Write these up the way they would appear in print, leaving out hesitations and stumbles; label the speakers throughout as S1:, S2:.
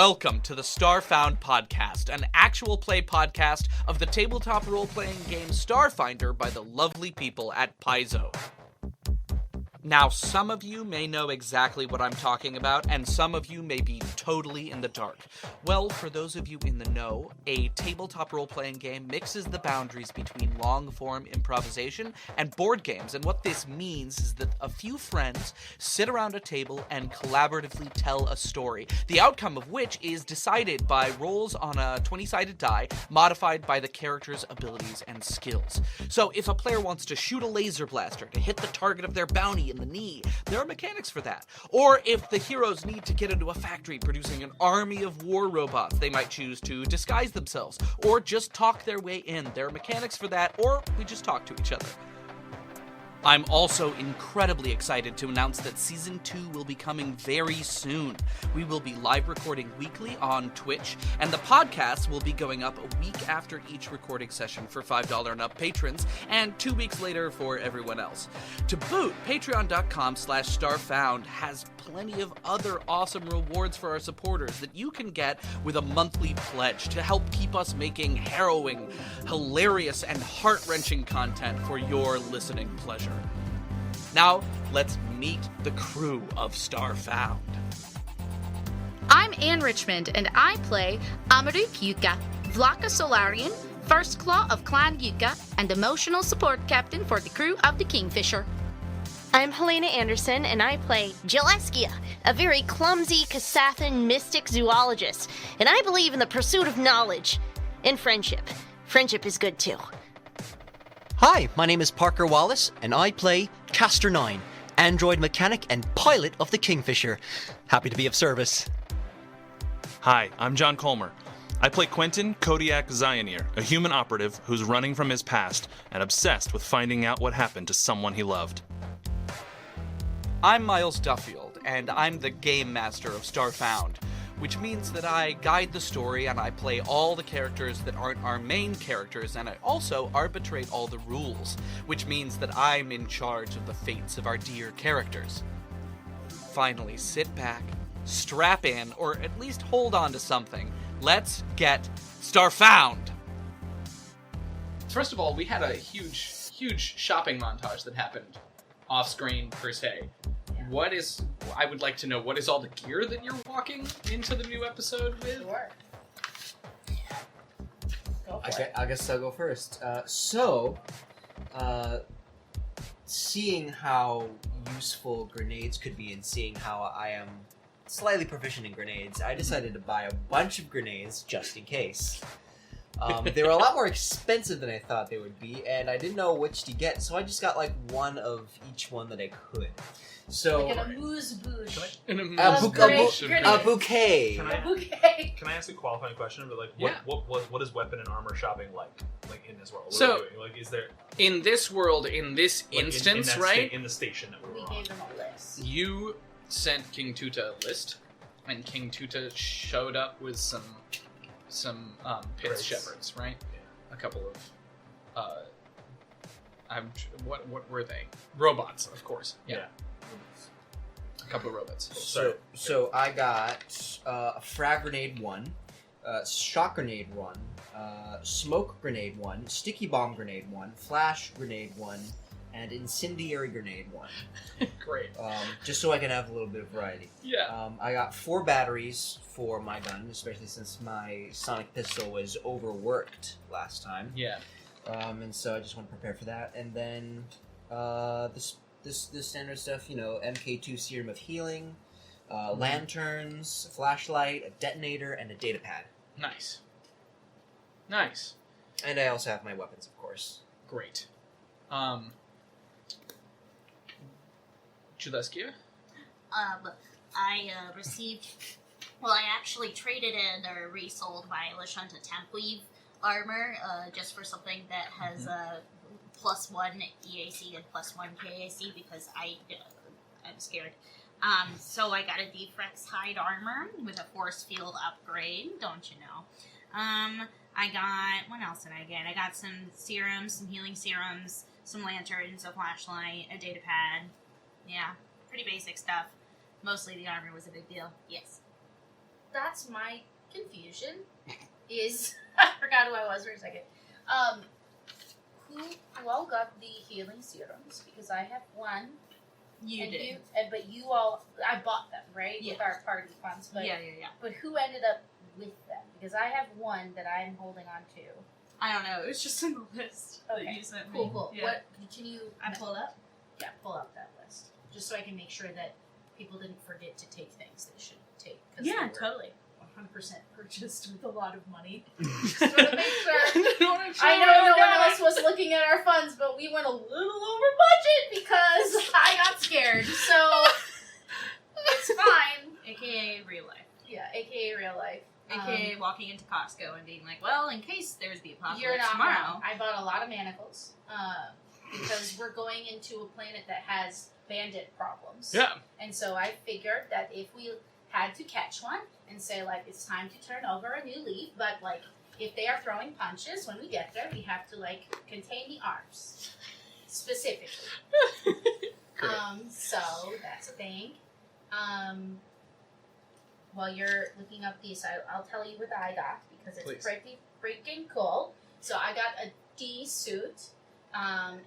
S1: Welcome to the Starfound podcast, an actual play podcast of the tabletop role-playing game Starfinder by the lovely people at Paizo. Now, some of you may know exactly what I'm talking about, and some of you may be totally in the dark. Well, for those of you in the know, a tabletop role-playing game mixes the boundaries between long-form improvisation and board games, and what this means is that a few friends sit around a table and collaboratively tell a story, the outcome of which is decided by rolls on a 20-sided die, modified by the character's abilities and skills. So, if a player wants to shoot a laser blaster to hit the target of their bounty in the knee, there are mechanics for that. Or if the heroes need to get into a factory producing an army of war robots, they might choose to disguise themselves, or just talk their way in. There are mechanics for that, or we just talk to each other. I'm also incredibly excited to announce that Season 2 will be coming very soon. We will be live recording weekly on Twitch, and the podcast will be going up a week after each recording session for $5 and up patrons, and 2 weeks later for everyone else. To boot, patreon.com/starfound has plenty of other awesome rewards for our supporters that you can get with a monthly pledge to help keep us making harrowing, hilarious, and heart-wrenching content for your listening pleasure. Now, let's meet the crew of Starfound.
S2: I'm Anne Richmond, and I play Amaruk Yuka, Vlaka Solarian, First Claw of Clan Yuka, and emotional support captain for the crew of the Kingfisher.
S3: I'm Helena Anderson, and I play Gilleskia, a very clumsy Kasathan mystic zoologist, and I believe in the pursuit of knowledge and friendship. Friendship is good too.
S4: Hi, my name is Parker Wallace, and I play Caster 9, android mechanic and pilot of the Kingfisher. Happy to be of service.
S5: Hi, I'm John Colmer. I play Quentin Kodiak Zionir, a human operative who's running from his past and obsessed with finding out what happened to someone he loved.
S1: I'm Miles Duffield, and I'm the Game Master of Starfound, which means that I guide the story and I play all the characters that aren't our main characters, and I also arbitrate all the rules, which means that I'm in charge of the fates of our dear characters. Finally, sit back, strap in, or at least hold on to something. Let's get Starfound! First of all, we had a huge shopping montage that happened off-screen, per se. I would like to know, what is all the gear that you're walking into the new episode with?
S6: Sure.
S4: I guess I'll go first. Seeing how useful grenades could be and seeing how I am slightly proficient in grenades, I decided to buy a bunch of grenades just in case. They were a lot more expensive than I thought they would be, and I didn't know which to get, so I just got like one of each one that I could. So
S6: Like an amuse-bouche.
S4: a bouquet.
S7: Can I ask a qualifying question? But what is weapon and armor shopping like in this world? What
S1: So,
S7: are we doing? Like, is there
S1: in this world, in this instance,
S7: that
S1: right?
S7: in the station that we were
S6: We
S7: on?
S6: gave them a list.
S1: You sent King Tuta a list, and King Tuta showed up with some pit
S7: Race.
S1: shepherds, right?
S7: Yeah.
S1: A couple of what were they? Robots, of course. Yeah. A couple of robots.
S4: So I got a frag grenade 1, shock grenade 1, smoke grenade 1, sticky bomb grenade 1, flash grenade 1, and incendiary grenade 1.
S1: Great.
S4: Just so I can have a little bit of variety.
S1: Yeah.
S4: I got 4 batteries for my gun, especially since my sonic pistol was overworked last time.
S1: Yeah.
S4: And so I just want to prepare for that. And then this standard stuff, MK2 Serum of Healing, lanterns, a flashlight, a detonator, and a data pad.
S1: Nice.
S4: And I also have my weapons, of course.
S1: Great. Chuleskia?
S8: I received... Well, I actually traded in or resold my Lashunta Tempweave armor just for something that has +1 EAC and +1 KAC because I'm scared. So I got a Defrex hide armor with a force field upgrade, don't you know? I got... What else did I get? I got some serums, some healing serums, some lanterns, a flashlight, a data pad. Yeah, pretty basic stuff. Mostly the armor was a big deal. Yes.
S2: that's my confusion. Is I forgot who I was for a second. Who all got the healing serums? Because I have one.
S8: You did.
S2: But you all, I bought them, right?
S8: Yeah.
S2: With our party funds. But,
S8: Yeah.
S2: But who ended up with them? Because I have one that I'm holding on to.
S8: I don't know. It was just in the list that you sent me.
S2: Cool.
S8: Yeah.
S2: What can you?
S8: I pull up.
S2: Yeah, pull up that list, just so I can make sure that people didn't forget to take things they should take.
S8: Yeah, totally.
S2: 100% purchased with a lot of money. Just want to make sure. I know
S8: no
S2: no one else was looking at our funds, but we went a little over budget because I got scared. So it's fine.
S8: AKA real life.
S2: Yeah, AKA real life.
S8: AKA walking into Costco and being like, well, in case there's the apocalypse
S2: You're not
S8: tomorrow.
S2: wrong. I bought a lot of manacles because we're going into a planet that has bandit problems.
S1: Yeah.
S2: And so I figured that if we had to catch one and say, like, it's time to turn over a new leaf, but, like, if they are throwing punches when we get there, we have to, like, contain the arms. Specifically. So that's a thing. While you're looking up these, I'll tell you what I got because it's pretty freaking cool. So I got a D suit.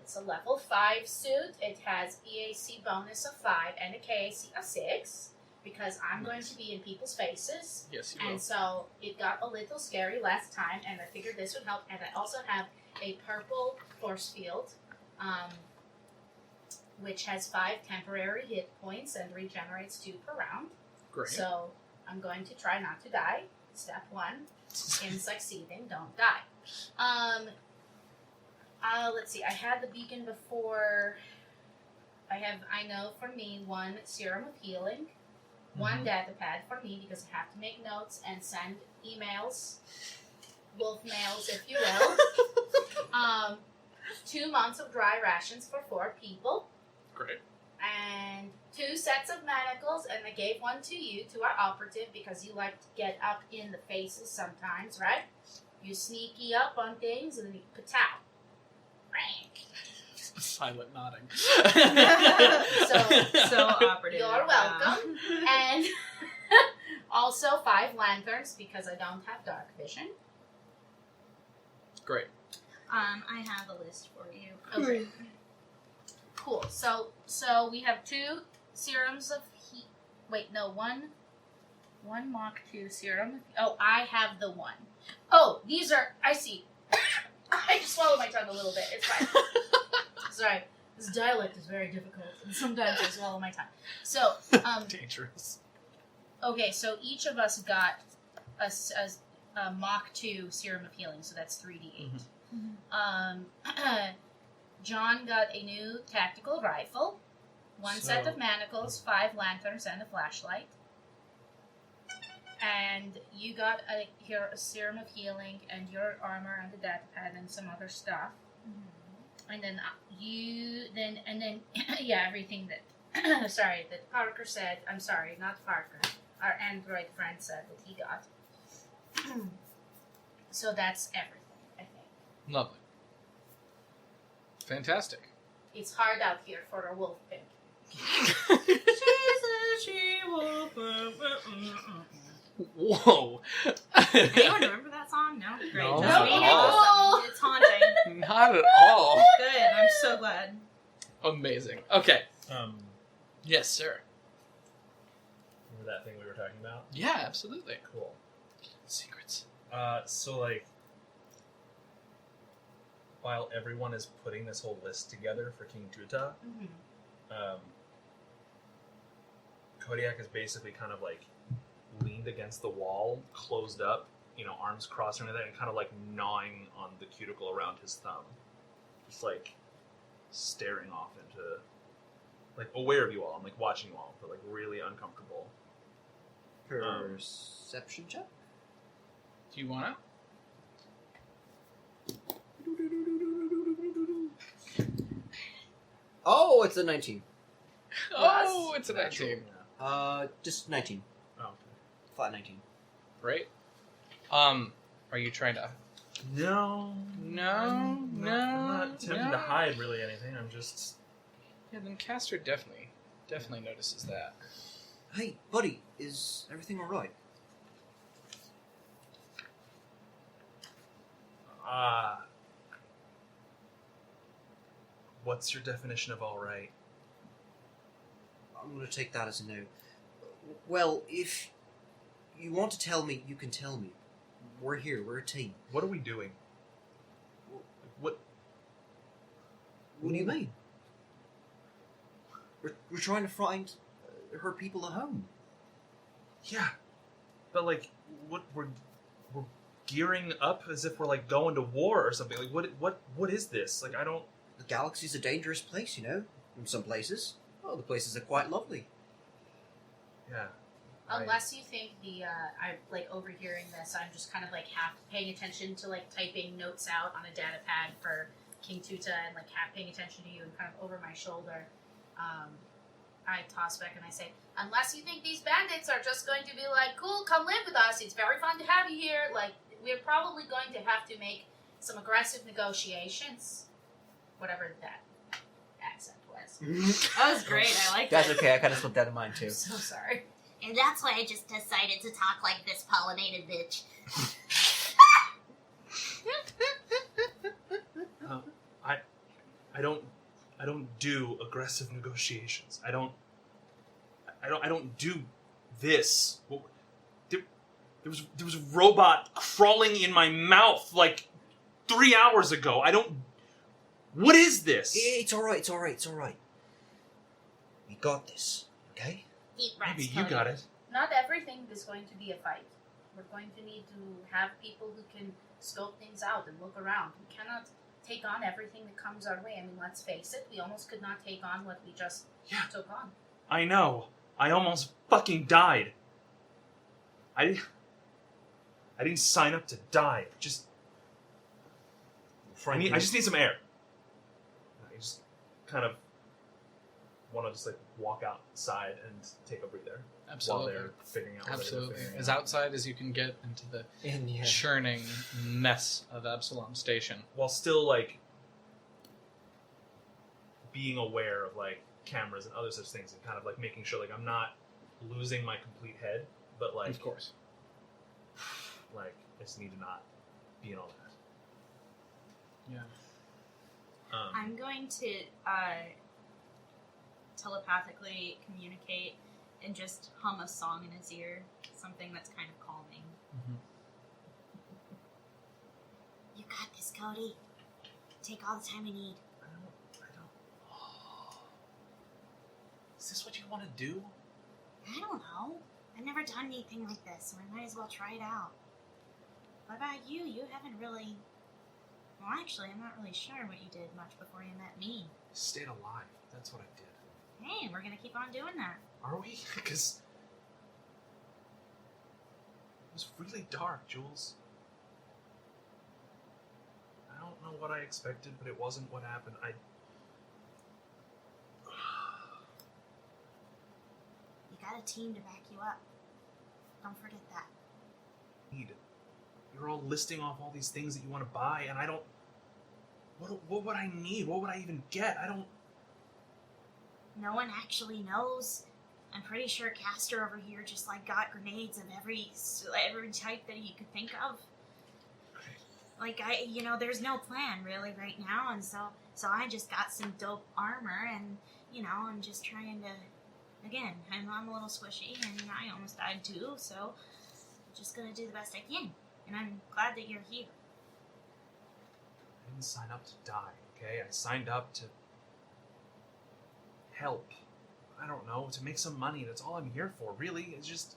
S2: It's a level 5 suit. It has EAC bonus of 5 and a KAC of 6 because I'm going to be in people's faces.
S1: Yes, you will.
S2: And so it got a little scary last time, and I figured this would help. And I also have a purple force field, which has 5 temporary hit points and regenerates 2 per round.
S1: Great.
S2: So I'm going to try not to die. Step 1, in succeeding, don't die. Let's see. I had the beacon before. I know for me 1 serum of healing, 1 data pad for me because I have to make notes and send emails, wolf mails, if you will. 2 months of dry rations for 4 people.
S1: Great.
S2: And 2 sets of manacles, and I gave 1 to you, to our operative, because you like to get up in the faces sometimes, right? You sneaky up on things, and then you patow. Rank.
S1: Silent nodding.
S8: So operative.
S2: You're welcome. And also 5 lanterns, because I don't have dark vision.
S1: Great.
S8: I have a list for you.
S2: Okay. Cool. So we have 2 serums of heat. Wait, no, one Mach 2 serum. Oh, I have the 1. Oh, these are. I see. I just swallowed my tongue a little bit. It's fine. Sorry. This dialect is very difficult, and sometimes I swallow my tongue. So,
S1: Dangerous.
S2: okay, so each of us got a Mach 2 serum of healing, so that's 3d8. John got a new tactical rifle, 1 set of manacles, 5 lanterns, and a flashlight. And you got a serum of healing, and your armor, and the data pad, and some other stuff. And then yeah, everything that that Parker said. I'm sorry, not Parker. Our android friend said that he got. So that's everything, I think.
S1: Lovely. Fantastic.
S2: It's hard out here for a wolf pimp.
S1: Whoa.
S8: Anyone remember that song? No? Great.
S1: No.
S8: Just me.
S1: No.
S8: It's haunting.
S1: Not at all.
S8: Good. I'm so glad.
S1: Amazing. Okay. Yes, sir.
S7: Remember that thing we were talking about?
S1: Yeah, absolutely.
S7: Cool.
S1: Secrets.
S7: So like, while everyone is putting this whole list together for King Tuta, Kodiak is basically kind of like leaned against the wall, closed up, arms crossed and everything, and kind of like gnawing on the cuticle around his thumb. Just like staring off into, like, aware of you all. I'm like watching you all, but like really uncomfortable.
S4: Perception check?
S1: Do you want to?
S4: Oh, it's a 19.
S1: Oh, it's a 19.
S4: Just 19.
S7: Oh, okay.
S4: Flat 19.
S1: Great. Are you trying to?
S7: No.
S1: No.
S7: I'm not attempting to hide really anything. I'm just.
S1: Yeah, then Castor definitely notices that.
S4: Hey, buddy, is everything alright?
S5: What's your definition of all right?
S4: I'm going to take that as a no. Well, if you want to tell me, you can tell me. We're here. We're a team.
S5: What are we doing? What?
S4: What do you mean? We're trying to find her people a home.
S5: Yeah, but like, we're gearing up as if we're like going to war or something. Like, what is this? Like, I don't.
S4: The galaxy's a dangerous place, you know. In some places, the places are quite lovely.
S5: Yeah.
S2: Unless you think I'm like overhearing this, I'm just kind of like half paying attention to like typing notes out on a data pad for King Tuta and like half paying attention to you and kind of over my shoulder. I toss back and I say, unless you think these bandits are just going to be like, cool, come live with us, it's very fun to have you here, like, we're probably going to have to make some aggressive negotiations. Whatever that accent was.
S8: That was great. I like
S4: That's
S8: that.
S4: okay. I kind of slipped that in mine too.
S2: I'm so sorry.
S8: And that's why I just decided to talk like this pollinated bitch.
S5: I don't do aggressive negotiations. I don't do this. There was a robot crawling in my mouth like 3 hours ago. What is this?
S4: It's all right. It's all right. It's all right. We got this. Okay.
S8: Deep breaths,
S5: Maybe you
S8: Cody.
S5: got it.
S2: Not everything is going to be a fight. We're going to need to have people who can scope things out and look around. We cannot take on everything that comes our way. I mean, let's face it, we almost could not take on what we just took on.
S5: I know. I almost fucking died. I didn't sign up to die. I just need some air. I just kind of want to just like walk outside and take a breather.
S1: Absolutely.
S5: While they're figuring out what they're
S1: Absolutely.
S5: figuring
S1: As
S5: out.
S1: outside as you can get into the
S4: Yeah.
S1: churning mess of Absalom Station.
S5: While still like being aware of like cameras and other such things and kind of like making sure like I'm not losing my complete head, but like
S1: Of course.
S5: like I just need to not be in all that.
S1: Yeah.
S6: I'm going to telepathically communicate and just hum a song in his ear, something that's kind of calming.
S8: You got this, Cody. Take all the time you need.
S5: I don't. Is this what you want to do?
S8: I don't know. I've never done anything like this, so I might as well try it out. What about you? You haven't really... Well, actually, I'm not really sure what you did much before you met me.
S5: Stayed alive. That's what I did.
S8: Hey, we're gonna keep on doing that.
S5: Are we? Because it was really dark, Jules. I don't know what I expected, but it wasn't what happened.
S8: You got a team to back you up. Don't forget that.
S5: You're all listing off all these things that you want to buy, and I don't... What would I need? What would I even get? I don't...
S8: No one actually knows. I'm pretty sure Castor over here just like got grenades of every type that he could think of. Like there's no plan really right now, and so I just got some dope armor, and I'm just trying to. Again, I'm a little squishy, and I almost died too, so I'm just gonna do the best I can, and I'm glad that you're here.
S5: I didn't sign up to die, okay? I signed up to help. I don't know, to make some money. That's all I'm here for, really. It's just...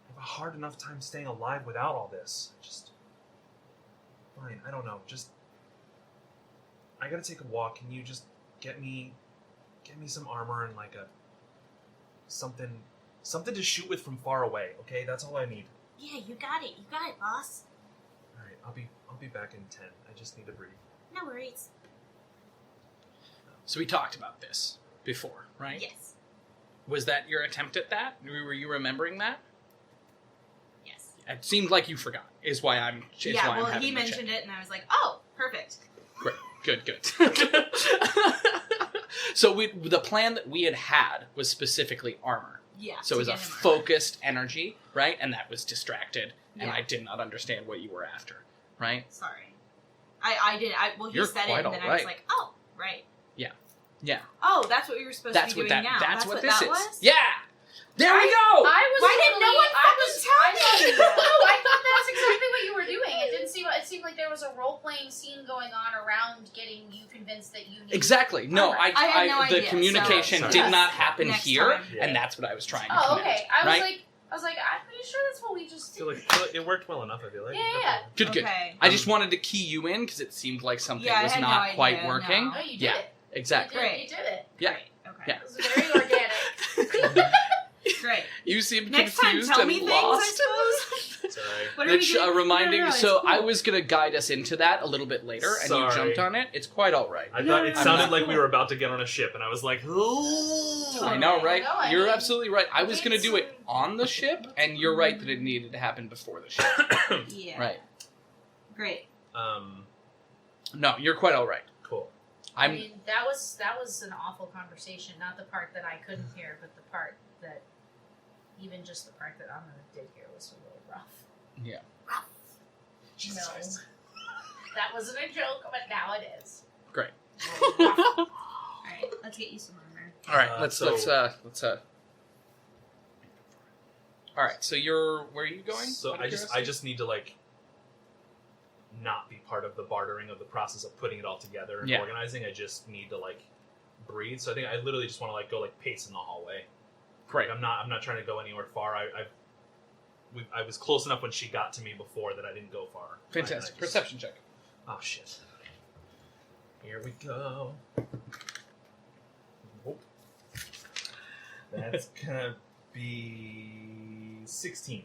S5: I have a hard enough time staying alive without all this. Fine, I don't know. Just... I gotta take a walk. Can you just get me some armor and like something to shoot with from far away, okay? That's all I need.
S8: Yeah, you got it, boss.
S5: Alright, I'll be back in 10. I just need to breathe.
S8: No worries.
S1: So we talked about this before, right?
S6: Yes.
S1: Was that your attempt at that? Were you remembering that?
S6: Yes.
S1: It seemed like you forgot. Is why I'm.
S6: He mentioned it, and I was like, "Oh, perfect."
S1: Great. Good. So the plan that we had was specifically armor.
S6: Yeah.
S1: So it was a focused energy, right? And that was distracted, and
S6: Yeah.
S1: I did not understand what you were after, right?
S6: Sorry. I did. Well, he
S1: You're
S6: said it,
S1: quite
S6: and then I
S1: alright.
S6: was like, oh, right.
S1: Yeah.
S6: Oh, that's what we were supposed
S1: That's
S6: to be
S1: what
S6: doing
S1: that.
S6: now.
S1: That's what this
S6: that
S1: is.
S6: was?
S1: Yeah. There we go.
S6: Why didn't no one fucking tell me?
S2: No, I thought that's exactly what you were doing. It seemed like there was a role-playing scene going on around getting you convinced that you need...
S1: Exactly. No,
S6: I had no
S1: the
S6: idea,
S1: communication
S7: so-
S1: did not happen
S6: Next
S1: here,
S6: time.
S1: and that's what I was trying to
S2: Oh,
S1: connect,
S2: okay. I
S1: right?
S2: was like, I'm pretty sure that's what we just
S7: I
S2: did.
S7: feel like it worked well enough. I feel like.
S2: Yeah.
S1: Good.
S6: Okay.
S1: I just wanted to key you in because it seemed like something
S6: Yeah, I
S1: was
S6: had no
S1: not
S6: idea,
S1: quite
S6: no.
S1: working.
S2: No, you did
S1: Yeah.
S2: it.
S1: Exactly.
S6: Great.
S2: You did it.
S1: Yeah.
S6: Great. Okay.
S1: Yeah.
S2: It was very organic.
S6: Great.
S1: You seemed
S6: Next time,
S1: confused
S6: tell
S1: and
S6: me things,
S1: lost.
S6: I suppose.
S7: Sorry.
S6: What are we
S1: Which,
S6: doing?
S1: reminding,
S6: No, it's
S1: so
S6: cool.
S1: I was going to guide us into that a little bit later, and you
S7: Sorry.
S1: jumped on it. It's quite all right.
S7: I thought it
S6: I'm
S7: sounded
S1: not-
S7: like we were about to get on a ship, and I was like, ooh.
S1: I know, right?
S2: No, I
S1: You're
S2: mean,
S1: absolutely right. I was going to do it
S2: it's-
S1: on the ship, and you're right that it needed to happen before the ship.
S6: Yeah.
S1: Right.
S6: Great.
S1: No, you're quite all right.
S7: Cool.
S2: I
S1: I'm.
S2: mean, that was an awful conversation. Not the part that I couldn't hear, but the part that, even just the part that Amanda did hear was really rough.
S1: Yeah.
S2: No, that wasn't a joke, but now it is.
S1: Great.
S6: All right. Let's get you some armor.
S1: All right. Let's. All right. So you're. Where are you going?
S7: So
S1: Out of
S7: I
S1: curiosity?
S7: just need to like not be part of the bartering of the process of putting it all together and
S1: Yeah.
S7: organizing. I just need to like breathe. So I think I literally just want to like go like pace in the hallway.
S1: Great.
S7: Like, I'm not trying to go anywhere far. I was close enough when she got to me before that I didn't go far.
S1: Fantastic.
S7: I just-
S1: Perception check.
S7: Oh shit. Here we go. Nope. That's gonna be 16.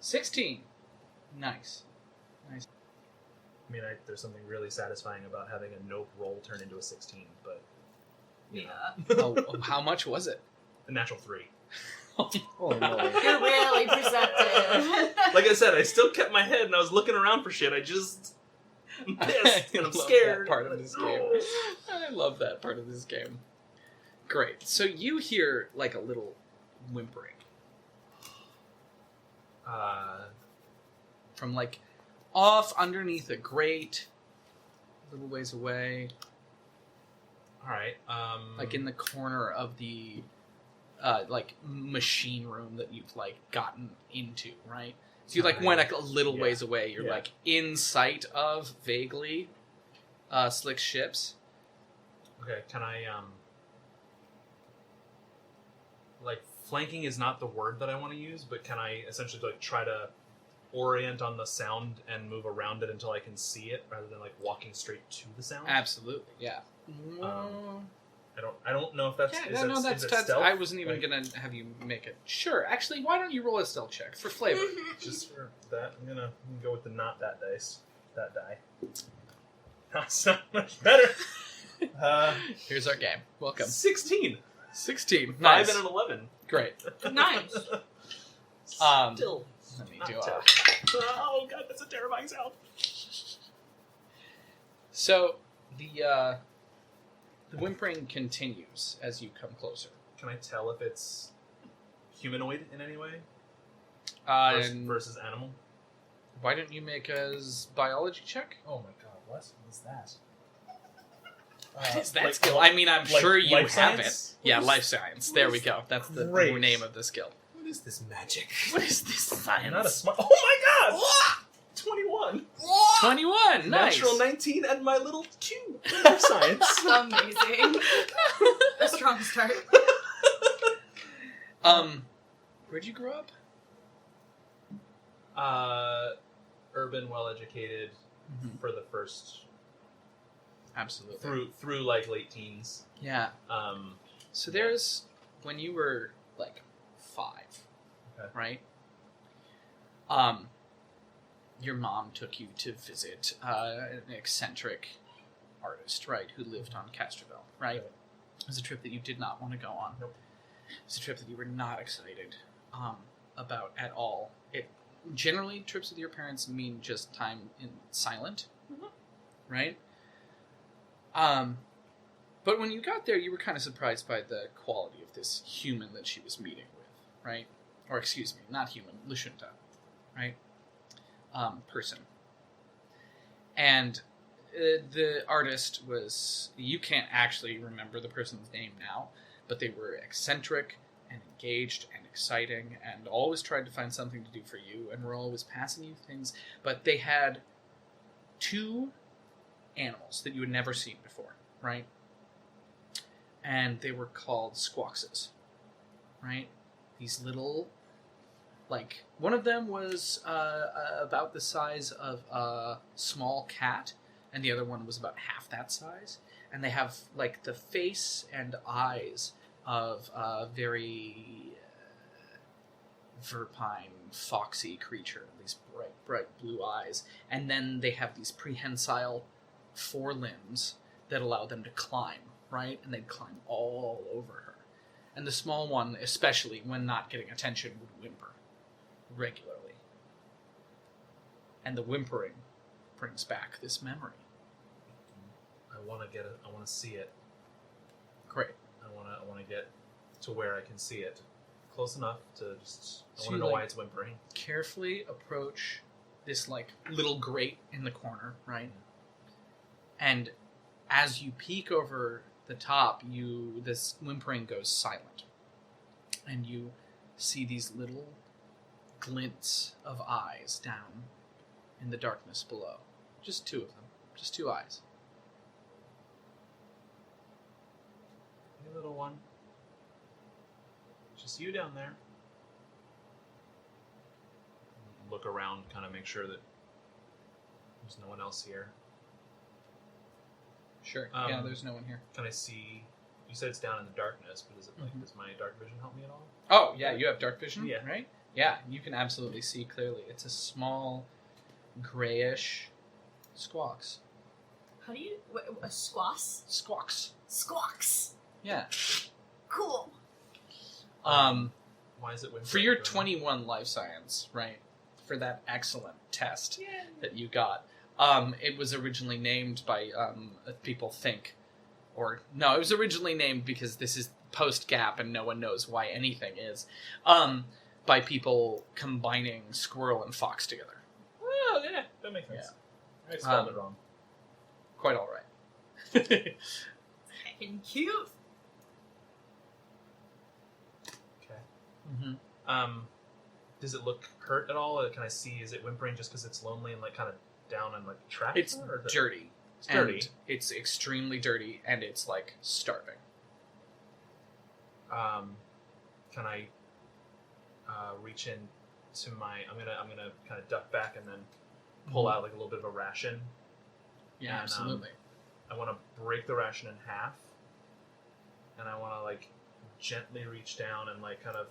S1: 16. Nice.
S7: I mean, there's something really satisfying about having a nope roll turn into a 16, but you know.
S1: Oh, how much was it?
S7: A natural 3.
S4: Oh no.
S6: You're really perceptive.
S7: Like I said, I still kept my head and I was looking around for shit. I'm pissed and I'm
S1: love
S7: scared.
S1: that part of this game. I love that part of this game. Great. So you hear like a little whimpering from like off underneath a grate, a little ways away,
S7: Alright.
S1: like in the corner of the like machine room that you've like gotten into, right? So you like went like a little
S7: Yeah.
S1: ways away. You're
S7: Yeah.
S1: like in sight of vaguely Slick's ships.
S7: Okay, can I, like, flanking is not the word that I want to use, but can I essentially, like, try to orient on the sound and move around it until I can see it, rather than, like, walking straight to the sound?
S1: Absolutely, yeah.
S7: I don't know if that's,
S1: Yeah,
S7: is that,
S1: no,
S7: is
S1: that's,
S7: it
S1: that's
S7: stealth?
S1: I wasn't even
S7: Like,
S1: gonna have you make it. Sure, actually, why don't you roll a stealth check for flavor?
S7: just for that, I'm gonna go with the not that dice. That die. That's not much better.
S1: Here's our game. Welcome.
S7: 16.
S1: 16.
S7: 5
S1: Nice.
S7: and an 11.
S1: Great.
S6: Nice.
S7: Still.
S1: Let me
S7: not
S1: do
S7: tough. Oh god, that's a terrifying sound.
S1: So the whimpering continues as you come closer.
S7: Can I tell if it's humanoid in any way?
S1: And
S7: Versus animal?
S1: why don't you make a biology check?
S7: Oh my god, what is that?
S1: What is that
S7: like-
S1: skill? I mean, I'm
S7: like
S1: sure you
S7: life
S1: have
S7: science?
S1: it. Yeah, life science. There we go. That's the
S7: Great.
S1: name of the skill.
S4: What is this magic?
S1: What is this science?
S7: Not a smart. Oh my god! 21!
S1: 21. Nice.
S7: Natural 19 and my little 2 in life science.
S6: Amazing. A strong start.
S1: Where'd you grow up?
S7: Urban, well-educated for the first
S1: Absolutely.
S7: through like late teens.
S1: Yeah. So there's when you were like 5,
S7: Okay.
S1: right? Your mom took you to visit an eccentric artist, right, who lived on Castroville, right?
S7: Right.
S1: It was a trip that you did not want to go on.
S7: Nope.
S1: It was a trip that you were not excited about at all. It generally trips with your parents mean just time in silent, right? But when you got there, you were kind of surprised by the quality of this human that she was meeting with, right? Or excuse me, not human, Lashunta, right? Person. And the artist was... You can't actually remember the person's name now, but they were eccentric and engaged and exciting and always tried to find something to do for you and were always passing you things. But they had 2 animals that you had never seen before, right? And they were called squawkses, right? These little, like, one of them was about the size of a small cat, and the other one was about half that size. And they have, like, the face and eyes of a very verpine, foxy creature. These bright, bright blue eyes. And then they have these prehensile forelimbs that allow them to climb, right? And they'd climb all over her. And the small one, especially when not getting attention, would whimper regularly. And the whimpering brings back this memory.
S7: I want to get it. I want to see it.
S1: Great.
S7: I want to get to where I can see it. Close enough to just... I
S1: So
S7: want to
S1: you,
S7: know
S1: like,
S7: why it's whimpering.
S1: Carefully approach this, like, little grate in the corner, right? And as you peek over the top, this whimpering goes silent. And you see these little glints of eyes down in the darkness below. Just 2 of them. Just 2 eyes.
S7: Hey, little one. Just you down there. Look around, kind of make sure that there's no one else here.
S1: Sure. Yeah, there's no one here.
S7: Can I see... You said it's down in the darkness, but is it like, does my dark vision help me at all?
S1: Oh, yeah, you have dark vision,
S7: Yeah.
S1: right? Yeah, you can absolutely see clearly. It's a small, grayish squawks.
S6: How do you... A squawks?
S1: Squawks.
S6: Squawks!
S1: Yeah.
S6: Cool.
S7: Why is it whimpering?
S1: For your 21 life science, right? For that excellent test that you got. It was originally named by people think, or no, it was originally named because this is post-gap and no one knows why anything is, by people combining squirrel and fox together.
S7: Oh, yeah, that makes sense. I spelled it wrong.
S1: Quite all right.
S6: Heckin' cute.
S7: Okay.
S1: Mm-hmm.
S7: Does it look hurt at all? Or can I see, is it whimpering just because it's lonely and like kind of down and like trapped?
S1: It's dirty.
S7: It's dirty.
S1: And it's extremely dirty, and it's like starving.
S7: Can I reach in to my? I'm gonna kind of duck back and then pull out like a little bit of a ration.
S1: Yeah,
S7: And,
S1: absolutely.
S7: I want to break the ration in half, and I want to like gently reach down and like kind of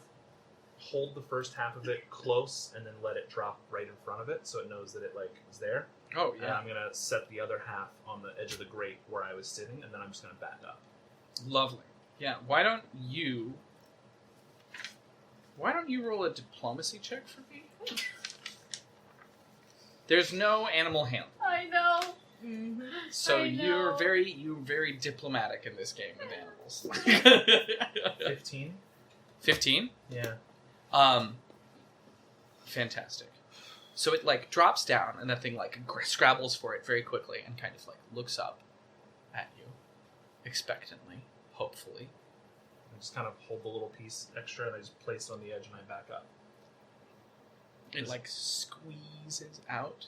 S7: hold the first half of it close, and then let it drop right in front of it, so it knows that it like is there.
S1: Oh
S7: And
S1: yeah,
S7: I'm gonna set the other half on the edge of the grate where I was sitting, and then I'm just gonna back up.
S1: lovely. Yeah, why don't you roll a diplomacy check for me? There's no animal handling.
S6: I know. Mm-hmm.
S1: So
S6: I
S1: you're
S6: know.
S1: very diplomatic in this game with animals.
S7: 15.
S1: 15?
S7: Yeah.
S1: Fantastic. So it like drops down, and that thing like scrabbles for it very quickly, and kind of like looks up at you, expectantly, hopefully.
S7: I just kind of hold the little piece extra, and I just place it on the edge, and I back up.
S1: It like squeezes out,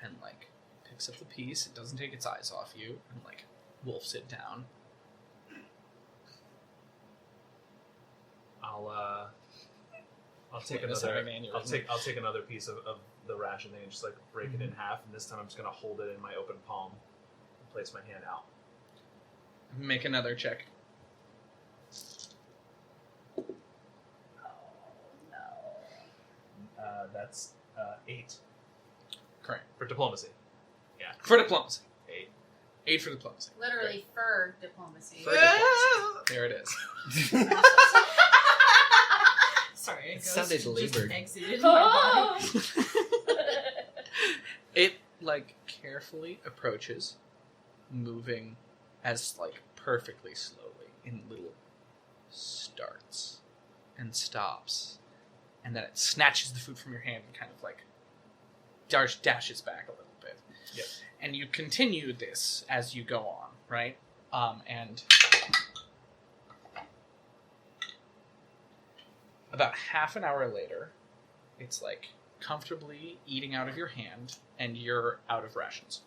S1: and like picks up the piece. It doesn't take its eyes off you, and like wolfs it down.
S7: I'll take
S1: Witness
S7: another.
S1: having an aneurysm.
S7: I'll take another piece of the ration thing and just like break it in half, and this time I'm just gonna hold it in my open palm and place my hand out.
S1: Make another check.
S7: That's 8
S1: Correct.
S7: for diplomacy.
S1: For diplomacy.
S7: 8.
S1: 8 for diplomacy.
S6: Literally fur diplomacy.
S1: For diplomacy. There it is.
S6: Sorry,
S4: It sounded labored.
S6: Exited my body.
S1: It like carefully approaches, moving as like perfectly slowly in little starts and stops, and then it snatches the food from your hand and kind of like dashes back a little bit.
S5: Yep.
S1: And you continue this as you go on, right? And about half an hour later, it's like comfortably eating out of your hand, and you're out of rations.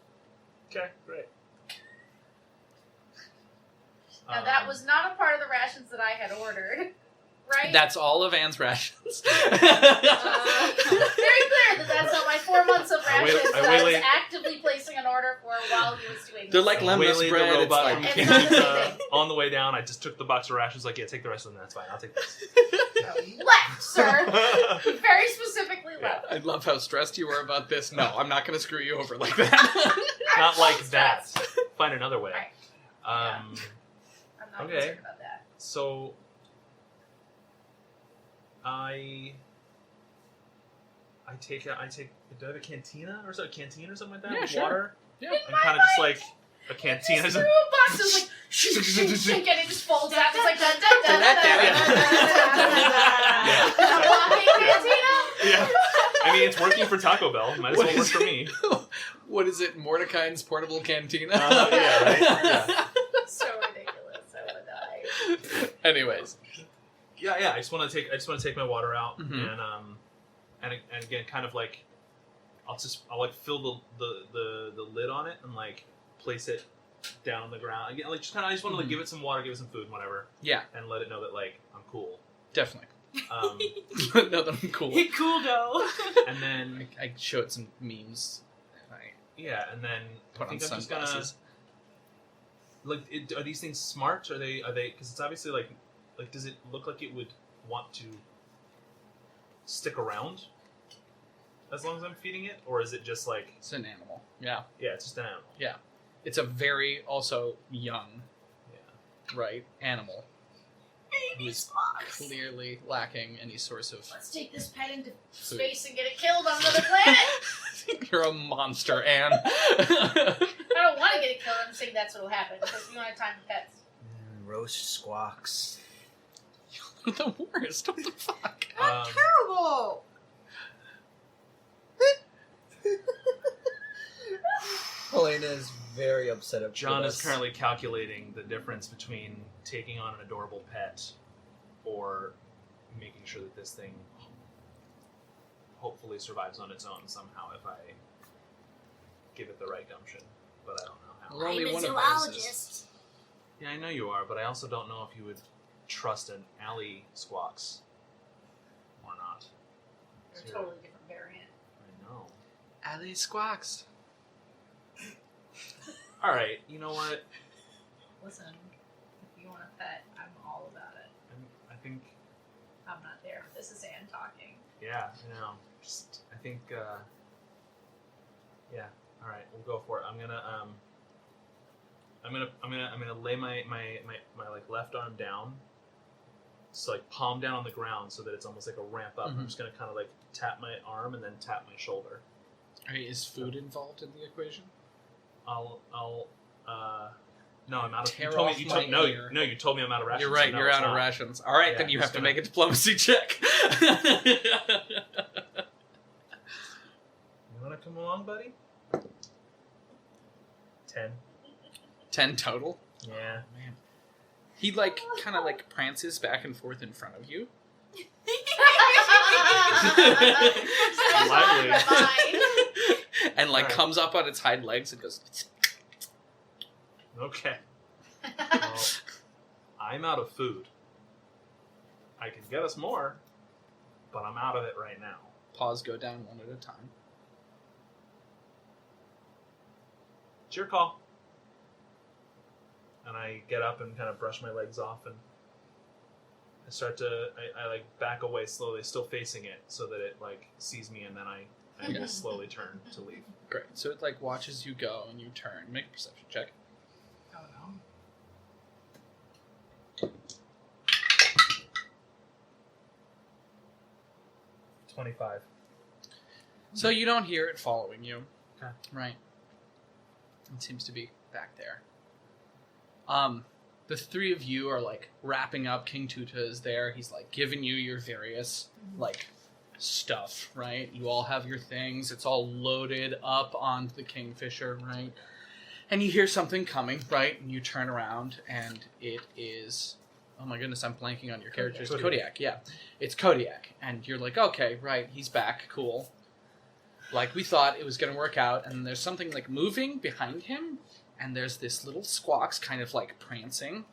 S5: Okay, great.
S2: Now, that was not a part of the rations that I had ordered, right?
S1: That's all of Anne's rations.
S2: Very clear that that's not my 4 months of
S5: I
S2: rations that I was
S5: waylaid-
S2: actively placing an order for while he was doing
S1: They're
S2: this.
S1: like lemon
S5: Waylaid
S1: spread.
S5: the
S1: It's
S5: robot
S1: like
S5: from
S2: It's
S5: King
S2: not the
S5: Pizza
S2: same thing.
S5: on the way down. I just took the box of rations. Like, yeah, take the rest of them. That's fine. I'll take this.
S2: Left, sir. You very specifically left.
S1: I love how stressed you were about this. No, I'm not going to screw you over like that.
S5: Not like
S2: I'm
S5: that.
S2: stressed.
S5: Find another way.
S2: Right.
S5: Um,
S2: I'm not
S5: Okay.
S2: concerned about that.
S5: So I take. Do I have a cantina or something? Canteen or something like that?
S1: Yeah,
S5: with
S1: sure.
S5: water.
S1: Yeah.
S5: And kind of just like a cantina.
S2: Just threw a box and like shake and it just folds out. It's like da da da da da da. Walking cantina.
S5: Yeah. I mean, it's working for Taco Bell. Might as well work for me.
S1: What is it? Mordecai's portable cantina?
S5: Yeah, right? Yeah.
S2: So ridiculous. I want to die.
S1: Anyways.
S5: Yeah. I just want to take my water out
S1: Mhm.
S5: and again, kind of like I'll like fill the lid on it and like place it down on the ground again. Like just kind of I just want to like give it some water, give it some food, whatever,
S1: Yeah,
S5: and let it know that like I'm cool.
S1: definitely.
S5: Um,
S1: No, that I'm cool.
S6: Cool though.
S5: and then
S1: I showed some memes.
S5: yeah, and then
S1: Put
S5: I think
S1: on
S5: I'm just gonna
S1: sunglasses.
S5: like. Are these things smart? Are they? Because it's obviously like does it look like it would want to stick around as long as I'm feeding it, or is it just like
S1: It's an animal. Yeah.
S5: it's just an animal?
S1: It's a very also young, right, animal. Who's clearly lacking any source of
S2: Let's take this pet into
S1: food.
S2: space and get it killed on another planet.
S1: You're a monster, Anne.
S2: I don't want to get it killed. I'm saying that's what'll happen because we don't have time for pets.
S4: Roast squawks.
S1: You're the worst. What the fuck?
S6: Terrible.
S4: Helena is very upset at
S5: John
S4: us.
S5: is currently calculating the difference between taking on an adorable pet or making sure that this thing hopefully survives on its own somehow if I give it the right gumption. But I don't know how.
S1: Well, only
S8: I'm a
S1: one of us is.
S8: zoologist.
S5: Yeah, I know you are, but I also don't know if you would trust an alley squawks or not.
S2: They're a
S5: So
S2: totally different variant.
S5: I know.
S1: Ali squawks.
S5: All right, you know what?
S2: Listen, if you want a pet, I'm all about it.
S5: I think,
S2: I'm not there, but this is Anne talking.
S5: yeah, you know, just I think, yeah. All right, we'll go for it. I'm gonna lay my like left arm down, so like palm down on the ground, so that it's almost like a ramp up.
S1: Mhm.
S5: I'm just gonna kind of like tap my arm and then tap my shoulder.
S1: Right, is food involved in the equation?
S5: No, I'm out of.
S1: Tear
S5: You told
S1: off
S5: me,
S1: my ear.
S5: no, you told me I'm out of rations.
S1: You're right,
S5: so no,
S1: you're
S5: it's
S1: out of
S5: not.
S1: rations. All right,
S5: Yeah,
S1: then you
S5: just
S1: have to
S5: gonna-
S1: make a diplomacy check.
S5: You wanna come along, buddy? 10.
S1: 10 total?
S5: Yeah.
S1: Man. He, like, kind of, like, prances back and forth in front of you.
S5: Lively.
S1: And, like,
S5: Alright.
S1: comes up on its hind legs and goes...
S5: Okay. Well, I'm out of food. I can get us more, but I'm out of it right now.
S1: Paws go down one at a time.
S5: It's your call. And I get up and kind of brush my legs off, and I start to, I like back away slowly, still facing it, so that it like sees me, and then I will slowly turn to leave.
S1: Great. So it, like, watches you go and you turn. Make a perception check.
S2: Oh no.
S5: 25.
S1: So you don't hear it following you.
S5: Okay.
S1: Right. It seems to be back there. The three of you are, like, wrapping up. King Tuta is there. He's, like, giving you your various, like, stuff, right? You all have your things. It's all loaded up onto the Kingfisher, right? And you hear something coming, right? And you turn around, and it is... Oh my goodness, I'm blanking on your character. It's Kodiak, yeah. It's Kodiak. And you're like, okay, right, he's back, cool. Like we thought it was going to work out, and there's something like moving behind him, and there's this little Squawks kind of like prancing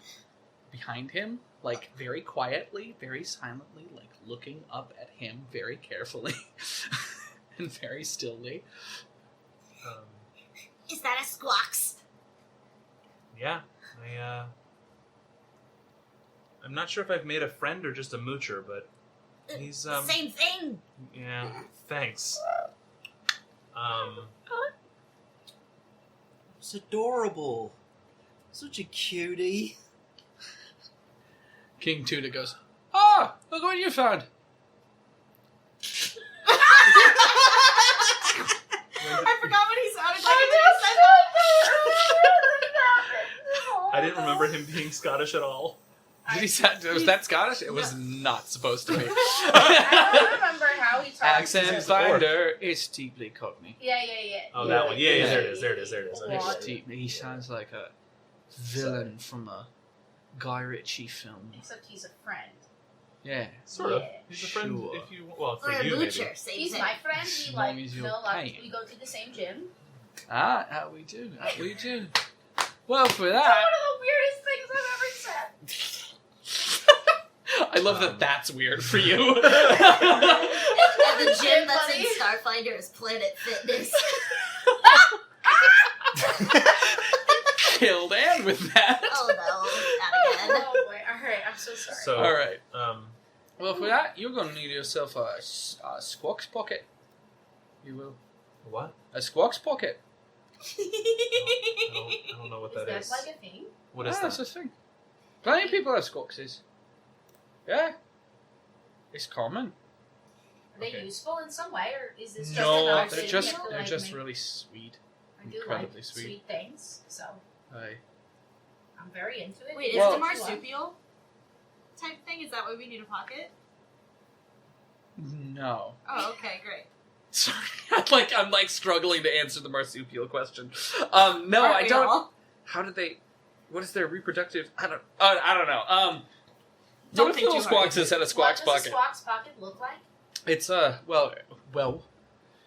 S1: behind him, like very quietly, very silently, like looking up at him very carefully and very stillly.
S8: Is that a Squawks?
S5: Yeah, I'm not sure if I've made a friend or just a moocher, but he's
S8: Same thing.
S5: Yeah, thanks.
S4: It's adorable. Such a cutie.
S1: King Tuda goes, "Ah, look what you found."
S6: I forgot what he sounded like.
S5: I didn't remember him being Scottish at all.
S1: Did he sound, was that Scottish? It was not supposed to be.
S2: I don't remember how he talks.
S1: Accent finder is deeply Cockney.
S2: Yeah.
S5: Oh, that one. Yeah, there it is.
S1: It's deeply. He sounds like a villain from a Guy Ritchie film.
S2: Except he's a friend.
S1: Yeah.
S5: Sort of.
S2: Yeah.
S5: He's a friend
S1: Sure.
S5: if you... Well, for
S8: Or a
S5: you, maybe.
S8: moocher, same
S2: He's
S8: thing.
S2: my friend. We
S1: As
S2: like,
S1: long as you're paying.
S2: we go to the same gym.
S1: Ah, how we do. Well, for
S2: It's
S1: that,
S2: one of the weirdest things I've ever said.
S1: I love that that's weird for you.
S8: And the gym that's
S2: Funny.
S8: in Starfinder is Planet Fitness.
S1: Killed Anne with that.
S8: Oh no, not again.
S2: Oh boy. Alright, I'm so sorry.
S5: So,
S1: All right. Well, for that, you're going to need yourself a Squawks pocket. You will.
S5: what?
S1: A Squawks pocket.
S5: I don't know what that
S2: Is
S5: is.
S2: that like a thing?
S5: What is
S1: That's
S5: that?
S1: a thing. Plenty of people have Squawkses. Yeah. It's common.
S2: Are they
S5: Okay.
S2: useful in some way, or is this just
S1: No,
S2: another
S1: they're
S2: thing
S1: just
S2: you have to,
S1: they're
S2: like,
S1: just
S2: make-
S1: really sweet.
S2: I do
S1: incredibly
S2: like
S1: sweet.
S2: sweet things, so
S1: Aye.
S2: I'm very into it.
S6: Wait,
S1: Well-
S6: is it a marsupial type thing? Is that why we need a pocket?
S1: No.
S6: Oh, okay, great.
S1: Sorry, I'm like struggling to answer the marsupial question. No,
S6: Aren't
S1: I
S6: we
S1: don't.
S6: all?
S1: How did they? What is their reproductive? I don't know.
S6: Don't
S1: What if
S6: think
S1: little
S6: too hard.
S1: Squawks has had a
S2: What
S1: Squawks
S2: does a
S1: pocket?
S2: Squawks pocket look like?
S1: It's well,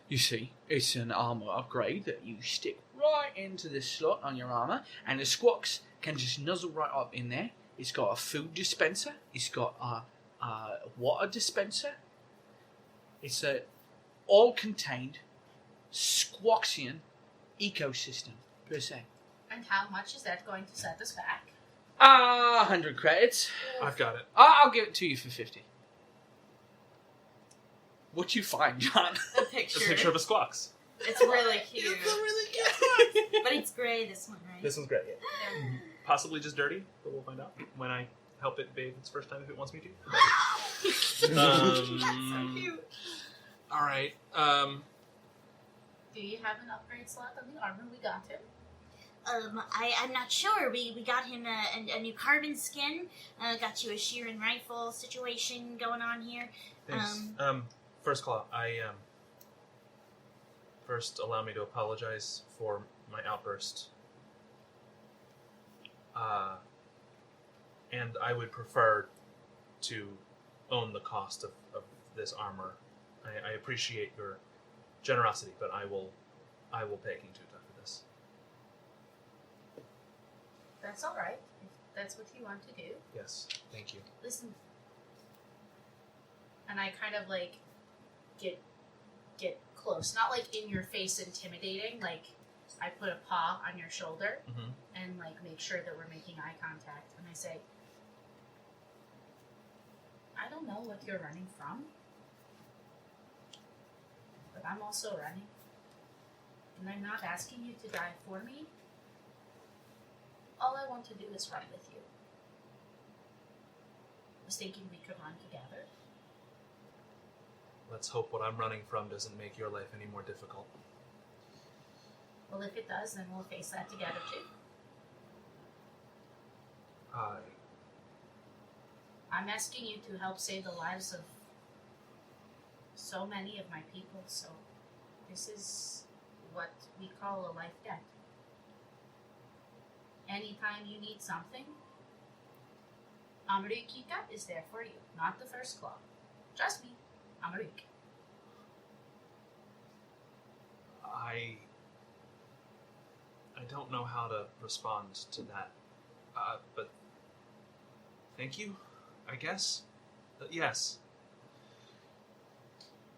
S1: you see, it's an armor upgrade that you stick right into this slot on your armor, and the Squawks can just nuzzle right up in there. It's got a food dispenser. It's got a water dispenser. It's a all-contained Squawksian ecosystem per se.
S2: And how much is that going to set us back?
S1: 100 credits.
S5: I've got it.
S1: I'll give it to you for 50. What'd you find, John?
S6: A
S5: A
S6: picture.
S5: picture of a Squawks.
S6: It's really cute.
S1: really cute.
S6: But it's gray, this one, right?
S5: This one's great. Yeah. Possibly just dirty, but we'll find out when I help it bathe its first time if it wants me to.
S6: That's so cute.
S5: All right.
S2: Do you have an upgrade slot on the armor we got him?
S8: I'm not sure. We got him a new carbon skin. Got you a Sheeran rifle situation going on here.
S5: Thanks. First Claw, first allow me to apologize for my outburst. And I would prefer to own the cost of this armor. I appreciate your generosity, but I will pay King Tuta for this.
S2: That's alright. If that's what you want to do.
S5: Yes, thank you.
S2: Listen. And I kind of like get close. Not like in your face intimidating, like I put a paw on your shoulder
S5: Mhm.
S2: and like make sure that we're making eye contact, and I say, I don't know what you're running from, but I'm also running. And I'm not asking you to die for me. All I want to do is run with you. I was thinking we could run together.
S5: Let's hope what I'm running from doesn't make your life any more difficult.
S2: Well, if it does, then we'll face that together too. I'm asking you to help save the lives of so many of my people, so this is what we call a life debt. Anytime you need something, Amaruk Yuka is there for you, not the first claw. Trust me, Amaruk.
S7: I don't know how to respond to that, but thank you, I guess. Yes.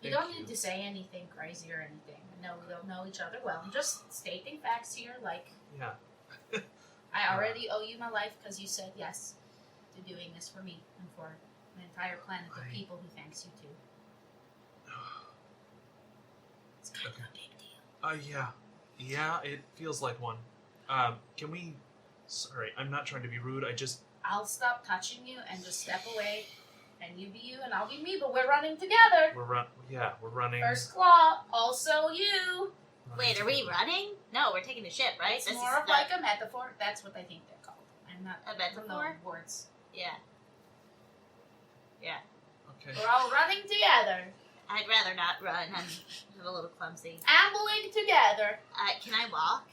S2: You
S7: Thank
S2: don't need to say anything crazy or anything. No, we don't know each other well. I'm just stating facts here, like,
S7: Yeah.
S2: I already owe you my life because you said yes to doing this for me and for an entire planet of people who thanks you too. It's kind of a big deal.
S7: Yeah. Yeah, it feels like one. Can we... Sorry, I'm not trying to be rude,
S2: I'll stop touching you and just step away, and you be you and I'll be me, but we're running together.
S7: We're running...
S2: First claw, also you.
S8: Wait, are we running? No, we're taking the ship, right?
S2: It's
S8: This
S2: more
S8: is
S2: of like a metaphor. That's what I think they're called. I'm not
S8: A metaphor?
S2: the words.
S8: Yeah. Yeah.
S7: Okay.
S2: We're all running together,
S8: I'd rather not run. I'm a little clumsy.
S2: ambling together.
S8: Can I walk?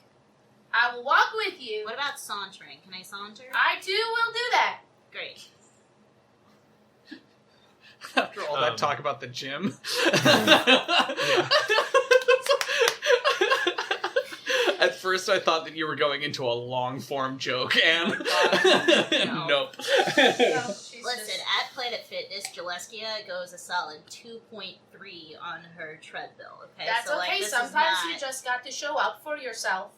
S2: I will walk with you.
S8: What about sauntering? Can I saunter?
S2: I too will do that.
S8: Great.
S1: After all that talk about the gym. At first I thought that you were going into a long-form joke, and
S8: No.
S1: nope.
S8: Listen, at Planet Fitness, Gillespia goes a solid 2.3 on her treadmill, okay?
S2: That's
S8: so, like,
S2: okay.
S8: this is
S2: Sometimes
S8: not...
S2: you just got to show up for yourself.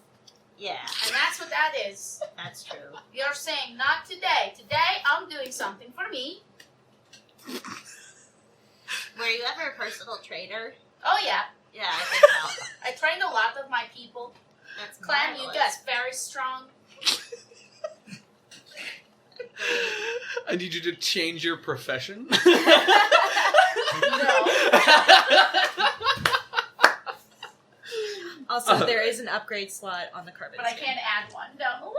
S8: Yeah,
S2: And that's what that is.
S8: that's true.
S2: You're saying, not today. Today, I'm doing something for me.
S8: Were you ever a personal trainer?
S2: Oh, yeah.
S8: Yeah, I think so.
S2: I trained a lot of my people.
S8: That's
S2: Clan
S8: marvelous.
S2: Yuga is very strong.
S1: I need you to change your profession.
S2: No.
S9: Also, there is an upgrade slot on the carbon
S2: But I
S9: skin.
S2: can't add one. No.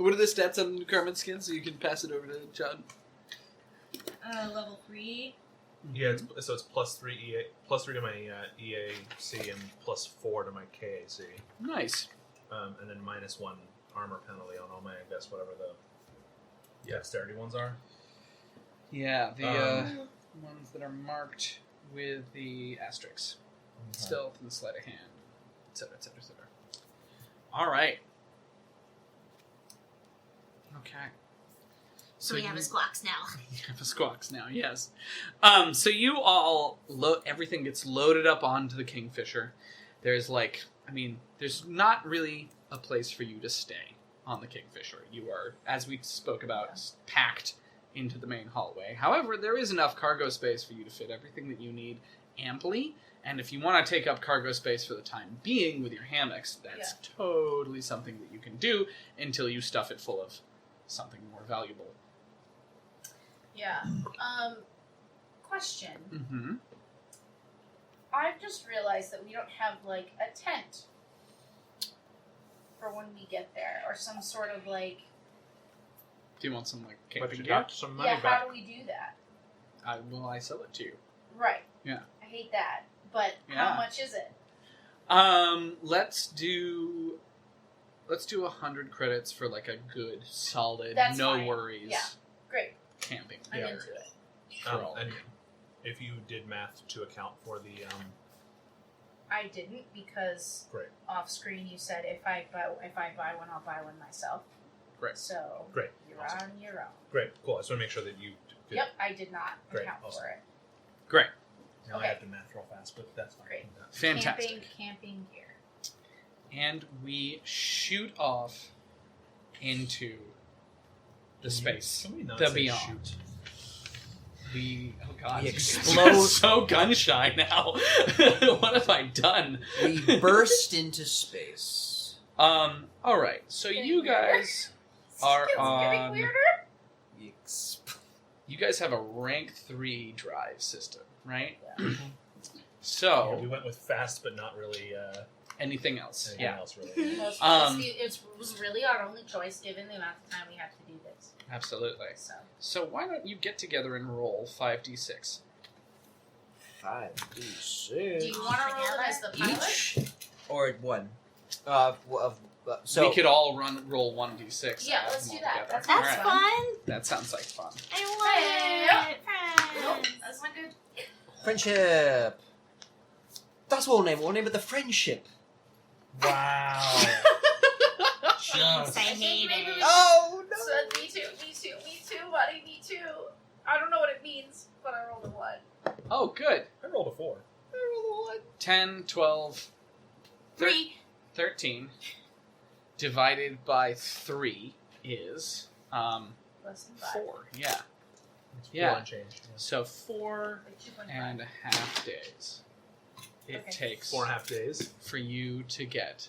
S1: What are the stats on Carmen Skin so you can pass it over to John?
S9: Level 3.
S7: Yeah, it's +3 EA, +3 to my EAC and +4 to my KAC.
S1: Nice.
S7: And then -1 armor penalty on all my, I guess, whatever the dexterity ones are.
S1: Yeah, the ones that are marked with the asterisks. Stealth and sleight of hand, etc., etc., etc. All right. Okay.
S8: So we have a squawks now.
S1: You have a squawks now, yes. So you all everything gets loaded up onto the Kingfisher. There's there's not really a place for you to stay on the Kingfisher. You are, as we spoke about, packed into the main hallway. However, there is enough cargo space for you to fit everything that you need amply. And if you want to take up cargo space for the time being with your hammocks, that's totally something that you can do until you stuff it full of something more valuable.
S2: Yeah. Question.
S1: Mm-hmm.
S2: I've just realized that we don't have, like, a tent for when we get there, or some sort of, like...
S1: Do you want some, like,
S7: But
S1: camping
S7: you
S1: gear?
S7: got some money
S2: Yeah,
S7: back.
S2: how do we do that?
S1: I sell it to you.
S2: Right.
S1: Yeah.
S2: I hate that. But
S1: Yeah.
S2: how much is it?
S1: Let's do 100 credits for like a good, solid,
S2: That's
S1: no
S2: fine.
S1: worries
S2: Yeah. Great.
S1: camping.
S2: I'm
S7: Yeah.
S2: into it.
S1: for all of
S7: And
S1: you.
S7: if you did math to account for the
S2: I didn't because
S7: Great.
S2: off screen you said if I buy one, I'll buy one myself.
S1: Great.
S2: So
S7: Great.
S2: you're
S7: Awesome.
S2: on your own.
S7: great, cool. I just want to make sure that you did.
S2: Yep, I did not
S7: Great,
S2: account
S7: awesome.
S2: for it.
S1: Great.
S7: Now
S2: Okay.
S7: I have to math real fast, but that's fine.
S2: Great.
S1: Fantastic.
S2: Camping gear.
S1: And we shoot off into the space,
S7: Can we not
S1: the
S7: say
S1: beyond.
S7: shoot?
S1: We
S4: We
S1: you
S4: explode.
S1: guys are so gun shy now. What have I done?
S4: We burst into space.
S1: All right. So
S2: Getting
S1: you
S2: weirder.
S1: guys are
S2: It's getting
S1: on.
S2: weirder.
S4: We
S1: You guys have a rank 3 drive system, right?
S7: Yeah,
S1: So
S7: we went with fast, but not really
S1: anything else?
S7: anything
S1: Yeah.
S7: else really.
S2: It was really our only choice given the amount of time we have to do this.
S1: Absolutely.
S2: So
S1: So why don't you get together and roll 5d6?
S4: 5d6.
S2: Do you want to roll it as the pilot?
S4: Each? Or one? So
S1: we could all roll 1d6.
S2: Yeah,
S1: and add
S2: let's
S1: them
S2: do
S1: all
S2: that.
S1: together.
S2: That's
S1: All right.
S8: fun.
S1: That sounds like fun.
S8: I love it.
S2: Nope,
S8: Friends.
S2: that's not good.
S4: friendship. That's what we'll name it the friendship.
S7: Wow.
S8: Thanks, I hate
S2: maybe
S8: it.
S2: we
S4: Oh no!
S2: So, me too, buddy, me too. I don't know what it means, but I rolled a 1.
S1: Oh, good.
S7: I rolled a 4.
S1: 10, 12, 13 divided by 3 is
S2: Less than 5.
S1: 4. Yeah.
S7: It's
S1: Yeah.
S7: 4 and change. Yeah.
S1: So 4
S2: Like 2.5.
S1: and a half days it
S2: Okay.
S1: takes
S7: 4.5 days.
S1: for you to get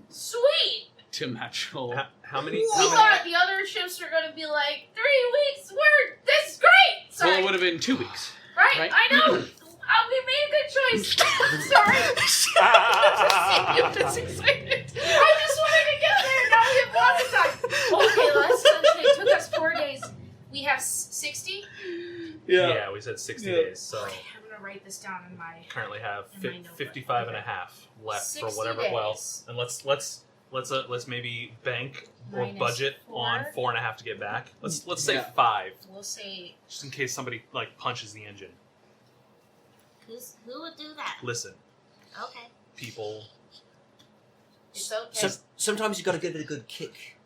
S2: Sweet!
S1: to Metro.
S7: How many?
S2: We
S7: How many?
S2: thought the other ships were going to be like, 3 weeks, this is great! Sorry.
S1: Well, it would have been 2 weeks.
S2: Right?
S1: right?
S2: I know! We made a good choice. Sorry. I'm just excited. I just wanted to get there. Now we have lots of time. Okay, last Sunday it took us 4 days. We have 60?
S7: Yeah, we said 60 days. So
S2: Okay, I'm going to write this down in my...
S7: currently have
S2: In my notebook.
S7: 55 and a half left for
S2: 60
S7: whatever.
S2: days.
S7: Well, and let's maybe bank or
S2: Minus
S7: budget
S2: 4.
S7: on 4.5 to get back. Let's say
S1: Yeah.
S7: 5,
S2: We'll say...
S7: just in case somebody like punches the engine.
S8: Who would do that?
S7: Listen,
S8: Okay.
S7: people.
S2: It's okay.
S4: Sometimes you got to give it a good kick.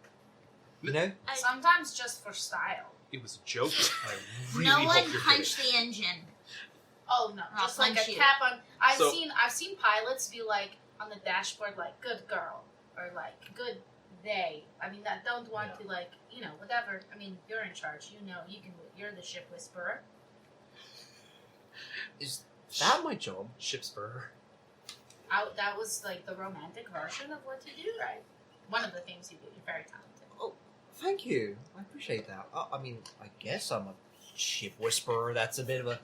S4: You know?
S2: Sometimes just for style.
S7: It was a joke. I really
S8: No
S7: hope
S8: one
S7: you're
S8: punched
S7: kidding.
S8: the engine.
S2: Oh no,
S8: I'll
S2: just like a
S8: punch you.
S2: tap on. I've
S7: So-
S2: seen pilots be like on the dashboard, like "good girl" or like "good they." I mean, that don't want
S7: Yeah.
S2: to like whatever. I mean, you're in charge. You know, you can. You're the ship whisperer.
S4: Is that my job?
S7: Shipspur.
S2: That was like the romantic version of what you do, right? One of the things you do. You're very talented.
S4: Thank you. I appreciate that. I mean, I guess I'm a ship whisperer. That's a bit of a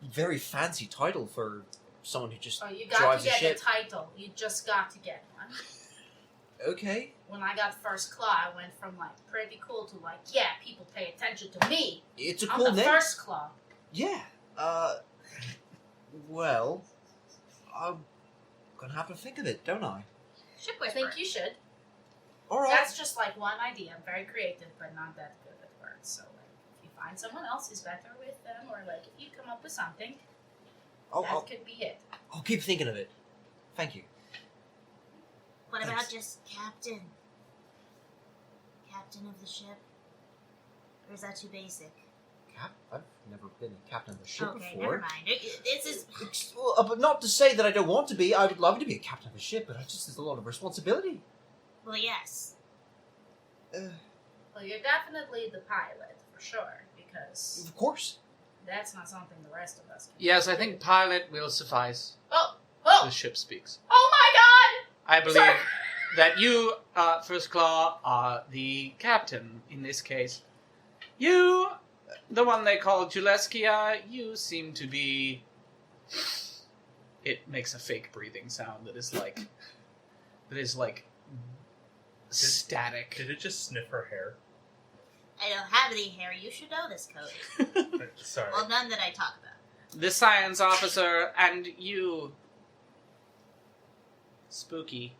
S4: very fancy title for someone who just
S2: Oh, you got
S4: drives
S2: to
S4: a
S2: get
S4: ship.
S2: the title. You just got to get one.
S4: Okay.
S2: When I got first claw, I went from like pretty cool to like, yeah, people pay attention to me.
S4: It's a
S2: I'm
S4: cool
S2: the
S4: name.
S2: first claw.
S4: Yeah. Well, I'm gonna have to think of it, don't I?
S8: Ship
S2: I
S8: whisperer.
S2: think you should.
S4: All right.
S2: That's just like one idea. I'm very creative, but not that good at words. So like, if you find someone else who's better with them, or like if you come up with something, that could be it.
S4: I'll keep thinking of it. Thank you.
S8: What
S4: Thanks.
S8: about just captain? Captain of the ship? Or is that too basic?
S4: I've never been a captain of a ship
S8: Okay,
S4: before.
S8: never mind. This is...
S4: But not to say that I don't want to be. I would love to be a captain of a ship, but there's a lot of responsibility.
S8: Well, yes.
S2: Well, you're definitely the pilot for sure, because
S4: Of course.
S2: that's not something the rest of us can.
S1: Yes, I think pilot will suffice.
S2: Oh,
S1: The ship speaks.
S2: oh my
S1: I believe
S2: Sorry.
S1: that you, First Claw, are the captain in this case. You, the one they call Juleskia, you seem to be... It makes a fake breathing sound that is like... static.
S7: Did it just sniff her hair?
S8: I don't have any hair. You should know this, Cody.
S7: Sorry.
S8: Well, none that I talk about.
S1: The science officer and you... Spooky.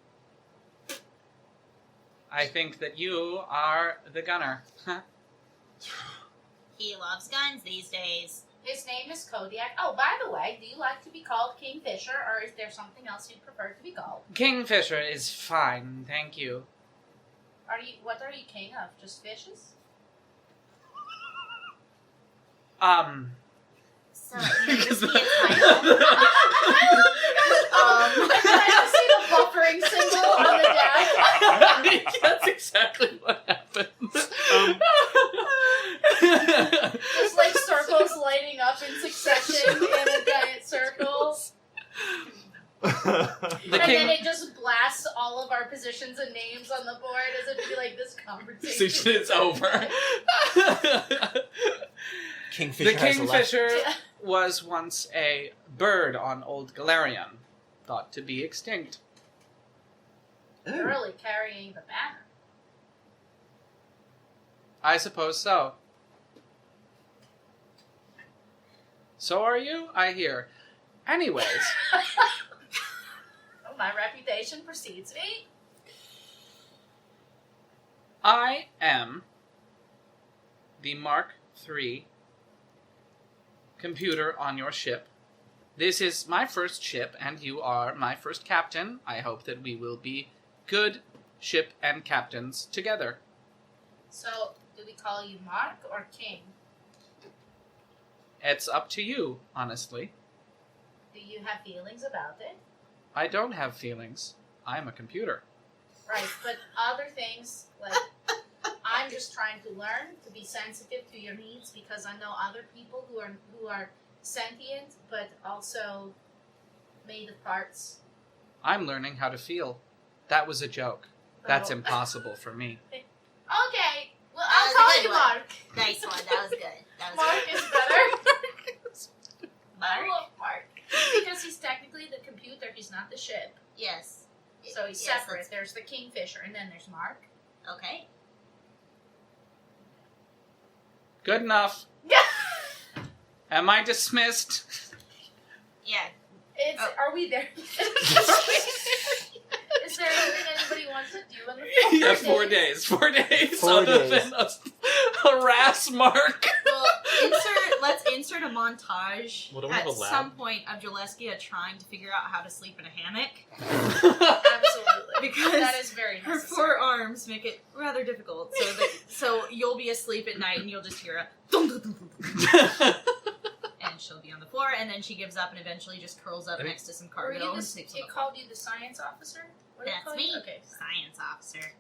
S1: I think that you are the gunner. Huh?
S8: He loves guns these days.
S2: His name is Kodiak. Oh, by the way, do you like to be called Kingfisher, or is there something else you'd prefer to be called?
S1: Kingfisher is fine, thank you.
S2: What are you king of? Just fishes?
S8: So, this be a title.
S2: I see the buffering symbol on the deck.
S1: That's exactly what happened.
S2: Just like circles lighting up in succession in a giant circle. And then it just blasts all of our positions and names on the board as if to be like, this conversation
S1: It's over.
S4: Kingfisher
S1: The
S4: has a left.
S1: Kingfisher was once a bird on Old Galarian, thought to be extinct.
S4: Oh.
S2: really carrying the banner.
S1: I suppose so. So are you, I hear. Anyways,
S2: Oh, my reputation precedes me.
S1: I am the Mark III computer on your ship. This is my first ship, and you are my first captain. I hope that we will be good ship and captains together.
S2: So, do we call you Mark or King?
S1: It's up to you, honestly.
S2: Do you have feelings about it?
S1: I don't have feelings. I'm a computer.
S2: Right, but other things, like, I'm just trying to learn to be sensitive to your needs because I know other people who are sentient, but also made of parts.
S1: I'm learning how to feel. That was a joke. That's
S2: Oh.
S1: impossible for me.
S2: Okay, well,
S8: That
S2: I'll
S8: was a
S2: call
S8: good
S2: you
S8: one.
S2: Mark.
S8: Nice one. That was good. That was
S2: Mark
S8: good.
S2: is better. I
S8: Mark?
S2: love Mark. Because he's technically the computer, he's not the ship.
S8: Yes.
S2: So he's
S8: Yes,
S2: separate. There's the Kingfisher, and then there's Mark.
S8: Okay.
S1: Good enough. Am I dismissed?
S8: Yeah.
S2: It's,
S8: Oh.
S2: Are we there? Is there anything anybody wants to do in the
S1: Yeah, 4 days. 4 days
S4: 4
S1: other
S4: days.
S1: than us harass Mark.
S6: Well, let's insert a montage
S7: Well, don't we
S6: at
S7: have a lab?
S6: some point of Jaleskia trying to figure out how to sleep in a hammock.
S2: Absolutely.
S6: Because
S2: that is very
S6: Her
S2: necessary.
S6: 4 arms make it rather difficult. So you'll be asleep at night and you'll just hear a dum dum dum dum, and she'll be on the floor, and then she gives up and eventually just curls up
S7: I think-
S6: next to some
S2: Were
S6: cargo
S2: you
S6: and
S2: the,
S6: sleeps on
S2: it
S6: the floor.
S2: called you the science officer? What did it
S8: That's
S2: call
S8: me.
S2: you? Okay.
S8: Science officer.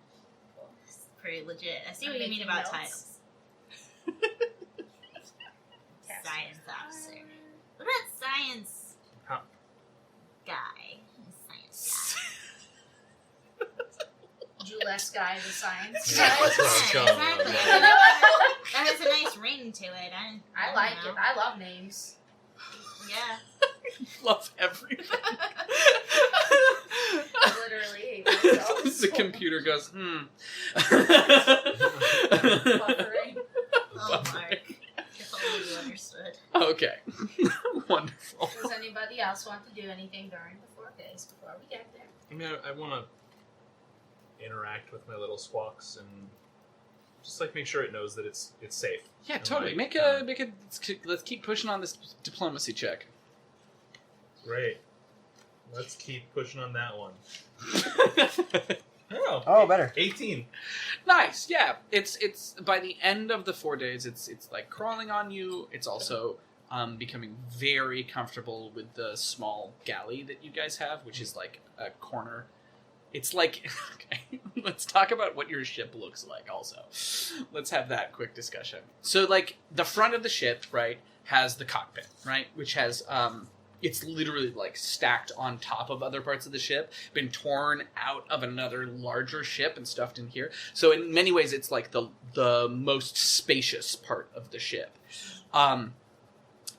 S8: It's pretty legit. I see
S2: I'm
S8: what you mean
S2: making
S8: about
S2: notes.
S8: titles. Science officer. What about science
S7: How-
S8: guy? Science
S2: Jules guy, the science
S8: guy.
S2: guy.
S7: That's what I'm
S8: Exactly.
S7: calling it.
S8: That has a nice ring to it.
S2: I like it. I love names.
S8: Yeah.
S1: Love everything.
S2: I literally hate myself.
S1: The computer goes,
S2: Buffering.
S8: Oh, Mark. If only you understood.
S1: Okay. Wonderful.
S2: Does anybody else want to do anything during the 4 days before we get there?
S7: I mean, I want to interact with my little squawks and just like make sure it knows that it's safe.
S1: Yeah,
S7: And,
S1: totally.
S7: like,
S1: Let's keep pushing on this diplomacy check.
S7: Great. Let's keep pushing on that one. Oh,
S4: Oh, better.
S7: 18.
S1: Nice, yeah. It's by the end of the 4 days, it's like crawling on you. It's also becoming very comfortable with the small galley that you guys have, which is like a corner. It's like, okay, let's talk about what your ship looks like also. Let's have that quick discussion. So, like, the front of the ship, right, has the cockpit, right, which has, it's literally, like, stacked on top of other parts of the ship, been torn out of another larger ship and stuffed in here. So, in many ways, it's, like, the most spacious part of the ship.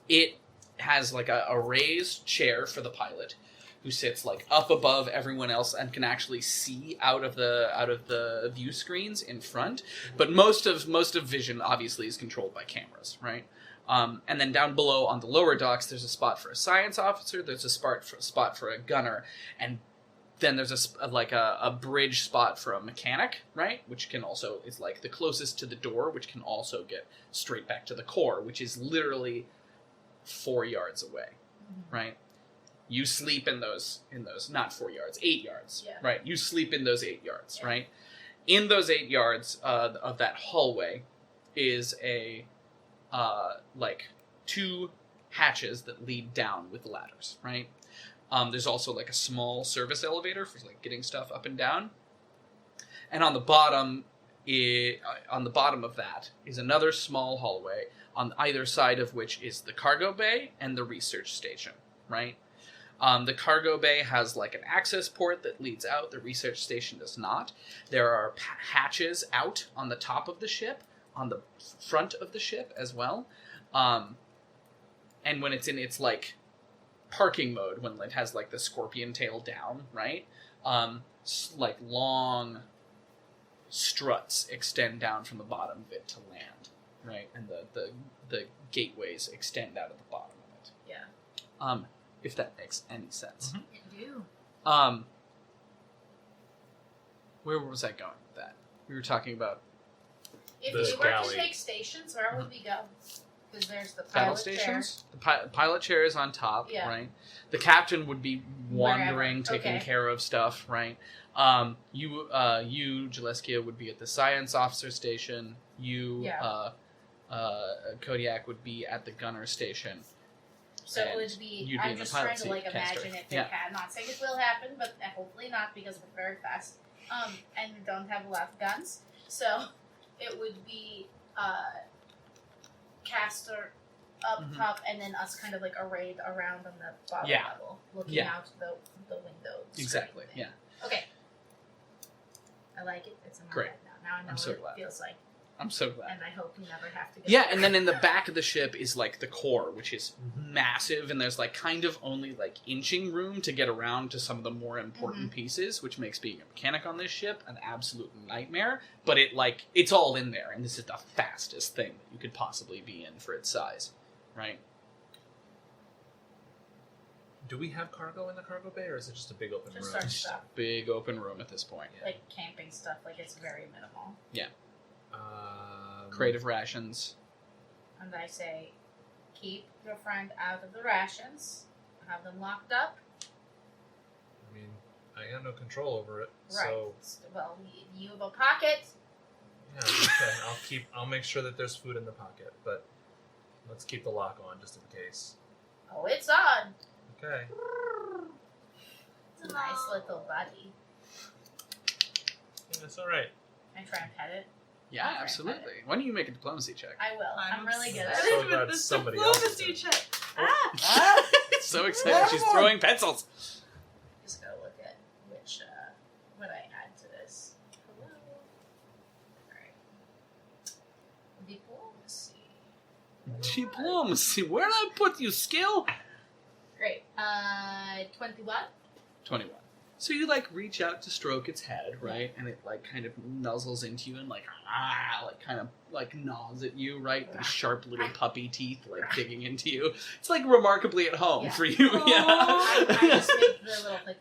S1: It has, like, a raised chair for the pilot, who sits like up above everyone else and can actually see out of the view screens in front. But most of vision obviously is controlled by cameras, right? And then down below on the lower docks, there's a spot for a science officer. There's a spot for a gunner, and then there's a bridge spot for a mechanic, right? Which can also is like the closest to the door, which can also get straight back to the core, which is literally 4 yards away, right? You sleep in those not 4 yards, 8 yards,
S2: Yeah.
S1: right? You sleep in those 8 yards,
S2: Yeah.
S1: right? In those 8 yards of that hallway is a like 2 hatches that lead down with ladders, right? There's also like a small service elevator for like getting stuff up and down, and on the bottom of that is another small hallway on either side of which is the cargo bay and the research station, right? The cargo bay has like an access port that leads out. The research station does not. There are hatches out on the top of the ship, on the front of the ship as well. And when it's in its like parking mode, when it has like the scorpion tail down, right? Like long struts extend down from the bottom of it to land, right? And the gateways extend out of the bottom of it. If that makes any sense.
S8: You do.
S1: Where was I going with that? We were talking about
S2: If
S7: The
S2: we were
S7: galley.
S2: to take stations, where would we go? Because there's the
S1: battle
S2: pilot chair.
S1: stations. The pilot chair is on top,
S2: Yeah.
S1: right? The captain would be wandering,
S2: Wherever.
S1: taking
S2: Okay.
S1: care of stuff, right? You, Gilleskia, would be at the science officer station. You, Kodiak would be at the gunner station.
S2: So
S1: And
S2: it would be.
S1: you'd be
S2: I'm
S1: in the
S2: just
S1: pilot
S2: trying to
S1: seat,
S2: like
S1: Castor.
S2: imagine if
S1: Yeah.
S2: it can. Not saying it will happen, but hopefully not because we're very fast. And we don't have a lot of guns, so it would be Castor up
S1: Mhm.
S2: top, and then us kind of like arrayed around on the bottom
S1: Yeah.
S2: level, looking
S1: Yeah.
S2: out the window. screen
S1: Exactly.
S2: thing.
S1: Yeah.
S2: Okay. I like it. It's in my
S1: Great.
S2: head now. Now I know
S1: I'm so
S2: what
S1: glad.
S2: it feels like,
S1: I'm so glad.
S2: and I hope we never have to. Go
S1: Yeah,
S2: there.
S1: and then in the back of the ship is like the core, which is massive, and there's like kind of only like inching room to get around to some of the more important pieces, which makes being a mechanic on this ship an absolute nightmare. But it's all in there, and this is the fastest thing that you could possibly be in for its size, right?
S7: Do we have cargo in the cargo bay, or is it just a big open
S2: Just
S7: room?
S2: our
S1: It's just a
S2: stuff,
S1: big open room at this point.
S2: like camping stuff. Like it's very minimal.
S1: Creative rations.
S2: And I say, keep your friend out of the rations. Have them locked up.
S7: I mean, I got no control over it,
S2: Right.
S7: so
S2: Well, you have a pocket.
S7: yeah, okay. I'll make sure that there's food in the pocket, but let's keep the lock on just in case.
S2: Oh, it's on.
S7: Okay.
S2: It's a nice little buddy.
S7: Yeah, that's all right.
S2: Can I try and pet it?
S1: Yeah,
S2: Okay.
S1: absolutely. Why don't you make a diplomacy check?
S2: I will. I'm really good at
S7: so
S2: it.
S6: With
S7: glad
S6: this
S7: somebody else
S6: diplomacy
S7: did.
S6: check.
S1: So excited, she's throwing pencils.
S2: Just gotta look at which, what I add to this. Hello. Alright. Diplomacy.
S1: Diplomacy. Where did I put you, skill?
S2: Great. 21.
S1: 21. So you reach out to stroke its head, right? And it kind of nuzzles into you and kind of gnaws at you, right? These sharp little puppy teeth digging into you. It's remarkably at home
S2: Yeah.
S1: for you. Yeah.
S2: I just make the little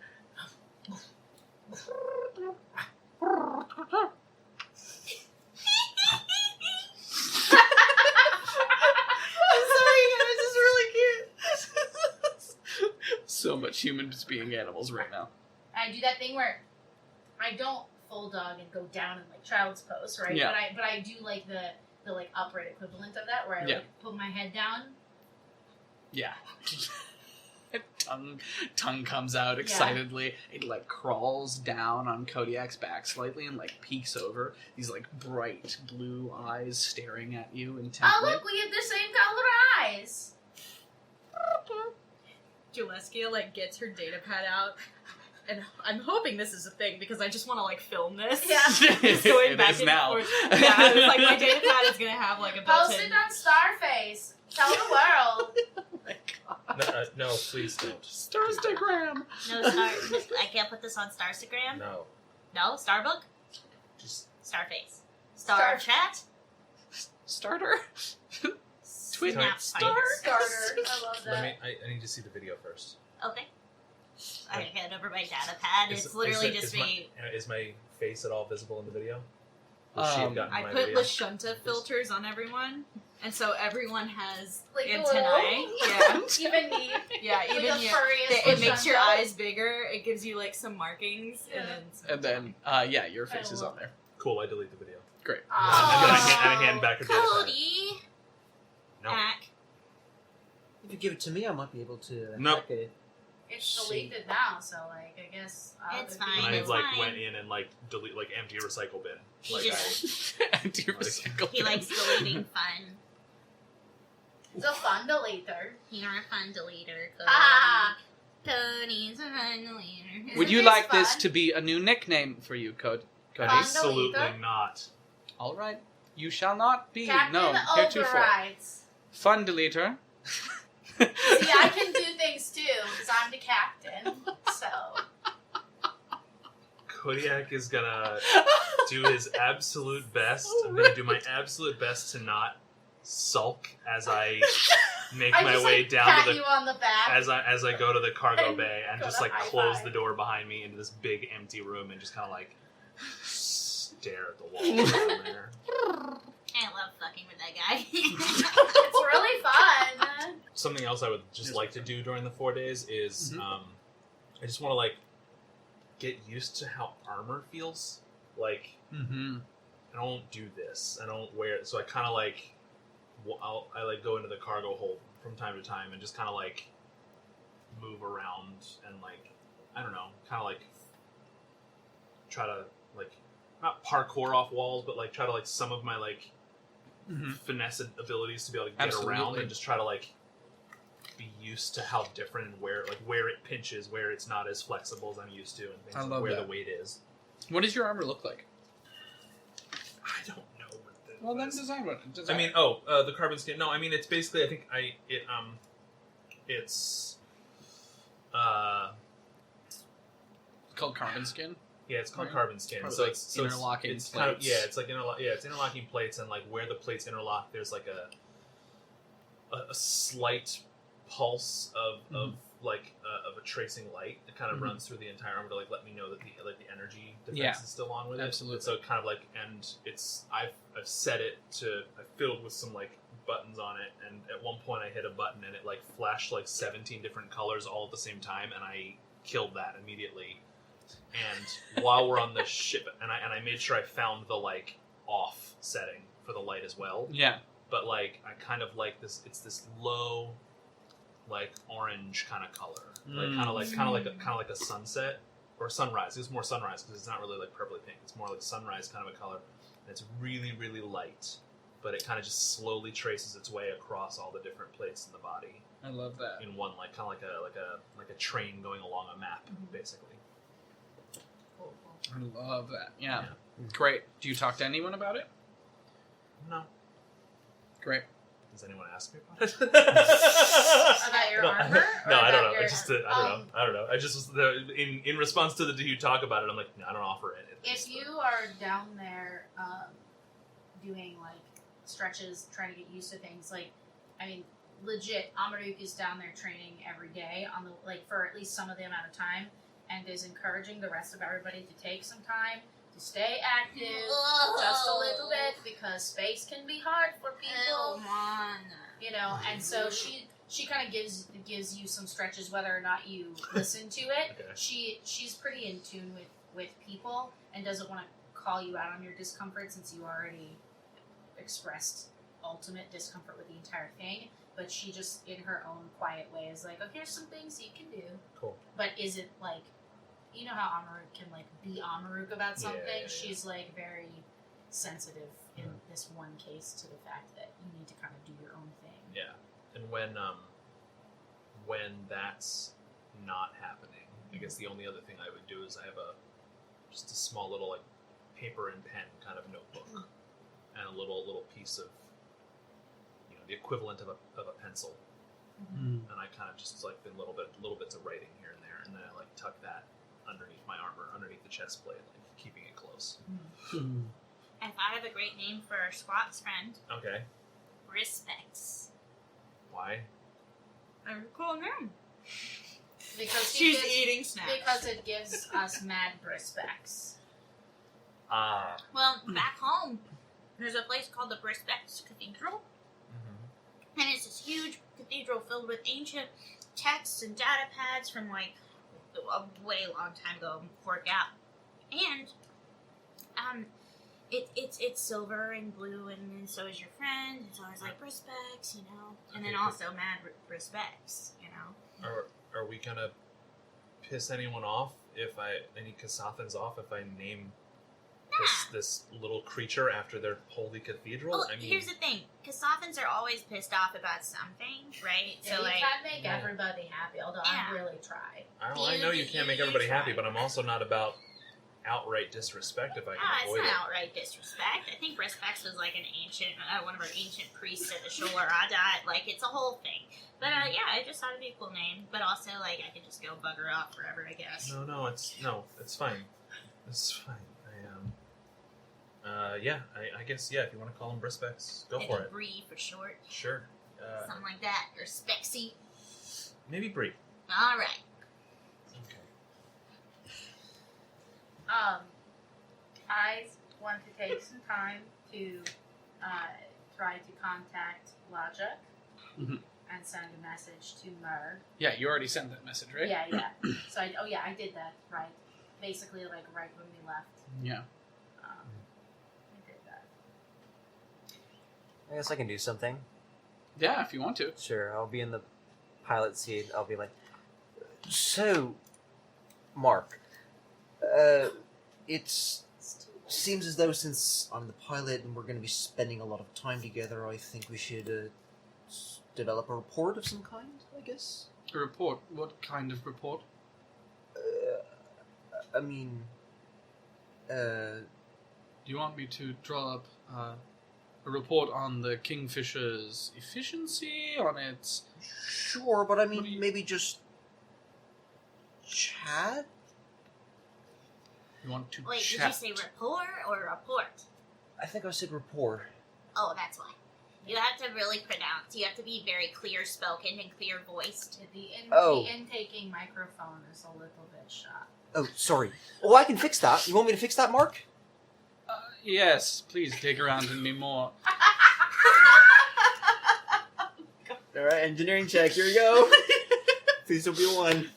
S6: I'm sorry, guys. This is really cute.
S1: So much humans being animals right now.
S2: I do that thing where I don't full dog and go down in child's pose, right?
S1: Yeah.
S2: But I do the upright equivalent of that, where I put my head down.
S1: Yeah. Tongue comes out excitedly. It crawls down on Kodiak's back slightly and peeks over. These bright blue eyes staring at you intently.
S2: Oh look, we have the same color eyes.
S6: Gilleskia gets her data pad out, and I'm hoping this is a thing because I just want to film this.
S2: Yeah.
S6: Just going
S1: It
S6: back
S1: is
S6: and
S1: now.
S6: forth. Yeah, I was my data pad is gonna have a
S2: Post
S6: built-in.
S2: it on Starface. Tell the world.
S7: No, please don't.
S1: Starstagram.
S8: No, I can't put this on Starstagram.
S7: No.
S8: No, Starbook,
S7: Just
S8: Starface, Star Chat,
S1: Starter. Twin
S8: Snapfinder.
S2: Starter. I love that.
S7: let me. I need to see the video first.
S8: Okay. I hand over my data pad. It's literally just me.
S7: Is my face at all visible in the video? Would she have gotten
S6: I
S7: my
S6: put
S7: video?
S6: Lashunta filters on everyone, and so everyone has
S2: Like a
S6: antennae.
S2: little-
S6: Yeah,
S2: Even me.
S6: yeah,
S2: Like
S6: even
S2: the
S6: you.
S2: furriest
S6: It makes your
S2: Lashunta.
S6: eyes bigger. It gives you some markings,
S2: Yeah.
S6: and then.
S1: And then, your face is on there.
S7: Cool. I delete the video.
S1: Great.
S7: And I
S2: Oh.
S7: hand back her data pad.
S8: Cody.
S7: No.
S8: Back.
S4: If you give it to me, I might be able to
S7: Nope.
S4: hack it.
S2: It's deleted now, so I guess.
S8: It's
S2: other
S8: fine,
S2: people-
S7: And I
S8: it's fine.
S7: went in and delete empty a recycle bin.
S8: He
S7: Like,
S8: just
S1: Empty recycle
S8: he
S1: bin.
S8: likes deleting fun.
S2: It's a fun deleter.
S8: You're a fun deleter, Cody.
S2: Ah.
S8: Cody's a fun deleter.
S1: Would you
S2: Isn't
S1: like
S2: this
S1: this
S2: fun?
S1: to be a new nickname for you, Cody?
S2: Fun
S7: Absolutely
S2: deleter?
S7: not.
S1: All right. You shall not be
S2: Captain
S1: known heretofore.
S2: overrides.
S1: Fun deleter.
S2: See, I can do things too, because I'm the captain. So.
S7: Kodiak is gonna do his absolute best. I'm gonna do my absolute best to not sulk as I
S5: make
S2: I
S5: my
S2: just,
S5: way
S2: like,
S5: down
S2: pat
S5: to the
S2: you on the back.
S5: as I go to the cargo
S2: And
S5: bay and
S2: go
S5: just
S2: to
S5: like
S2: high
S5: close
S2: five.
S5: the door behind me into this big empty room and just kind of like stare at the wall down there.
S8: I love fucking with that guy.
S2: It's really fun.
S5: Something else I would just like to do during the 4 days is I just want to like get used to how armor feels. Like I don't do this. I don't wear it. So I kind of like I like go into the cargo hold from time to time and just kind of like move around and like I don't know, kind of like try to like not parkour off walls, but like try to like some of my like finesse abilities to be able to get around and just try to like be used to how different and where it pinches, where it's not as flexible as I'm used to, and things
S1: I
S5: like
S1: love
S5: where
S1: that.
S5: the weight is.
S1: What does your armor look like?
S5: I don't know what the
S1: Well, then design what.
S5: I mean, the carbon skin. No, I mean it's basically. I think it's
S1: called carbon skin.
S5: Yeah, it's called
S1: Right.
S5: carbon skin.
S1: Probably
S5: So
S1: like
S5: it's
S1: interlocking
S5: it's kind of
S1: plates.
S5: it's like it's interlocking plates, and like where the plates interlock, there's like a slight pulse of a tracing light that kind of runs through the entire armor to like let me know that the energy defense is still on with it.
S1: Absolutely.
S5: So kind of like, and it's I've set it to I filled with some like buttons on it, and at one point I hit a button and it like flashed like 17 different colors all at the same time, and I killed that immediately. And while we're on the ship, and I made sure I found the like off setting for the light as well.
S1: Yeah.
S5: But like I kind of like this. It's this low, like orange kind of color, like kind of like a sunset or sunrise. It's more sunrise because it's not really like purpley pink. It's more like sunrise kind of a color. And it's really really light, but it kind of just slowly traces its way across all the different plates in the body
S1: I love that.
S5: in one like kind of like a train going along a map, basically.
S1: I love that. Yeah. Great. Do you talk to anyone about it?
S5: No.
S1: Great.
S5: Does anyone ask me about it?
S2: About your armor?
S5: No,
S2: Or
S5: I don't
S2: about
S5: know.
S2: your-
S5: I just I don't know. I just was in response to do you talk about it? I'm like, no, I don't offer it.
S2: If you are down there doing like stretches, trying to get used to things, like I mean, legit, Amaruk is down there training every day on the like for at least some of the amount of time, and is encouraging the rest of everybody to take some time to stay active, just a little bit, because space can be hard for people.
S8: Come on.
S2: You know, and so she kind of gives you some stretches whether or not you listen to it.
S5: Okay.
S2: She's pretty in tune with people and doesn't want to call you out on your discomfort since you already expressed ultimate discomfort with the entire thing. But she just in her own quiet way is like, oh, here's some things you can do.
S5: Cool.
S2: But is it like, you know how Amaruk can like be Amaruk about something?
S5: Yeah.
S2: She's like very sensitive in this one case to the fact that you need to kind of do your own thing.
S5: Yeah, and when that's not happening, I guess the only other thing I would do is I have just a small little like paper and pen kind of notebook, and a little piece of the equivalent of a pencil, and I kind of just like little bits of writing here and there, and then I like tuck that underneath my armor, underneath the chest plate, like keeping it close.
S8: I thought of a great name for our squat's friend.
S5: Okay,
S8: Respects.
S5: why?
S6: A cool name.
S2: Because
S6: She's eating snacks.
S2: Because it gives us mad respects.
S8: Well, back home, there's a place called the Respects Cathedral. And it's this huge cathedral filled with ancient texts and data pads from like a way long time ago before Gap. And it's silver and blue, and so is your friend. It's always like respects, and then also mad respects,
S5: Are we gonna piss anyone off any Kasathans off if I name this little creature after their holy cathedral?
S8: Well, here's the thing. Kasathans are always pissed off about something, right?
S2: Yeah, you can't make everybody happy, although I really try.
S5: I know you can't make everybody happy, but I'm also not about outright disrespect if I can
S8: It's
S5: avoid
S8: not
S5: it.
S8: outright disrespect. I think Respects was like an ancient, one of our ancient priests at the Sholarada. Like, it's a whole thing. But yeah, I just thought it'd be a cool name. But also, like, I could just go bugger off forever, I guess.
S5: No, it's fine. It's fine. I guess, if you want to call them Brispecs, go for it.
S8: Bree for short.
S5: Sure.
S8: Something like that. Or Spexy.
S7: Maybe Brie.
S8: Alright.
S7: Okay.
S2: I want to take some time to try to contact Logic
S1: Mhm.
S2: and send a message to Mer.
S1: Yeah, you already sent that message, right?
S2: Yeah. So I did that, right. Basically, like, right when we left.
S1: Yeah.
S2: I did that.
S4: I guess I can do something.
S1: Yeah, if you want to.
S4: Sure, I'll be in the pilot seat. I'll be like, so, Mark, it seems as though since I'm the pilot and we're going to be spending a lot of time together, I think we should develop a report of some kind, I guess?
S1: A report? What kind of report?
S4: I mean,
S1: Do you want me to draw up a report on the Kingfisher's efficiency, on its...
S4: sure, but I
S1: What do
S4: mean,
S1: you-
S4: maybe just chat?
S1: You want to
S8: Wait,
S1: chat?
S8: did you say rapport or report?
S4: I think I said report.
S8: Oh, that's why. You have to really pronounce. You have to be very clear spoken and clear voiced.
S2: The
S4: Oh.
S2: intaking microphone is a little bit shot.
S4: Oh, sorry. Oh, I can fix that. You want me to fix that, Mark?
S1: Yes, please dig around in me more.
S4: Alright, engineering check. Here we go. Please don't be one.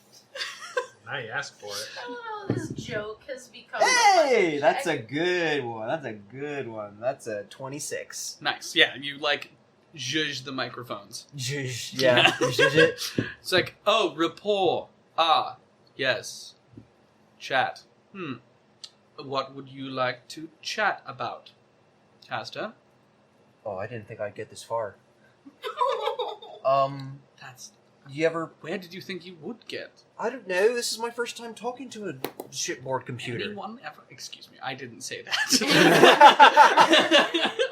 S7: Now you ask for it.
S2: Oh, this joke has become...
S4: Hey! That's a good one. That's a 26.
S1: Nice. Yeah, you, like, zhuzh the microphones.
S4: Yeah.
S1: It's like, oh, rapport. Ah, yes. Chat. What would you like to chat about? Casta?
S4: Oh, I didn't think I'd get this far.
S1: That's...
S4: You ever...
S1: Where did you think you would get?
S4: I don't know. This is my first time talking to a shipboard computer.
S1: Anyone ever... Excuse me, I didn't say that.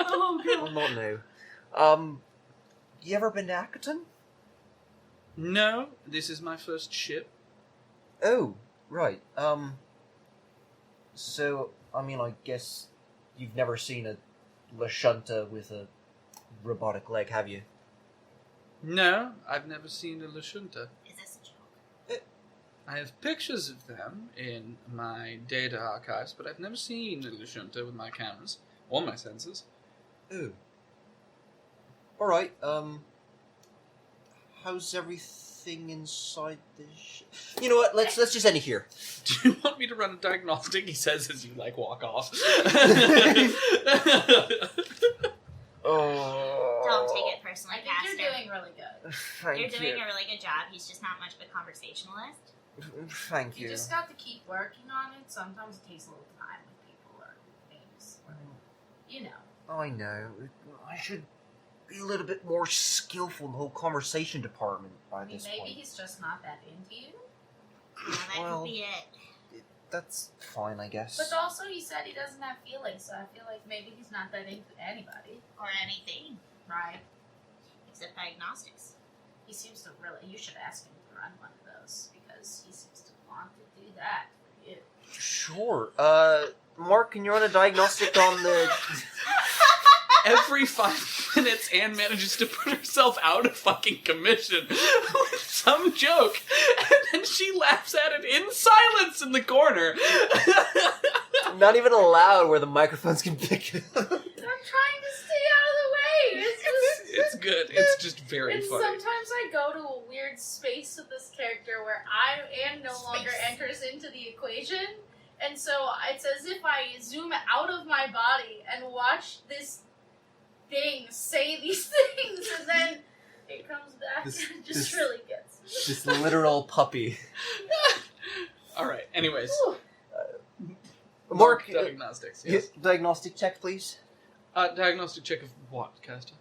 S2: Oh,
S4: Well, not no. You ever been to Akaton?
S1: No, this is my first ship.
S4: Oh, right. So, I mean, I guess you've never seen a Lashunta with a robotic leg, have you?
S1: No, I've never seen a Lashunta.
S8: Is this a joke?
S1: I have pictures of them in my data archives, but I've never seen a Lashunta with my cameras or my sensors.
S4: Oh. Alright, how's everything inside the ship? You know what, let's just end it here.
S1: Do you want me to run a diagnostic? He says as you, like, walk off.
S4: Oh.
S8: Don't take it personally,
S2: I think
S8: Caster.
S2: you're doing really good.
S4: Thank
S8: You're doing
S4: you.
S8: a really good job. He's just not much of a conversationalist.
S4: Thank
S2: You
S4: you.
S2: just got to keep working on it. Sometimes it takes a little time when people learn things. You know.
S4: I know. I should be a little bit more skillful in the whole conversation department by
S2: I mean,
S4: this
S2: maybe
S4: point.
S2: he's just not that into you.
S8: Yeah, that
S4: Well-
S8: could be it.
S4: That's fine, I guess.
S2: But also, he said he doesn't have feelings, so I feel like maybe he's not that into anybody.
S8: Or anything.
S2: Right?
S8: Except diagnostics.
S2: He seems to really... You should ask him to run one of those, because he seems to want to do that for you.
S4: Sure. Mark, can you run a diagnostic on the...
S1: Every 5 minutes, Anne manages to put herself out of fucking commission with some joke, and then she laughs at it in silence in the corner.
S4: Not even allowed where the microphones can pick it up.
S2: I'm trying to stay out of the way!
S1: It's good. It's just very
S2: And
S1: funny.
S2: sometimes I go to a weird space with this character where Anne no longer enters into the equation, and so it's as if I zoom out of my body and watch this thing say these things, and then it comes back
S4: This-
S2: and it just
S4: this-
S2: really gets me.
S4: This literal puppy.
S1: Alright, anyways.
S2: Whew.
S4: Mark,
S1: diagnostics, yes.
S4: diagnostic check, please.
S1: Diagnostic check of what, Caster?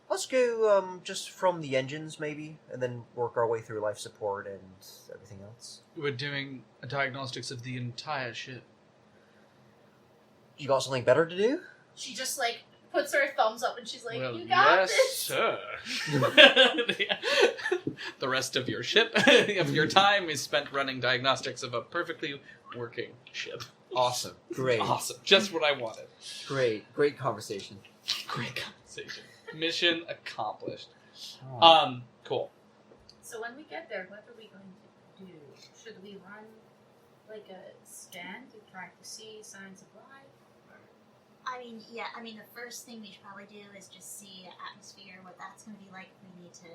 S4: Let's go, just from the engines, maybe, and then work our way through life support and everything else.
S1: We're doing a diagnostics of the entire ship.
S4: You got something better to do?
S2: She just like puts her thumbs up and she's like,
S1: Well,
S2: "You got
S1: yes,
S2: this."
S1: sir. The rest of your ship, of your time, is spent running diagnostics of a perfectly working ship.
S4: Awesome. Great.
S1: Awesome. Just what I wanted.
S4: Great. Great conversation.
S1: Great conversation.
S10: Mission accomplished.
S4: Oh.
S10: Cool.
S2: So when we get there, what are we going to do? Should we run like a scan to try to see signs of life?
S8: The first thing we should probably do is just see atmosphere, what that's going to be like. We need to,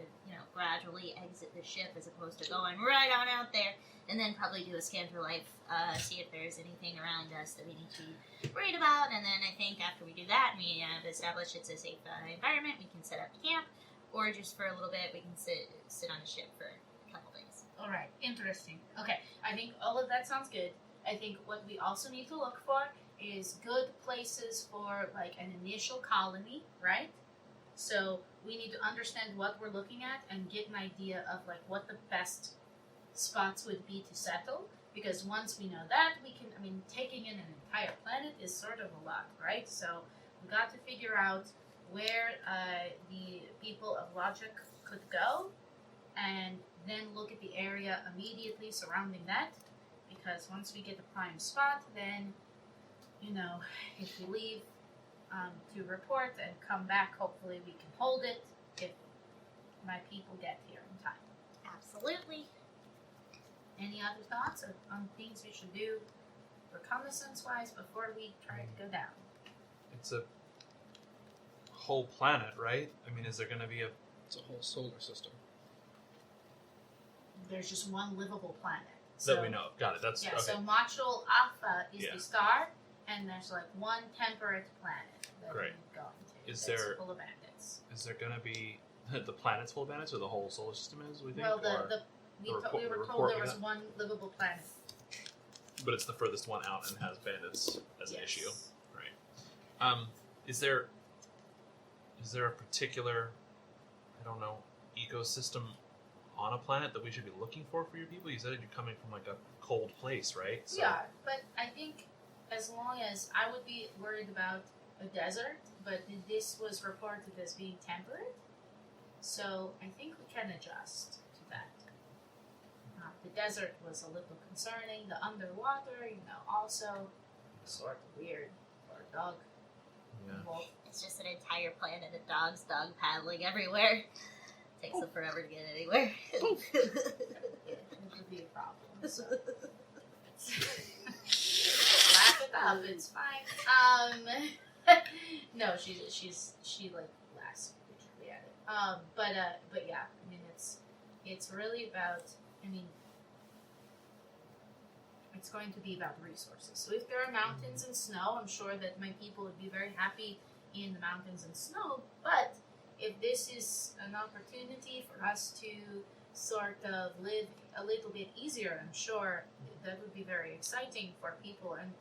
S8: gradually exit the ship as opposed to going right on out there, and then probably do a scan for life, see if there's anything around us that we need to be worried about, and then I think after we do that, we have established it's a safe environment, we can set up camp, or just for a little bit, we can sit on the ship for a couple days.
S2: All right, interesting. Okay, I think all of that sounds good. I think what we also need to look for is good places for like an initial colony, right? So we need to understand what we're looking at and get an idea of like what the best spots would be to settle. Because once we know that, we can, taking in an entire planet is sort of a lot, right? So we got to figure out where the people of Logic could go, and then look at the area immediately surrounding that. Because once we get the prime spot, then if we leave to report and come back, hopefully we can hold it if my people get here in time.
S8: Absolutely.
S2: Any other thoughts on things we should do reconnaissance-wise before we try to go down?
S5: It's a whole planet, right? Is there going to be
S10: It's a whole solar system.
S2: There's just one livable planet.
S5: that we know of? Got it. That's
S2: Yeah,
S5: okay.
S2: so Module Alpha is
S5: Yeah.
S2: the star, and there's like one temperate planet that
S5: Great.
S2: we're going to.
S5: Is
S2: that's
S5: there-
S2: full of bandits.
S5: Is there going to be the planet's full of bandits, or the whole solar system is? We think.
S2: Well,
S5: or,
S2: we
S5: the
S2: were
S5: report
S2: told there
S5: we
S2: was
S5: got?
S2: one livable planet.
S5: but it's the furthest one out and has bandits as an
S2: Yes.
S5: issue. Right. Is there a particular, ecosystem on a planet that we should be looking for your people? You said you're coming from like a cold place, right?
S2: We are, but I think as long as I would be worried about a desert, but this was reported as being temperate, so I think we can adjust to that. The desert was a little concerning. The underwater, also sort of weird for a dog.
S5: Yeah.
S2: Wolf.
S8: It's just an entire planet of dogs dog paddling everywhere. Takes them forever to get anywhere.
S2: It would be a problem. So. Laugh it up. It's fine. No, she like laughs particularly at it. But yeah, it's really about. It's going to be about resources. So if there are mountains and snow, I'm sure that my people would be very happy in the mountains and snow. But if this is an opportunity for us to sort of live a little bit easier, I'm sure that would be very exciting for people. And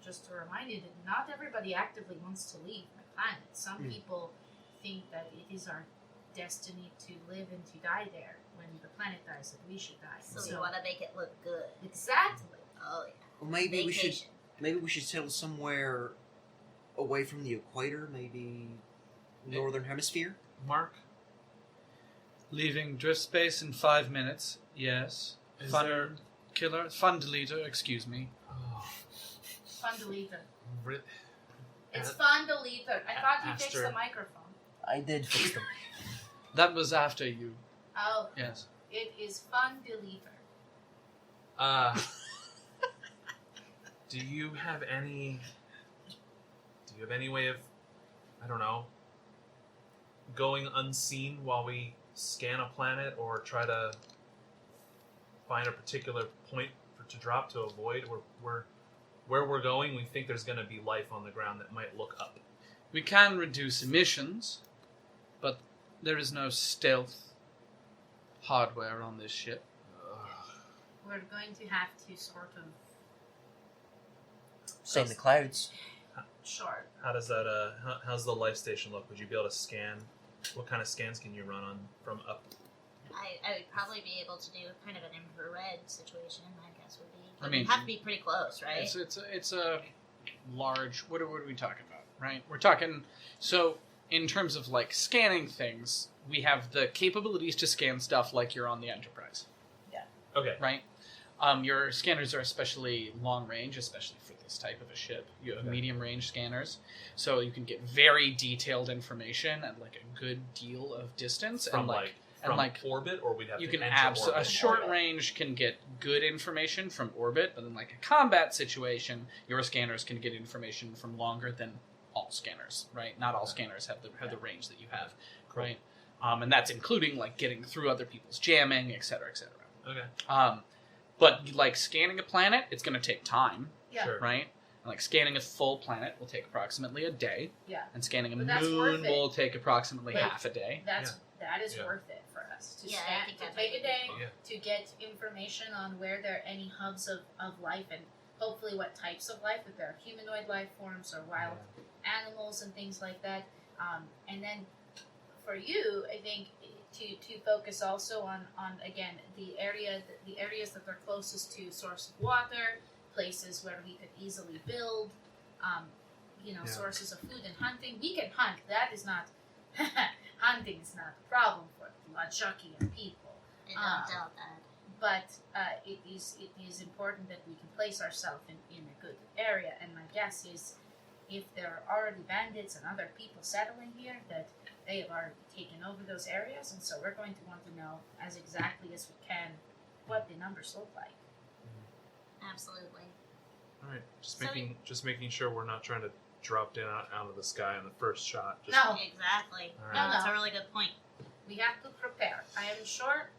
S2: just to remind you that not everybody actively wants to leave my planet. Some people think that it is our destiny to live and to die there. When the planet dies, that we should die.
S8: So we want to make it look good.
S2: Exactly.
S8: Oh yeah.
S4: Well, maybe
S8: Vacation.
S4: we should settle somewhere away from the equator, maybe northern hemisphere.
S5: Mark,
S10: Leaving drift space in 5 minutes. Yes.
S5: Is
S10: Fun
S5: there-
S10: killer. Fun deleter. Excuse me.
S2: Fun deleter.
S5: Rit-
S2: It's fun deleter. I thought you fixed
S5: Aster.
S2: the microphone.
S4: I did fix them.
S10: That was after you.
S2: Oh,
S10: Yes.
S2: it is fun deleter.
S5: do you have any way of, going unseen while we scan a planet or try to find a particular point to drop to avoid where we're going? We think there's going to be life on the ground that might look up.
S10: We can reduce emissions, but there is no stealth hardware on this ship.
S2: We're going to have to sort of
S4: Stay in the clouds.
S2: short.
S5: How does that? How's the life station look? Would you be able to scan? What kind of scans can you run on from up?
S8: I would probably be able to do kind of an infrared situation. I guess would be.
S10: I
S8: But
S10: mean-
S8: you have to be pretty close, right?
S10: It's a large. What are we talking about? Right? We're talking. So in terms of like scanning things, we have the capabilities to scan stuff like you're on the Enterprise.
S5: Okay.
S10: Right? Your scanners are especially long range, especially for this this type of a ship. You have medium range scanners, so you can get very detailed information at like a good deal of distance.
S7: From orbit, or we'd have
S10: you
S7: to
S10: can
S7: enter orbit.
S10: a short range can get good information from orbit, but in like a combat situation, your scanners can get information from longer than all scanners, right? Not all scanners have the range that you have, right? And that's including like getting through other people's jamming, et cetera, et cetera.
S7: Okay.
S10: But like scanning a planet, it's going to take time,
S6: Yeah.
S7: Sure.
S10: right? And, like scanning a full planet will take approximately a day,
S6: Yeah.
S10: and scanning a
S6: But that's worth
S10: moon
S6: it.
S10: will take approximately
S6: Like,
S10: half a day.
S6: That is
S7: Yeah.
S6: worth it for us to
S8: Yeah, I
S6: scan,
S8: think
S6: to
S8: that's
S6: take a day
S7: Yeah.
S6: to get information on where there are any hubs of life and hopefully what types of life, if there are humanoid life forms or wild animals and things like that. And then for you, I think to focus also on again the areas that are closest to source of water, places where we could easily build, sources of food and hunting. We can hunt. That is not hunting is not a problem for Lachuckian people.
S8: I don't doubt that.
S6: But it is important that we can place ourselves in a good area. And my guess is, if there are already bandits and other people settling here, that they have already taken over those areas, and so we're going to want to know as exactly as we can what the numbers look like.
S8: Absolutely.
S7: All right.
S8: So-
S7: Just making sure we're not trying to drop down out of the sky on the first shot. Just,
S6: No,
S8: Exactly.
S7: All right.
S8: No,
S6: No,
S8: that's
S6: no.
S8: a really good point.
S6: we have to prepare. I am sure.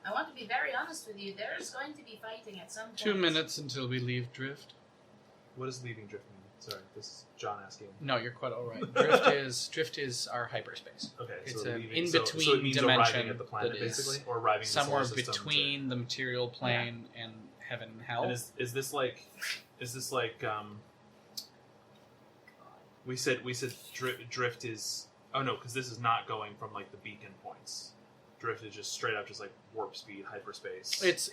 S6: I want to be very honest with you. There is going to be fighting at some point.
S10: 2 minutes until we leave Drift.
S7: What does leaving drift mean? Sorry, this is John asking.
S10: No, you're quite all right. Drift is our hyperspace.
S7: Okay,
S10: It's
S7: so
S10: an
S7: leaving,
S10: in-between
S7: so it means
S10: dimension
S7: arriving at the planet,
S10: that is
S7: basically, or arriving in
S10: Somewhere
S7: the solar system
S10: between the material plane and heaven and hell.
S7: And is this like we said drift is because this is not going from like the beacon points. Drift is just straight up just like warp speed hyperspace.
S10: It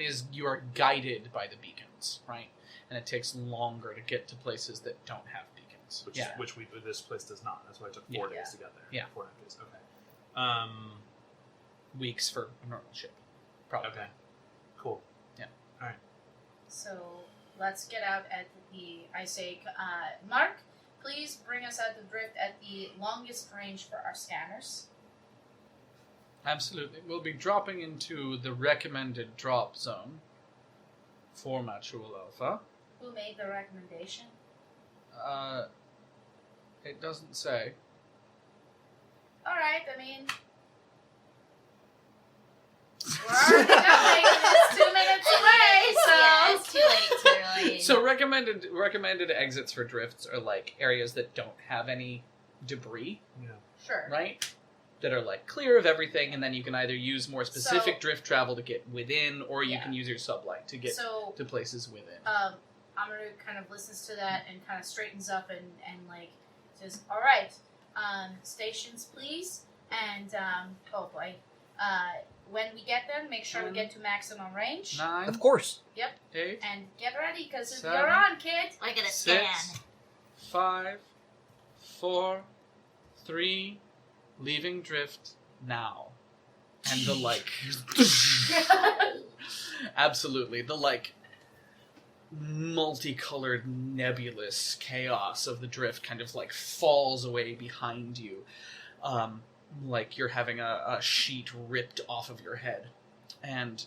S10: is you are guided by the beacons, right? And it takes longer to get to places that don't have beacons.
S7: which this place does not. That's why it took 4
S10: Yeah.
S7: days to get there.
S10: Yeah.
S7: 4.5 days. Okay.
S10: Weeks for a normal ship, probably.
S7: Okay. Cool.
S6: So let's get out at the. I say, Mark, please bring us out of Drift at the longest range for our scanners.
S10: Absolutely. We'll be dropping into the recommended drop zone for Mature Alpha.
S6: Who made the recommendation?
S10: It doesn't say.
S6: All right. I mean, we're already going. It's 2 minutes away, so.
S8: Yeah, it's too late. Too late.
S10: So recommended exits for drifts are like areas that don't have any debris,
S6: Sure.
S10: right? That are like clear of everything, and then you can either use more specific
S6: So-
S10: drift travel to get within, or you
S6: Yeah.
S10: can use your sublight to get
S6: So
S10: to places within.
S6: Amaru kind of listens to that and kind of straightens up and like says, "All right, stations, please." And oh boy, when we get there, make sure we get to maximum range
S10: 9,
S4: Of course.
S10: 8,
S6: and get ready because
S10: 7,
S6: you're on, kid.
S8: I get a
S10: 6,
S8: scan.
S10: 5, 4, 3, leaving drift now. And the like absolutely, the like multicolored nebulous chaos of the drift kind of like falls away behind you. Like you're having a sheet ripped off of your head. And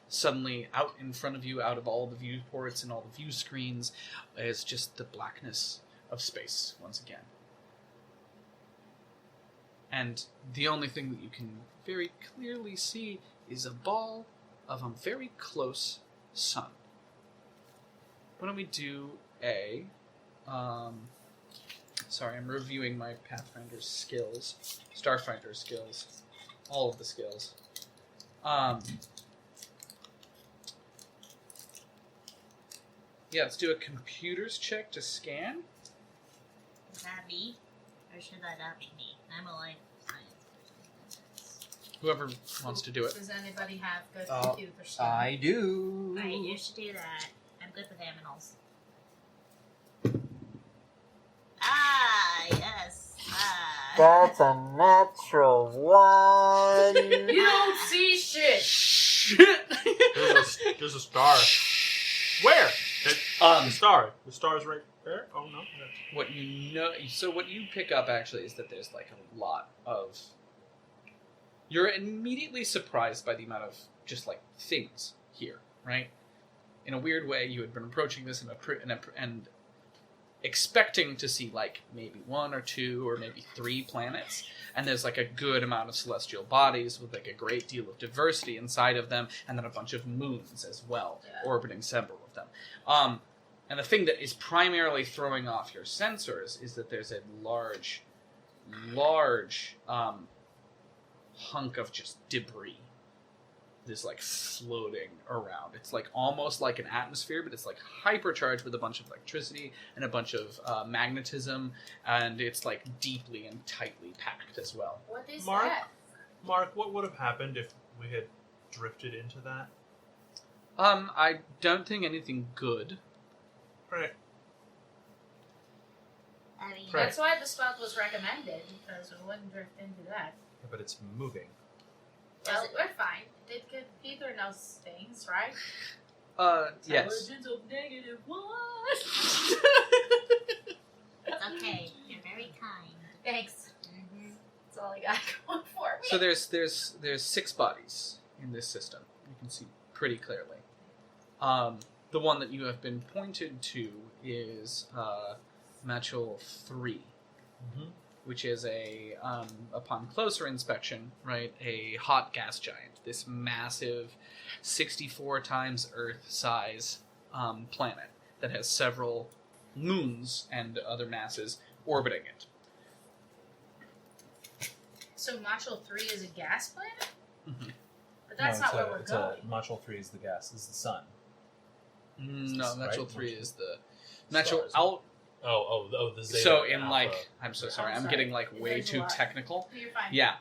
S10: suddenly out in front of you, out of all the viewports and all the view screens, is just the blackness of space once again. And the only thing that you can very clearly see is a ball of a very close sun. Why don't we do a... sorry, I'm reviewing my Pathfinder skills. Starfinder skills. All of the skills. Yeah, let's do a computer's check to scan.
S8: Is that me? Or should that not be me? I'm a life science.
S10: Whoever wants to do it.
S6: Does anybody have good
S4: Uh,
S6: computer skills?
S4: I do.
S8: Alright, you should do that. I'm good with aminals. Ah, yes. Ah.
S4: That's a natural one.
S6: You don't see shit.
S10: Shit!
S7: There's a star. Where?
S5: The star's right there. Oh no.
S10: What you know, so what you pick up actually is that there's like a lot of. You're immediately surprised by the amount of just like things here, right? In a weird way, you had been approaching this and expecting to see like maybe 1 or 2 or maybe 3 planets, and there's like a good amount of celestial bodies with like a great deal of diversity inside of them, and then a bunch of moons as well, orbiting several of them. And the thing that is primarily throwing off your sensors is that there's a large hunk of just debris that's like floating around. It's like almost like an atmosphere, but it's like hypercharged with a bunch of electricity and a bunch of magnetism, and it's like deeply and tightly packed as well.
S6: What is
S5: Mark?
S6: that?
S5: Mark, what would have happened if we had drifted into that?
S10: I don't think anything good.
S5: Right.
S8: I mean,
S5: Right.
S6: That's why the spot was recommended, because we wouldn't drift into that.
S5: Yeah, but it's moving.
S6: Well, we're fine. It could either knows things, right?
S10: Yes.
S6: Intelligence of -1.
S8: it's okay. You're very kind.
S6: Thanks. That's all I got going for me.
S10: So there's 6 bodies in this system. You can see pretty clearly. The one that you have been pointed to is Matchel 3, which is upon closer inspection, right, a hot gas giant. This massive 64 times Earth size planet that has several moons and other masses orbiting it.
S6: So Matchel 3 is a gas planet?
S10: Mhm.
S6: But that's not where we're going.
S5: Module 3 is the gas, is the sun.
S10: No, Matchel
S5: right?
S10: 3 is the
S5: Stars.
S10: Matchel.
S5: The Zeta.
S10: So in
S5: Alpha.
S10: like, I'm so sorry, I'm
S6: sorry.
S10: getting like way
S6: There's a
S10: too
S6: lot.
S10: technical.
S6: You're fine.
S10: Yeah.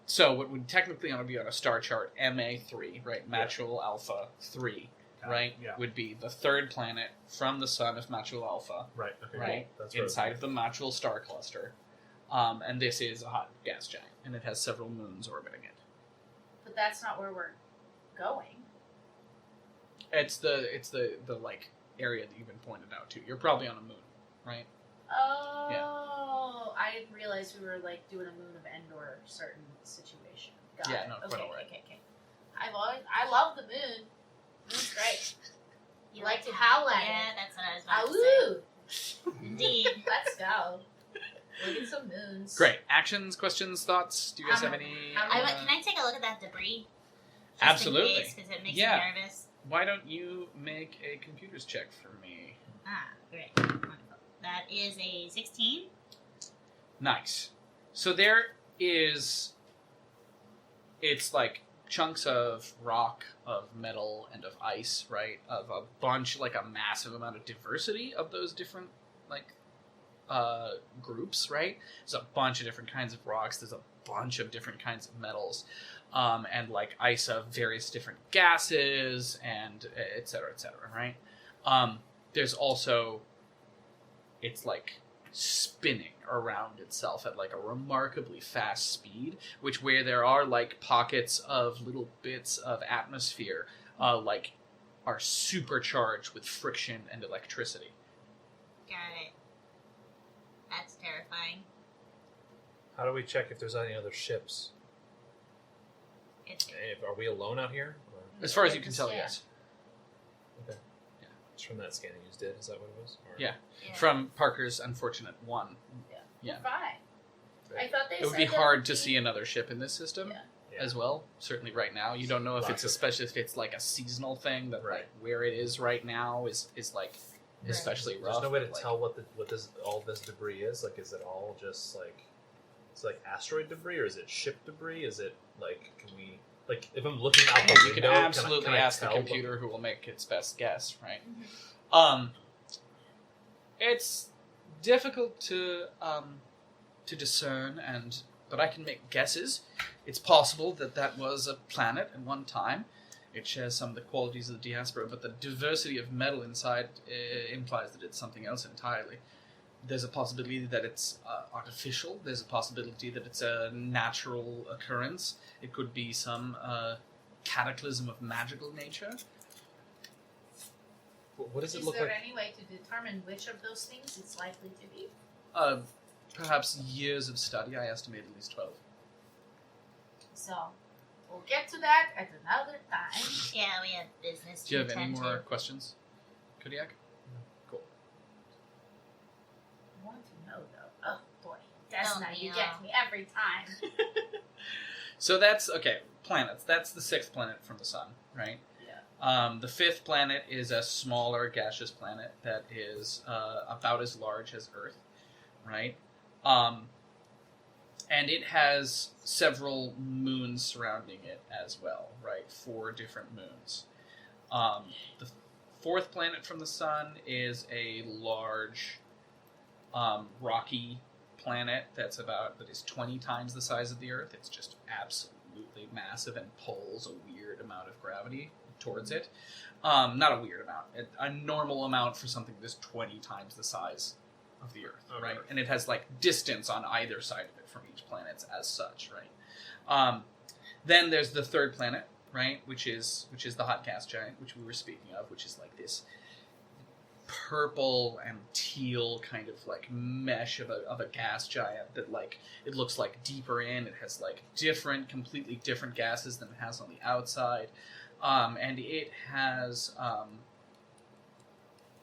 S10: So what would technically on to be on a star chart, MA3, right? Matchel Alpha 3, right?
S5: Yeah.
S10: Would be the 3rd planet from the sun of Matchel Alpha,
S5: Right. Okay.
S10: right?
S5: Cool. That's where
S10: Inside of the Matchel star cluster. And this is a hot gas giant, and it has several moons orbiting it.
S6: But that's not where we're going.
S10: It's the like area that you've been pointed out to. You're probably on a moon, right?
S6: Oh, I didn't realize we were like doing a Moon of Endor certain situation. Got
S10: Yeah,
S6: it.
S10: no,
S6: okay,
S10: quite all right.
S6: okay. I love the moon. Moon's great.
S8: You
S6: like to howl at
S8: Yeah,
S6: it.
S8: that's what I was about to say.
S6: Awoo!
S8: Indeed.
S6: Let's go. Look at some moons.
S10: Great. Actions, questions, thoughts? Do you guys
S6: How
S10: have
S6: many-
S10: any?
S6: how
S8: Can I take a look at that debris?
S10: Absolutely.
S8: Because it makes
S10: Yeah.
S8: me nervous.
S10: Why don't you make a computer's check for me?
S8: Great. Wonderful. That is a 16.
S10: Nice. So there is... It's like chunks of rock, of metal, and of ice, right? Of a bunch, like a massive amount of diversity of those different, like, groups, right? There's a bunch of different kinds of rocks. There's a bunch of different kinds of metals. And like ice of various different gases, and et cetera, right? There's also, it's like spinning around itself at like a remarkably fast speed, which where there are like pockets of little bits of atmosphere, like are supercharged with friction and electricity.
S8: Got it. That's terrifying.
S7: How do we check if there's any other ships? Are we alone out here? Or-
S10: As far as you can tell,
S6: Yeah.
S10: yes.
S7: Okay.
S10: Yeah.
S7: It's from that scanning you just did. Is that what it was? Or-
S10: Yeah.
S8: Yeah.
S10: From Parker's unfortunate one. Yeah.
S6: Fine. I thought they
S10: It would
S6: said
S10: be
S6: that
S10: hard
S6: would
S10: to
S6: be-
S10: see another ship in this system.
S6: Yeah.
S7: Yeah.
S10: As well, certainly right now. You don't know if it's especially if it's like a seasonal thing that
S7: Right.
S10: like where it is right now is like especially rough.
S7: There's no way to
S10: but, like,
S7: tell what this all this debris is. Like, is it all just like it's like asteroid debris, or is it ship debris? Is it like can we like if I'm looking out the
S10: You
S7: window?
S10: can absolutely
S7: can I
S10: ask the
S7: tell what-
S10: computer who will make its best guess, right?
S6: Mm-hmm.
S10: It's difficult to discern, but I can make guesses. It's possible that was a planet at one time. It shares some of the qualities of the diaspora, but the diversity of metal inside implies that it's something else entirely. There's a possibility that it's artificial. There's a possibility that it's a natural occurrence. It could be some cataclysm of magical nature.
S7: What does it
S6: Is
S7: look
S6: there
S7: like?
S6: any way to determine which of those things it's likely to be?
S10: Perhaps years of study. I estimate at least 12.
S6: So, we'll get to that at another time.
S8: Yeah, we have business
S10: Do you
S8: to
S10: have any
S8: attend
S10: more
S8: to.
S10: questions, Kodiak? Cool.
S6: I want to know, though. Oh, boy. Desna, you
S8: yeah.
S6: get me every time.
S10: So that's, okay, planets. That's the 6th planet from the sun, right?
S6: Yeah.
S10: The 5th planet is a smaller gaseous planet that is about as large as Earth, right? And it has several moons surrounding it as well, right? 4 different moons. The 4th planet from the sun is a large, rocky planet that is 20 times the size of the Earth. It's just absolutely massive and pulls a weird amount of gravity towards it. Not a weird amount, a normal amount for something that's 20 times the size of the Earth,
S7: Okay.
S10: right? And it has like distance on either side of it from each planet as such, right? Then there's the 3rd planet, right, which is the hot gas giant, which we were speaking of, which is like this purple and teal kind of like mesh of a gas giant that like it looks like deeper in. It has like completely different gases than it has on the outside, and it has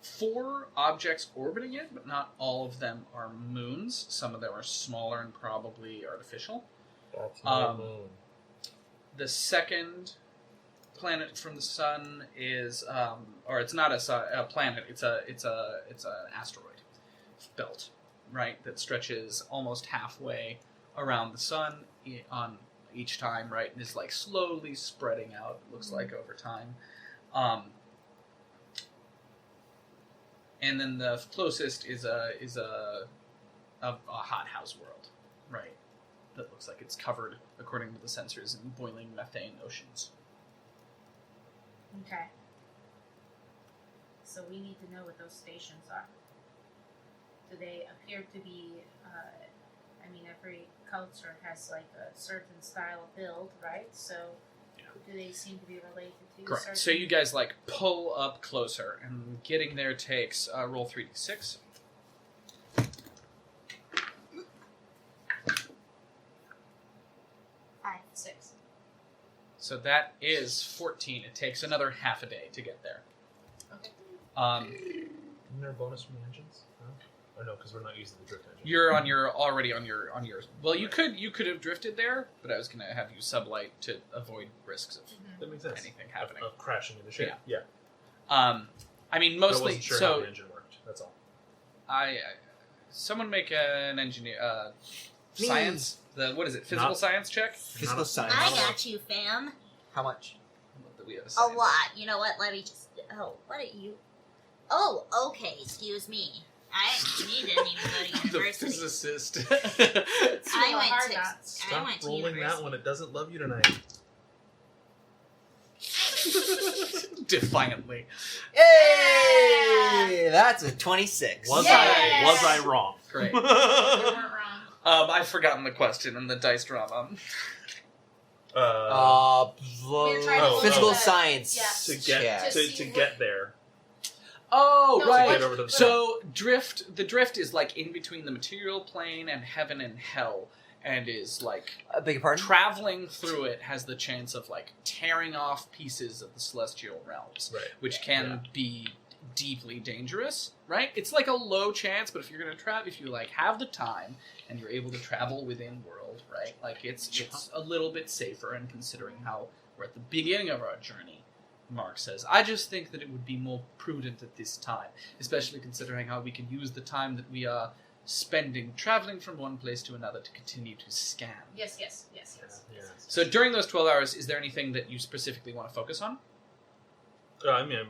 S10: 4 objects orbiting it, but not all of them are moons. Some of them are smaller and probably artificial.
S7: That's my moon.
S10: The 2nd planet from the sun is, or it's not a planet. It's an asteroid belt, right? That stretches almost halfway around the sun on each time, right? And is like slowly spreading out. It looks like over time. And then the closest is a hothouse world, right? That looks like it's covered, according to the sensors, in boiling methane oceans.
S6: Okay. So we need to know what those stations are. Do they appear to be, every culture has like a certain style of build, right? So do they seem to be related to
S10: Correct.
S6: certain...
S10: So you guys like pull up closer, and getting there takes roll 3d6.
S6: 6.
S10: So that is 14. It takes another half a day to get there.
S6: Okay.
S7: Isn't there a bonus from the engines? No? Or no, because we're not using the drift engine.
S10: You're already on your. Well, you could have drifted there, but I was gonna have you sublight to avoid risks of
S7: That makes sense.
S10: anything happening.
S7: Of crashing into ship.
S10: Yeah.
S7: Yeah.
S10: I mean,
S7: I
S10: mostly.
S7: wasn't sure
S10: So
S7: how the engine worked. That's all.
S10: someone make an engineer
S4: Me.
S10: science. What is it? Physical
S7: Not-
S10: science check.
S4: Physical science.
S8: I got you, fam.
S4: How much?
S10: We have
S8: A
S10: science.
S8: lot. You know what? Let me just. Oh, what are you? Oh, okay. Excuse me. I didn't even go to
S10: The
S8: university.
S10: physicist.
S8: I went
S6: hard
S8: to.
S6: nuts.
S8: I
S7: Stop
S8: went to
S7: rolling
S8: university.
S7: that when it doesn't love you tonight.
S10: Defiantly.
S4: Hey, that's a 26.
S7: Was
S6: Yes!
S7: I wrong?
S10: Great.
S6: You weren't wrong.
S10: I've forgotten the question in the dice drama.
S6: We're trying
S7: to
S4: physical
S7: look at-
S4: science.
S6: yeah.
S7: to get
S4: check.
S6: To
S7: to
S6: see
S7: get there.
S10: Oh,
S6: No,
S10: right.
S7: To get over to the
S10: So the drift is like in between the material plane and heaven and hell, and is like
S4: I beg your pardon?
S10: traveling through it has the chance of like tearing off pieces of the celestial realms,
S7: Right.
S10: which can be deeply dangerous. Right? It's like a low chance, but if you're gonna if you like have the time and you're able to travel within world, right? Like it's a little bit safer. And considering how we're at the beginning of our journey, Mark says, I just think that it would be more prudent at this time, especially considering how we can use the time that we are spending traveling from one place to another to continue to scan.
S6: Yes.
S7: Yeah.
S10: So during those 12 hours, is there anything that you specifically want to focus on?
S7: I mean,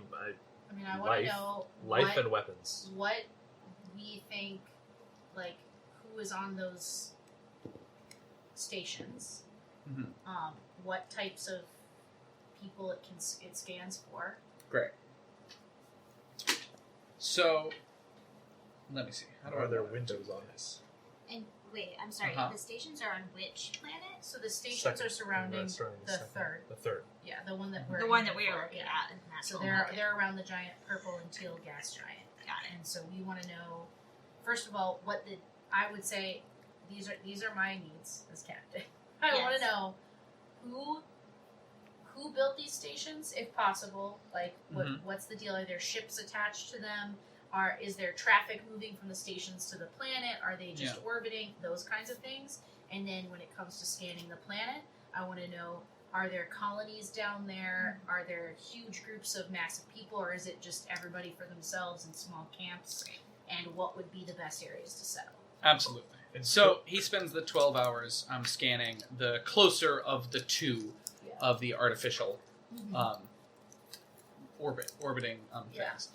S6: I want to know
S7: life and weapons.
S6: what we think, like, who is on those stations,
S10: Mhm.
S6: what types of people it scans for.
S10: Great. So, let me see. How do I
S7: Are there
S10: want to
S7: windows
S10: do
S7: on
S10: this?
S8: And wait, I'm sorry.
S10: Uh-huh.
S8: The stations are on which planet?
S6: So the stations
S7: Second.
S6: are surrounding
S7: Surrounding
S6: the
S7: second.
S6: third.
S7: The third.
S6: Yeah, the one that we're
S8: The one that we were looking
S6: yeah.
S8: at in the
S6: So
S8: Natural.
S6: they're around the giant purple and teal gas giant.
S8: Got it.
S6: And so we want to know, first of all, I would say these are my needs as captain. I want to
S8: Yes.
S6: know who built these stations, if possible. Like, what's the deal? Are there ships attached to them? Is there traffic moving from the stations to the planet? Are they just orbiting? Those kinds of things. And then when it comes to scanning the planet, I want to know, are there colonies down there? Are there huge groups of massive people? Or is it just everybody for themselves in small camps? And what would be the best areas to settle?
S10: Absolutely. So he spends the 12 hours scanning the closer of the two of the artificial orbiting things.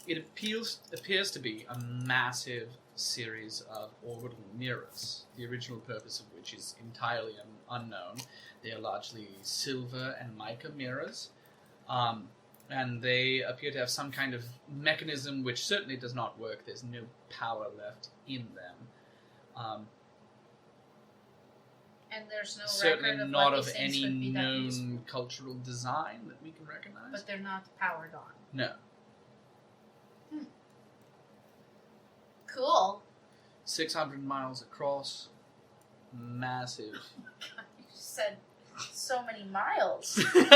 S10: It appears to be a massive series of orbital mirrors, the original purpose of which is entirely unknown. They are largely silver and mica mirrors, and they appear to have some kind of mechanism which certainly does not work. There's no power left in them.
S6: And there's no
S10: Certainly
S6: record of
S10: not
S6: what
S10: of
S6: these things
S10: any
S6: would be that useful.
S10: known cultural design that we can recognize.
S6: But they're not powered on.
S10: No.
S6: Cool.
S10: 600 miles across. Massive.
S6: You just said so many miles.
S10: 600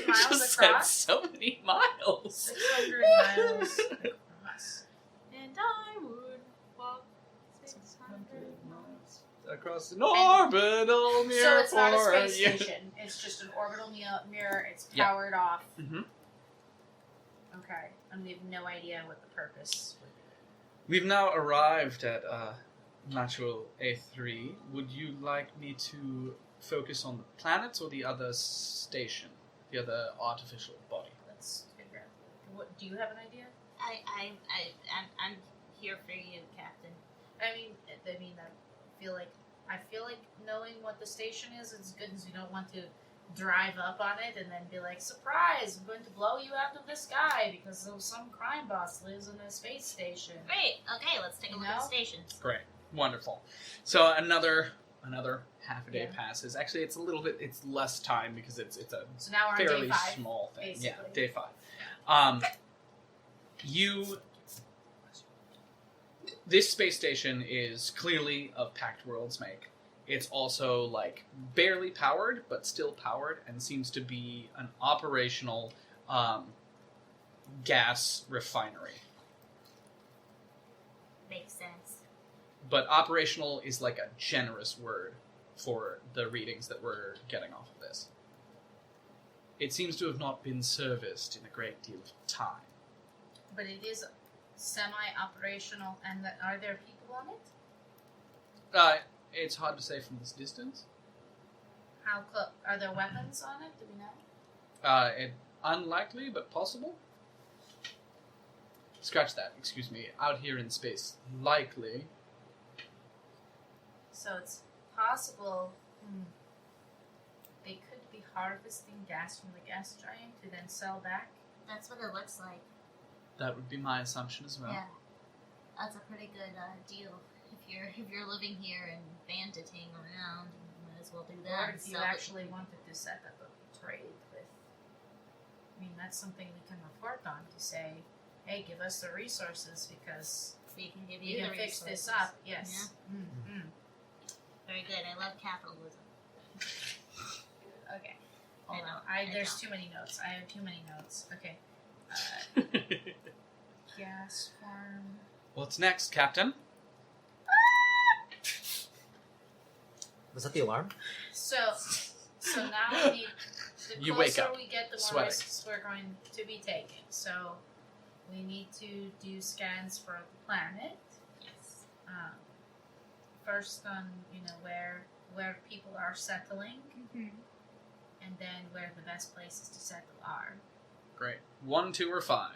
S6: miles
S10: just
S6: across?
S10: Said so many miles.
S6: 600 miles across.
S9: And I would walk 600 miles.
S10: Across an orbital mirror.
S6: So it's not a
S10: for
S6: space
S10: you.
S6: station. It's just an orbital mirror. It's
S10: Yeah.
S6: powered off.
S10: Mhm.
S6: Okay. And we have no idea what the purpose would be.
S10: We've now arrived at natural A3. Would you like me to focus on the planets or the other station, the other artificial body?
S6: Let's figure out. What do you have an idea?
S8: I'm here for you, Captain.
S6: I mean, I feel like knowing what the station is good, because we don't want to drive up on it and then be like, surprise, I'm going to blow you out of the sky because some crime boss lives in a space station.
S8: Great. Okay, let's take a look at the stations.
S10: Great. Wonderful. So another half a day
S6: Yeah.
S10: passes. Actually, it's less time because it's a
S6: So now we're on
S10: fairly
S6: day 5.
S10: small thing.
S6: basically.
S10: Yeah, day 5. This space station is clearly of Pact World's make. It's also like barely powered, but still powered, and seems to be an operational gas refinery.
S8: Makes sense.
S10: But operational is like a generous word for the readings that we're getting off of this. It seems to have not been serviced in a great deal of time.
S6: But it is semi-operational, and are there people on it?
S10: It's hard to say from this distance.
S6: How close? Are there weapons on it? Do we know?
S10: Unlikely, but possible. Scratch that, excuse me. Out here in space, likely.
S6: So it's possible they could be harvesting gas from the gas giant to then sell back.
S8: That's what it looks like.
S10: That would be my assumption as well.
S8: Yeah, that's a pretty good deal. If you're living here and banditing around, you might as well do that.
S6: Or if you
S8: sell it.
S6: actually wanted to set up a trade with, I mean, that's something we can report on to say, hey, give us the resources because
S8: we can give
S6: we
S8: you
S6: can
S8: the
S6: fix
S8: resources.
S6: this up. Yes.
S8: Yeah.
S6: Mm-hmm.
S8: Very good. I love capitalism.
S6: Okay. Hold
S8: I
S6: on.
S8: don't.
S6: There's too many notes. I have too many notes. Okay. Gas farm.
S10: What's next, Captain?
S4: Was that the alarm?
S6: So now we need. The
S10: You
S6: closer
S10: wake up,
S6: we get, the more
S10: sweating.
S6: risks we're going to be taking. So we need to do scans for the planet.
S8: Yes.
S6: First on where people are settling, and then where the best places to settle are.
S10: Great. 1, 2, or 5.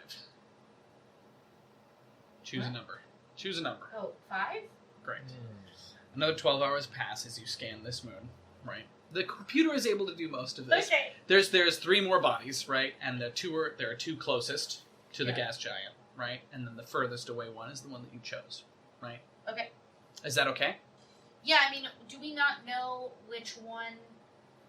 S10: Choose a
S6: What?
S10: number. Choose a number.
S6: Oh, 5?
S10: Great. Another 12 hours pass as you scan this moon, right? The computer is able to do most of this.
S6: Okay.
S10: There's 3 more bodies, right? And there are 2 closest to the
S6: Yeah.
S10: gas giant, right? And then the furthest away one is the one that you chose, right?
S6: Okay.
S10: Is that okay?
S6: Yeah, I mean, do we not know which one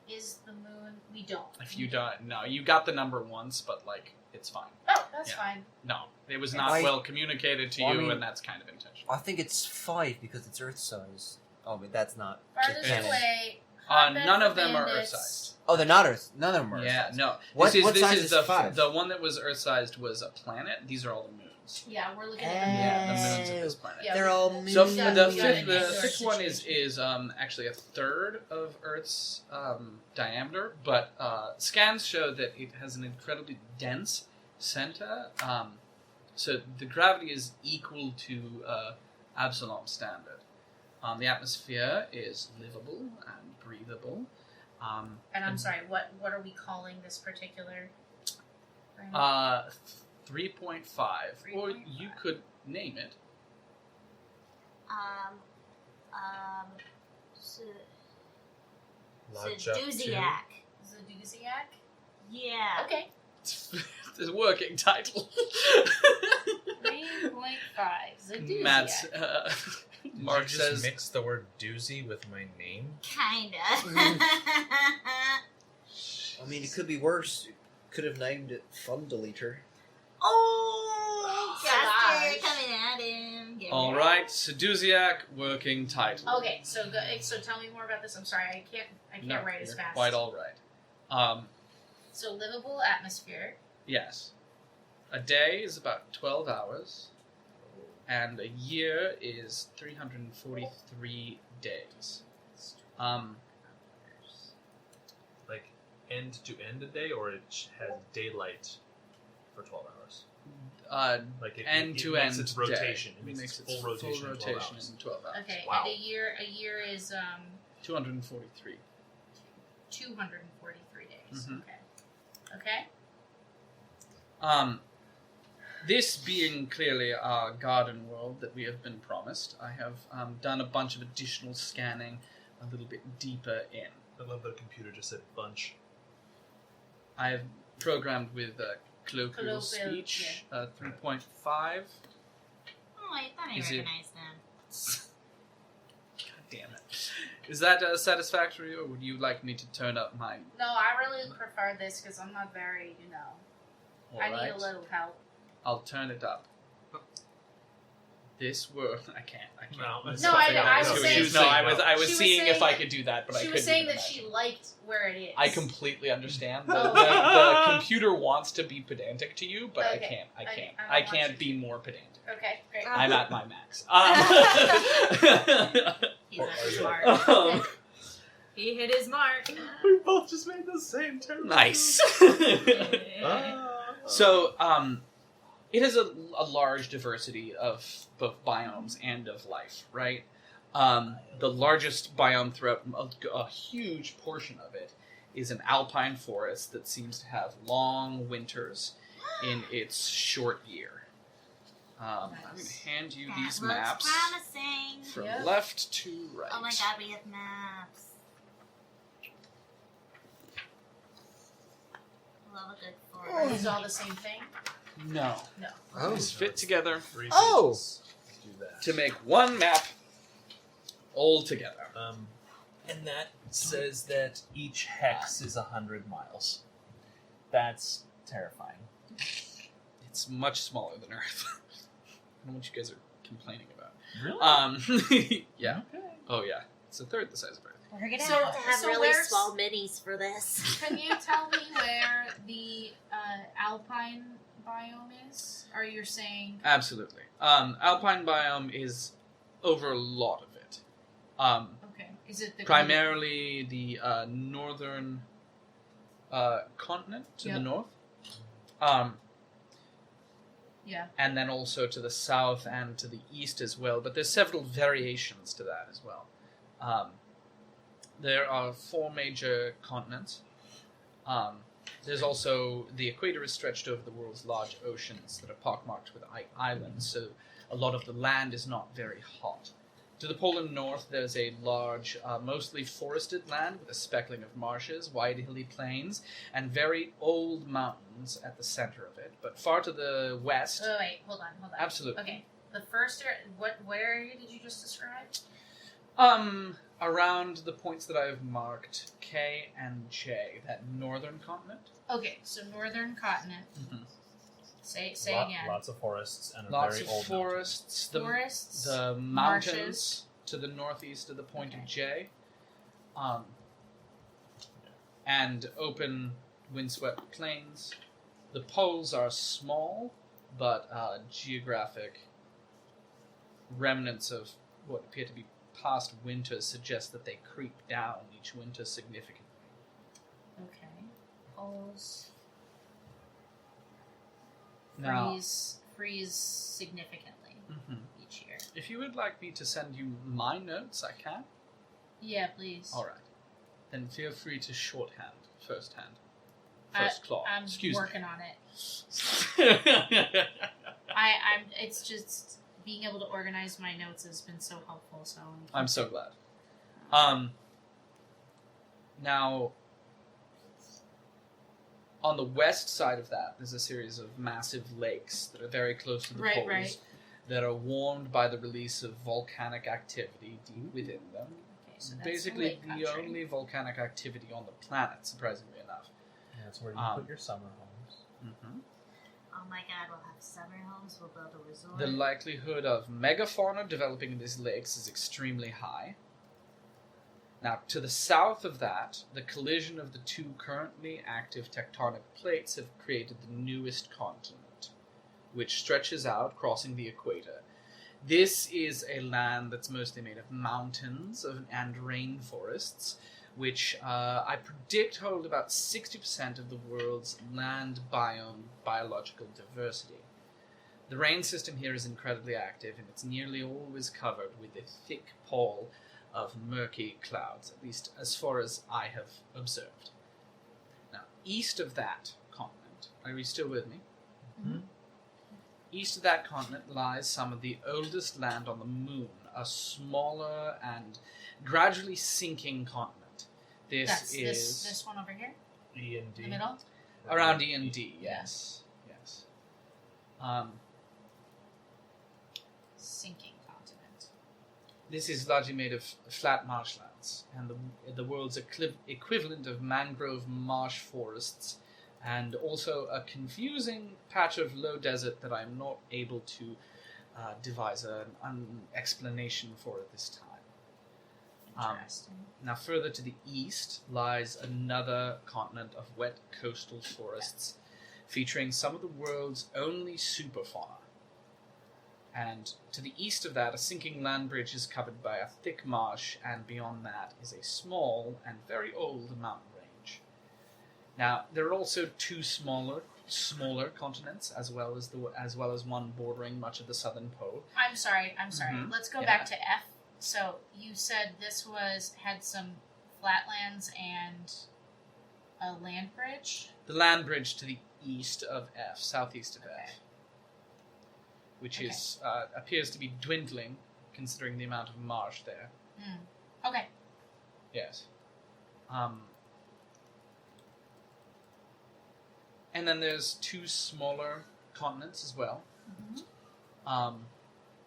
S6: is the moon? We don't.
S10: If you don't, no, you got the number once, but like it's fine.
S6: Oh, that's
S10: Yeah.
S6: fine.
S10: No, it was not
S4: I-
S10: well communicated to
S4: Well, I
S10: you,
S4: mean-
S10: and that's kind of intentional.
S4: I think it's 5 because it's Earth size. Oh, but that's not.
S6: Farthest
S4: canon.
S6: away.
S10: None of them are
S6: Bandits.
S10: Earth-sized.
S4: Oh, they're not Earth. None of them are
S10: Yeah,
S4: Earth-sized.
S10: no.
S4: What
S10: this
S4: size
S10: is
S4: is
S10: the
S4: 5?
S10: the one that was Earth-sized was a planet. These are all the moons.
S6: Yeah, we're looking at the moon.
S10: Yeah, the moons of this planet.
S6: Yeah,
S4: They're all moons.
S10: So
S6: We got-
S10: the
S6: we got
S10: fifth,
S6: an indoor
S10: fifth one
S6: situation.
S10: is actually a third of Earth's diameter, but scans show that it has an incredibly dense center. So the gravity is equal to Absalom standard. The atmosphere is livable and breathable.
S6: And I'm sorry, what are we calling this particular planet?
S10: 3.5, or
S6: 3.5.
S10: you could name it.
S8: Seduziac.
S6: Zaduziac?
S8: Yeah.
S6: Okay.
S10: It's a working title.
S6: 3.5. Zaduziac.
S10: Matt's
S7: Did
S10: Mark
S7: you just
S10: says
S7: mix the word doozy with my name?
S8: Kinda.
S4: I mean, it could be worse. Could have named it Fun Deleter.
S8: Oh,
S6: gosh.
S8: Caster coming at him. Get
S10: all
S8: ready.
S10: right, Seduziac working title.
S6: Okay, so tell me more about this. I'm sorry, I can't
S10: No,
S6: write as
S10: you're
S6: fast.
S10: quite all right.
S6: So livable atmosphere.
S10: Yes, a day is about 12 hours, and a year is 343 days.
S7: Like end to end a day, or it has daylight for 12 hours? Like it,
S10: end
S7: it
S10: to
S7: makes
S10: end
S7: its rotation.
S10: day.
S7: It makes its
S10: its
S7: full rotation, in 12 hours.
S10: in 12 hours.
S6: Okay,
S7: Wow.
S6: and a year is
S10: 243.
S6: 243 days.
S10: Mhm.
S6: Okay.
S10: This being clearly our garden world that we have been promised, I have done a bunch of additional scanning a little bit deeper in.
S7: I love that a computer just said bunch.
S10: I have programmed with colloquial
S6: Colloquial,
S10: speech 3.5.
S8: Oh, I thought I
S10: Is it-
S8: recognized them.
S10: God damn it. Is that satisfactory, or would you like me to turn up my...
S6: No, I really prefer this because I'm not very, I need
S10: Alright,
S6: a little help.
S10: I'll turn it up. This word... I can't.
S7: No,
S6: No, I was saying-
S10: No, I was
S6: She was
S10: seeing if
S6: saying
S10: I
S6: that-
S10: could do that, but I
S6: She
S10: couldn't
S6: was saying
S10: even
S6: that
S10: imagine.
S6: she liked where it is.
S10: I completely understand. The,
S6: Oh.
S10: the computer wants to be pedantic to you, but I
S6: Okay.
S10: can't. I
S6: Okay,
S10: can't.
S6: I don't
S10: I
S6: want
S10: can't
S6: you
S10: be more pedantic.
S6: Okay, great.
S10: I'm at my max.
S8: He's
S7: Or
S8: not
S7: are you?
S8: smart.
S10: Um,
S9: He hit his mark.
S7: We both just made the same terrible.
S10: nice.
S7: Ah.
S10: So, it has a large diversity of both biomes and of life, right? The largest biome throughout a huge portion of it is an alpine forest that seems to have long winters in its short year. I'm going to hand you
S8: That
S10: these
S8: looks
S10: maps
S8: promising.
S10: from
S6: Yep.
S10: left to right.
S8: Oh my god, we have maps. Love a good
S6: Are
S8: forest.
S6: these all the same thing?
S10: No.
S6: No.
S4: Oh.
S10: These fit together
S7: Three
S4: Oh!
S7: pages. Let's do that.
S10: to make one map all together.
S7: And that says that each hex is 100 miles. That's terrifying.
S10: It's much smaller than Earth. I don't know what you guys are complaining about.
S7: Really?
S10: Yeah.
S7: Okay.
S10: Oh, yeah. It's a third the size of Earth.
S8: We're gonna
S6: So-
S8: have to have
S6: so
S8: really
S6: where's-
S8: small minis for this.
S6: Can you tell me where the alpine biome is? Or you're saying
S10: Absolutely. Alpine biome is over a lot of it.
S6: okay? Is it the
S10: Primarily the northern continent to the
S6: Yep.
S10: north.
S6: Yeah.
S10: And then also to the south and to the east as well. But there's several variations to that as well. There are 4 major continents. There's also the equator is stretched over the world's large oceans that are pockmarked with islands, so a lot of the land is not very hot. To the polar north, there's a large, mostly forested land with a speckling of marshes, wide hilly plains, and very old mountains at the center of it. But far to the west,
S6: Oh wait, hold on.
S10: absolutely.
S6: Okay, the first where area did you just describe?
S10: around the points that I have marked, K and J, that northern continent.
S6: Okay, so northern continent.
S10: Mm-hmm.
S6: Say again.
S7: Lots of forests and
S10: Lots
S7: very
S10: of
S7: old
S10: forests.
S6: Forests,
S10: The mountains
S6: marshes.
S10: to the northeast of the point
S6: Okay.
S10: of J. And open windswept plains. The poles are small, but geographic remnants of what appear to be past winters suggest that they creep down each winter significantly.
S6: Okay. Poles
S10: Now,
S6: freeze significantly
S10: mhm.
S6: each year.
S10: If you would like me to send you my notes, I can.
S6: Yeah, please.
S10: All right. Then feel free to shorthand, first claw.
S6: I'm
S10: Excuse
S6: working on it.
S10: me.
S6: I'm. It's just being able to organize my notes has been so helpful. So
S10: I'm so glad. Now, on the west side of that, there's a series of massive lakes that are very close to the poles,
S6: Right.
S10: that are warmed by the release of volcanic activity deep within them.
S6: Okay, so that's
S10: Basically,
S6: lake
S10: the
S6: country.
S10: only volcanic activity on the planet, surprisingly enough.
S7: Yeah, that's where you put your summer homes.
S10: Mm-hmm.
S8: Oh my god, we'll have summer homes, we'll build a resort.
S10: The likelihood of megafauna developing in these lakes is extremely high. Now, to the south of that, the collision of the two currently active tectonic plates have created the newest continent, which stretches out, crossing the equator. This is a land that's mostly made of mountains and rainforests, which I predict hold about 60% of the world's land biome biological diversity. The rain system here is incredibly active, and it's nearly always covered with a thick pall of murky clouds, at least as far as I have observed. Now, east of that continent, are you still with me?
S6: Mm-hmm.
S10: East of that continent lies some of the oldest land on the moon, a smaller and gradually sinking continent.
S6: That's this one over here,
S7: E and D.
S6: the middle.
S10: Around E and D, yes. Yes.
S6: Sinking continent.
S10: This is largely made of flat marshlands, and the world's equivalent of mangrove marsh forests, and also a confusing patch of low desert that I'm not able to devise an explanation for at this time.
S6: Interesting.
S10: Now, further to the east lies another continent of wet coastal forests, featuring some of the world's only superfauna. And to the east of that, a sinking land bridge is covered by a thick marsh, and beyond that is a small and very old mountain range. Now, there are also two smaller continents, as well as one bordering much of the southern pole.
S6: I'm sorry.
S10: Mhm.
S6: Let's go
S10: Yeah.
S6: back to F. So you said this had some flatlands and a land bridge.
S10: The land bridge to the east of F, southeast of F, which is appears to be dwindling, considering the amount of marsh there.
S6: Okay.
S10: Yes. And then there's two smaller continents as well.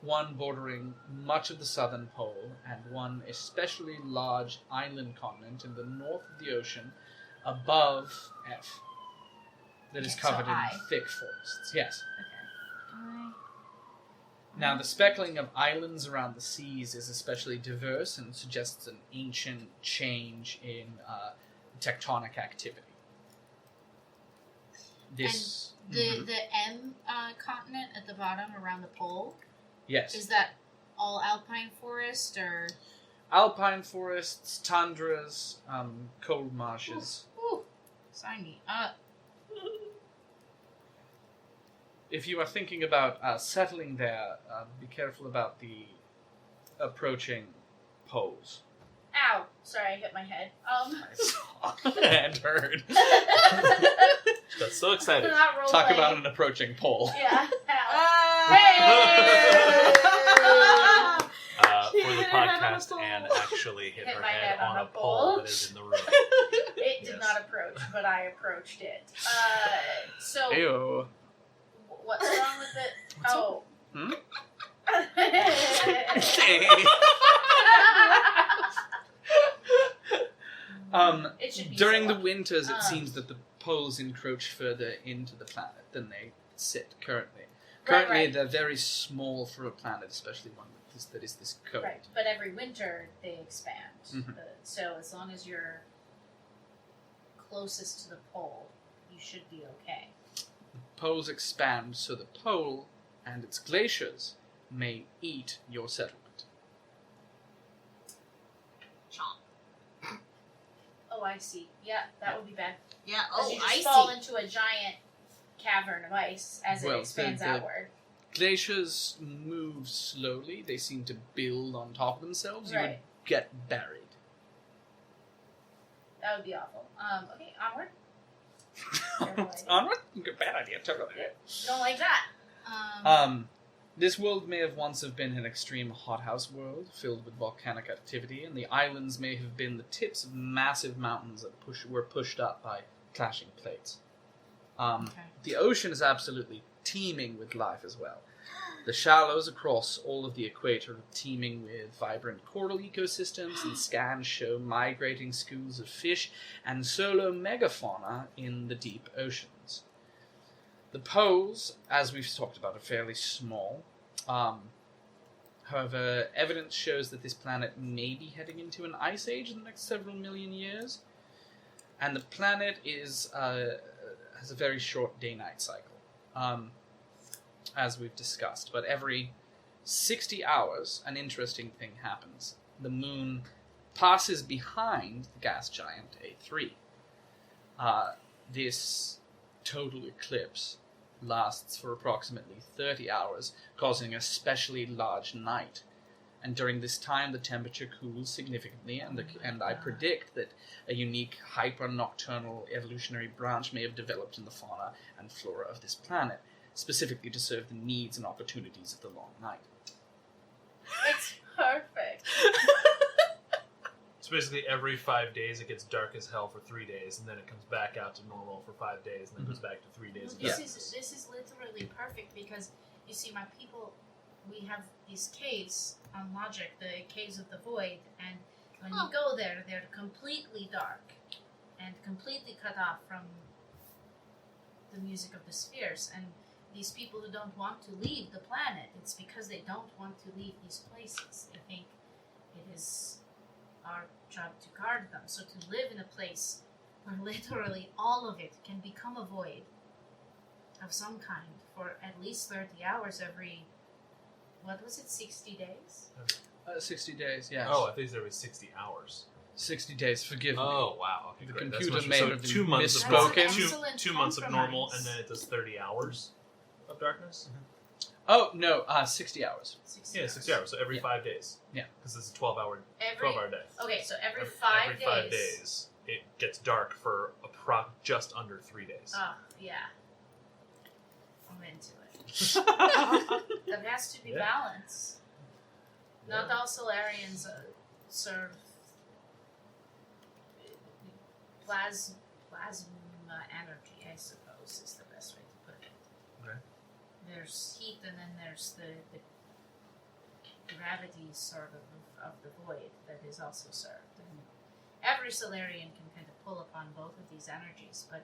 S10: One bordering much of the southern pole, and one especially large island continent in the north of the ocean above F that is
S6: Okay,
S10: covered
S6: so
S10: in
S6: I.
S10: thick forests. Yes.
S6: Okay.
S10: Now, the speckling of islands around the seas is especially diverse and suggests an ancient change in tectonic activity. This
S6: And the M continent at the bottom around the pole,
S10: yes,
S6: is that all alpine forest or?
S10: alpine forests, tundras, cold marshes.
S6: Ooh, sign me up.
S10: If you are thinking about settling there, be careful about the approaching poles.
S6: Ow! Sorry, I hit my head.
S10: I saw and heard.
S7: That's so excited.
S6: Not role
S10: Talk
S6: playing.
S10: about an approaching pole.
S6: Yeah. Ow. Hey!
S7: For the podcast, Anne actually hit her
S6: my
S7: head
S6: head
S7: on
S6: on
S7: a
S6: a
S7: pole
S6: pole.
S7: that is in the room.
S6: It did
S7: Yes.
S6: not approach, but I approached it. So
S10: Ew.
S6: what's wrong with it? Oh.
S10: Hmm?
S6: It should be
S10: During
S6: so
S10: the winters, it
S6: Um,
S10: seems that the poles encroach further into the planet than they sit currently.
S6: Right,
S10: Currently,
S6: right.
S10: they're very small for a planet, especially one that is this cold.
S6: Right, but every winter they expand.
S10: Mhm.
S6: So as long as you're closest to the pole, you should be okay.
S10: Poles expand so the pole and its glaciers may eat your settlement.
S8: Chomp.
S6: Oh, I see. Yeah, that would be bad.
S8: Yeah.
S6: 'Cause
S8: Oh,
S6: you just
S8: I
S6: fall
S8: see.
S6: into a giant cavern of ice as
S10: Well,
S6: it expands
S10: the-
S6: outward.
S10: Glaciers move slowly. They seem to build on top of themselves. You
S6: Right.
S10: would get buried.
S6: That would be awful. Okay, onward. Terrible idea.
S10: Onward? Bad idea, totally.
S6: Don't like that.
S10: This world may have once have been an extreme hothouse world filled with volcanic activity, and the islands may have been the tips of massive mountains that were pushed up by clashing plates. The ocean is absolutely teeming with life as well. The shallows across all of the equator are teeming with vibrant coral ecosystems, and scans show migrating schools of fish and solo megafauna in the deep oceans. The poles, as we've talked about, are fairly small. However, evidence shows that this planet may be heading into an ice age in the next several million years, and the planet has a very short day-night cycle, as we've discussed. But every 60 hours, an interesting thing happens. The moon passes behind the gas giant A3. This total eclipse lasts for approximately 30 hours, causing a especially large night. And during this time, the temperature cools significantly, and I predict that a unique hyper-nocturnal evolutionary branch may have developed in the fauna and flora of this planet, specifically to serve the needs and opportunities of the long night.
S6: It's perfect.
S7: So basically, every 5 days it gets dark as hell for 3 days, and then it comes back out to normal for 5 days, and then goes back to 3 days.
S6: Well,
S7: again.
S6: this is literally perfect because you see, my people, we have these caves on Logic, the caves of the void, and when you go there, they're completely dark and completely cut off from the music of the spheres. And these people who don't want to leave the planet, it's because they don't want to leave these places. They think it is our job to guard them. So to live in a place where literally all of it can become a void of some kind for at least 30 hours every, what was it, 60 days?
S10: 60 days, yes.
S7: Oh, I think there was 60 hours.
S10: 60 days, forgive me.
S7: Oh, wow. Okay,
S10: The
S7: great.
S10: computer
S7: That's much-
S10: may
S7: so
S10: have
S7: 2 months of
S10: misspoken.
S6: That's an excellent
S7: 2 months of normal,
S6: compromise.
S7: and then it does 30 hours of darkness?
S10: Oh, no, 60 hours.
S6: 60
S7: Yeah, 60 hours. So every
S10: Yeah.
S7: 5 days.
S10: Yeah.
S7: Because it's a 12-hour
S6: Every,
S7: day.
S6: okay, so every
S7: Every
S6: 5 days.
S7: days, it gets dark for just under 3 days.
S6: Oh, yeah. I'm into it. There has to be
S7: Yeah.
S6: balance. Not
S7: Yeah.
S6: all Solarians serve plasma energy, I suppose, is the best way to put it.
S7: Okay.
S6: There's heat, and then there's the gravity sort of the void that is also served. And every Solarian can kind of pull upon both of these energies, but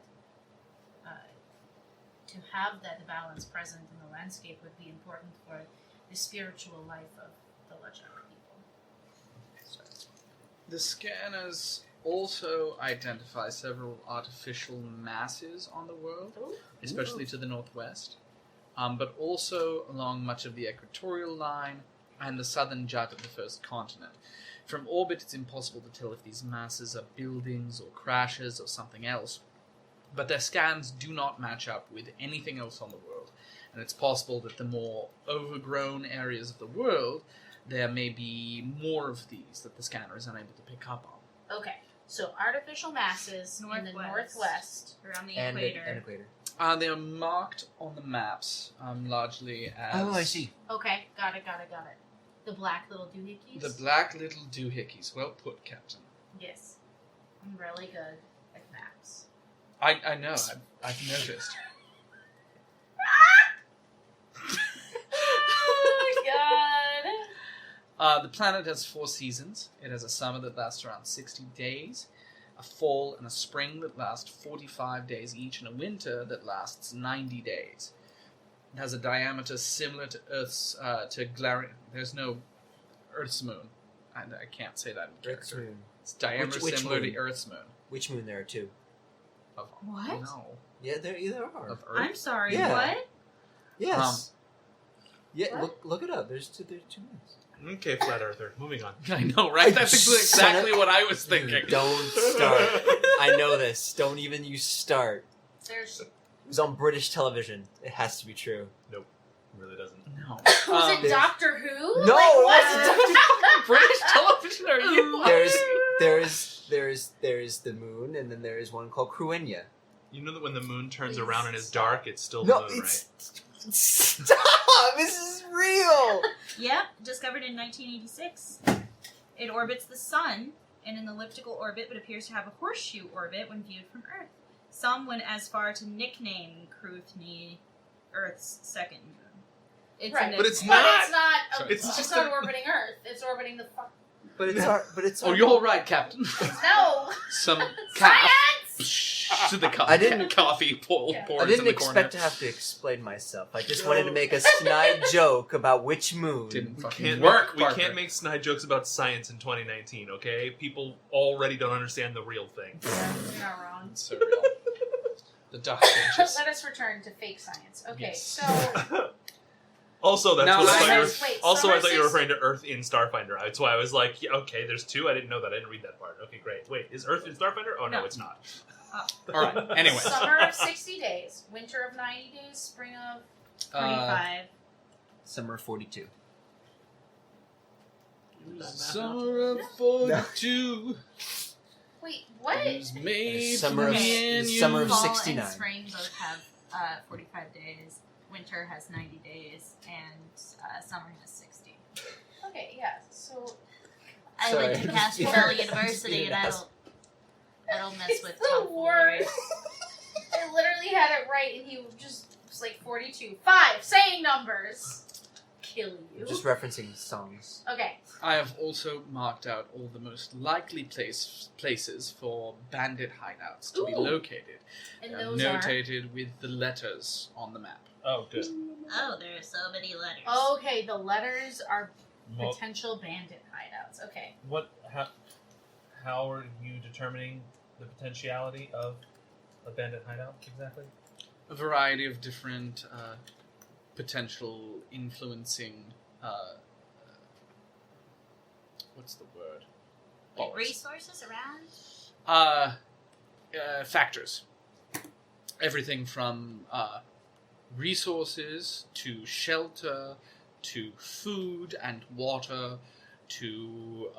S6: to have that balance present in the landscape would be important for the spiritual life of the Lajak people.
S10: The scanners also identify several artificial masses on the world, especially to the northwest, but also along much of the equatorial line and the southern jut of the first continent. From orbit, it's impossible to tell if these masses are buildings or crashes or something else, but their scans do not match up with anything else on the world, and it's possible that the more overgrown areas of the world, there may be more of these that the scanner is unable to pick up on.
S6: Okay, so artificial masses in the northwest.
S8: Around the
S4: And
S8: equator.
S4: an equator.
S10: They are marked on the maps, largely as...
S4: Oh, I see.
S6: Okay, got it. The black little doohickeys?
S10: The black little doohickeys. Well put, Captain.
S6: Yes. I'm really good at maps.
S10: I know, I've noticed.
S6: Oh my god!
S10: The planet has 4 seasons. It has a summer that lasts around 60 days. a fall and a spring that last 45 days each, and a winter that lasts 90 days. It has a diameter similar to Earth's, there's no Earth's moon. I can't say that in
S4: Earth's
S10: character.
S4: moon.
S10: It's diameter
S4: Which
S10: similar
S4: moon?
S10: to Earth's moon.
S4: Which moon there are two?
S10: Of,
S9: What?
S10: No.
S4: Yeah, there are.
S10: Of Earth.
S9: I'm sorry.
S4: Yeah.
S9: What?
S4: Yes.
S9: What?
S4: Look it up. There's two moons.
S5: Okay, flat earther. Moving on.
S10: I know, right? That's exactly what I was thinking.
S4: Don't start. I know this. Don't even you start.
S6: There's
S4: It was on British television. It has to be true.
S5: Nope. It really doesn't.
S10: No.
S6: was it
S4: there's-
S6: Doctor Who?
S4: No,
S6: Like,
S4: it
S6: what?
S4: wasn't
S10: British television, are you?
S4: There's the moon, and then there is one called Cruenya.
S5: You know that when the moon turns
S6: Please
S5: around and is
S6: stop.
S5: dark, it's still
S4: No,
S5: the moon,
S4: it's stop. This is real.
S9: Yep, discovered in 1986. It orbits the sun in an elliptical orbit, but appears to have a horseshoe orbit when viewed from Earth. Some went as far to nickname Cruithne Earth's second moon. It's
S6: Right.
S9: a
S5: But it's
S9: nickname.
S6: But
S5: not.
S6: it's not.
S5: Sorry.
S6: It's
S5: It's just
S6: not
S5: a-
S6: orbiting Earth. It's orbiting the fuck.
S4: But it's
S10: Oh, you're all right, Captain.
S6: No.
S10: Some
S6: Science.
S10: to the coffee.
S4: I didn't-
S10: coffee pours
S6: Yeah.
S10: in
S4: I didn't
S10: the
S4: expect
S10: corner.
S4: to have to explain myself. I just wanted to make a snide joke about which moon.
S10: Didn't
S5: We
S10: fucking
S5: can't
S10: work.
S5: we
S10: Parker.
S5: can't make snide jokes about science in 2019, okay? People already don't understand the real thing.
S6: You're not wrong.
S10: It's so real. The dark ages.
S6: Let us return to fake science. Okay,
S10: Yes.
S6: so
S5: Also, that's
S10: Now,
S5: what I
S10: I
S5: thought you were.
S6: have- wait,
S5: Also, I
S6: summer
S5: thought you were
S6: 60
S5: referring to Earth in Starfinder. That's why I was like, yeah, okay, there's two. I didn't know that. I didn't read that part. Okay, great. Wait, is Earth in Starfinder? Oh no,
S9: No.
S5: it's not.
S10: All right. Anyway,
S6: summer of 60 days, winter of 90 days, spring of
S9: 25.
S4: Summer 42.
S10: summer of 42
S6: wait, what?
S10: is made
S4: Summer
S10: for
S4: of-
S10: me and
S4: the
S10: you.
S4: summer of
S8: Fall
S4: 69.
S8: and spring both have 45 days. Winter has 90 days, and summer has 60.
S6: Okay, yeah. So
S8: I
S4: Sorry.
S8: went to Castro
S4: Just
S8: Valley
S4: being
S8: University,
S4: an
S8: and I
S4: ass.
S8: don't mess
S6: It's
S8: with
S6: the
S8: tomfoolery.
S6: worst. I literally had it right, and he just was like 42. 5, saying numbers. Kill you.
S4: Just referencing songs.
S6: Okay.
S10: I have also marked out all the most likely places for bandit hideouts to be
S6: Ooh.
S10: located.
S6: And
S10: They are
S6: those are.
S10: notated with the letters on the map.
S5: Oh, good.
S8: Oh, there are so many letters.
S6: Okay, the letters are
S5: Well,
S6: potential bandit hideouts. Okay.
S5: how are you determining the potentiality of a bandit hideout exactly?
S10: A variety of different potential influencing. What's the word?
S8: Like
S10: Bollocks.
S8: resources around?
S10: Factors. Everything from resources to shelter to food and water to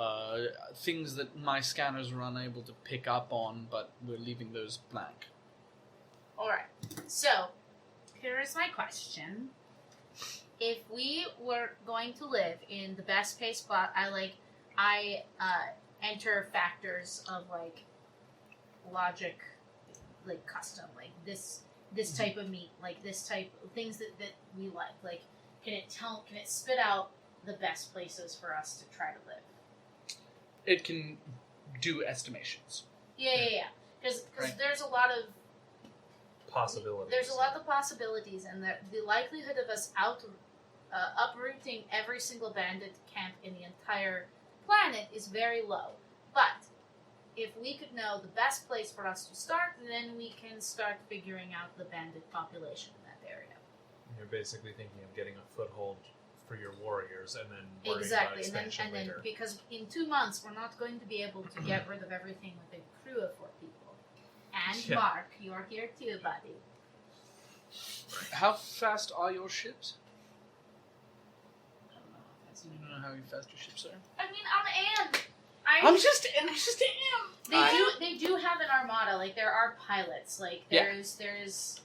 S10: things that my scanners were unable to pick up on, but we're leaving those blank.
S6: Alright. So, here's my question. If we were going to live in the best case spot, I enter factors of like logic, like custom, like this type of meat, like this type of things that we like. Like, can it spit out the best places for us to try to live?
S10: It can do estimations.
S6: Yeah. Because
S10: Right.
S6: there's a lot of
S5: Possibilities.
S6: There's a lot of possibilities, and the likelihood of us uprooting every single bandit camp in the entire planet is very low. But if we could know the best place for us to start, then we can start figuring out the bandit population in that area.
S7: You're basically thinking of getting a foothold for your warriors and then worrying
S6: Exactly,
S7: about
S6: and
S7: expansion
S6: then
S7: later.
S6: because in 2 months we're not going to be able to get rid of everything with a crew of 4 people. And
S5: Yeah.
S6: Mark, you're here too, buddy.
S10: How fast are your ships? I don't know. You don't know how fast your ships are.
S6: I mean, I'm Anne.
S10: I'm just am.
S6: They do have an armada. Like there are pilots. Like
S10: Yeah.
S6: there's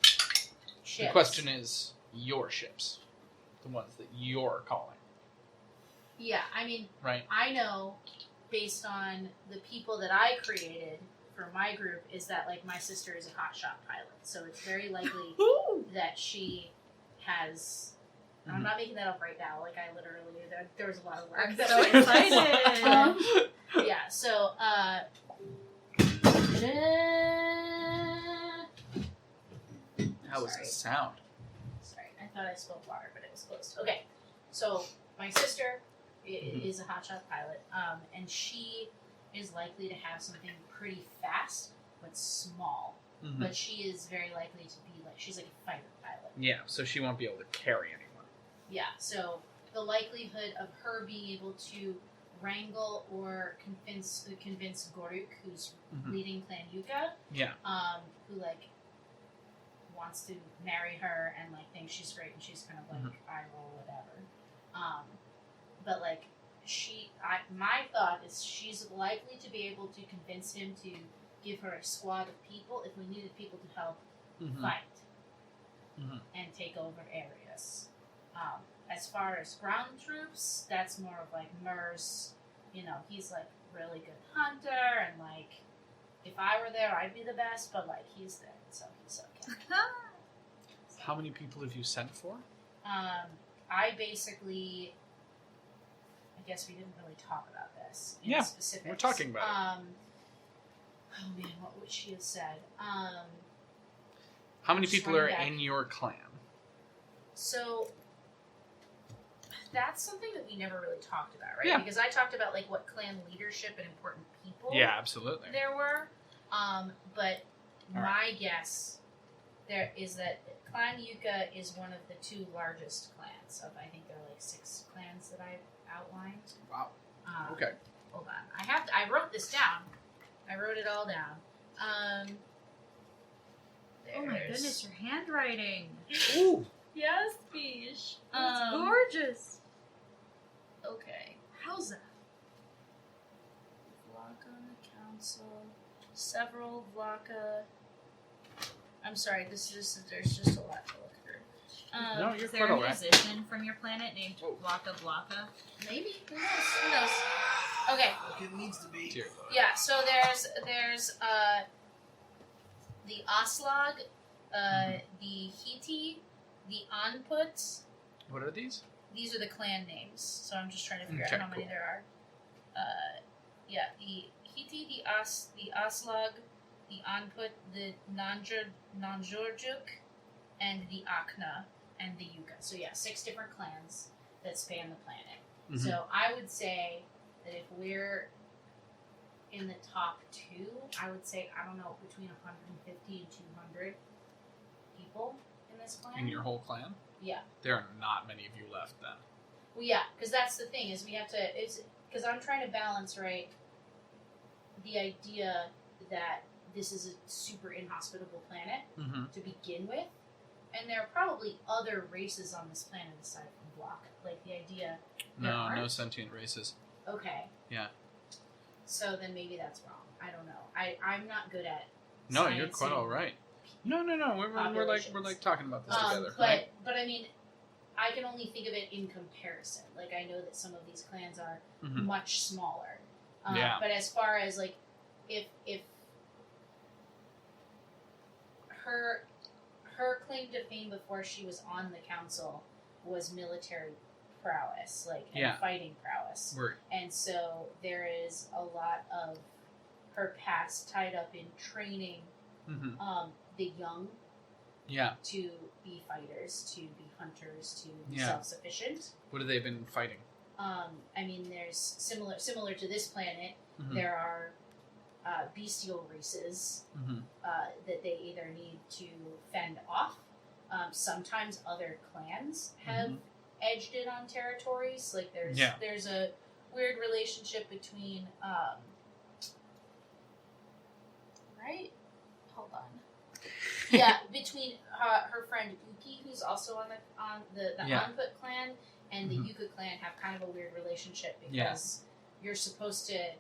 S6: ships.
S10: The question is your ships, the ones that you're calling,
S6: Yeah, I mean,
S10: right?
S6: I know based on the people that I created for my group is that like my sister is a hotshot pilot, so it's very likely that she has. And I'm not making that up right now. Like I literally, there was a lot of work.
S9: I'm
S6: that
S9: so
S6: went into this.
S9: excited.
S6: Yeah. So
S10: How was the sound?
S6: Sorry, I thought I spilled water, but it was closed. Okay, so my sister is a hotshot pilot, and she is likely to have something pretty fast but small.
S10: Mm-hmm.
S6: But she is very likely to be she's like a fighter pilot.
S10: Yeah, so she won't be able to carry anyone.
S6: Yeah, so the likelihood of her being able to wrangle or convince Goruk, who's leading Clan Yuka, who wants to marry her and thinks she's great, and she's kind of I roll whatever. But my thought is she's likely to be able to convince him to give her a squad of people if we needed people to help fight and take over areas. As far as ground troops, that's more of Murs. He's really good hunter, and if I were there, I'd be the best. But he's there, so he's okay.
S10: How many people have you sent for?
S6: I guess we didn't really talk about this. In specifics.
S10: We're talking about it.
S6: Oh man, what would she have said?
S10: How many people are in your clan?
S6: So that's something that we never really talked about, right?
S10: Yeah.
S6: Because I talked about what clan leadership and important people.
S10: Yeah, absolutely.
S6: There were, but my guess there is that Clan Yuka is one of the 2 largest clans. I think there are 6 clans that I've outlined.
S10: Wow. Okay.
S6: Hold on, I wrote this down. I wrote it all down.
S9: Oh my goodness, your handwriting.
S10: Ooh.
S9: Yes, Bish. It's gorgeous.
S6: Okay.
S9: How's that?
S6: Vlaka on the council. Several Vlaka. I'm sorry, there's just a lot to look through.
S10: No, you're
S9: is there
S10: quite
S9: a
S10: all right.
S9: musician from your planet named Blaka Blaka?
S6: Maybe. Who knows? Okay.
S4: It needs to be.
S10: Dear God.
S6: Yeah, so there's the Oslog, the Hiti, the Anput.
S10: What are these?
S6: These are the clan names, so I'm just trying to figure out how many there are. The Hiti, the Oslog, the Anput, the Nanjurjuk, and the Akna, and the Yuka. So 6 different clans that span the planet.
S10: Mm-hmm.
S6: So I would say that if we're in the top 2, I would say, I don't know, between 150 and 200 people in this clan.
S10: In your whole clan?
S6: Yeah.
S10: There are not many of you left then.
S6: Well, yeah, because that's the thing, is we have to, because I'm trying to balance, right, the idea that this is a super inhospitable planet to begin with, and there are probably other races on this planet aside from Block. The idea...
S10: No sentient races.
S6: Okay.
S10: Yeah.
S6: So then maybe that's wrong. I don't know. I'm not good at.
S10: No, you're quite all right. No. We're talking about this together.
S6: But I mean, I can only think of it in comparison. I know that some of these clans are much smaller.
S10: Yeah.
S6: But as far as if her claim to fame before she was on the council was military prowess, and fighting prowess.
S10: Word.
S6: And so there is a lot of her past tied up in training the young to be fighters, to be hunters, to be self-sufficient.
S10: What have they been fighting?
S6: I mean, there's similar to this planet, there are bestial races that they either need to fend off. Sometimes other clans have edged in on territories. There's a weird relationship between right? Hold on. Yeah, between her friend Uki, who's also on the Anput clan, and the Yuka clan have kind of a weird relationship because you're supposed to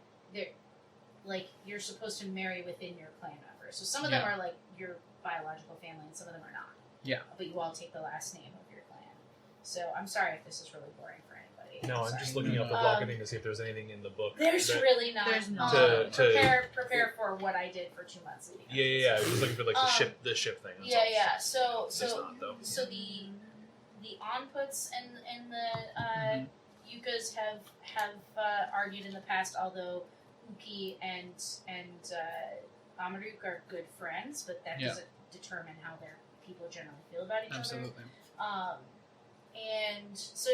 S6: you're supposed to marry within your clan members. So some of them are your biological family, and some of them are not.
S10: Yeah.
S6: But you all take the last name of your clan. So I'm sorry if this is really boring for anybody.
S7: No, I'm just looking up the block thing to see if there's anything in the book.
S6: There's really not.
S9: There's not.
S6: Prepare for what I did for 2 months leading up to this.
S7: I was just looking for the ship thing. That's all.
S6: So
S7: It's not, though.
S6: so the onputs and the Yukas have argued in the past, although Uki and Amaruk are good friends, but that doesn't determine how their people generally feel about each
S10: Absolutely.
S6: other. And so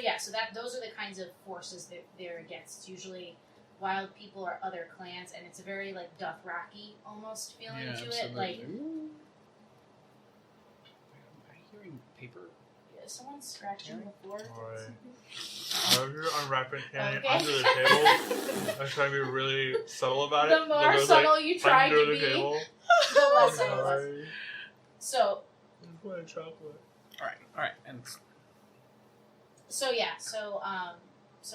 S6: those are the kinds of forces that they're against. It's usually wild people or other clans, and it's a very like Dothraki almost feeling to it. Like,
S10: am I hearing paper?
S6: someone's scratching the floor.
S7: Alright. I'm unwrapping candy
S6: Okay.
S7: under the table. I'm trying to be really subtle about it.
S6: The more subtle you try to
S7: under
S6: be,
S7: the table.
S6: the less subtle it was.
S7: Sorry.
S6: So
S7: Just want chocolate.
S10: All right, and
S6: So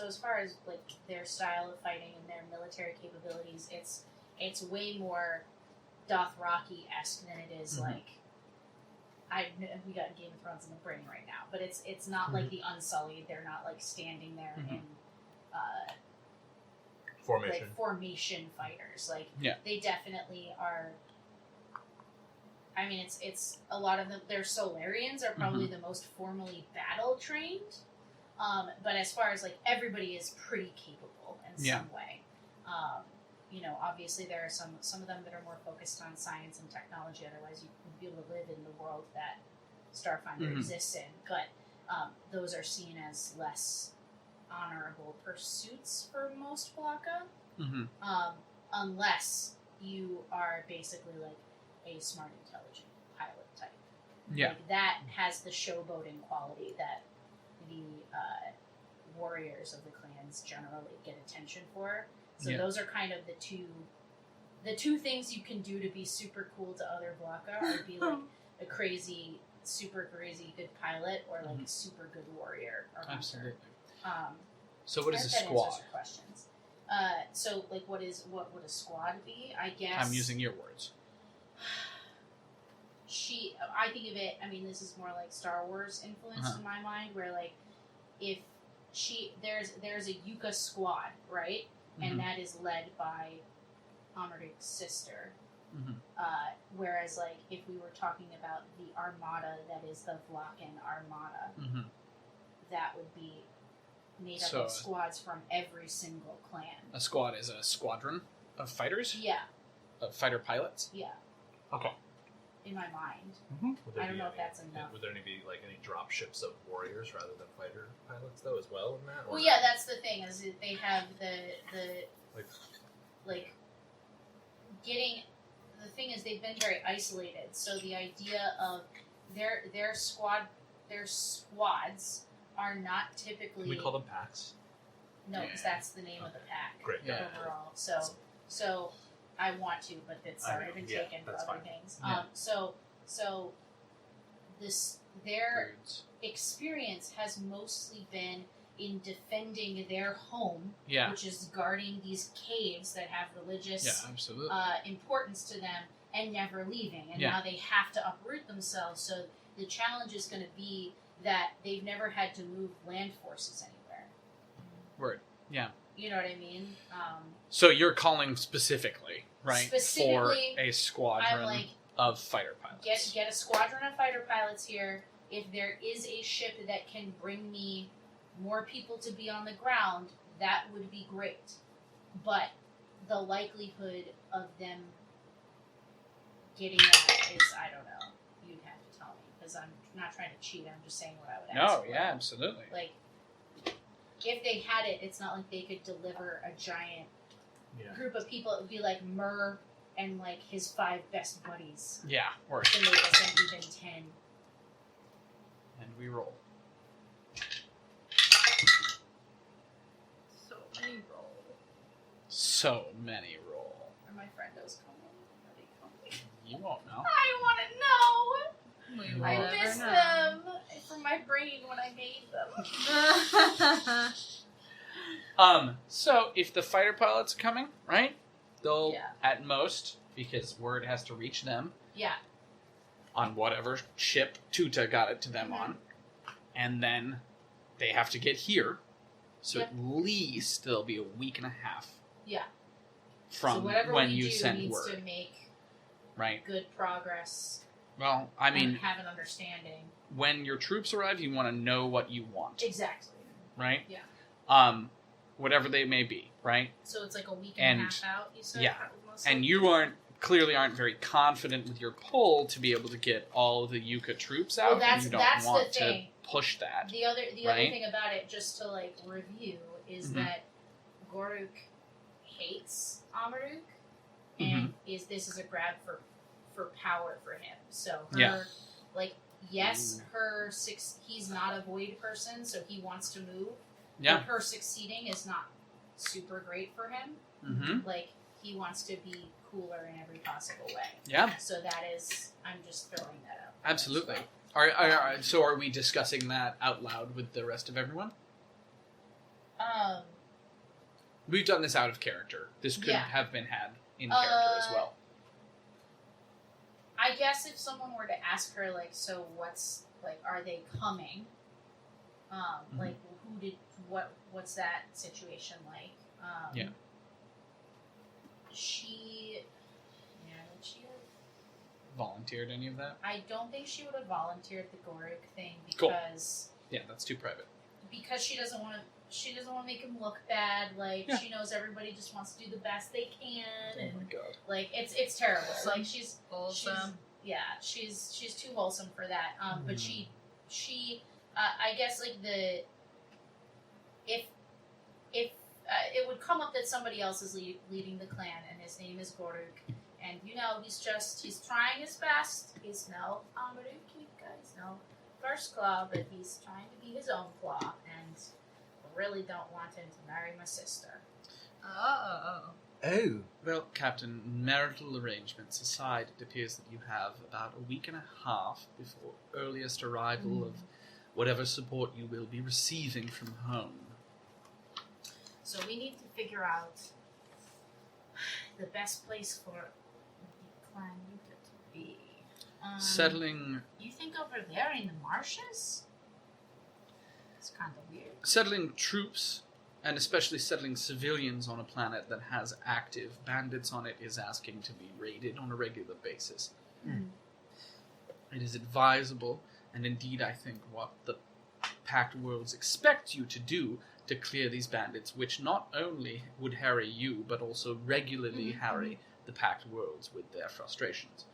S6: as far as like their style of fighting and their military capabilities, it's way more Dothraki-esque than it is like we got Game of Thrones in the brain right now, but it's not like the Unsullied. They're not like standing there in
S7: Formation.
S6: like formation fighters. Like they definitely are. I mean, it's a lot of them. Their Solarians are probably the most formally battle trained. But as far as like everybody is pretty capable in some way. Obviously there are some of them that are more focused on science and technology. Otherwise, you wouldn't be able to live in the world that Starfinder exists in. But those are seen as less honorable pursuits for most Blocka, unless you are basically like a smart, intelligent pilot type.
S10: yeah,
S6: Like, that has the showboating quality that the warriors of the clans generally get attention for. So those are kind of the two things you can do to be super cool to other Blocka, or be like a crazy, super crazy good pilot, or like a super good warrior or hunter.
S10: absolutely. So what is a
S6: That
S10: squad?
S6: answers your questions. So like what would a squad be? I guess
S10: I'm using your words.
S6: I think of it, I mean, this is more like Star Wars influence in my mind, where like if there's a Yuka squad, right? And that is led by Amaruk's sister. Whereas like if we were talking about the armada that is the Vlakan armada, that would be made up of squads from every single clan.
S10: A squad is a squadron of fighters?
S6: Yeah.
S10: Of fighter pilots?
S6: Yeah.
S10: Okay.
S6: In my mind.
S7: Would there
S6: I don't
S7: be
S6: know if that's
S7: any-
S6: enough.
S7: Would there be like any drop ships of warriors rather than fighter pilots though as well in that? Or
S6: Well, yeah, that's the thing, is that they have the getting. The thing is, they've been very isolated. So the idea of their squads are not typically.
S7: Can we call them packs?
S6: No, because that's the name of the pack.
S7: Great.
S10: Yeah.
S6: Overall, so I want to, but it's
S7: I
S6: already
S7: know.
S6: been
S7: Yeah,
S6: taken for
S7: that's
S6: other
S7: fine.
S6: things.
S10: Yeah.
S6: So their
S10: Birds.
S6: experience has mostly been in defending their home,
S10: Yeah.
S6: which is guarding these caves that have religious
S10: Yeah, absolutely.
S6: importance to them, and never leaving. And
S10: Yeah.
S6: now they have to uproot themselves. So the challenge is going to be that they've never had to move land forces anywhere.
S10: Word. Yeah.
S6: You know what I mean?
S10: So you're calling specifically, right?
S6: Specifically,
S10: for a squadron
S6: I'm like,
S10: of fighter pilots.
S6: get a squadron of fighter pilots here. If there is a ship that can bring me more people to be on the ground, that would be great. But the likelihood of them getting that is, I don't know. You'd have to tell me, because I'm not trying to cheat. I'm just saying what I would ask
S10: No,
S6: for.
S10: yeah, absolutely.
S6: Like, if they had it, it's not like they could deliver a giant
S7: Yeah.
S6: group of people. It would be like Murr and like his 5 best buddies
S10: Yeah, word.
S6: to make us an even 10.
S10: And we roll.
S9: So many roll.
S10: So many roll.
S6: Are my friendos coming? Are they coming?
S10: You won't know.
S6: I want to know!
S9: We will
S6: I
S9: never
S6: miss
S9: know.
S6: them from my brain when I made them.
S10: So if the fighter pilots are coming, right? They'll
S6: Yeah.
S10: at most, because word has to reach them
S6: Yeah.
S10: on whatever ship Tuta got it to them on, and then they have to get here. So
S6: Yep.
S10: at least there'll be a week and a half.
S6: Yeah.
S10: From
S6: so whatever
S10: when
S6: we
S10: you
S6: do
S10: send
S6: needs
S10: word,
S6: to make
S10: right?
S6: good progress.
S10: Well, I mean,
S6: and have an understanding.
S10: when your troops arrive, you want to know what you want,
S6: Exactly.
S10: right?
S6: Yeah.
S10: Whatever they may be, right?
S6: So it's like a week and a
S10: And-
S6: half out, you said?
S10: yeah.
S6: Mostly?
S10: And you aren't clearly aren't very confident with your pull to be able to get all the Yucca troops out.
S6: Well, that's-
S10: you don't
S6: that's the
S10: want
S6: thing.
S10: to push that.
S6: The other
S10: Right?
S6: thing about it, just to like review, is
S10: Mhm.
S6: that Goruk hates Amaruk,
S10: Mm-hmm.
S6: and this is a grab for power for him. So her
S10: Yeah.
S6: like yes, he's not a void person, so he wants to move.
S10: Yeah.
S6: But her succeeding is not super great for him.
S10: Mm-hmm.
S6: Like he wants to be cooler in every possible way.
S10: Yeah.
S6: So that is, I'm just throwing that out.
S10: Absolutely. So are we discussing that out loud with the rest of everyone? We've done this out of character. This could
S6: Yeah.
S10: have been had in character as well.
S6: I guess if someone were to ask her, like, so what's, like, are they coming? Like, what's that situation like?
S10: Yeah.
S6: Would she have,
S10: Volunteered any of that?
S6: I don't think she would have volunteered the Goruk thing
S10: Cool.
S6: because
S10: Yeah, that's too private.
S6: she doesn't want to make him look bad. Like
S10: Yeah.
S6: she knows everybody just wants to do the best they can,
S10: Oh my
S6: and
S10: god.
S6: like it's terrible. Like she's
S9: Wholesome.
S6: she's too wholesome for that. But she I guess like if it would come up that somebody else is leading the clan and his name is Goruk, and he's trying his best. He's no Amaruk, guys, no first claw, but he's trying to be his own claw, and I really don't want him to marry my sister.
S9: Oh.
S4: Oh,
S10: Well, Captain, marital arrangements aside, it appears that you have about a week and a half before earliest arrival of whatever support you will be receiving from home.
S6: So we need to figure out the best place for the clan Yucca to be.
S10: Settling
S6: You think over there in the marshes? It's kind of weird.
S10: settling troops, and especially settling civilians on a planet that has active bandits on it, is asking to be raided on a regular basis. It is advisable, and indeed I think what the Pact Worlds expect you to do to clear these bandits, which not only would harry you, but also regularly harry the Pact Worlds with their frustrations.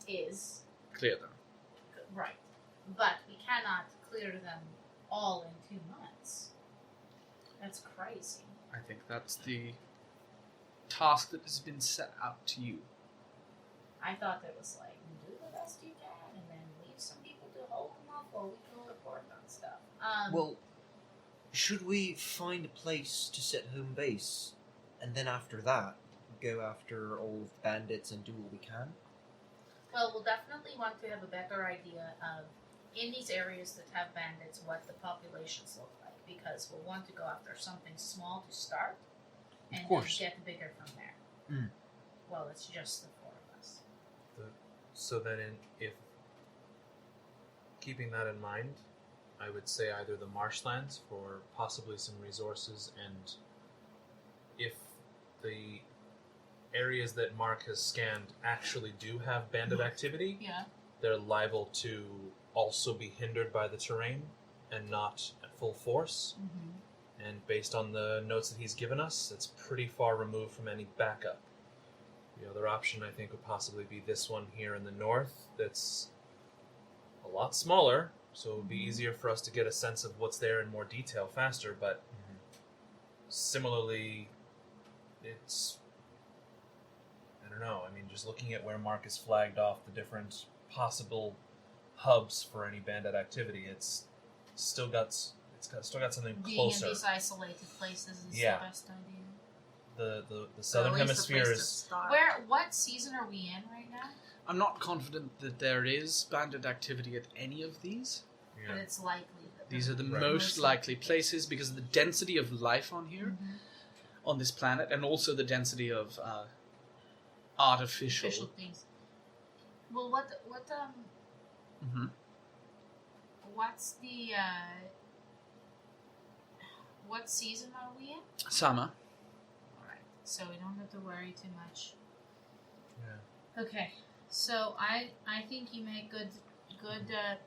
S6: Is
S10: Clear them.
S6: right. But we cannot clear them all in 2 months. That's crazy.
S10: I think that's the task that has been set out to you.
S6: I thought that was like, do the best you can and then leave some people to hold them up while we go report on stuff.
S4: well, should we find a place to set home base, and then after that, go after all of the bandits and do what we can?
S6: Well, we'll definitely want to have a better idea of, in these areas that have bandits, what the populations look like, because we'll want to go after something small to start, and then
S4: course.
S6: get bigger from there. Well, it's just the 4 of us.
S7: So then, if keeping that in mind, I would say either the marshlands for possibly some resources, and if the areas that Mark has scanned actually do have bandit activity,
S6: Yeah.
S7: they're liable to also be hindered by the terrain and not at full force. And based on the notes that he's given us, it's pretty far removed from any backup. The other option, I think, would possibly be this one here in the north that's a lot smaller, so it would be easier for us to get a sense of what's there in more detail faster, but similarly, it's... I don't know, I mean, just looking at where Mark has flagged off the different possible hubs for any bandit activity, it's still got something
S6: Being
S7: closer.
S6: in these isolated places is
S7: Yeah.
S6: the best idea.
S7: The southern hemisphere is
S6: What season are we in right now?
S10: I'm not confident that there is bandit activity at any of these.
S6: But it's likely that
S10: These are the
S7: Right.
S10: most likely places because of the density of life on here, on this planet, and also the density of artificial.
S6: official things. Well, what's the what season are we in?
S10: Summer.
S6: Alright, so we don't have to worry too much.
S7: Yeah.
S6: Okay, so I think you make good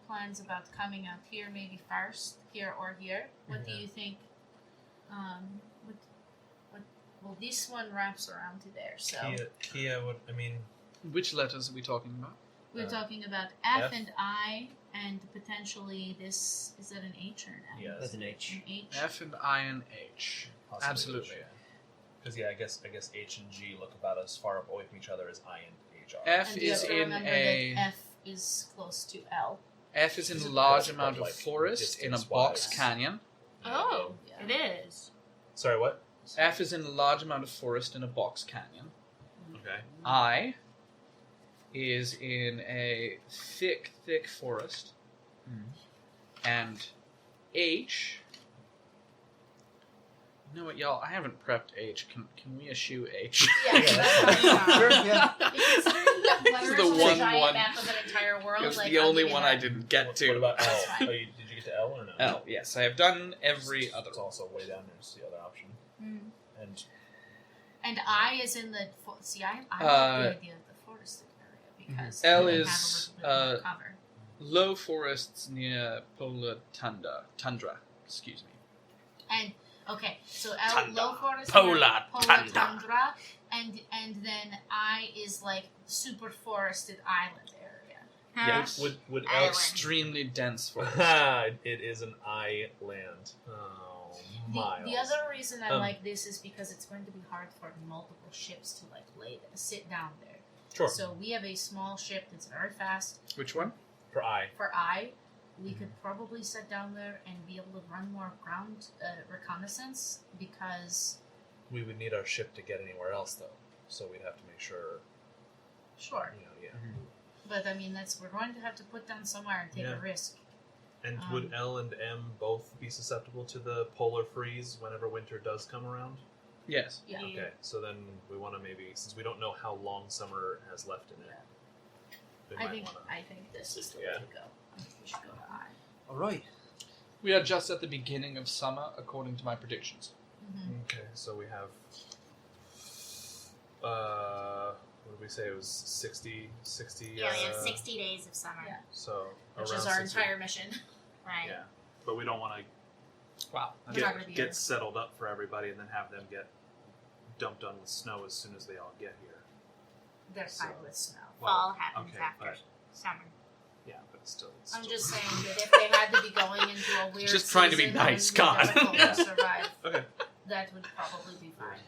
S6: plans about coming out here maybe first, here or here. What do you think? Well, this one wraps around to there, so
S7: Kia would. I mean,
S10: Which letters are we talking about?
S6: we're talking about F,
S7: F.
S6: and I, and potentially this. Is that an H or an M?
S7: yes.
S4: With an H.
S6: An H.
S10: F and I and H.
S7: Possibly
S10: Absolutely.
S7: Because I guess H and G look about as far away from each other as I and H are.
S10: F
S6: And you
S10: is
S6: have to
S10: in
S6: remember
S10: a
S6: that F is close to L.
S10: F is in
S7: Is
S10: a
S7: it
S10: large
S7: close,
S10: amount
S7: but,
S10: of
S7: like,
S10: forest in a
S7: distance-wise?
S10: box canyon.
S9: Oh,
S6: Yeah.
S9: it is.
S7: Sorry, what?
S10: F is in a large amount of forest in a box canyon.
S7: Okay.
S10: I is in a thick, thick forest. And H. You know what, y'all? I haven't prepped H. Can we eschew H?
S6: Yeah, that's fine.
S4: Sure, yeah.
S6: Because
S10: This is the
S6: a
S10: one
S6: giant map of an entire world.
S10: It was
S6: like,
S10: the
S6: I'll
S10: only
S6: give you
S10: one I
S6: that.
S10: didn't get
S7: What
S10: to.
S7: about L?
S6: That's fine.
S7: Did you get to L or no?
S10: L, yes. I have done every other.
S7: It's also way down there's the other option. And
S6: And I is in the. See, I like the idea of the forested area because
S10: L
S6: we
S10: is,
S6: have a little bit more cover.
S10: Low forests near polar tundra. Excuse me.
S6: And okay, so L
S10: Tundra.
S6: low forest,
S10: Polar tundra.
S6: tundra, and then I is like super forested island area.
S7: would L
S8: Island.
S10: Extremely dense forest.
S7: it is an island. Oh,
S6: The,
S7: miles.
S6: the other reason I
S7: Um,
S6: like this is because it's going to be hard for multiple ships to like sit down there.
S7: Sure.
S6: So we have a small ship that's very fast.
S10: Which one?
S7: For I.
S6: For I, we could probably sit down there and be able to run more ground reconnaissance because.
S7: We would need our ship to get anywhere else though, so we'd have to make sure.
S6: Sure.
S7: Yeah.
S6: But I mean, we're going to have to put down somewhere and take
S7: Yeah.
S6: a risk.
S7: And would L and M both be susceptible to the polar freeze whenever winter does come around?
S10: Yes.
S6: Yeah.
S7: Okay, so then we want to maybe, since we don't know how long summer has left in it, we
S6: I
S7: might
S6: think
S7: want to.
S6: I think this is the way
S7: Yeah.
S6: to go. I think we should go to I.
S4: All right.
S10: We are just at the beginning of summer, according to my predictions.
S7: Okay, so we have. What did we say? It was 60.
S8: Yeah, we have 60 days of summer.
S6: Yeah.
S7: So
S6: Which
S7: around
S6: is our
S7: 60.
S6: entire mission.
S8: Right.
S7: Yeah, but we don't want to
S10: Wow.
S6: We're not gonna be here.
S7: get settled up for everybody and then have them get dumped on with snow as soon as they all get here.
S6: They're
S7: So-
S6: fine with snow.
S8: Fall happens
S7: okay,
S8: after
S7: but-
S8: summer.
S7: Yeah, but still. It's
S6: I'm
S7: still-
S6: just saying that if they had to be going into a weird
S10: Just trying to be
S6: season
S10: nice,
S6: when
S10: God.
S6: it's difficult
S7: Yeah.
S6: to survive,
S7: Okay.
S6: that would probably be fine.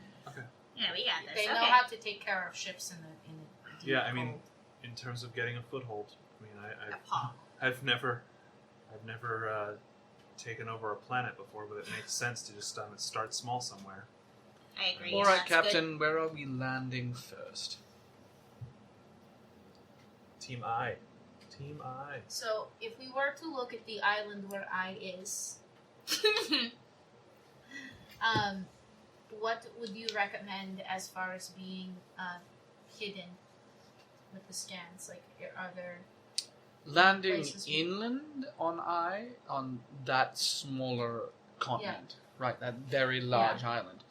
S8: Yeah, we got this.
S6: They
S8: okay.
S6: know how to take care of ships in the deep
S7: Yeah, I mean,
S6: cold.
S7: in terms of getting a foothold, I mean,
S8: A paw.
S7: I've never taken over a planet before, but it makes sense to just start small somewhere.
S8: I agree.
S10: All
S8: yeah,
S10: right,
S8: that's
S10: Captain. Where are we landing first?
S7: Team I. Team I.
S6: So if we were to look at the island where I is,
S8: good.
S6: what would you recommend as far as being hidden with the scans? Like, are there?
S10: Landing
S6: Places we-
S10: inland on that smaller continent, right? That very large island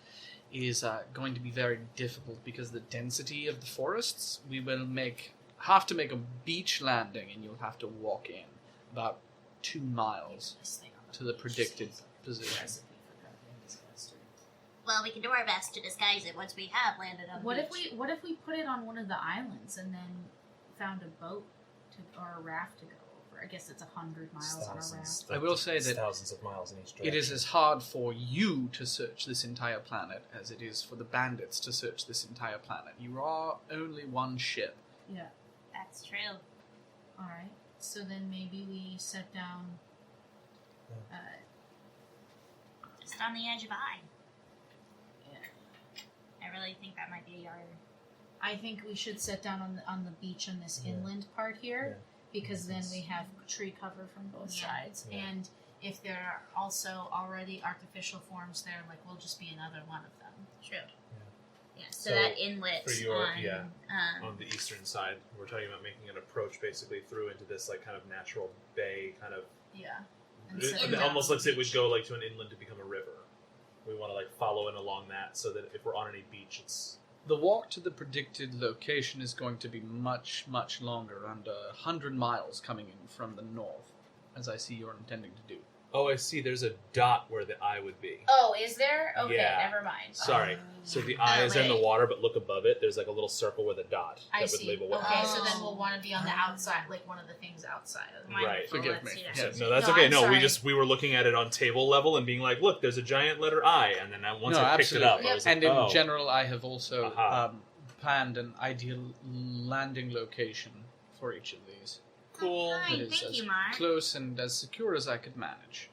S10: is going to be very difficult because the density of the forests. We will have to make a beach landing, and you'll have to walk in about 2 miles
S6: This thing on the
S10: to the
S6: beach
S10: predicted
S6: seems like a
S10: position.
S6: recipe for goddamn disaster.
S8: Well, we can do our best to disguise it once we have landed on the
S6: What
S8: beach.
S6: if we put it on one of the islands and then found a boat or a raft to go over? I guess it's 100 miles on a raft.
S10: I will say that
S7: thousands of miles in each direction.
S10: it is as hard for you to search this entire planet as it is for the bandits to search this entire planet. You are only one ship.
S6: Yeah.
S8: That's true.
S6: All right. So then maybe we set down.
S8: Just on the edge of I.
S6: Yeah.
S8: I really think that might be our.
S6: I think we should set down on the beach on this inland part here, because then we have tree cover from both sides, and if there are also already artificial forms there, like we'll just be another one of them.
S8: True. Yeah, so,
S7: So,
S8: that inlet
S7: for your-
S8: on,
S7: on the eastern side, we're talking about making an approach basically through into this like kind of natural bay kind of.
S6: Yeah. And
S7: It,
S6: set
S7: it
S6: down
S7: almost
S6: on
S7: looks
S6: the
S7: it would
S6: beach.
S7: go like to an inland to become a river. We want to like follow in along that so that if we're on any beach, it's
S10: The walk to the predicted location is going to be much, much longer, around 100 miles coming in from the north, as I see you're intending to do.
S7: Oh, I see. There's a dot where the eye would be.
S6: Oh, is there? Okay,
S7: Yeah.
S6: never mind.
S7: Sorry. So the eye is in the water, but look above it. There's like a little circle with a dot.
S6: I
S7: that would
S6: see.
S7: label what
S6: Okay,
S7: eye.
S6: so then we'll want to be on the outside, like one of the things outside of the
S7: Right.
S10: Forgive
S8: Let's
S10: me.
S8: see that.
S7: No, that's
S6: No,
S7: okay.
S6: I'm
S7: No,
S6: sorry.
S7: we were looking at it on table level and being like, look, there's a giant letter I, and then once
S10: No,
S7: I picked it up,
S10: absolutely.
S7: I was
S10: And
S7: like,
S10: in
S7: oh.
S10: general, I have also
S7: Aha.
S10: planned an ideal landing location for each of these.
S7: Cool.
S8: Hi,
S10: That is
S8: thank
S10: as
S8: you, Mark.
S10: close and as secure as I could manage.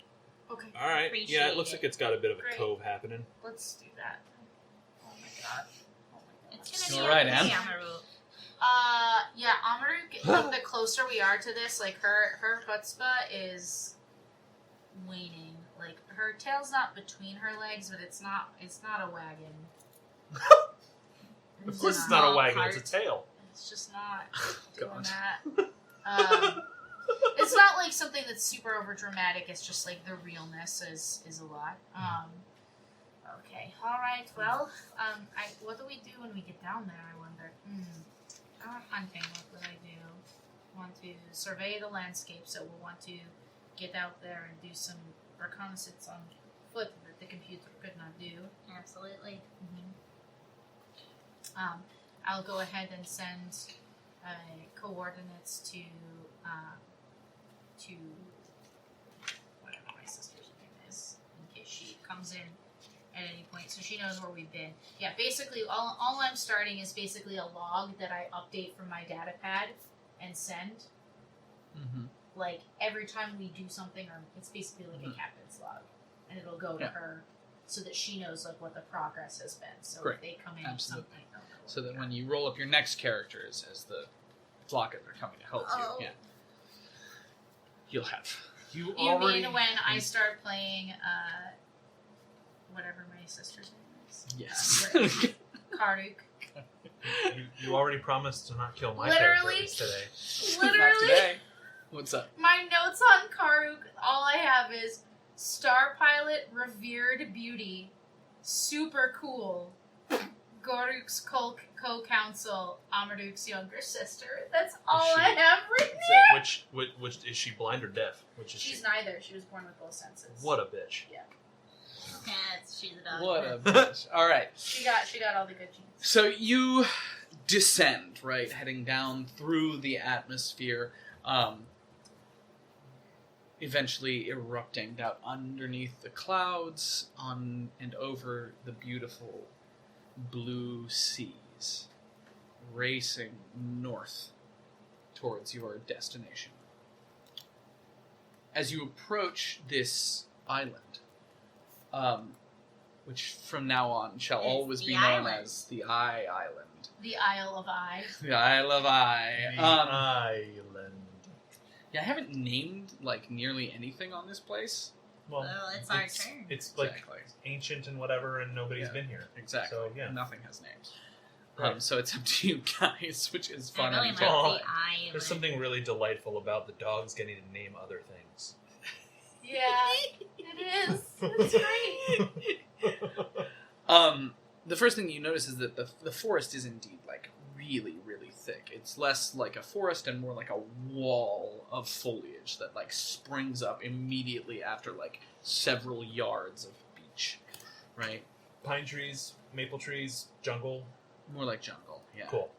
S6: Okay,
S7: All right.
S8: Appreciate
S7: Yeah, it looks
S8: it.
S7: like it's got a bit of a
S6: Great.
S7: cove happening.
S6: let's do that. Oh my god. Oh my god.
S8: It's gonna be
S10: Alright,
S8: okay,
S10: Anne.
S8: Amaru.
S6: Yeah, Amaru, the closer we are to this, like her chutzpah is waning. Like her tail's not between her legs, but it's not a wagon.
S7: Of course, it's not a wagon; it's a tail.
S6: It's just not doing
S10: God.
S6: that. It's not like something that's super over dramatic. It's just like the realness is a lot. Okay, all right. Well, what do we do when we get down there? I wonder. Hunting. What would I do? Want to survey the landscape, so we'll want to get out there and do some reconnaissance on foot that the computer could not do.
S8: Absolutely.
S6: I'll go ahead and send coordinates to whatever my sister's name is, in case she comes in at any point, so she knows where we've been. Yeah, basically, all I'm starting is basically a log that I update from my data pad and send.
S10: Mm-hmm.
S6: Like, every time we do something, or it's basically like a captain's log, and it'll go to her so that she knows like what the progress has been. So
S10: Great.
S6: if they come in
S10: Absolutely.
S6: something, they'll know
S10: So
S6: what
S10: that
S6: we
S10: when you roll up your next characters as the flockers are coming to help
S8: Oh.
S10: you, you'll have.
S7: You
S6: You
S7: already.
S6: mean when I start playing, whatever my sister's name is?
S10: Yes.
S6: Karuk.
S7: You already promised to not kill my
S6: Literally.
S7: characters today.
S10: Not
S6: Literally,
S10: today. What's up?
S6: my notes on Karuk, all I have is star pilot, revered beauty, super cool, Garuk's co-counsel, Amaruk's younger sister. That's all I have written here.
S7: Which is she blind or deaf? Which is
S6: She's
S7: she?
S6: neither. She was born with both senses.
S7: What a bitch.
S8: Yeah, she's a dog.
S10: What a bitch. All right.
S6: She got all the good genes.
S10: So you descend, right, heading down through the atmosphere, eventually erupting down underneath the clouds, on and over the beautiful blue seas, racing north towards your destination. As you approach this island, which from now on shall
S8: It's
S10: always
S8: the
S10: be known
S8: island.
S10: as the Eye Island.
S6: The Isle of Eye.
S10: The Isle of Eye.
S7: The island.
S10: Yeah, I haven't named like nearly anything on this place.
S8: Well, it's our turn.
S7: It's like
S10: Exactly.
S7: ancient and whatever, and nobody's
S10: Yeah.
S7: been here.
S10: Exactly.
S7: So, yeah.
S10: Nothing has names.
S7: Right.
S10: So it's up to you guys, which is
S8: I
S10: fun.
S8: really
S10: and
S8: like
S7: Oh,
S8: the island.
S7: There's something really delightful about the dogs getting to name other things.
S6: Yeah, it is. It's great.
S10: The first thing you notice is that the forest is indeed like really, really thick. It's less like a forest and more like a wall of foliage that like springs up immediately after like several yards of beach, right?
S7: Pine trees, maple trees, jungle.
S10: More like jungle, yeah.
S7: Cool.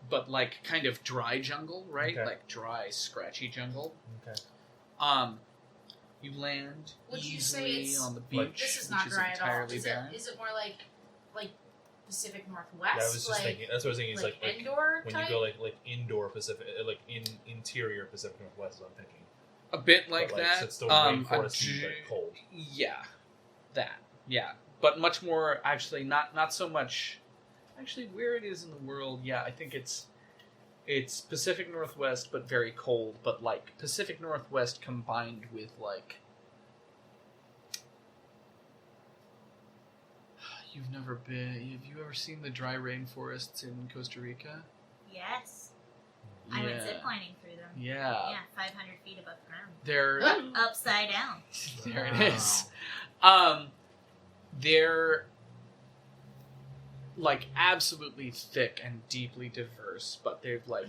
S10: But like kind of dry jungle, right?
S7: Okay.
S10: Like dry, scratchy jungle.
S7: Okay.
S10: You land
S6: Would you say
S10: easily
S6: it's-
S10: on the beach,
S7: Like-
S6: This is not
S10: which is
S6: dry at all.
S10: entirely
S6: Is
S10: barren.
S6: it more like Pacific Northwest?
S7: Yeah, I was just
S6: like,
S7: thinking. That's what I was thinking. Is like
S6: indoor
S7: when
S6: type?
S7: you go like indoor Pacific, like in interior Pacific Northwest. Is what I'm thinking.
S10: A bit like
S7: But,
S10: that.
S7: So it's still
S10: a
S7: rainforesty, but cold.
S10: Yeah, that. Yeah, but much more actually. Not so much. Actually, where it is in the world, yeah, I think it's Pacific Northwest, but very cold. But like Pacific Northwest combined with like. You've never been. Have you ever seen the dry rainforests in Costa Rica?
S8: Yes. I went ziplining through them.
S10: Yeah.
S8: Yeah, 500 feet above the ground.
S10: They're
S8: Upside down.
S10: there. It is. They're like absolutely thick and deeply diverse, but they've like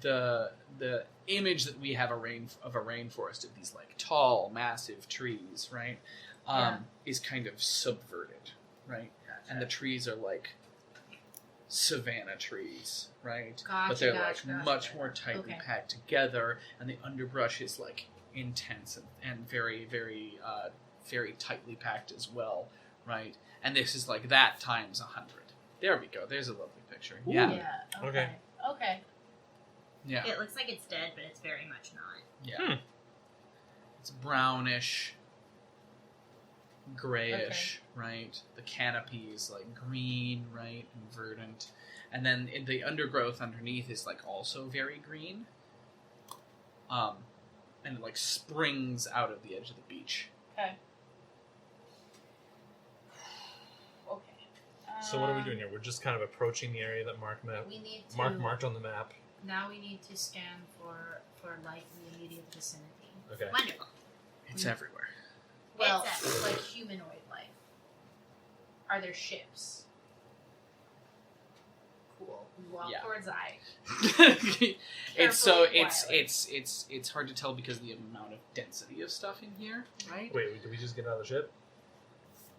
S10: the image that we have of a rainforest of these like tall, massive trees, right, is kind of subverted, right?
S6: Gotcha.
S10: And the trees are like savanna trees, right?
S6: Gotcha,
S10: but they're
S6: gotcha,
S10: like
S6: gotcha.
S10: much more tightly
S6: Okay.
S10: packed together, and the underbrush is like intense and very, very, very tightly packed as well, right? And this is like that times 100. There we go. There's a lovely picture. Yeah.
S6: Yeah.
S7: Okay.
S6: Okay.
S10: Yeah.
S8: It looks like it's dead, but it's very much not.
S10: Yeah. It's brownish, grayish, right? The canopy is like green, right? And verdant. And then the undergrowth underneath is like also very green. And it like springs out of the edge of the beach.
S6: Okay. Okay.
S7: So what are we doing here? We're just kind of approaching the area that Mark
S6: We need to
S7: marked on the map.
S6: Now we need to scan for life in the immediate vicinity.
S7: Okay.
S8: Wonderful.
S10: It's everywhere.
S6: Well,
S8: It's
S6: like humanoid life. Are there ships? Cool. We walk
S10: Yeah.
S6: towards I.
S10: It's so
S6: Carefully and
S10: it's hard to tell because of the amount of density of stuff in here, right?
S7: Wait, did we just get out of the ship?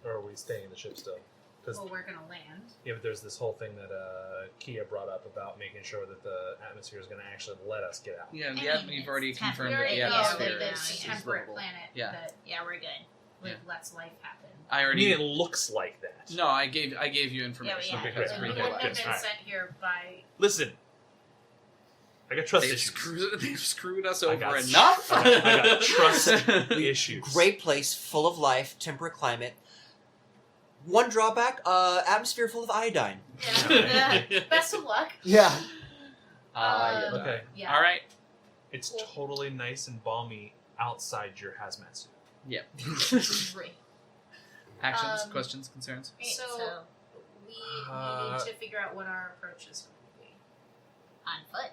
S7: Or are we staying in the ship still? Because
S6: Well, we're gonna land.
S7: yeah, but there's this whole thing that Kia brought up about making sure that the atmosphere is going to actually let us get out.
S10: Yeah,
S8: I
S10: yeah,
S8: mean,
S10: we've
S8: it's
S10: already
S8: temp-
S10: confirmed
S6: We
S10: that
S6: already
S10: the
S6: know
S10: atmosphere
S6: that
S8: yeah,
S6: it's
S10: is
S6: a temperate
S10: livable.
S6: planet
S10: Yeah.
S6: that
S8: Yeah, we're good.
S6: like,
S10: Yeah.
S6: lets life happen.
S10: I
S7: I
S10: already
S7: mean, it looks like that.
S10: No, I gave you information.
S8: Yeah, we
S10: because
S7: have.
S6: We
S10: we
S7: Okay,
S6: wouldn't
S10: did
S6: have
S10: that.
S6: been
S7: Alright.
S6: sent here by.
S7: Listen, I got trust
S10: They've
S7: issues.
S10: they've screwed us
S7: I
S10: over
S7: got-
S10: enough.
S7: I got trust issues.
S4: Great place, full of life, temperate climate. One drawback: atmosphere full of iodine.
S6: Yeah. Best of luck.
S4: Yeah.
S10: Yeah.
S7: Okay.
S6: Yeah.
S10: All right.
S7: It's
S6: Cool.
S7: totally nice and balmy outside your hazmat suit.
S10: Yep.
S6: Great.
S10: Actions,
S6: Um,
S10: questions, concerns.
S6: So we need to figure out what our approach is going to be.
S8: On foot.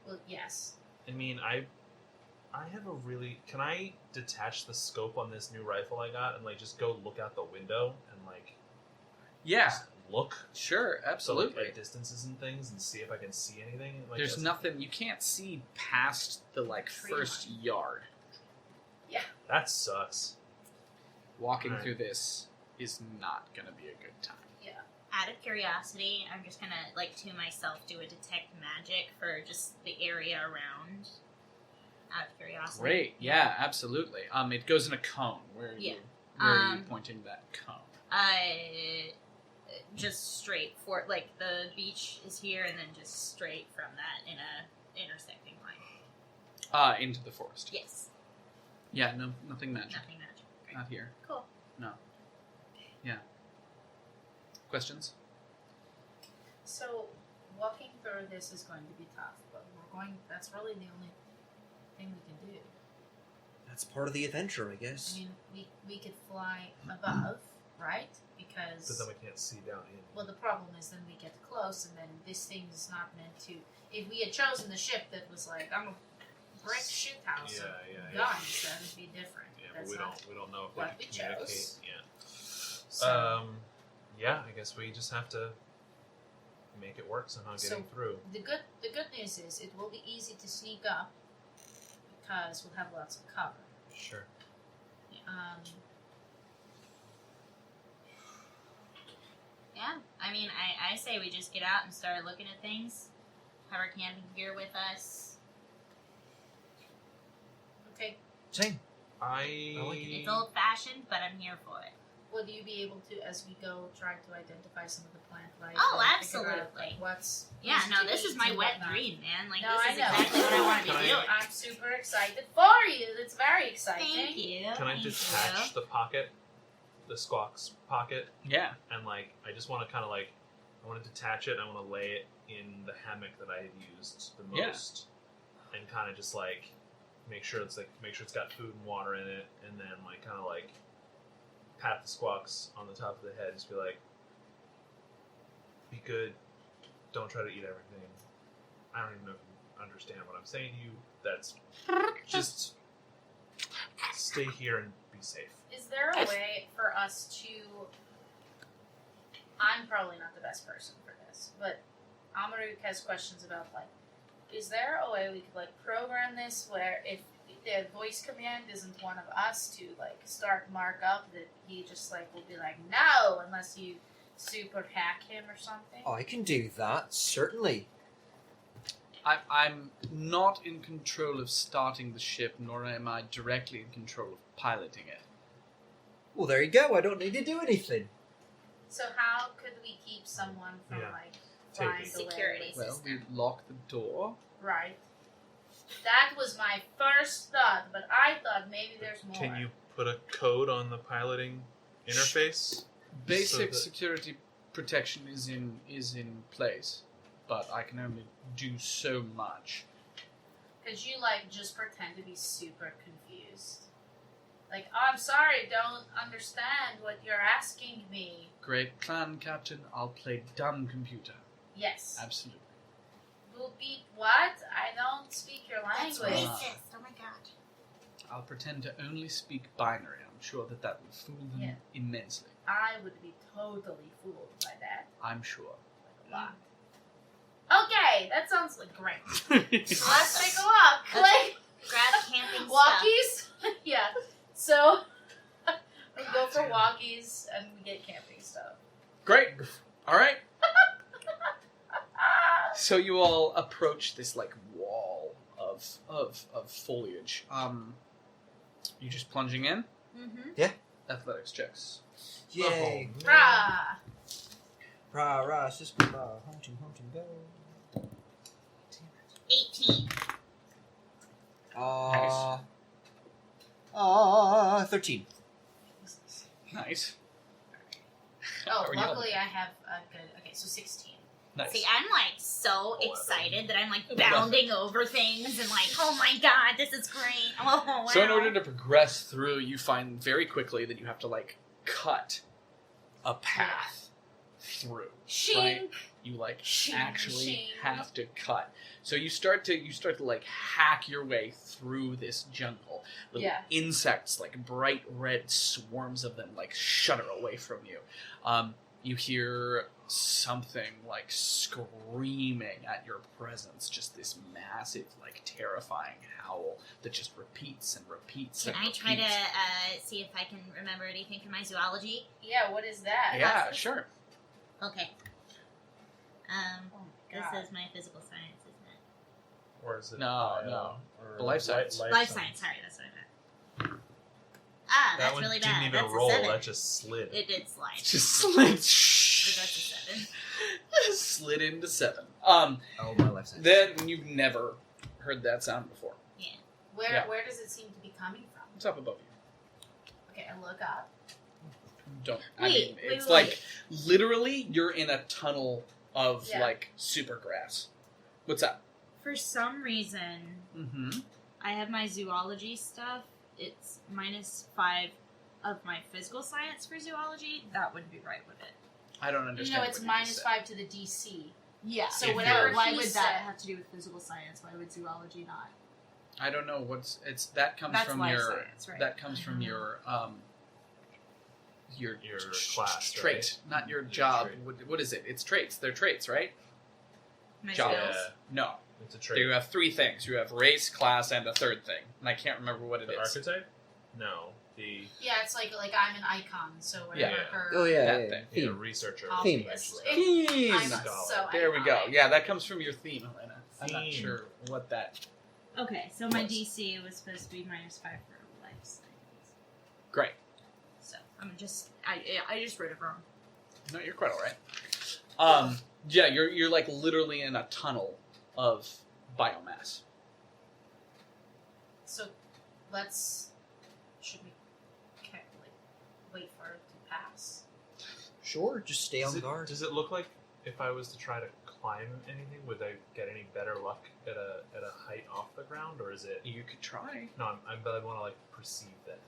S6: Well, yes.
S7: I mean, I have a really. Can I detach the scope on this new rifle I got and like just go look out the window and like
S10: Yeah.
S7: just look?
S10: Sure.
S7: So, like,
S10: Absolutely.
S7: at distances and things and see if I can see anything. Like,
S10: There's
S7: that's-
S10: nothing. You can't see past the like
S6: Tree
S10: first yard.
S7: That sucks.
S10: Walking
S7: Alright.
S10: through this is not gonna be a good time.
S8: Out of curiosity, I'm just gonna, like, to myself, do a detect magic for just the area around. Out of curiosity.
S10: Great. Yeah. Absolutely. It goes in a cone. Where are
S8: Yeah.
S10: you? Where are you
S8: Um,
S10: pointing that cone?
S8: Just straight for, like, the beach is here, and then just straight from that in a intersecting line.
S10: Into the forest.
S8: Yes.
S10: Yeah. No. Nothing magic.
S8: Nothing magic. Great.
S10: Not here.
S8: Cool.
S10: No. Yeah. Questions?
S6: So walking through this is going to be tough, but that's really the only thing we can do.
S4: That's part of the adventure, I
S6: I
S4: guess.
S6: mean, we could fly above, right? Because
S7: But then we can't see down in.
S6: well, the problem is then we get close, and then this thing is not meant to. If we had chosen the ship that was like, I'm a brick shit house of guns, that would be different.
S7: Yeah, but
S6: That's
S7: we
S6: not
S7: don't know if
S6: what
S7: we
S6: we
S7: can communicate.
S6: chose.
S7: Yeah.
S6: So,
S7: Yeah, I guess we just have to make it work somehow getting through.
S6: the good news is it will be easy to sneak up because we'll have lots of cover.
S7: Sure.
S8: Yeah. I mean, I say we just get out and start looking at things. Have our camping gear with us.
S6: Okay.
S4: Same.
S7: I
S4: like it.
S8: It's old fashioned, but I'm here for it.
S6: Will you be able to, as we go, try to identify some of the plant life?
S8: Oh,
S6: and figure out,
S8: absolutely.
S6: like, what's
S8: Yeah,
S6: easy
S8: no,
S6: to
S8: this is
S6: eat
S8: my
S6: and
S8: wet
S6: whatnot.
S8: dream, man. Like,
S6: No,
S8: this
S6: I
S8: is
S6: know.
S8: exactly what I want to be
S7: Can I-
S8: doing.
S6: I'm super excited for you. It's very exciting.
S8: Thank you.
S7: Can I
S8: Thank
S7: detach
S8: you.
S7: the pocket, the Squawk's pocket,
S10: Yeah.
S7: and like I just want to kind of like I want to detach it. And I want to lay it in the hammock that I had used the
S10: Yeah.
S7: most, and kind of just like make sure it's got food and water in it, and then like kind of like pat the Squawks on the top of the head, just be like, be good, don't try to eat everything. I don't even know if you understand what I'm saying to you. That's just stay here and be safe.
S6: Is there a way for us to? I'm probably not the best person for this, but Amaruk has questions about like is there a way we could like program this where if the voice command isn't one of us to like start mark up that he just like will be like no unless you super hack him or something?
S4: I can do that, certainly.
S10: I'm not in control of starting the ship, nor am I directly in control of piloting it.
S4: Well, there you go. I don't need to do anything.
S6: So how could we keep someone from
S7: Yeah.
S6: like
S7: Take
S6: flying
S7: it.
S6: away?
S8: Security
S10: Well, we lock the door.
S6: Right. That was my first thought, but I thought maybe there's more.
S7: Can you put a code on the piloting interface?
S10: Basic
S7: So that-
S10: security protection is in place, but I can only do so much.
S6: Could you like just pretend to be super confused? Like, I'm sorry, don't understand what you're asking me.
S10: Great clan captain, I'll play dumb computer.
S6: Yes.
S10: Absolutely.
S6: Will be what? I don't speak your
S8: That's
S6: language.
S8: racist. Oh my god.
S10: I'll pretend to only speak binary. I'm sure that will fool them
S6: Yeah.
S10: immensely.
S6: I would be totally fooled by that.
S10: I'm sure.
S6: Like a lot. Okay, that sounds like great. Let's
S8: Awesome.
S6: take a walk. Like
S8: Grab camping stuff.
S6: walkies. Yeah. So we go for walkies and we get camping stuff.
S10: Great. All right. So you all approach this like wall of foliage. You just plunging in?
S8: Mm-hmm.
S10: Athletics checks.
S4: Yay.
S6: Rah!
S4: Rah, rah, sister, rah. Hunting, go.
S8: 18.
S4: 13.
S10: Nice.
S6: Oh,
S10: Are you-
S6: luckily I have a good. Okay, so 16.
S10: Nice.
S8: See, I'm like so excited that I'm like
S10: Oh,
S8: bounding over things and like, oh my god, this is great. Oh, wow.
S10: So in order to progress through, you find very quickly that you have to like cut a path through.
S6: Shink.
S10: Right? You like
S6: Shing,
S10: actually
S6: shing.
S10: have to cut. So you start to like hack your way through this jungle. Little
S6: Yeah.
S10: insects, like bright red swarms of them, like shudder away from you. You hear something like screaming at your presence, just this massive, like terrifying howl that just repeats and repeats.
S8: Can
S10: and
S8: I try to
S10: repeats.
S8: see if I can remember anything from my zoology?
S6: Yeah, what is that?
S10: Yeah, sure.
S8: Okay.
S6: Oh my God.
S8: This is my physical science, isn't it?
S7: Or is it
S10: No,
S7: bio,
S10: no.
S7: or
S10: The life science.
S8: Life science, sorry, that's what I meant. Ah,
S7: That
S8: that's
S7: one
S8: really
S7: didn't
S8: bad.
S7: even
S8: That's
S7: roll.
S8: a 7.
S7: That just slid.
S8: It did slide.
S10: Just slid,
S8: But that's a 7.
S10: slid into 7.
S4: Oh, my life science.
S10: Then you've never heard that sound before.
S6: Where
S10: Yeah.
S6: where does it seem to be coming from?
S10: It's up above you.
S6: Okay, I look up.
S10: Don't. I
S8: Wait,
S10: mean,
S8: wait,
S10: it's
S8: wait,
S10: like literally you're in a tunnel of
S6: Yeah.
S10: like super grass. What's up?
S9: For some reason,
S10: Mm-hmm.
S9: I have my zoology stuff. It's -5 of my physical science for zoology. That would be right with it.
S10: I don't
S6: You
S10: understand.
S6: know, it's
S10: what you just said.
S6: -5 to the DC.
S9: Yeah.
S6: So
S7: If
S6: whatever
S7: you're-
S9: Why
S6: he
S9: would
S6: said,
S9: that have to do with physical science? Why would zoology not?
S10: I don't know what's it's that comes
S9: That's
S10: from
S9: life
S10: your
S9: science, right?
S10: that comes from your
S7: Your class,
S10: trait,
S7: right?
S10: not your
S7: Your
S10: job.
S7: trait.
S10: What is it? It's traits. They're traits, right?
S9: My
S10: Job.
S9: skills?
S7: Yeah.
S10: No,
S7: It's a trait.
S10: you have 3 things. You have race, class, and a third thing, and I can't remember what it
S7: The
S10: is.
S7: archetype? No. The
S6: yeah, it's like I'm an icon, so whatever
S10: Yeah.
S6: her.
S4: Oh, yeah.
S10: That
S4: yeah,
S10: thing.
S7: you know,
S4: Theme.
S7: researcher.
S4: Theme.
S6: Obviously.
S10: Theme.
S6: I'm
S7: Scholar.
S6: so
S10: There we go.
S6: iconic.
S10: Yeah, that comes from your theme, Helena. I'm not
S7: Theme.
S10: sure what that.
S9: Okay, so my
S10: Plus.
S9: DC was supposed to be -5 for life science.
S10: Great.
S9: So I'm just I just wrote it wrong.
S10: No, you're quite all right. Yeah, you're like literally in a tunnel of biomass.
S6: So should we like wait for it to pass?
S4: Sure, just stay on guard.
S7: Does it look like if I was to try to climb anything, would I get any better luck at a height off the ground, or is it?
S10: You could try.
S7: No, but I want to like perceive that.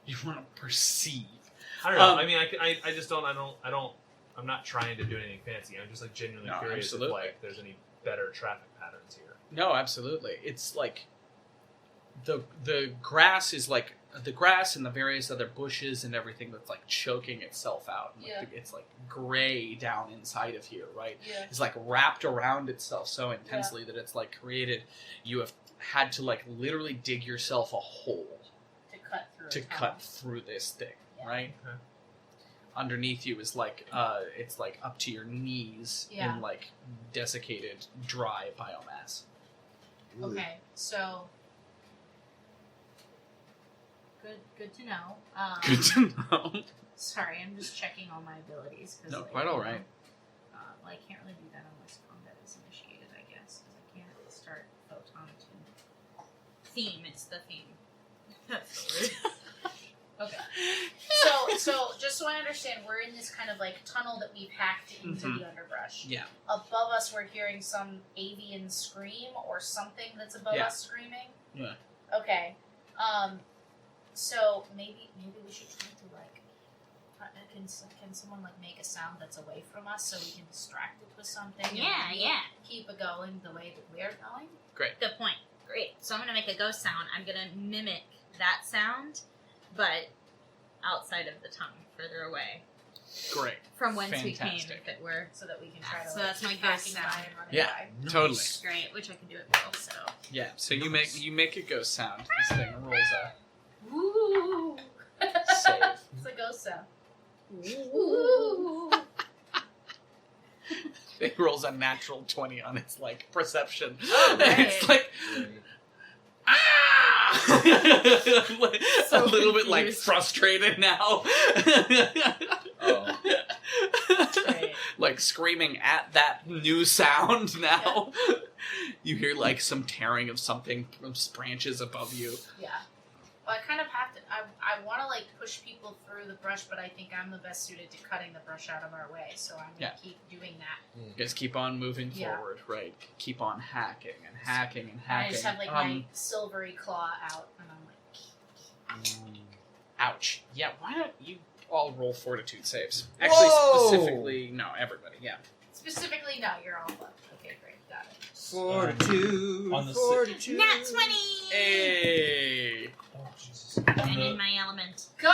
S10: You want to perceive.
S7: I don't know.
S10: Um,
S7: I mean, I just don't. I'm not trying to do anything fancy. I'm just like genuinely
S10: No,
S7: curious
S10: absolutely.
S7: if like there's any better traffic patterns here.
S10: No, absolutely. It's like the grass is like the grass and the various other bushes and everything that's like choking itself out. Like, it's like gray down inside of here, right?
S6: Yeah.
S10: It's like wrapped around itself so intensely that it's like created. You have had to like literally dig yourself a hole
S6: To cut through
S10: this thing,
S6: Yeah.
S10: right?
S7: Okay.
S10: Underneath you is like it's like up to your knees
S6: Yeah.
S10: in like desiccated, dry biomass.
S6: Okay, so good to know.
S10: Good to know.
S6: Sorry, I'm just checking all my abilities.
S10: No, quite all right.
S6: Well, I can't really do that unless combat is initiated, I guess, because I can't start photon to theme. It's the theme. That's the word. Okay. So just so I understand, we're in this kind of like tunnel that we've hacked into the underbrush.
S10: Yeah.
S6: Above us, we're hearing some avian scream or something that's above
S10: Yeah.
S6: us screaming.
S10: Yeah.
S6: Okay. So maybe we should try to like. Can someone like make a sound that's away from us so we can distract it with something? and
S8: Yeah,
S6: maybe
S8: yeah.
S6: Keep it going the way that we're going.
S8: Good point. Great. So I'm gonna make a ghost sound. I'm gonna mimic that sound, but outside of the tongue, further away
S10: Great.
S8: from whence we came,
S10: Fantastic.
S8: if it were.
S6: So that we can try to.
S8: So
S6: like,
S8: that's my
S6: keep
S8: ghost
S6: hacking by
S8: sound.
S6: and running
S10: Yeah.
S6: by.
S10: Totally.
S8: Great, which I can do it well. So
S10: Yeah. So you make a ghost sound. This thing rolls a
S6: Woo!
S10: save.
S6: It's a ghost sound.
S8: Ooh.
S10: It rolls a natural 20 on its like perception.
S6: Oh, great.
S10: It's like ah!
S8: So
S10: a little bit like
S8: confused.
S10: frustrated now.
S4: Oh.
S6: Great.
S10: Like screaming at that new sound now. You hear like some tearing of something from branches above you.
S6: Yeah. Well, I kind of have to. I want to like push people through the brush, but I think I'm the best suited to cutting the brush out of our way. So I'm gonna keep doing that.
S10: You guys keep on moving
S6: Yeah.
S10: forward, right? Keep on hacking and hacking and
S6: And
S10: hacking.
S6: I just have like my silvery claw out, and I'm like,
S10: Ouch. Yeah, why don't you all roll fortitude saves? Actually,
S4: Whoa!
S10: specifically, no, everybody, yeah.
S6: specifically, no, you're all left. Okay, great, got it.
S4: Fortitude.
S7: On the si-
S4: fortitude.
S8: Nat 20!
S10: Hey!
S7: Oh, Jesus.
S8: I'm in my element.
S6: God!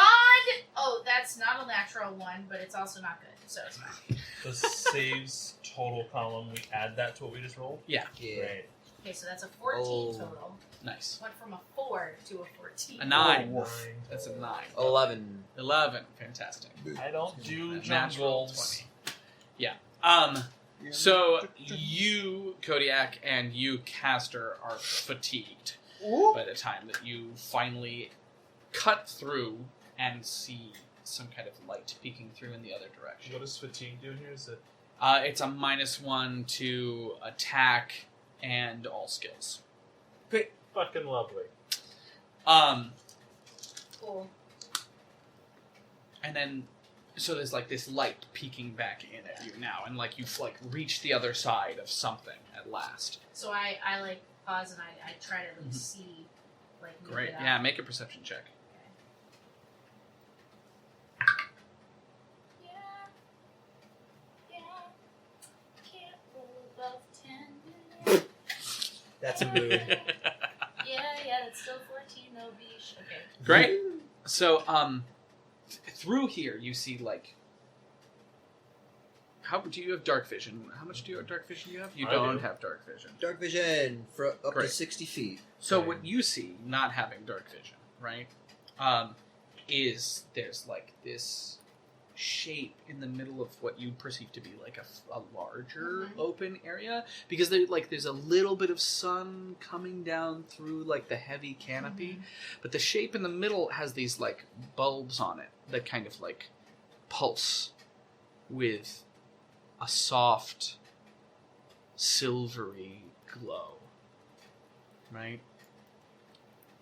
S6: Oh, that's not a natural one, but it's also not good, so it's fine.
S7: The saves total column, we add that to what we just rolled?
S10: Yeah,
S4: Yeah.
S7: Great.
S6: Okay, so that's a 14
S4: Oh.
S6: total.
S10: nice.
S6: Went from a 4 to a 14.
S10: A 9.
S7: Oh,
S10: That's a 9.
S4: 11.
S10: 11. Fantastic.
S7: I don't do
S10: Natural
S7: jungles.
S10: 20. Yeah. So you, Kodiak, and you, Castor, are fatigued by the time that you finally cut through and see some kind of light peeking through in the other direction.
S7: What does fatigue do here? Is it
S10: It's a -1 to attack and all skills.
S7: fucking lovely?
S6: Cool.
S10: And then, so there's like this light peeking back in at you now, and like you've like reached the other side of something at last.
S6: So I like pause and I try to like see, like move
S10: Great.
S6: it up.
S10: Yeah, make a perception check.
S6: Can't roll above 10.
S4: That's a mood.
S6: Yeah, that's still 14 though, Beesh. Okay.
S10: Great. So, through here you see like, how do you have dark vision? How much do you have dark vision? You
S7: I
S10: don't
S7: do.
S10: have dark vision.
S4: Dark vision for up to
S10: Great.
S4: 60 feet.
S10: So what you see, not having dark vision, right, is there's like this shape in the middle of what you perceive to be like a larger open area, because there's a little bit of sun coming down through like the heavy canopy, but the shape in the middle has these like bulbs on it that kind of like pulse with a soft silvery glow, right?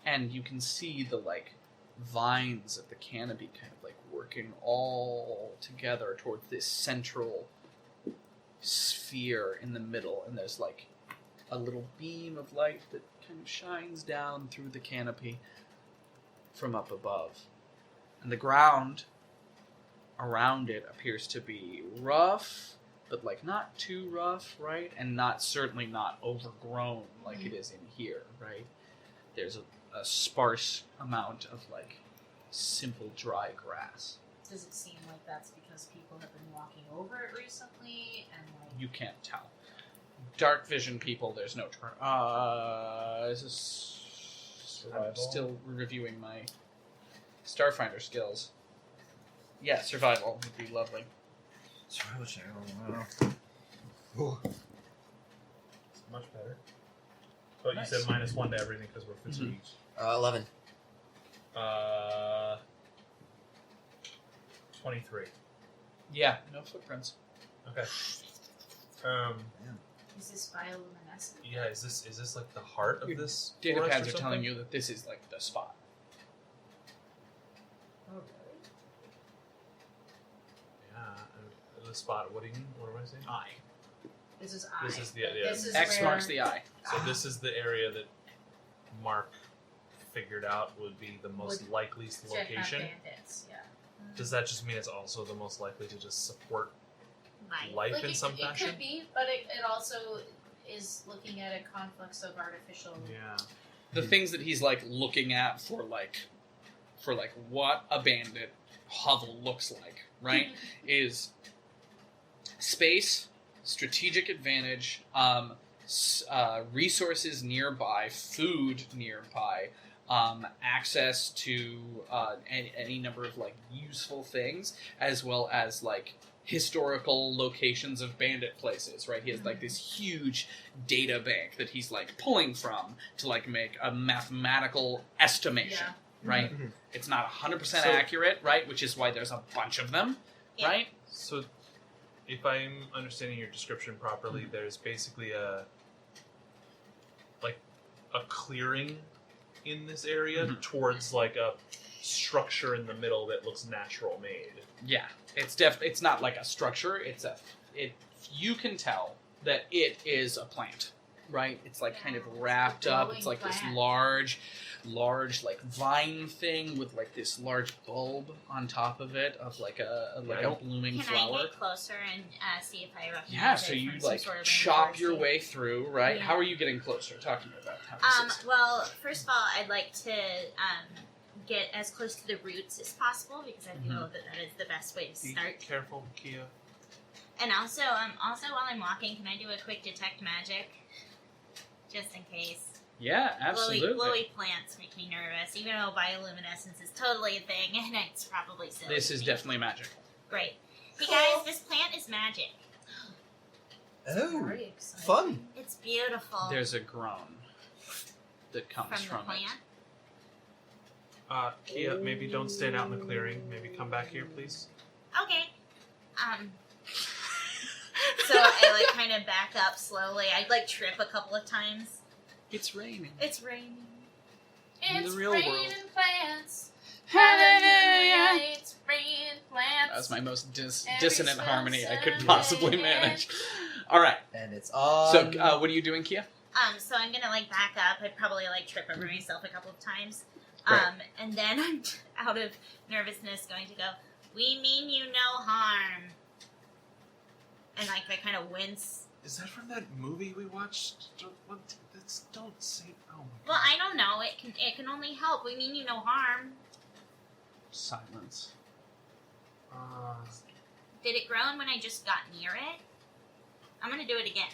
S10: And you can see the like vines of the canopy kind of like working all together towards this central sphere in the middle, and there's like a little beam of light that kind of shines down through the canopy from up above. And the ground around it appears to be rough, but like not too rough, right? And certainly not overgrown like it is in here, right? There's a sparse amount of like simple dry grass.
S6: Does it seem like that's because people have been walking over it recently and like
S10: You can't tell. Dark vision people, there's no turn. Is this I'm still reviewing my Starfinder skills. Yeah, survival would be lovely.
S4: Survival check.
S7: It's much better. But
S10: Nice.
S7: you said -1 to everything because we're fatigued.
S4: 11.
S7: 23.
S10: Yeah, no footprints.
S7: Okay.
S6: is this bioluminescent?
S7: Yeah, is this like the heart of
S10: Your
S7: this?
S10: Data
S7: forest
S10: pads
S7: or
S10: are telling
S7: something?
S10: you that this is like the spot.
S6: Oh really?
S7: Yeah, the spot. What am I saying?
S10: Eye.
S6: This is
S7: This
S6: I.
S7: is the
S6: This is
S10: X
S6: where
S10: marks the eye.
S7: So this is the area that Mark figured out would be the most
S6: Would
S7: likely
S6: check out
S7: location.
S6: bandits, yeah.
S7: Does that just mean it's also the most likely to just support
S8: Life.
S7: life
S6: Like
S7: in some
S6: it
S7: fashion?
S6: could be, but it also is looking at a conflux of artificial.
S7: Yeah.
S10: The things that he's like looking at for what a bandit hovel looks like, right? Is space, strategic advantage, resources nearby, food nearby, access to any number of like useful things, as well as like historical locations of bandit places, right? He has like this huge data bank that he's like pulling from to like make a mathematical estimation,
S6: Yeah.
S10: right?
S4: Mhm.
S10: It's not 100%
S7: So-
S10: accurate, right? Which is why there's a bunch of them,
S8: Yeah.
S10: right?
S7: So, if I'm understanding your description properly, there's basically a clearing in this area
S10: Mhm.
S7: towards like a structure in the middle that looks natural made.
S10: Yeah, it's not like a structure. You can tell that it is a plant, right? It's like kind of wrapped up. It's like this
S6: Glowing
S10: large like vine thing with like this large bulb on top of it of like a blooming
S8: Can
S10: flower.
S8: I get closer and see if I recognize
S10: Yeah,
S8: it
S10: so you
S8: from some
S10: like
S8: sort of
S10: chop your
S8: inversion?
S10: way through, right?
S8: Yeah.
S10: How are you getting closer? Talk to me about how this is.
S8: Well, first of all, I'd like to get as close to the roots as possible because I feel that that is the best way to
S7: Be
S8: start.
S7: careful, Kia.
S8: And also while I'm walking, can I do a quick detect magic, just in case?
S10: Yeah, absolutely.
S8: Glowy plants make me nervous, even though bioluminescence is totally a thing, and it's probably silly.
S10: This is definitely magical.
S8: Great. Hey guys, this plant is magic.
S4: Oh,
S6: Very exciting.
S4: fun.
S8: It's beautiful.
S10: There's a groan that comes
S8: from the
S10: from it.
S8: plant.
S7: Kia, maybe don't stand out in the clearing. Maybe come back here, please.
S8: Okay. So I like kind of back up slowly. I'd like trip a couple of times.
S10: It's raining.
S8: It's raining.
S10: In the
S6: It's
S10: real
S6: raining
S10: world.
S6: plants.
S10: Hallelujah.
S6: Hallelujah. It's raining plants.
S10: That was my most
S6: Every
S10: dissonant
S6: spell
S10: harmony I could
S6: Sunday.
S10: possibly manage. All right.
S4: And it's on.
S10: So, what are you doing, Kia?
S8: So I'm gonna like back up. I'd probably like trip over myself a couple of times.
S10: Great.
S8: And then I'm out of nervousness going to go, "We mean you no harm." And like I kind of wince.
S7: Is that from that movie we watched? Don't say. Oh my
S8: Well, I don't know. It can only help. We mean you no harm.
S10: Silence.
S7: god.
S8: Did it groan when I just got near it? I'm gonna do it again.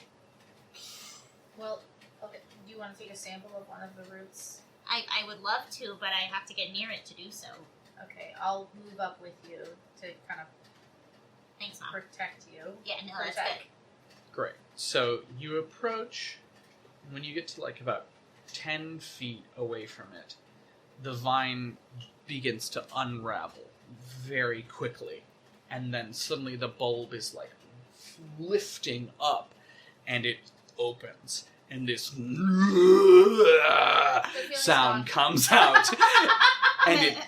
S6: Well, okay. Do you want to take a sample of one of the roots?
S8: I would love to, but I have to get near it to do so.
S6: Okay, I'll move up with you to kind of
S8: Thanks, Mom.
S6: protect you.
S8: Yeah, no, that's
S6: Protect.
S8: good.
S10: Great. So you approach, when you get to like about 10 feet away from it, the vine begins to unravel very quickly. And then suddenly the bulb is like lifting up and it opens. And this sound comes out. And it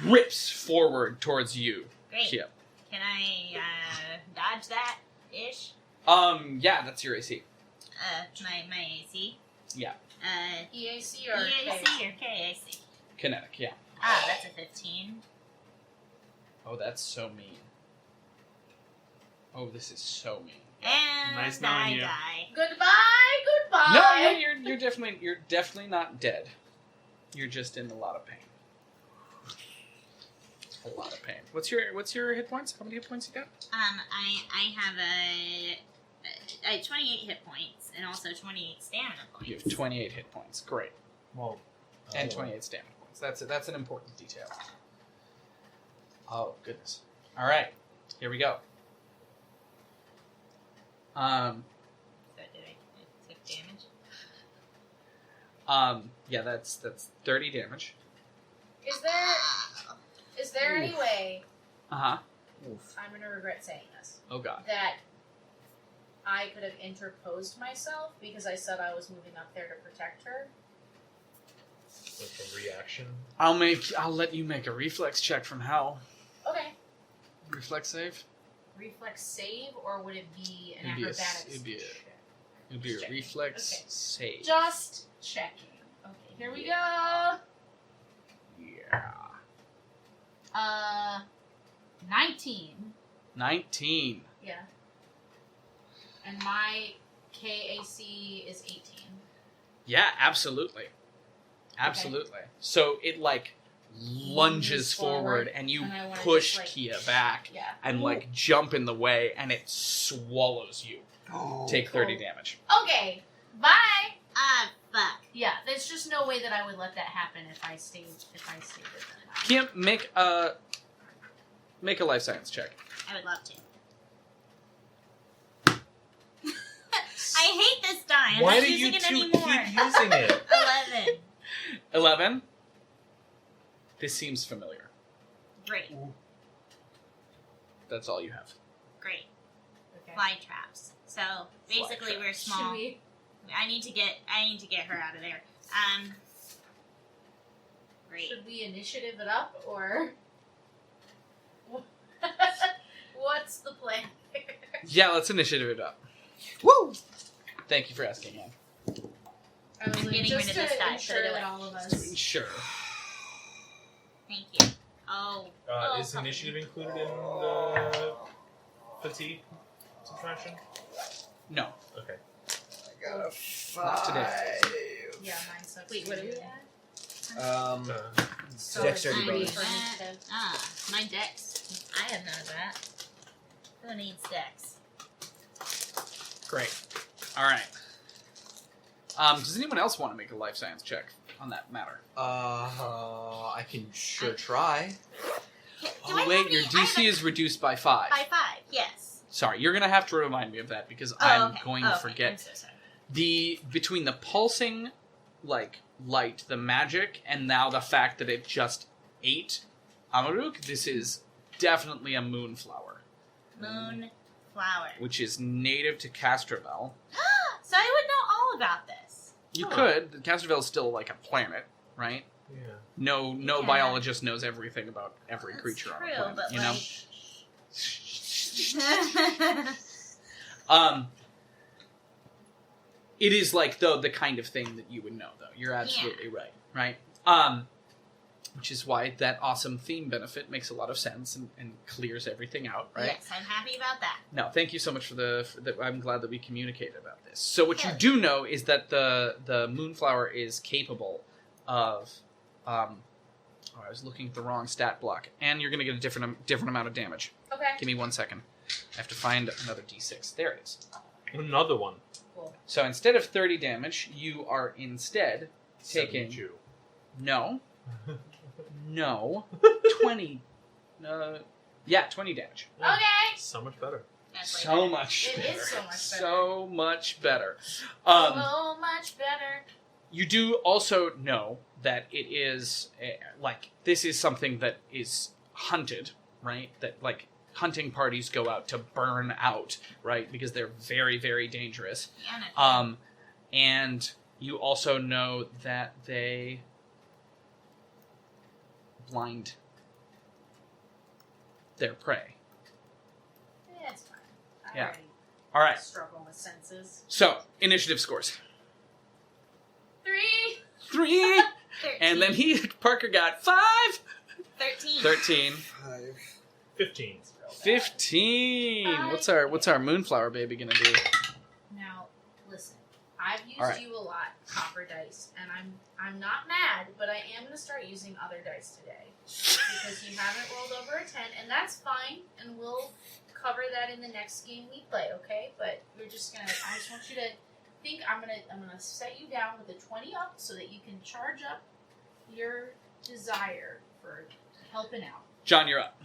S10: rips forward towards you.
S8: Great.
S10: Kia.
S8: Can I dodge that ish?
S10: Yeah, that's your AC.
S8: My AC.
S10: Yeah.
S6: EAC or
S8: EAC or KAC?
S10: Kinetic, yeah.
S8: Ah, that's a 15.
S10: Oh, that's so mean. Oh, this is so mean.
S8: And
S7: Nice
S8: I
S7: knowing you.
S8: die.
S6: Goodbye, goodbye.
S10: No, you're definitely not dead. You're just in a lot of pain. A lot of pain. What's your hit points? How many hit points you got?
S8: I have I have 28 hit points and also 28 stamina points.
S10: You have 28 hit points. Great.
S7: Well,
S10: And 28 stamina points. That's an important detail. Oh, goodness. All right. Here we go.
S8: So did I take damage?
S10: Yeah, that's 30 damage.
S6: Is there any way,
S10: Uh-huh.
S6: I'm going to regret saying this,
S10: Oh, God.
S6: that I could have interposed myself because I said I was moving up there to protect her?
S7: With a reaction.
S10: I'll let you make a reflex check from hell.
S6: Okay.
S10: Reflex save?
S6: Reflex save, or would it be an
S10: It'd be a-
S6: acrobatics
S10: it'd be a-
S6: check?
S10: It'd be a
S6: Checking.
S10: reflex
S6: Okay.
S10: save.
S6: Just checking. Okay, here we go.
S10: Yeah.
S6: 19.
S10: 19.
S6: Yeah. And my KAC is 18.
S10: Yeah, absolutely. Absolutely. So it like lunges forward and you
S6: and I wanna
S10: push
S6: just, like,
S10: Kia back
S6: Yeah.
S10: and like jump in the way and it swallows you. Take 30 damage.
S6: Okay. Bye.
S8: Fuck.
S6: Yeah, there's just no way that I would let that happen if I stayed with them.
S10: Kia, make a life science check.
S8: I would love to. I hate this die. I'm
S7: Why
S8: not
S7: do
S8: using
S7: you
S8: it
S7: two
S8: anymore.
S7: keep using it?
S8: 11.
S10: 11. This seems familiar.
S8: Great.
S10: That's all you have.
S8: Great.
S6: Okay.
S8: Fly traps. So basically, we're small.
S6: Should we?
S8: I need to get her out of there. Great.
S6: Should we initiative it up, or what's the plan?
S10: Yeah, let's initiative it up. Woo! Thank you for asking, man.
S6: I was
S8: I'm
S6: like,
S8: getting
S6: just
S8: rid of
S6: to
S8: this die.
S6: ensure
S8: Put it
S6: that
S8: away.
S6: all of us.
S10: Sure.
S8: Thank you. Oh.
S7: Is initiative included in the fatigue subtraction?
S10: No.
S7: Okay.
S10: Not today.
S6: Yeah, mine sucks.
S8: Wait, what are we
S6: too.
S8: at?
S6: So
S4: Dexterity
S6: it's 90
S4: bonus.
S6: for initiative.
S8: My dex. I have none of that. Who needs dex?
S10: Great. All right. Does anyone else want to make a life science check on that matter?
S4: I can sure try.
S8: Do
S10: Oh,
S8: I have
S10: wait,
S8: any-
S10: your
S8: I
S10: DC
S8: have
S10: is reduced by 5.
S8: by 5, yes.
S10: Sorry, you're going to have to remind me of that because
S8: Oh,
S10: I'm
S8: okay.
S10: going
S8: Oh,
S10: to
S8: okay.
S10: forget.
S8: I'm so sorry.
S10: Between the pulsing, like, light, the magic, and now the fact that it just ate Amaruk, this is definitely a moonflower,
S8: Moonflower.
S10: which is native to Castrovel.
S8: So I would know all about this.
S10: You could. Castrovel is still like a planet, right?
S7: Yeah.
S10: No
S8: Yeah.
S10: biologist knows everything about every
S8: That's
S10: creature on
S8: true,
S10: the planet,
S8: but
S10: you know?
S8: like...
S10: It is like the kind of thing that you would know, though. You're absolutely right? Which is why that awesome theme benefit makes a lot of sense and clears everything out, right?
S8: Yes, I'm happy about that.
S10: No, thank you so much for the. I'm glad that we communicated about this. So what you
S8: Hell
S10: do know is that the moonflower is capable of. I was looking at the wrong stat block, and you're going to get a different amount of damage.
S6: Okay.
S10: Give me 1 second. I have to find another d6. There it is.
S7: Another one.
S6: Cool.
S10: So instead of 30 damage, you are instead taking
S7: 72.
S10: no, 20. 20 damage.
S6: Okay.
S7: So much better.
S8: That's like
S10: So much
S6: It
S10: better.
S6: is so much better.
S10: So much better.
S6: So much better.
S10: You do also know that it is this is something that is hunted, right? That hunting parties go out to burn out, right? Because they're very, very dangerous.
S8: Yeah,
S10: And you also know that they blind their prey.
S6: Yeah, it's fine. I
S10: Yeah.
S6: already
S10: All right.
S6: struggle with senses.
S10: So initiative scores
S6: 3.
S10: 3,
S8: 13.
S10: and then Parker got 5,
S8: 13.
S10: 13,
S7: 15.
S10: 15. What's our moonflower baby gonna do?
S6: Now, listen. I've used
S10: All right.
S6: you a lot, copper dice, and I'm not mad, but I am going to start using other dice today because you haven't rolled over a 10, and that's fine, and we'll cover that in the next game we play, okay? But I just want you to think I'm gonna set you down with a 20 up so that you can charge up your desire for helping out.
S10: John, you're up.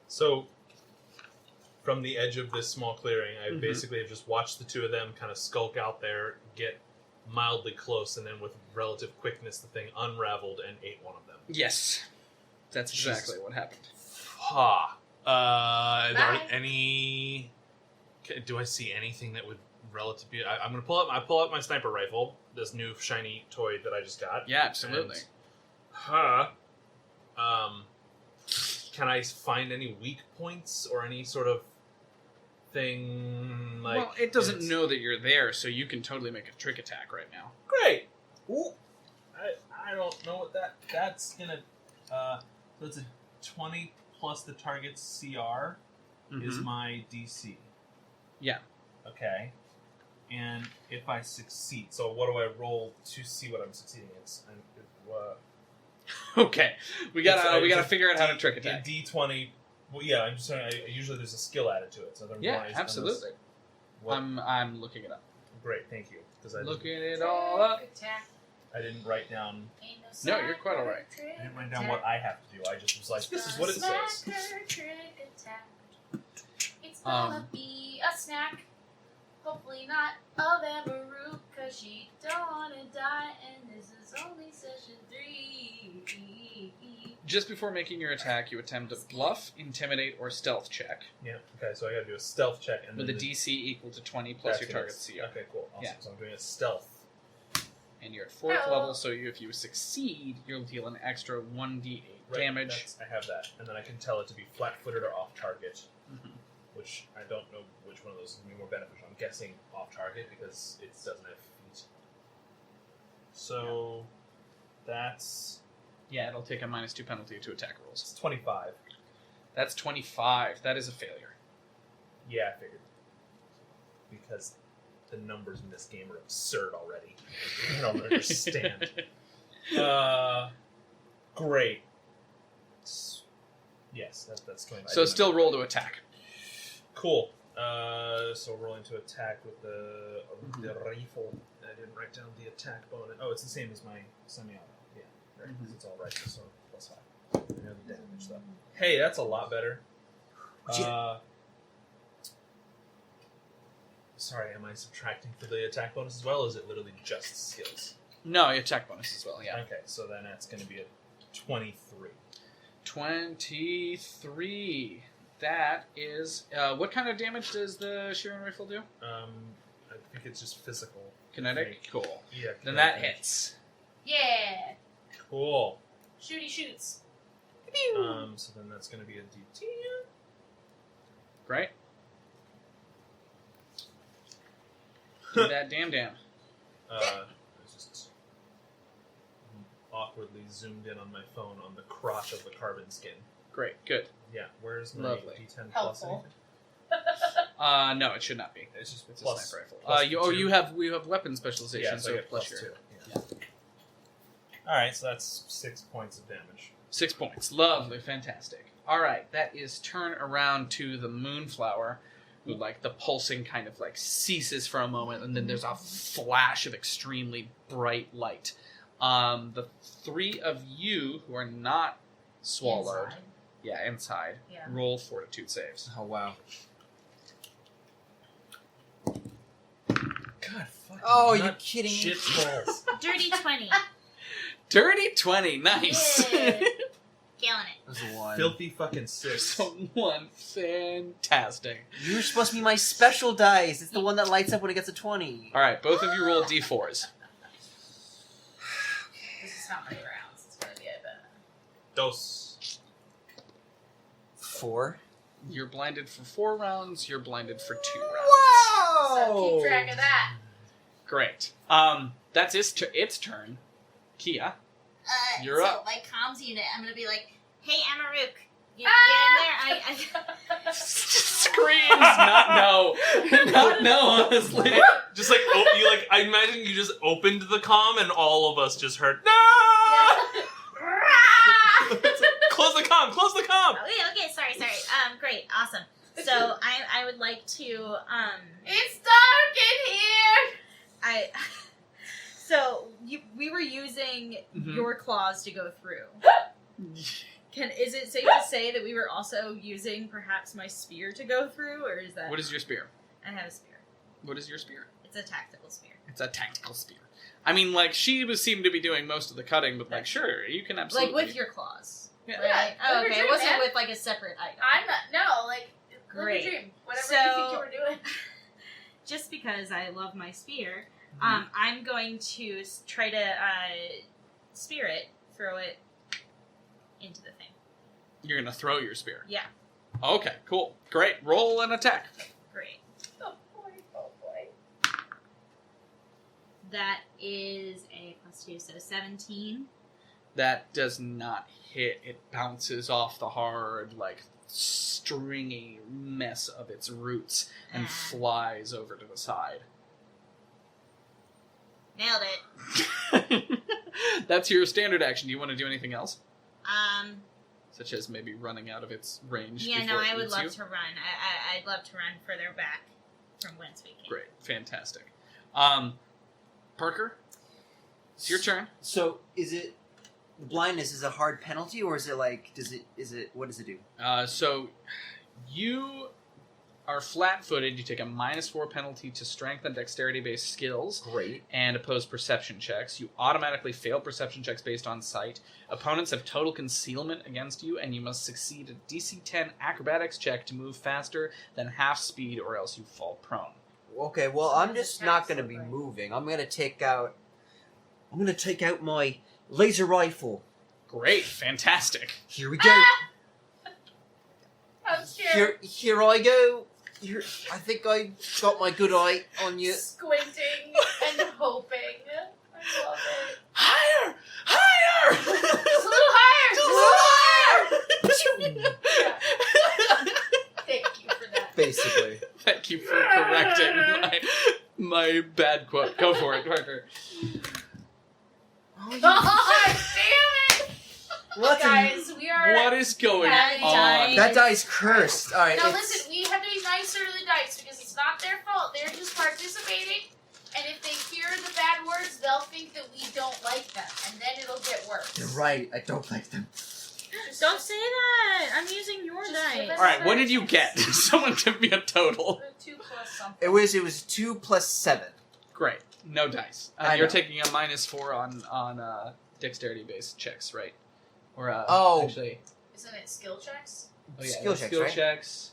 S7: So, from the edge of this small clearing, I basically have just watched the two of them kind of skulk out there, get mildly close, and then with relative quickness, the thing unraveled and ate one of them.
S10: Yes. That's exactly what happened.
S7: Ha. Are there
S6: Bye.
S7: any... Do I see anything that would relatively... I'm going to pull out my sniper rifle, this new shiny toy that I just got.
S10: Yeah, absolutely.
S7: Can I find any weak points or any sort of thing like...
S10: Well, it doesn't know that you're there, so you can totally make a trick attack right now.
S7: Great! Ooh. I don't know what that's gonna... so it's a 20 plus the target's CR is my DC.
S10: Yeah.
S7: Okay. And if I succeed, so what do I roll to see what I'm succeeding in?
S10: Okay. We gotta figure out how to trick
S7: A
S10: attack.
S7: D20. Well, yeah, I'm just saying. Usually there's a skill added to it. So
S10: Yeah, absolutely. I'm looking it up.
S7: Great, thank you. Because I
S10: Looking it all up.
S6: Attack.
S7: I didn't write down.
S6: Ain't
S10: No, you're quite all right.
S7: I didn't write down what I have to do. I just was like, this is what it says.
S6: Smacker trick attack. It's gonna be a snack. Hopefully not of Amaru, cause she don't wanna die, and this is only session 3.
S10: Just before making your attack, you attempt a bluff, intimidate, or stealth check
S7: Yeah. Okay, so I got to do a stealth check and
S10: with a
S7: then
S10: DC equal to 20 plus your target
S7: that's-
S10: CR.
S7: Okay, cool. Awesome.
S10: Yeah.
S7: So I'm doing a stealth.
S10: And you're at 4th
S6: Hello.
S10: level, so if you succeed, you'll deal an extra 1d8
S7: Right,
S10: damage.
S7: I have that, and then I can tell it to be flat-footed or off-target,
S10: Mhm.
S7: which I don't know which one of those is going to be more beneficial. I'm guessing off-target because it doesn't have feet. So that's
S10: Yeah, it'll take a -2 penalty to attack rolls.
S7: it's 25.
S10: That's 25. That is a failure.
S7: Yeah, I figured. Because the numbers in this game are absurd already. I don't understand. Great. Yes, that's 25.
S10: So still roll to attack.
S7: Cool. So rolling to attack with the rifle. I didn't write down the attack bonus. Oh, it's the same as my semi-auto. Yeah, right. 'Cause it's all rifle, so +5. I know the damage stuff. Hey, that's a lot better. Sorry, am I subtracting for the attack bonus as well, or is it literally just skills?
S10: No, your attack bonus as well, yeah.
S7: Okay, so then that's going to be a 23.
S10: 23. That is... what kind of damage does the shearing rifle do?
S7: I think it's just physical.
S10: Kinetic? Cool.
S7: Yeah.
S10: Then that
S7: kinetic.
S10: hits.
S6: Yeah.
S7: Cool.
S6: Shooty shoots.
S7: So then that's going to be a D10.
S10: Great. Do that damn.
S7: I just awkwardly zoomed in on my phone on the crotch of the carbon skin.
S10: Great, good.
S7: Yeah, where's my
S10: Lovely.
S7: D10 plus
S6: Helpful.
S7: anything?
S10: No, it should not be.
S7: It's just
S10: It's a
S7: plus,
S10: sniper rifle.
S7: plus
S10: You have weapon specialization,
S7: yeah,
S10: so
S7: I get
S10: plus
S7: plus
S10: your
S7: 2.
S10: yeah.
S7: Alright, so that's 6 points of damage.
S10: 6 points. Lovely, fantastic. All right, that is turn around to the Moonflower, who the pulsing kind of ceases for a moment, and then there's a flash of extremely bright light. The 3 of you who are not swallowed,
S6: Inside.
S10: inside,
S6: Yeah.
S10: roll fortitude saves.
S4: Oh, wow.
S7: God, fucking
S4: Oh, you
S7: nut
S4: kidding me?
S7: shit balls.
S8: Dirty 20.
S10: Dirty 20, nice.
S6: Yeah.
S8: Killing it.
S4: That was a 1.
S7: Filthy fucking 6.
S10: Someone fantastic.
S4: You're supposed to be my special dice. It's the one that lights up when it gets a 20.
S10: All right, both of you roll d4s.
S6: This is how many rounds it's gonna be, I bet.
S7: Dos.
S4: 4.
S10: You're blinded for 4 rounds. You're blinded for 2 rounds.
S6: So keep track of that.
S10: Great. That's its turn. Kia. You're
S8: so
S10: up.
S8: my comms unit, I'm gonna be like, hey Amaruk,
S9: Get in there.
S10: Screams, not no. Not no, honestly.
S5: Just like, you like, I imagine you just opened the comm and all of us just heard, no! Close the comm, close the comm!
S9: Okay, sorry. Great, awesome. So I would like to
S6: It's dark in here.
S9: we were using
S10: Mhm.
S9: your claws to go through. Is it safe to say that we were also using perhaps my spear to go through, or is that?
S10: What is your spear?
S9: I have a spear.
S10: What is your spear?
S9: It's a tactical spear.
S10: It's a tactical spear. I mean, like, she seemed to be doing most of the cutting, but, like, sure, you can absolutely...
S9: Like with your claws.
S10: Yeah.
S9: Right?
S6: Yeah,
S9: Oh,
S6: live your
S9: okay.
S6: dream,
S9: It wasn't
S6: man.
S9: with like a separate item.
S6: I'm not. No, like
S9: Great.
S6: live your dream. Whatever
S9: So-
S6: you think you were doing.
S9: Just because I love my spear,
S10: Mm-hmm.
S9: I'm going to try to spear it, throw it into the thing.
S10: You're gonna throw your spear.
S9: Yeah,
S10: Okay, cool. Great. Roll an attack.
S9: great.
S6: Oh boy.
S9: That is a +2, so 17.
S10: That does not hit. It bounces off the hard, like, stringy mess of its roots and flies over to the side.
S9: Nailed it.
S10: That's your standard action. Do you want to do anything else?
S9: Um,
S10: Such as maybe running out of its range?
S9: yeah, no,
S10: before it
S9: I would
S10: eats
S9: love
S10: you?
S9: to run. I'd love to run further back from whence we came.
S10: Great. Fantastic. Parker, it's your turn.
S4: So, is it the blindness is a hard penalty, or is it like what does it do?
S10: So you are flat-footed. You take a -4 penalty to strength and dexterity-based skills.
S4: Great.
S10: And opposed perception checks. You automatically fail perception checks based on sight. Opponents have total concealment against you, and you must succeed a DC 10 acrobatics check to move faster than half speed, or else you fall prone.
S4: Okay, well, I'm just not going to be moving. I'm going to take out my laser rifle.
S10: Great, fantastic.
S4: Here we go.
S6: I'm scared.
S4: Here I go. Here, I think I got my good eye on you.
S6: Squinting and hoping. I love it.
S10: Higher! Higher!
S6: Just a little higher. Thank you for that.
S4: Basically.
S10: Thank you for correcting my bad quote. Go for it, Parker.
S6: Oh, damn it!
S4: What's
S6: Guys, we are.
S10: What is going
S6: That
S10: on?
S6: die-
S4: that die's cursed. All right.
S6: Now
S4: it's-
S6: listen, we have to be nicer to the dice because it's not their fault. They're just participating, and if they hear the bad words, they'll think that we don't like them, and then it'll get worse.
S4: You're right. I don't like them.
S9: Don't say that. I'm using your
S6: Just
S9: dice.
S6: give us-
S10: All right, what did you get? Someone give me a total.
S6: 2 plus something.
S4: It was 2 plus 7.
S10: Great, no dice.
S4: I
S10: You're
S4: know.
S10: taking a -4 on dexterity-based checks, right? Or
S4: Oh.
S10: actually,
S6: Isn't it skill checks?
S10: oh yeah,
S4: Skill checks,
S10: skill
S4: right?
S10: checks.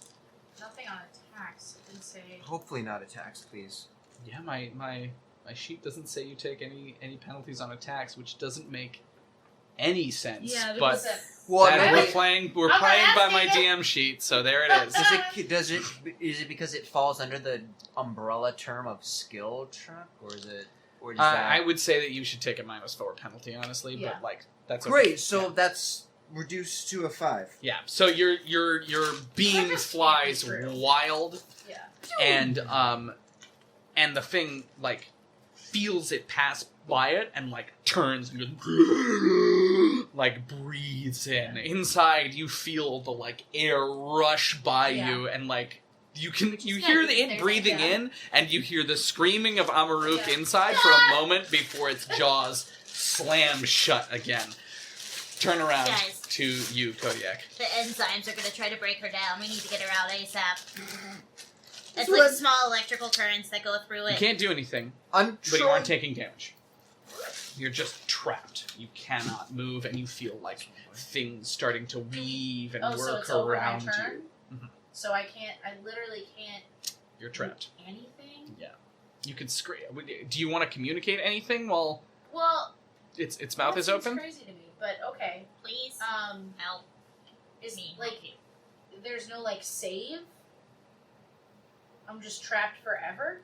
S6: Nothing on attacks. It didn't say.
S4: Hopefully not attacks, please.
S10: Yeah, my sheet doesn't say you take any penalties on attacks, which doesn't make any sense.
S9: Yeah,
S10: but
S9: because
S4: Well,
S10: that-
S6: maybe-
S10: we're playing
S6: I'm not
S10: by my
S6: asking
S10: DM sheet, so there it is.
S4: is it because it falls under the umbrella term of skill check, or is that?
S10: I would say that you should take a -4 penalty, honestly,
S6: Yeah.
S10: but like that's okay.
S4: Great. So
S10: Yeah.
S4: that's reduced to a 5.
S10: Yeah, so your beam
S6: That just
S10: flies
S6: can't be true.
S10: wild,
S6: Yeah.
S10: and the thing like feels it pass by it and like turns and goes, like breathes in. Inside, you feel the like air rush by
S6: Yeah.
S10: you, and like you hear
S8: gotta be
S10: it
S8: there,
S10: breathing
S6: yeah.
S10: in, and you hear the screaming of Amaruk
S6: Yeah.
S10: inside for a moment before its jaws slam shut again. Turn around
S8: Guys.
S10: to you, Kodiak.
S8: The enzymes are gonna try to break her down. We need to get her out ASAP. It's
S4: So
S8: like
S4: I'm-
S8: small electrical currents that go through
S10: You
S8: it.
S10: can't do anything,
S4: I'm
S10: but you aren't
S4: trying.
S10: taking damage. You're just trapped. You cannot move, and you feel like things starting to weave and
S6: Oh, so
S10: work
S6: it's over my
S10: around
S6: turn?
S10: you. Mhm.
S6: So I literally can't
S10: You're trapped.
S6: do anything?
S10: You could scream. Do you want to communicate anything while
S6: Well,
S10: its mouth
S6: that
S10: is
S6: seems
S10: open?
S6: crazy to me, but okay.
S8: Please
S6: Help. Is
S8: me.
S6: like
S8: help you.
S6: there's no like save? I'm just trapped forever?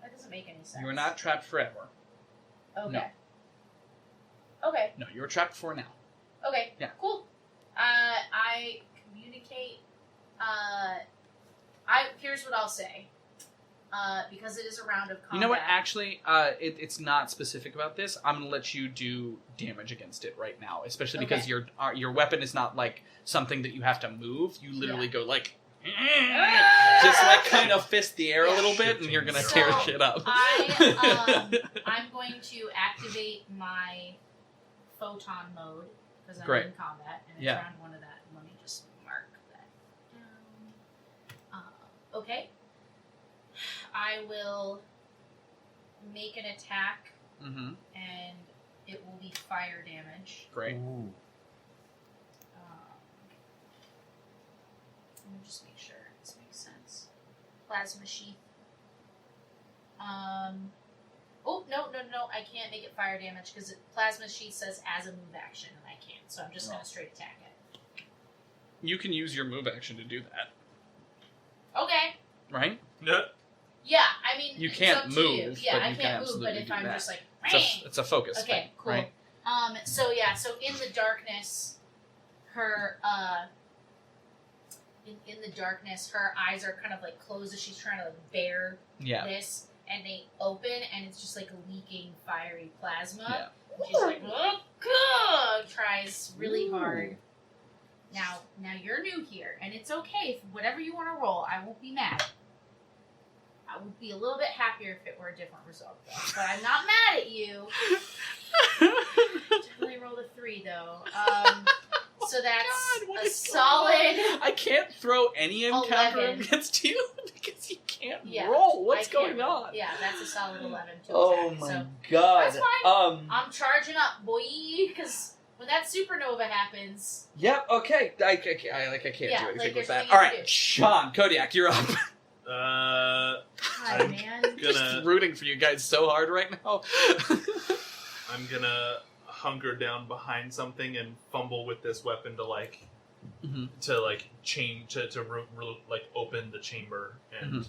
S6: That doesn't make any sense.
S10: You are not trapped forever.
S6: Okay.
S10: no.
S6: Okay.
S10: No, you're trapped for now.
S6: Okay.
S10: Yeah.
S6: Cool. I I communicate? Here's what I'll say. Because it is a round of combat.
S10: You know what? Actually, it's not specific about this. I'm gonna let you do damage against it right now, especially because your weapon is not like something that you have to move. You literally go like, just like kind of fist the air a little bit, and you're gonna tear shit up.
S6: I'm going to activate my photon mode because I'm in combat, and it's round one of that. Let me just mark that down. Okay. I will make an attack, and it will be fire damage.
S10: Great.
S6: Let me just make sure this makes sense. Plasma sheath. Oh, no. I can't make it fire damage because plasma sheath says as a move action, and I can't. So I'm just going to straight attack it.
S10: You can use your move action to do that.
S6: Okay.
S10: Right?
S5: No.
S6: Yeah, I mean,
S10: you can't
S6: it's up
S10: move.
S6: to you. Yeah,
S10: but
S6: I
S10: you
S6: can't
S10: can
S6: move,
S10: absolutely
S6: but if
S10: do
S6: I'm
S10: that.
S6: just like,
S10: it's a focus.
S6: okay,
S10: thing,
S6: cool.
S10: Right?
S6: So in the darkness, her in the darkness, her eyes are kind of like closed as she's trying to like bear this, and they open, and it's just like leaking fiery plasma.
S10: Yeah.
S6: And she's like, oh god! Tries really hard. Now you're new here, and it's okay if whatever you want to roll, I won't be mad. I would be a little bit happier if it were a different result, though. But I'm not mad at you. Definitely rolled a 3, though. So that's a solid.
S10: I can't throw any encounter
S6: 11.
S10: against you because you can't
S6: Yeah,
S10: roll. What's
S6: I can't
S10: going
S6: roll.
S10: on?
S6: Yeah, that's a solid 11 to
S10: Oh
S6: attack.
S10: my
S6: So
S10: god.
S6: that's fine.
S10: Um.
S6: I'm charging up, boy, because when that supernova happens.
S10: Yep. Okay. I can't do anything
S6: like
S10: with
S6: there's
S10: that.
S6: nothing
S10: All
S6: I can
S10: right,
S6: do.
S10: Sean Kodiak, you're up.
S6: Hi,
S5: I'm
S6: man.
S10: Just rooting for you guys so hard right now.
S5: I'm gonna hunker down behind something and fumble with this weapon to like change to like open the chamber and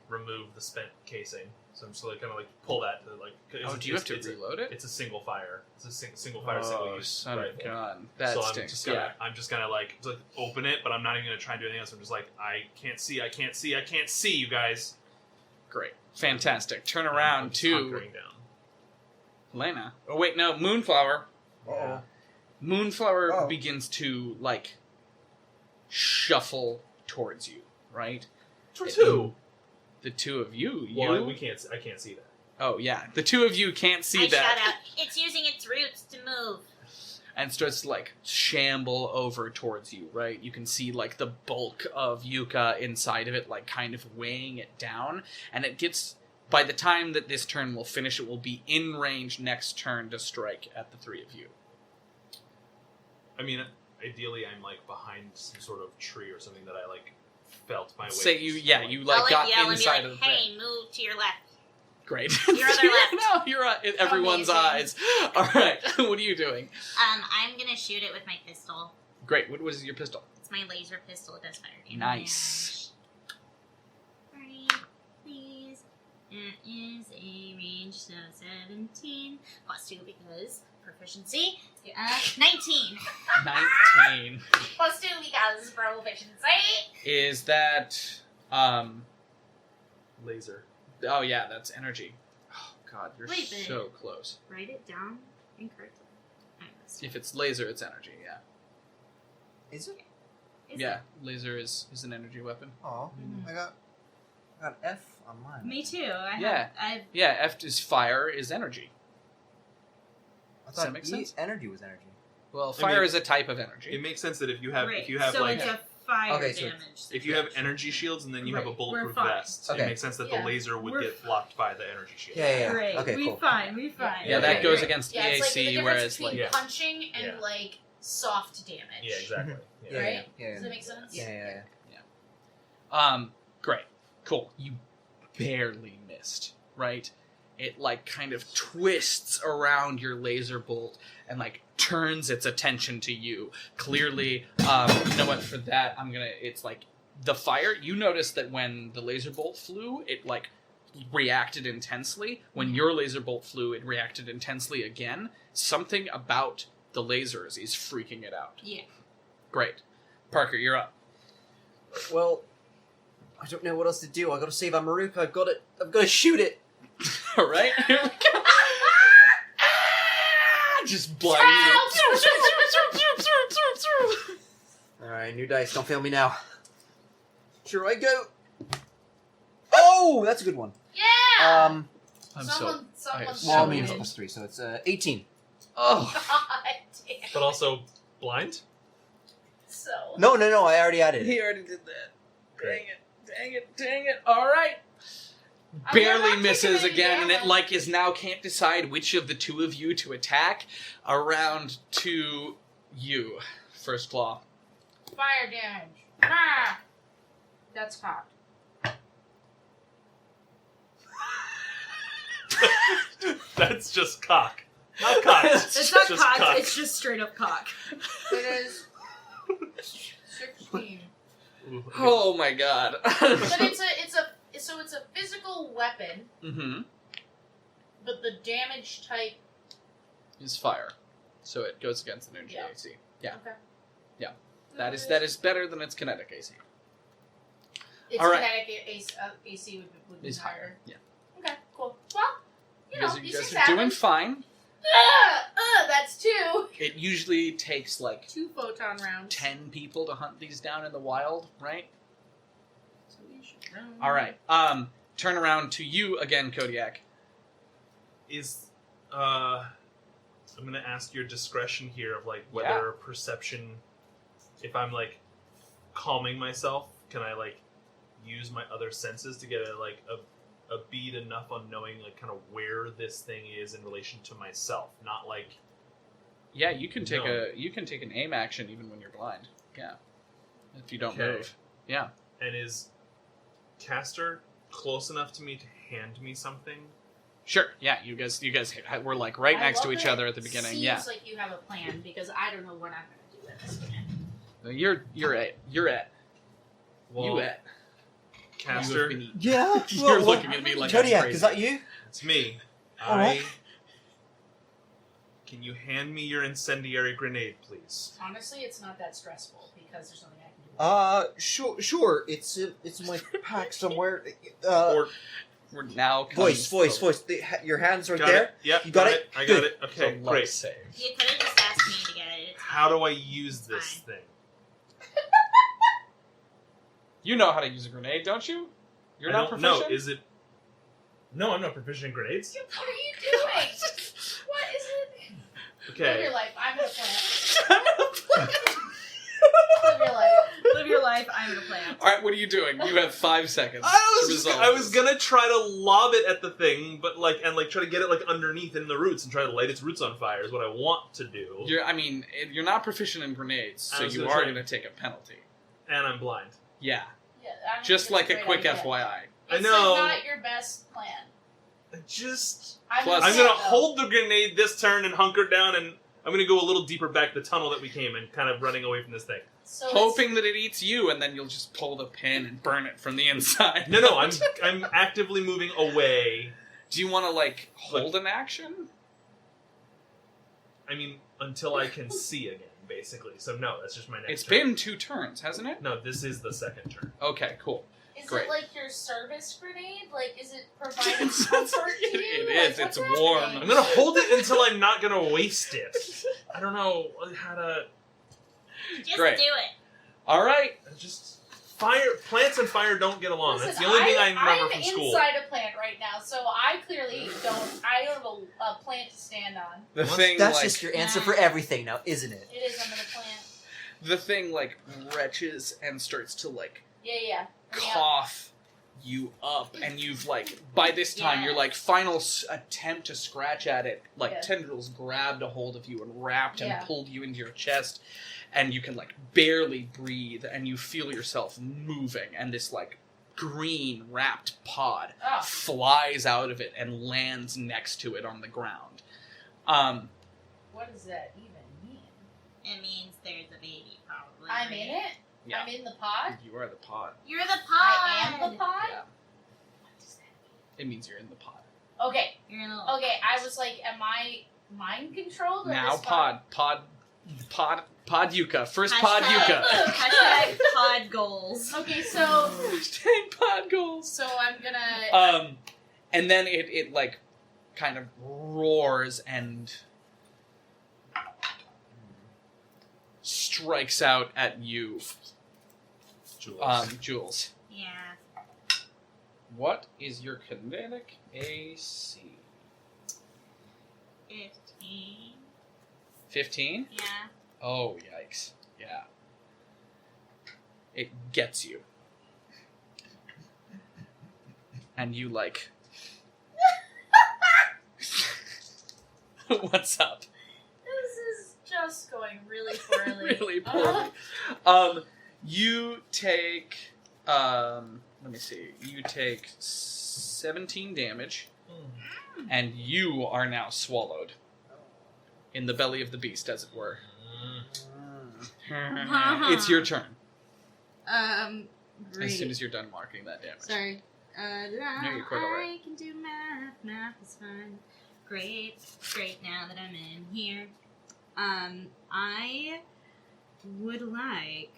S5: remove the spent casing. So I'm just like kind of like pull that to like.
S10: Do you have to reload it?
S5: It's a single fire. It's a single fire, single use.
S10: Son
S5: rifle.
S10: of God, that
S5: so
S10: stinks.
S5: I'm just gonna like open it, but I'm not even gonna try and do anything else. I'm just like I can't see, you guys.
S10: Great, fantastic. Turn around to
S5: hunkering down.
S10: Lena. Oh wait, no, Moonflower.
S4: Uh-oh.
S10: Moonflower begins to like shuffle towards you, right?
S5: Towards who?
S10: The two of you.
S5: Well, I can't see that.
S10: Oh yeah, the two of you can't see
S8: I
S10: that.
S8: shout out, it's using its roots to move.
S10: And starts to like shamble over towards you, right? You can see like the bulk of Yuka inside of it, like kind of weighing it down. And it gets, by the time that this turn will finish, it will be in range next turn to strike at the three of you.
S5: I mean, ideally, I'm like behind some sort of tree or something that I like felt my way.
S10: Say you like
S8: I'll
S10: got
S8: yell
S10: inside
S8: and be
S10: of
S8: like,
S10: the
S8: hey,
S10: thing.
S8: move to your left.
S10: Great.
S8: Your other left.
S10: No, you're in everyone's eyes. All right. What are you doing?
S8: I'm gonna shoot it with my pistol.
S10: Great. What is your pistol?
S8: It's my laser pistol. It does fire damage.
S10: Nice.
S8: 30, please. That is a range of 17 plus 2 because proficiency. 19.
S10: 19.
S6: Plus 2 because proficiency.
S10: Is that
S5: laser?
S10: Oh yeah, that's energy. Oh god, you're
S8: Wait,
S10: so close.
S8: Write it down incorrectly.
S10: If it's laser, it's energy. Yeah.
S4: Is it?
S10: Yeah, laser is an energy weapon.
S4: Oh, I got F on mine.
S9: Me too.
S10: Yeah, F is fire is energy.
S4: I
S10: Does that
S4: thought
S10: make sense?
S4: energy was energy.
S10: Well, fire is a type of energy.
S5: It makes sense that if you have
S9: Right.
S5: if you have
S9: so
S5: like
S9: it's a fire
S4: Okay, so
S9: damage.
S5: if you have energy shields and then you have a
S9: Right,
S5: bulletproof
S9: we're fine.
S5: vest,
S4: Okay.
S5: it makes sense that the laser would
S9: We're
S5: get blocked by the energy shield.
S4: Yeah.
S9: Great.
S4: Okay,
S9: we
S4: cool.
S9: fine.
S10: Yeah, that goes
S6: Right.
S10: against
S6: Yeah, it's like the
S10: EAC,
S6: difference
S10: whereas
S6: between
S10: like
S6: punching and
S5: Yeah.
S6: like soft damage.
S5: Yeah, exactly.
S4: Yeah,
S6: Right?
S4: yeah.
S6: Does that make sense?
S4: Yeah.
S10: Great, cool. You barely missed, right? It like kind of twists around your laser bolt and like turns its attention to you. Clearly, you know what? For that, it's like the fire. You noticed that when the laser bolt flew, it like reacted intensely. When your laser bolt flew, it reacted intensely again. Something about the lasers is freaking it out.
S9: Yeah.
S10: Great. Parker, you're up.
S4: Well, I don't know what else to do. I gotta save Amaruka. I've got to shoot it.
S10: All right, here we go. Just blind.
S4: Alright, new dice. Don't fail me now. Here I go. Oh, that's a good one.
S6: Yeah!
S10: Someone
S4: Well, I mean, it's plus 3, so it's 18.
S10: Oh.
S6: God damn.
S5: But also blind?
S6: So.
S4: No, I already added it.
S10: He already did that.
S5: Great.
S10: Dang it. All right.
S6: I mean, I'm
S10: Barely
S6: not
S10: misses
S6: taking any
S10: again, and it
S6: damage.
S10: is now can't decide which of the two of you to attack. Around to you. First claw.
S6: Fire damage. Ah! That's cocked.
S5: That's just cock. Not cock.
S9: It's not
S5: just
S9: cock, it's just straight up cock.
S6: It is 16.
S10: Oh my god.
S6: But it's a physical weapon,
S10: Mm-hmm.
S6: but the damage type.
S10: Is fire. So it goes against the ninja
S6: Yeah.
S10: AC. Yeah.
S6: Okay.
S10: Yeah. That is better than its kinetic AC.
S6: Its
S10: All right.
S6: kinetic AC would be
S10: Is
S6: higher.
S10: higher. Yeah.
S6: Okay, cool. Well, you know,
S10: You
S6: these
S10: guys
S6: things
S10: are doing
S6: happen.
S10: fine.
S6: That's 2.
S10: It usually takes like
S6: 2 photon rounds.
S10: 10 people to hunt these down in the wild, right?
S6: So we should run.
S10: All right. Turn around to you again, Kodiak.
S5: I'm gonna ask your discretion here of like whether perception, if I'm like calming myself, can I like use my other senses to get a bead enough on knowing like kind of where this thing is in relation to myself, not like.
S10: Yeah, you can take
S5: No.
S10: you can take an aim action even when you're blind. Yeah. If you don't
S5: Okay.
S10: move. Yeah.
S5: And is Caster close enough to me to hand me something?
S10: Sure. Yeah, you guys were like right
S6: I
S10: next to
S6: love
S10: each
S6: that
S10: other
S6: it
S10: at the beginning.
S6: Seems
S10: Yeah.
S6: like you have a plan because I don't know what I'm going to do at this point.
S10: No, you're at.
S5: Well,
S10: You at.
S5: Caster,
S10: You have been eaten.
S4: Yeah?
S10: You're looking at me like I'm
S4: Kodiak,
S10: crazy.
S4: is that you?
S5: it's me.
S4: Alright.
S5: Can you hand me your incendiary grenade, please?
S6: Honestly, it's not that stressful because there's something I can do.
S4: Sure. It's in my pack somewhere.
S5: Or
S10: We're now coming
S4: Voice. Your hands right
S5: got
S4: there.
S5: it? Yep,
S4: You got it?
S5: I got
S4: Good.
S5: it. Okay,
S10: So luck
S5: great.
S10: save.
S8: You could have just asked me to get it. It's
S5: How
S8: fine.
S5: do I use this
S8: Fine.
S5: thing?
S10: You know how to use a grenade, don't you? You're
S5: I
S10: not
S5: don't
S10: proficient.
S5: know. Is it? No, I'm not proficient in grenades.
S6: What are you doing? What is it? Live
S5: Okay.
S6: your life. I'm going to plant. Live your life.
S9: Live your life, I'm gonna plant.
S10: All right, what are you doing? You have 5 seconds to
S5: I
S10: resolve.
S5: was gonna try to lob it at the thing, but try to get it like underneath in the roots and try to light its roots on fire is what I want to do.
S10: You're not proficient in grenades, so
S5: I was
S10: you
S5: gonna
S10: are
S5: try.
S10: going to take a penalty.
S5: And I'm blind.
S10: Yeah,
S6: Yeah, I don't
S10: just
S6: think
S10: like
S6: it's
S10: a
S6: great
S10: quick
S6: idea.
S10: FYI.
S5: I
S6: It's
S5: know.
S6: like not your best plan.
S10: Plus-
S5: I'm
S6: upset,
S5: gonna
S6: though.
S5: hold the grenade this turn and hunker down, and I'm gonna go a little deeper back the tunnel that we came in, kind of running away from this thing.
S6: So
S10: Hoping that it eats you, and then you'll just pull the pin and burn it from the inside.
S5: No, I'm actively moving away.
S10: Do you want to hold an action?
S5: I mean, until I can see again, basically. So no, that's just my next.
S10: It's
S5: turn.
S10: been 2 turns, hasn't it?
S5: No, this is the second turn.
S10: Okay, cool.
S6: Is
S10: Great.
S6: it like your service grenade? Like, is it providing comfort to you?
S10: It
S6: Like,
S10: is,
S6: what's
S10: it's warm.
S6: happening?
S5: I'm gonna hold it until I'm not gonna waste it. I don't know how to.
S8: Just
S10: Great.
S8: do it.
S10: All right.
S5: Just plants and fire don't get along.
S6: Listen,
S5: That's the only thing I remember
S6: I'm
S5: from school.
S6: inside a plant right now, so I clearly don't. I don't have a plant to stand on.
S10: The
S4: That's
S10: thing,
S4: just your answer for everything now, isn't it?
S6: It is. I'm gonna plant.
S10: the thing, retches and starts to,
S6: Yeah.
S10: cough you up, and you've by this time
S8: Yeah.
S10: your final attempt to scratch at it,
S6: Yeah.
S10: tendrils grabbed a hold of you and wrapped
S6: Yeah.
S10: and pulled you into your chest, and you can barely breathe, and you feel yourself moving, and this green wrapped pod
S6: Oh.
S10: flies out of it and lands next to it on the ground.
S6: What does that even mean?
S8: It means there's a baby, probably.
S6: I'm in it.
S10: Yeah.
S6: I'm in the pod.
S10: You are the pod.
S8: You're the pod.
S6: I am the pod.
S10: Yeah.
S6: What does that mean?
S10: It means you're in the pod.
S6: Okay.
S8: You're in a little
S6: Okay. I was like, am I mind controlled? Or
S10: Now
S6: this pod?
S10: pod Pod Yuka. First Pod Yuka.
S9: Hashtag pod goals.
S6: Okay, so
S10: Hashtag pod goals.
S6: so I'm gonna.
S10: And then it like kind of roars and strikes out at you, Jules.
S9: Yeah.
S10: What is your kinetic AC?
S9: 15.
S10: 15?
S9: Yeah.
S10: Oh, yikes. Yeah. It gets you. And you, like... What's up?
S6: This is just going really poorly.
S10: Really poorly. You take... let me see. You take 17 damage, and you are now swallowed. In the belly of the beast, as it were. It's your turn.
S9: Great.
S10: As soon as you're done marking that damage.
S9: Sorry.
S10: No, you're quite alright.
S9: I can do math. Math is fun. Great. Great now that I'm in here. I would like...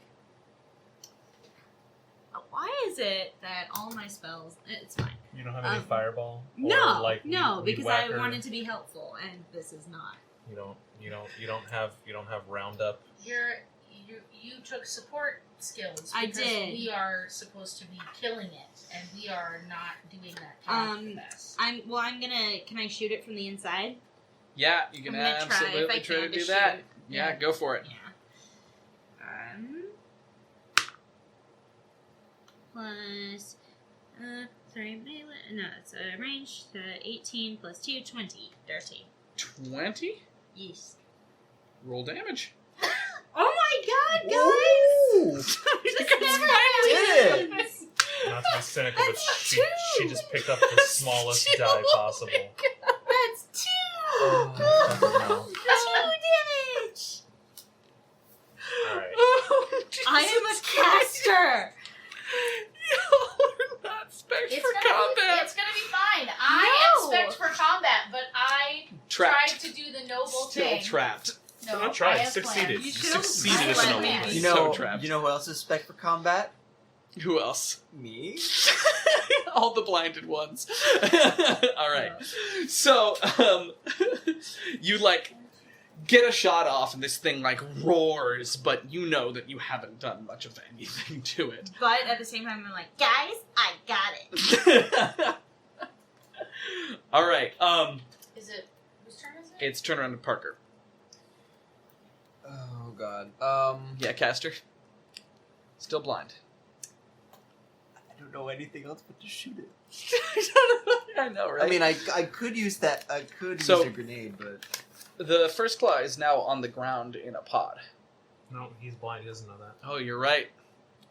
S9: Why is it that all my spells... It's fine.
S7: You don't have any fireball? Or,
S9: No,
S7: like,
S9: no,
S7: weed
S9: because I
S7: whacker?
S9: wanted to be helpful, and this is not.
S7: You don't have roundup.
S6: You took support skills.
S9: I
S6: because
S9: did.
S6: We are supposed to be killing it, and we are not doing that task the best.
S9: I'm gonna... Can I shoot it from the inside?
S10: Yeah, you can
S9: I'm gonna try,
S10: absolutely
S9: if I
S10: try
S9: can,
S10: to do
S9: to
S10: that.
S9: shoot.
S10: Yeah, go for it.
S9: Yeah. Plus... sorry, no, it's a range. 18 plus 2, 20. Dirty.
S10: 20?
S9: Yes.
S10: Roll damage.
S9: Oh my god, guys! This never
S4: did
S9: happens!
S7: Not to be cynical, but
S9: That's
S7: she
S9: two!
S7: just picked up the smallest die possible.
S9: That's 2!
S7: Oh,
S9: 2 damage!
S7: Alright.
S10: Oh,
S9: I am a caster!
S10: You're not spec for combat.
S6: It's gonna be fine. I
S9: No.
S6: am spec for combat, but I
S10: Trapped.
S6: tried to do the noble
S10: Still
S6: thing.
S10: trapped.
S6: No,
S7: Not tried,
S6: I have
S7: succeeded.
S6: plans.
S7: You
S9: should've
S7: succeeded
S9: let
S7: as an
S9: me.
S7: old
S4: You
S10: So
S4: know,
S10: trapped.
S4: you know who else is spec for combat?
S10: Who else?
S4: Me.
S10: All the blinded ones. All right. So, you like get a shot off, and this thing like roars, but you know that you haven't done much of anything to it.
S9: But at the same time, I'm like, guys, I got it.
S10: All right.
S6: Is it whose turn is it?
S10: It's turn around to Parker.
S4: Oh god.
S10: Yeah, caster. Still blind.
S4: I don't know anything else but to shoot it.
S10: I know, right?
S4: I mean, I could use that. I could
S10: So-
S4: use a grenade, but
S10: the first claw is now on the ground in a pod.
S7: No, he's blind. He doesn't know that.
S10: Oh, you're right.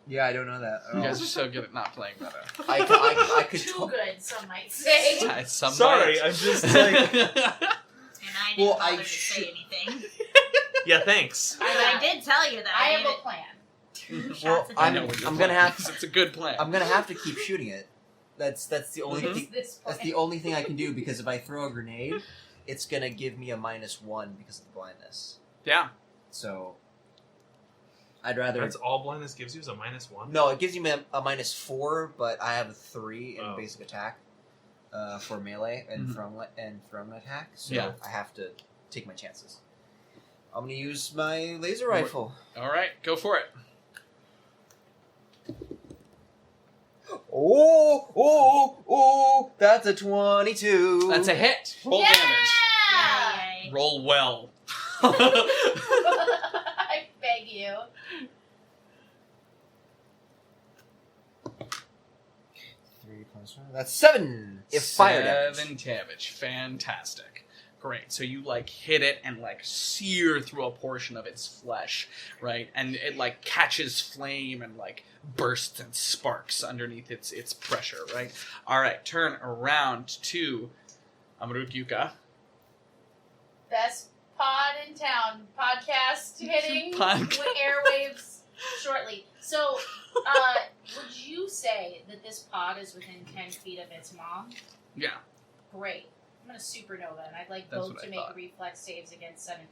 S4: yeah, I don't know that.
S10: You guys are so good at not playing meta.
S4: I could.
S6: Too good, some might say.
S10: Some
S7: Sorry,
S10: might.
S7: I'm just like...
S9: And I didn't
S4: Well,
S9: bother
S4: I
S9: to
S4: should-
S9: say anything.
S7: Yeah, thanks.
S9: But I did tell you that.
S6: I have
S9: gave
S6: a
S9: it
S6: plan.
S9: 2 shots
S4: Well,
S9: at
S10: I
S9: him.
S10: know what you're
S4: I'm gonna
S10: playing,
S4: have-
S10: because it's a good plan.
S4: I'm gonna have to keep shooting it. That's the only
S10: Mhm.
S4: thing.
S6: This plan.
S4: That's the only thing I can do because if I throw a grenade, it's gonna give me a -1 because of the blindness.
S10: Yeah.
S4: So I'd rather.
S7: That's all blindness gives you is a -1?
S4: No, it gives you a -4, but I have a 3 in
S7: Oh.
S4: basic attack for melee and
S10: Mhm.
S4: thrown attack. So
S10: Yeah.
S4: I have to take my chances. I'm gonna use my laser rifle.
S10: All right, go for it.
S4: Oh! That's a 22.
S10: That's a hit. Roll
S6: Yeah!
S10: damage.
S9: Yay.
S10: Roll well.
S6: I beg you.
S4: Three plus one. That's 7. If fire damage.
S10: 7 damage. Fantastic. Great. So you like hit it and like sear through a portion of its flesh, right? And it like catches flame and like bursts and sparks underneath its pressure, right? All right. Turn around to Amaruk Yuka.
S6: Best pod in town. Podcast hitting
S10: Podcast.
S6: with airwaves shortly. So, would you say that this pod is within 10 feet of its mom?
S10: Yeah.
S6: Great. I'm going to supernova, and I'd like
S10: That's
S6: both
S10: what
S6: to
S10: I
S6: make
S10: thought.
S6: reflex saves against 17.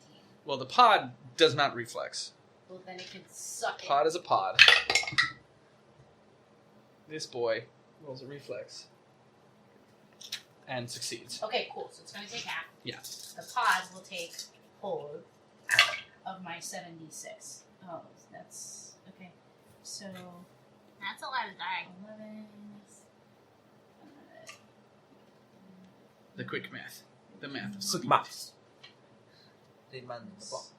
S10: Well, the pod does not reflex.
S6: Well, then it can suck it.
S10: Pod is a pod. This boy rolls a reflex. And succeeds.
S6: Okay, cool. So it's going to take half.
S10: Yeah.
S6: The pod will take hold of my 7d6. Oh, that's... Okay. So...
S8: That's a lot of dying.
S6: 11...
S10: The quick math. The math of
S4: Quick
S10: speed.
S4: maths. Demands.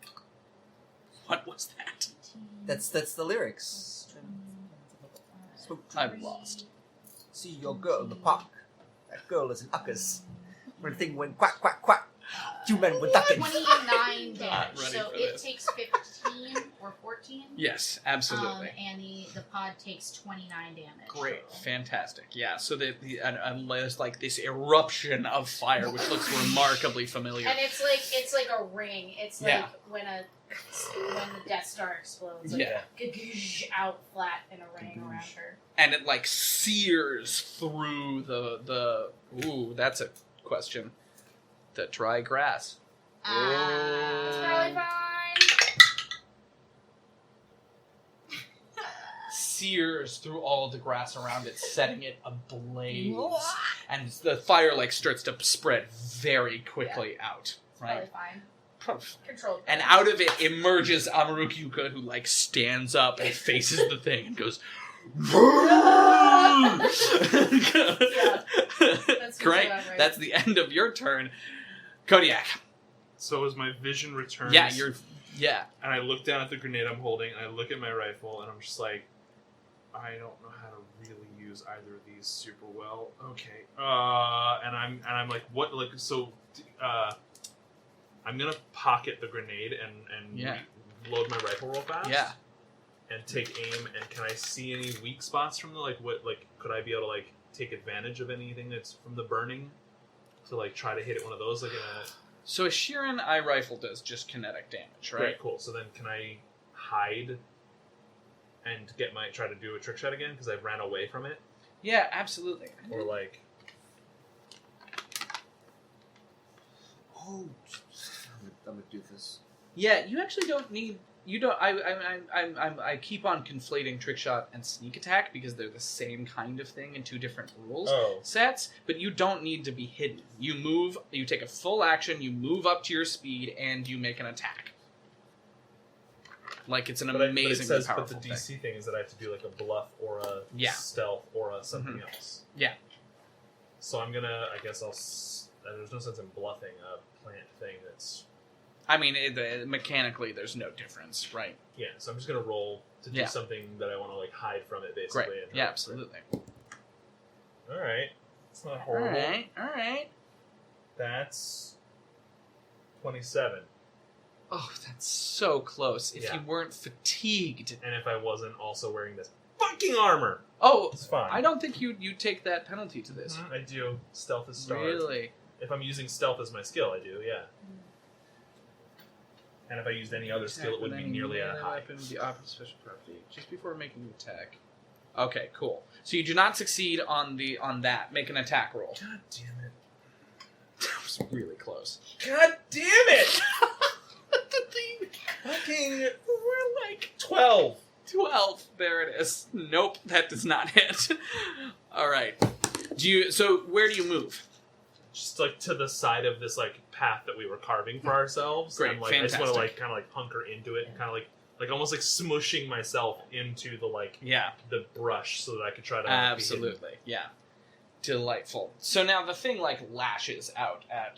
S10: What was that?
S4: That's the lyrics.
S10: I'm lost.
S4: See your girl in the park. That girl is an uckers. When the thing went quack, quack, quack, two men were ducking.
S6: 29 damage.
S10: Not ready
S6: So
S10: for
S6: it
S10: this.
S6: takes 15 or 14.
S10: Yes, absolutely.
S6: And the pod takes 29 damage.
S10: Great, fantastic. Yeah, so and there's like this eruption of fire, which looks remarkably familiar.
S6: And it's like a ring. It's like
S10: Yeah.
S6: when the Death Star explodes. Like,
S10: Yeah.
S6: out flat in a ring around her.
S10: And it like sears through the ooh, that's a question. The dry grass.
S6: It's probably fine.
S10: Sears through all of the grass around it, setting it ablaze. And the fire like starts to spread very quickly out. Right?
S6: Probably fine. Controlled.
S10: And out of it emerges Amarukyuka, who like stands up and faces the thing and goes,
S6: That's
S10: great.
S6: about right.
S10: That's the end of your turn. Kodiak.
S5: So as my vision returns,
S10: Yeah.
S5: and I look down at the grenade I'm holding, and I look at my rifle, and I'm just like, I don't know how to really use either of these super well. Okay, and I'm like, what? Like, so, I'm gonna pocket the grenade and load my rifle real fast.
S10: Yeah.
S5: And take aim. And can I see any weak spots from the could I be able to like take advantage of anything that's from the burning to like try to hit it one of those like in a.
S10: So a Sheeran eye rifle does just kinetic damage, right?
S5: Great, cool. So then can I hide and try to do a trick shot again because I ran away from it?
S10: Yeah, absolutely.
S5: Or like...
S4: Oh, I'm gonna do this.
S10: Yeah, you actually don't need. You don't. I keep on conflating trick shot and sneak attack because they're the same kind of thing in two different rules sets. But you don't need to be hidden. You move. You take a full action. You move up to your speed and you make an attack. Like it's an amazingly powerful
S5: But the DC thing is that I have to do like a bluff or a stealth or a something else.
S10: Yeah.
S5: So I'm gonna. I guess I'll. There's no sense in bluffing a plant thing that's.
S10: I mean, mechanically, there's no difference, right?
S5: Yeah, so I'm just gonna roll to do something that I want to like hide from it, basically.
S10: Great.
S5: And
S10: Yeah, absolutely.
S5: All right, it's not horrible.
S10: All right.
S5: That's 27.
S10: Oh, that's so close. If you weren't fatigued,
S5: and if I wasn't also wearing this fucking armor.
S10: Oh,
S5: it's fine.
S10: I don't think you take that penalty to this.
S5: I do. Stealth is starred.
S10: Really?
S5: If I'm using stealth as my skill, I do. Yeah. And if I used any other skill, it wouldn't be nearly as high.
S10: Weapon, the opposite special property. Just before making the attack. Okay, cool. So you do not succeed on that. Make an attack roll.
S5: God damn it.
S10: That was really close.
S5: God damn it!
S10: Fucking, we're like 12. 12. There it is. Nope, that does not hit. All right. So where do you move?
S5: Just like to the side of this like path that we were carving for ourselves.
S10: Great,
S5: and, like,
S10: fantastic.
S5: I just want to like kind of like hunker into it and kind of like almost like smushing myself into the the brush so that I could try to
S10: Absolutely, yeah. Delightful. So now the thing like lashes out at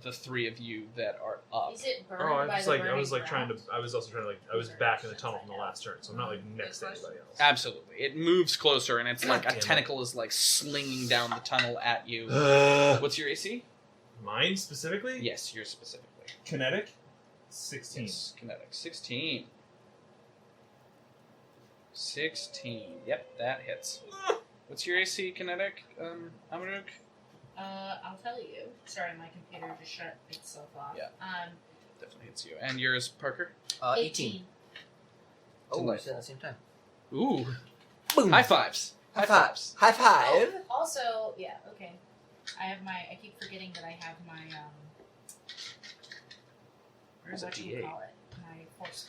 S10: the three of you that are up.
S6: Is it burned
S5: I
S6: by
S5: was
S6: the
S5: like,
S6: burning
S5: I was like
S6: ground?
S5: I was also trying to like, I was back in the tunnel from the last turn, so I'm not like next to anybody else.
S10: Absolutely. It moves closer and it's like
S5: God
S10: a
S5: damn it.
S10: tentacle is like slinging down the tunnel at you. What's your AC?
S5: Mine specifically?
S10: Yes, yours specifically.
S5: Kinetic? 16.
S10: Yes, kinetic. 16. 16. Yep, that hits. What's your AC, kinetic, Amaruk?
S6: I'll tell you. Sorry, my computer just shut itself off.
S10: Yeah. Definitely hits you. And yours, Parker?
S4: 18. Oh, we said at the same time.
S10: Ooh.
S4: Boom.
S10: High fives.
S4: High fives. High five.
S6: Oh, also, yeah, okay. I keep forgetting that I have my,
S10: Where's a
S6: what you
S10: D8?
S6: call it? My force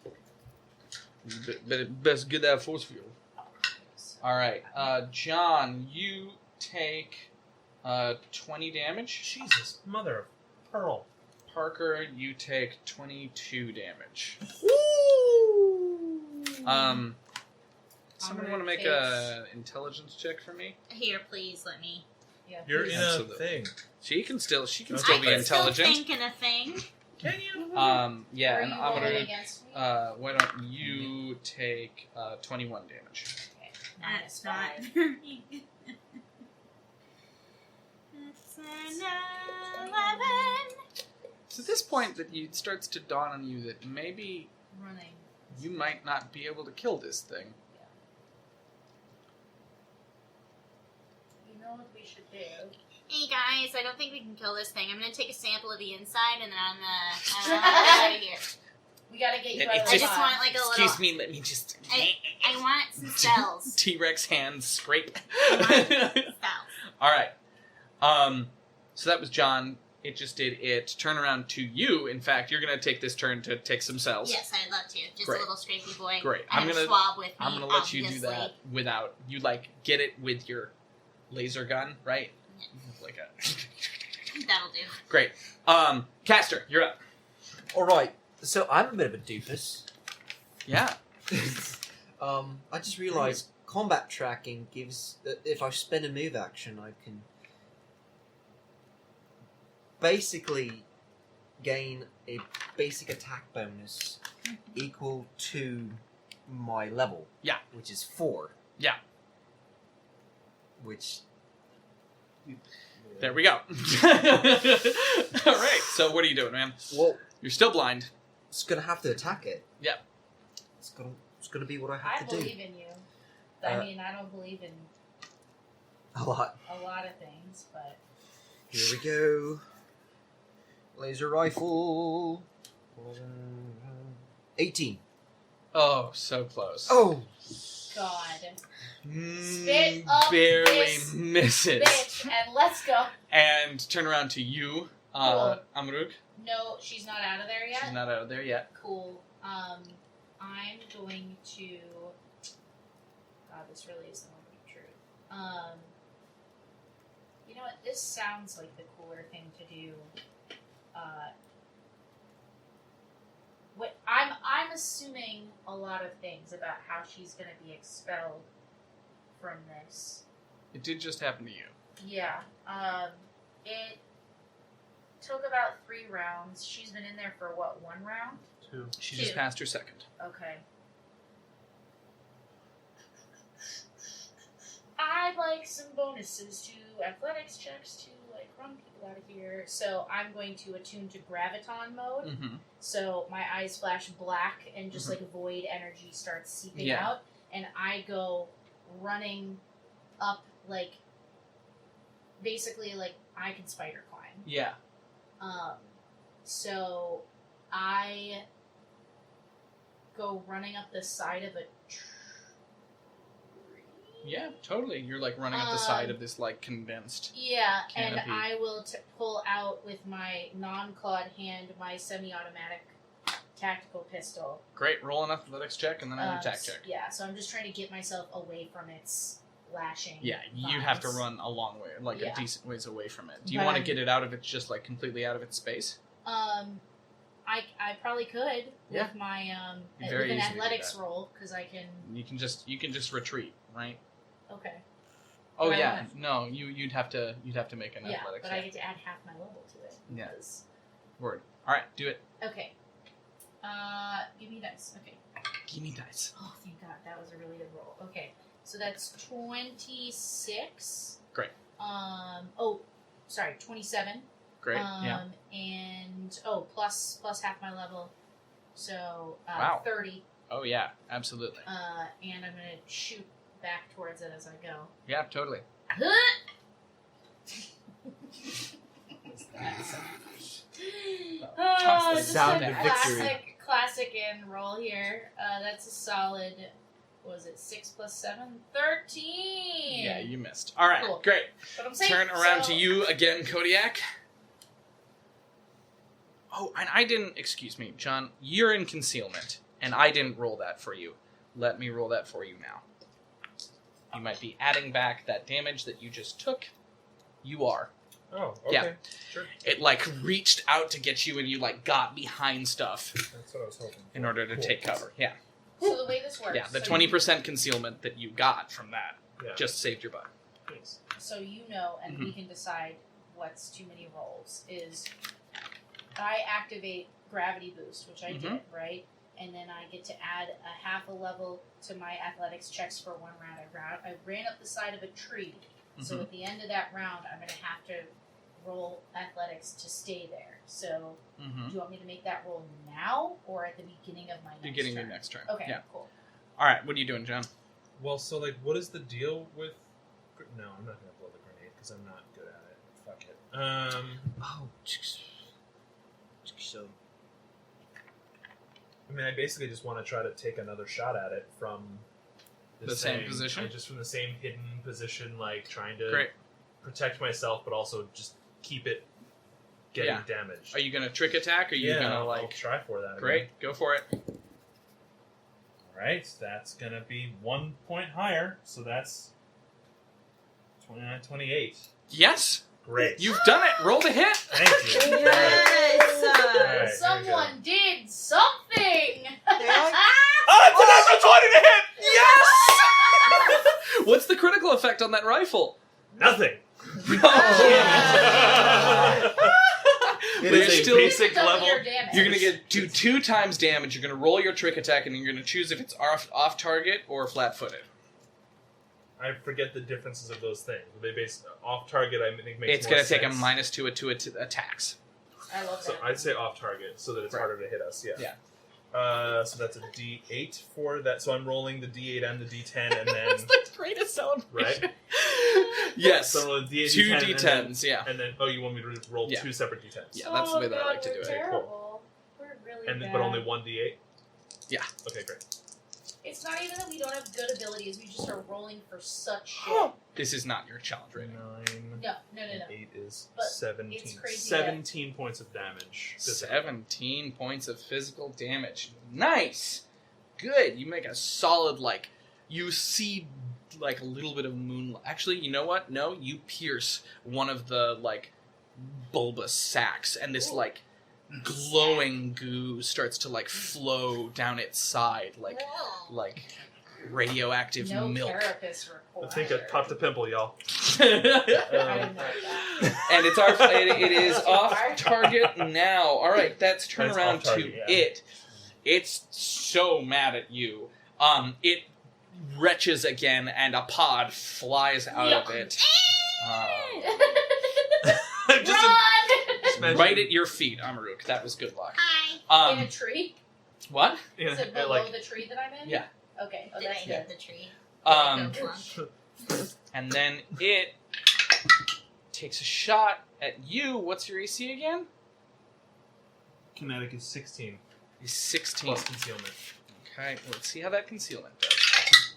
S6: field.
S10: Best get that force field. All right, John, you take 20 damage.
S7: Jesus, mother of pearl.
S10: Parker, you take 22 damage. Someone want to make a intelligence check for me?
S8: Here, please let me.
S6: Yeah.
S7: You're in
S10: Absolutely.
S7: a thing.
S10: She can still
S7: Okay.
S10: be
S8: I can
S10: intelligent.
S8: still think in a thing.
S7: Can you?
S10: Yeah,
S6: Are
S10: and
S6: you
S10: I'm
S6: rolling
S10: gonna.
S6: against me?
S10: Why don't you take 21 damage?
S6: Okay.
S8: That's not. That's an 11.
S10: It's at this point that it starts to dawn on you that maybe
S6: Running.
S10: you might not be able to kill this thing.
S6: You know what we should do?
S8: Hey guys, I don't think we can kill this thing. I'm gonna take a sample of the inside and then I'm gonna get out of here.
S6: We gotta get you
S10: It-
S6: out
S10: it
S6: of the
S8: I just
S6: pod.
S8: want like a little.
S10: Excuse me, let me just.
S8: I want some spells.
S10: T-Rex hands scrape.
S8: Spells.
S10: All right. So that was John. It just did it. Turn around to you. In fact, you're gonna take this turn to take some cells.
S8: Yes, I'd love to. Just
S10: Great.
S8: a little scrapey boy.
S10: Great.
S8: I have a swab with me.
S10: I'm gonna let you do
S8: obviously.
S10: that without you get it with your laser gun, right? Like a.
S8: That'll do.
S10: Great. Caster, you're up.
S4: All right. So I'm a bit of a doofus.
S10: Yeah.
S4: I just realised combat tracking gives. If I spend a move action, I can basically gain a basic attack bonus equal to my level.
S10: Yeah.
S4: Which is 4.
S10: Yeah.
S4: Which.
S10: There we go. All right. So what are you doing, man?
S4: Well,
S10: You're still blind.
S4: it's gonna have to attack it.
S10: Yep.
S4: It's gonna be what I
S6: I
S4: have to do.
S6: believe in you. I
S4: Uh,
S6: mean, I don't believe in
S4: A lot.
S6: a lot of things, but
S4: Here we go. Laser rifle. 18.
S10: Oh, so close.
S4: Oh!
S6: God,
S10: Mm,
S6: Spit up
S10: barely
S6: this
S10: misses.
S6: bitch, and let's go.
S10: And turn around to you, Amruk.
S6: No, she's not out of there yet.
S10: She's not out of there yet.
S6: Cool. I'm going to. God, this really is the moment of truth. You know what? This sounds like the cooler thing to do. What I'm assuming a lot of things about how she's going to be expelled from this.
S10: It did just happen to you.
S6: Yeah. It took about 3 rounds. She's been in there for what, 1 round?
S7: 2.
S10: She
S6: Two.
S10: just passed her second.
S6: Okay. I'd like some bonuses to athletics checks to run people out of here. So I'm going to attune to graviton mode.
S10: Mm-hmm.
S6: So my eyes flash black and just void energy starts seeping
S10: Yeah.
S6: out, and I go running up basically I can spider climb.
S10: Yeah.
S6: So I go running up the side of a tree.
S10: Yeah, totally. You're running up the side of this condensed.
S6: Yeah,
S10: Canopy.
S6: and I will pull out with my non-clawed hand my semi-automatic tactical pistol.
S10: Great. Roll an athletics check and then an attack check.
S6: Yeah, so I'm just trying to get myself away from its lashing.
S10: Yeah, you
S6: vines.
S10: have to run a long way,
S6: Yeah.
S10: a decent ways away from it. Do you
S6: But
S10: want to
S6: I'm-
S10: get it out of its completely out of its space?
S6: I probably could
S10: Yeah.
S6: with my
S10: Be very
S6: with an
S10: easy to do
S6: athletics
S10: that.
S6: roll because I can.
S10: You can just retreat, right?
S6: Okay.
S10: Oh
S6: But I
S10: yeah,
S6: won't.
S10: no, you'd have to make an
S6: Yeah,
S10: athletics
S6: but I
S10: check.
S6: get to add half my level to it.
S10: Yeah.
S6: because-
S10: Word. All right, do it.
S6: Okay. Give me dice. Okay.
S10: Give me dice.
S6: Oh, thank God, that was a really good roll. Okay, so that's 26.
S10: Great.
S6: Oh, sorry, 27.
S10: Great. Yeah.
S6: And plus half my level, so
S10: Wow.
S6: 30.
S10: Oh yeah, absolutely.
S6: And I'm gonna shoot back towards it as I go.
S10: Yeah, totally.
S6: Oh,
S10: the
S6: just
S4: sound
S6: a
S4: of victory.
S6: classic end roll here. That's a solid. What was it 6 + 7? 13.
S10: Yeah, you missed. All right,
S6: Cool.
S10: great.
S6: But I'm safe,
S10: Turn around
S6: so-
S10: to you again, Kodiak. Oh, and I didn't... Excuse me, John. You're in concealment, and I didn't roll that for you. Let me roll that for you now. You might be adding back that damage that you just took. You are.
S7: Oh, okay.
S10: Yeah.
S7: Sure.
S10: It, like, reached out to get you, and you, like, got behind stuff
S7: That's what I was hoping for.
S10: in order to
S7: Cool.
S10: take cover. Yeah.
S6: So the way this works.
S10: Yeah, the
S6: so
S10: 20% concealment that you got from that
S7: Yeah.
S10: just saved your butt.
S7: Thanks.
S6: So you know, and we can decide what's too many rolls. Is I activate gravity boost, which I did, right? And then I get to add a half a level to my athletics checks for one round. I ran up the side of a tree. So at the end of that round, I'm going to have to roll athletics to stay there. So do you want me to make that roll now or at the beginning of my next
S10: Beginning
S6: turn?
S10: of your next turn.
S6: Okay,
S10: Yeah.
S6: cool.
S10: All right, what are you doing, John?
S7: Well, so, like, what is the deal with... No, I'm not going to blow the grenade, because I'm not good at it. Fuck it.
S4: Oh, so
S7: I mean, I basically just want to try to take another shot at it from...
S10: The same position?
S7: Just from the same hidden position, like, trying to
S10: Great.
S7: protect myself, but also just keep it getting
S10: Yeah.
S7: damaged.
S10: Are you going to trick attack? Or are you going to,
S7: I'll
S10: like...
S7: try for that.
S10: Great, go for it.
S7: Alright, that's going to be 1 point higher, so that's 29, 28.
S10: Yes!
S7: Great.
S10: You've done it! Roll the hit!
S7: Thank you.
S9: Yes!
S7: Alright,
S6: Someone did something!
S10: Oh, it's an natural 20 to hit! Yes! What's the critical effect on that rifle?
S7: Nothing.
S10: But
S7: It
S10: you're
S7: is a
S10: still-
S7: basic
S6: Double
S7: level.
S6: your damage.
S10: You're going to get do 2 times damage. You're going to roll your trick attack, and you're going to choose if it's off target or flat-footed.
S7: I forget the differences of those things. They base off target. I think makes
S10: It's
S7: more
S10: going to take a
S7: sense.
S10: -2 to attacks.
S6: I love
S7: So
S6: that.
S7: I'd say off target, so that it's
S10: Right.
S7: harder to hit us. Yeah.
S10: Yeah.
S7: So that's a D8 for that. So I'm rolling the D8 and the D10, and then
S10: That's the greatest celebration.
S7: right.
S10: Yes.
S7: So I'm rolling D8,
S10: 2
S7: D10,
S10: D10s, yeah.
S7: And then you want me to roll
S10: Yeah.
S7: 2 separate D10s.
S10: Yeah, that's the way that I like to do
S6: we're
S10: it.
S6: Terrible. We're really
S7: And
S6: bad.
S7: but only 1 D8.
S10: Yeah.
S7: Okay, great.
S6: It's not even that we don't have good abilities. We just are rolling for such shit.
S10: This is not your challenge rating.
S7: 9.
S6: No.
S7: And 8 is
S6: But
S7: 17.
S6: it's crazy
S7: 17 points of damage.
S10: 17 points of physical damage. Nice! Good. You make a solid, like, you see, like, a little bit of moonlight. Actually, you know what? No, you pierce one of the, like, bulbous sacs, and this, like, glowing goo starts to, like, flow down its side, like radioactive
S6: No
S10: milk.
S6: therapist
S7: I
S6: required.
S7: think I popped a pimple, y'all.
S6: I didn't know that.
S10: And it's it is off target now. All right, that's turn
S7: That's
S10: around
S7: off target,
S10: to
S7: yeah.
S10: it. It's so mad at you. It retches again, and a pod flies out of it.
S7: Just
S6: Run!
S10: Right at your feet, Amaruk. That was good luck.
S8: Hi.
S6: In a tree?
S10: What?
S6: Is it below the tree that I'm in?
S10: Yeah.
S6: Okay. Oh,
S8: Did I
S6: that's
S8: hit
S6: good.
S8: the tree?
S10: Um,
S8: Did I go plunk?
S10: and then it takes a shot at you. What's your AC again?
S7: Kinetic is 16
S10: He's 16.
S7: plus concealment.
S10: Okay, let's see how that concealment does.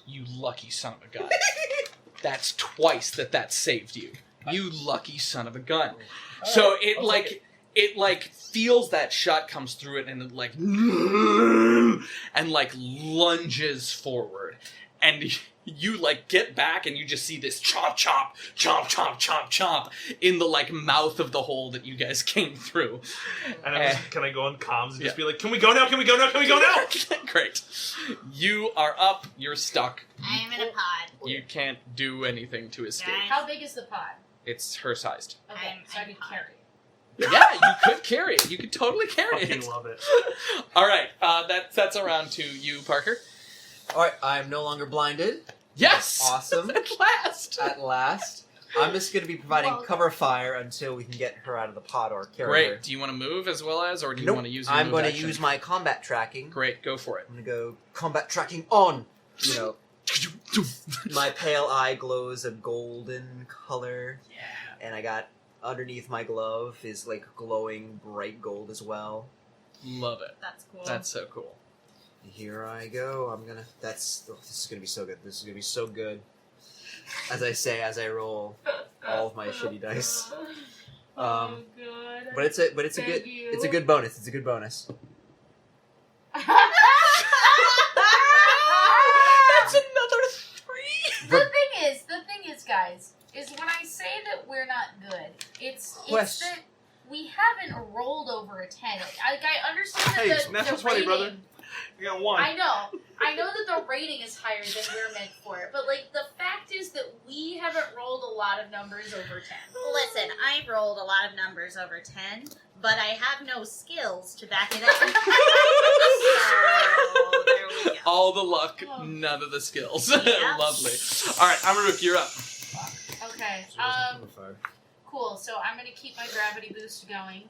S10: You lucky son of a gun. That's twice that saved you. You lucky son of a gun. So it
S7: I'll take
S10: it feels that shot comes through it, and it like and like lunges forward, and you like get back, and you just see this chomp chomp chomp chomp chomp chomp in the like mouth of the hole that you guys came through.
S7: And can I go on comms and just be like, can we go now? Can we go now? Can we go now?
S10: Great. You are up. You're stuck.
S8: I am in a pod.
S10: You can't do anything to escape.
S8: Guys.
S6: How big is the pod?
S10: It's her sized.
S6: Okay,
S8: I'm
S6: so I can
S8: hot.
S6: carry it.
S10: Yeah, you could carry it. You could totally carry
S7: Fucking
S10: it.
S7: love it.
S10: All right, that's around to you, Parker.
S4: all right, I'm no longer blinded.
S10: Yes.
S4: Awesome.
S10: At last.
S4: At last, I'm just going to be providing
S6: Well-
S4: cover fire until we can get her out of the pod or carry her.
S10: Great. Do you want to move as well as, or do you
S4: Nope.
S10: want to use? Your
S4: I'm
S10: move
S4: going to
S10: action?
S4: use my combat tracking.
S10: Great, go for it.
S4: I'm going to go combat tracking on. You know, my pale eye glows a golden color,
S10: Yeah.
S4: and I got underneath my glove is like glowing bright gold as well.
S10: Love it.
S9: That's cool.
S10: That's so cool.
S4: Here I go. This is gonna be so good. This is gonna be so good. As I say, as I roll all of my shitty dice.
S6: Oh god.
S4: But it's a
S6: Thank you.
S4: it's a good bonus. It's a good bonus.
S10: That's another 3.
S6: The thing is, guys, is when I say that we're not good, it's that we haven't rolled over a 10. I understand that
S7: Hey, natural
S6: the
S7: 20,
S6: rating,
S7: brother. You got 1.
S6: I know that the rating is higher than we're meant for it, but like the fact is that we haven't rolled a lot of numbers over 10.
S8: Listen, I rolled a lot of numbers over 10, but I have no skills to back it up. So, there we go.
S10: All the luck,
S6: Oh.
S10: none of the skills.
S8: Yeah.
S10: Lovely. All right, Amaruk, you're up.
S6: Okay. Cool. So I'm gonna keep my gravity boost going.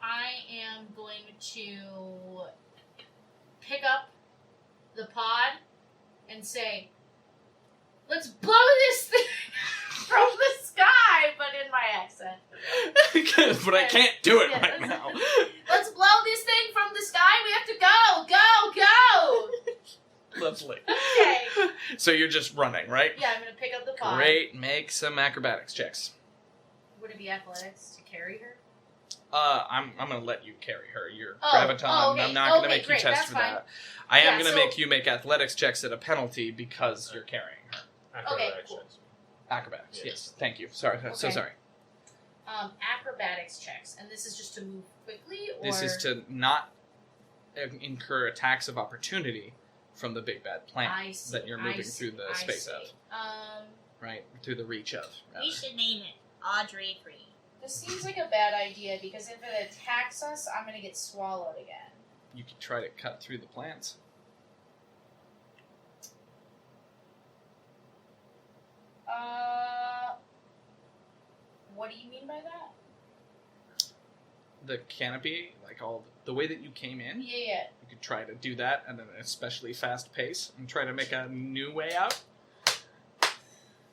S6: I am going to pick up the pod and say, "Let's blow this thing from the sky," but in my accent.
S10: But I can't do it
S6: Yeah,
S10: right now.
S6: Let's blow this thing from the sky. We have to go.
S10: Lovely.
S6: Okay.
S10: So you're just running, right?
S6: Yeah, I'm gonna pick up the pod.
S10: Great. Make some acrobatics checks.
S6: Would it be athletics to carry her?
S10: I'm gonna let you carry her. You're
S6: Oh,
S10: graviton.
S6: oh, okay.
S10: I'm not gonna
S6: Okay,
S10: make
S6: great,
S10: you test
S6: that's
S10: for
S6: fine.
S10: that. I am
S6: Yeah,
S10: gonna
S6: so-
S10: make you make athletics checks at a penalty because you're carrying her.
S6: Okay, cool.
S10: Acrobatics.
S7: Yes.
S10: Yes. Thank you. Sorry. So
S6: Okay.
S10: sorry.
S6: Acrobatics checks, and this is just to move quickly, or
S10: This is to not incur attacks of opportunity from the big bad plant
S6: I see,
S10: that you're moving through the
S6: I
S10: space
S6: see.
S10: of, right? Through the reach of. rather.
S8: We should name it Audrey Free.
S6: This seems like a bad idea because if it attacks us, I'm gonna get swallowed again.
S10: You could try to cut through the plants.
S6: What do you mean by that?
S10: The canopy, like all the way that you came in,
S6: Yeah.
S10: you could try to do that at an especially fast pace and try to make a new way out.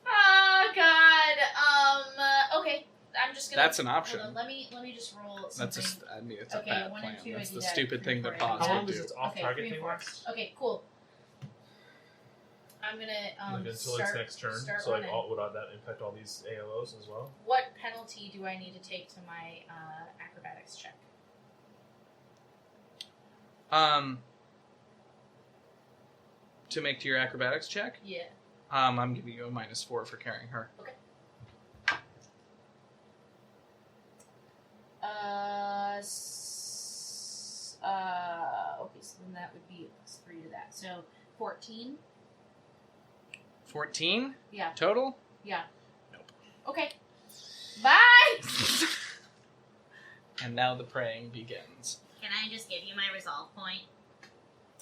S6: Oh God. Okay. I'm just gonna.
S10: That's an option.
S6: Hold on, let me just roll something.
S10: That's I mean, it's
S6: Okay,
S10: a bad
S6: 1
S10: plan.
S6: and 2,
S10: That's
S6: I
S10: the
S6: do that.
S10: stupid
S6: 3
S10: thing
S6: and
S10: that
S6: 4, I do
S10: pods
S7: How
S10: would
S7: long does
S10: do.
S7: its off-target
S6: okay, 3
S7: thing
S6: and 4.
S7: last?
S6: Okay, cool. I'm gonna
S7: Like until
S6: start,
S7: its next turn.
S6: start
S7: So like,
S6: running.
S7: would that impact all these AOs as well?
S6: What penalty do I need to take to my acrobatics check?
S10: To make to your acrobatics check,
S6: Yeah.
S10: I'm giving you a -4 for carrying her.
S6: Okay, so then that would be +3 to that. So 14.
S10: 14
S6: Yeah.
S10: total.
S6: Yeah.
S10: Nope.
S6: Okay. Bye.
S10: And now the praying begins.
S8: Can I just give you my resolve point?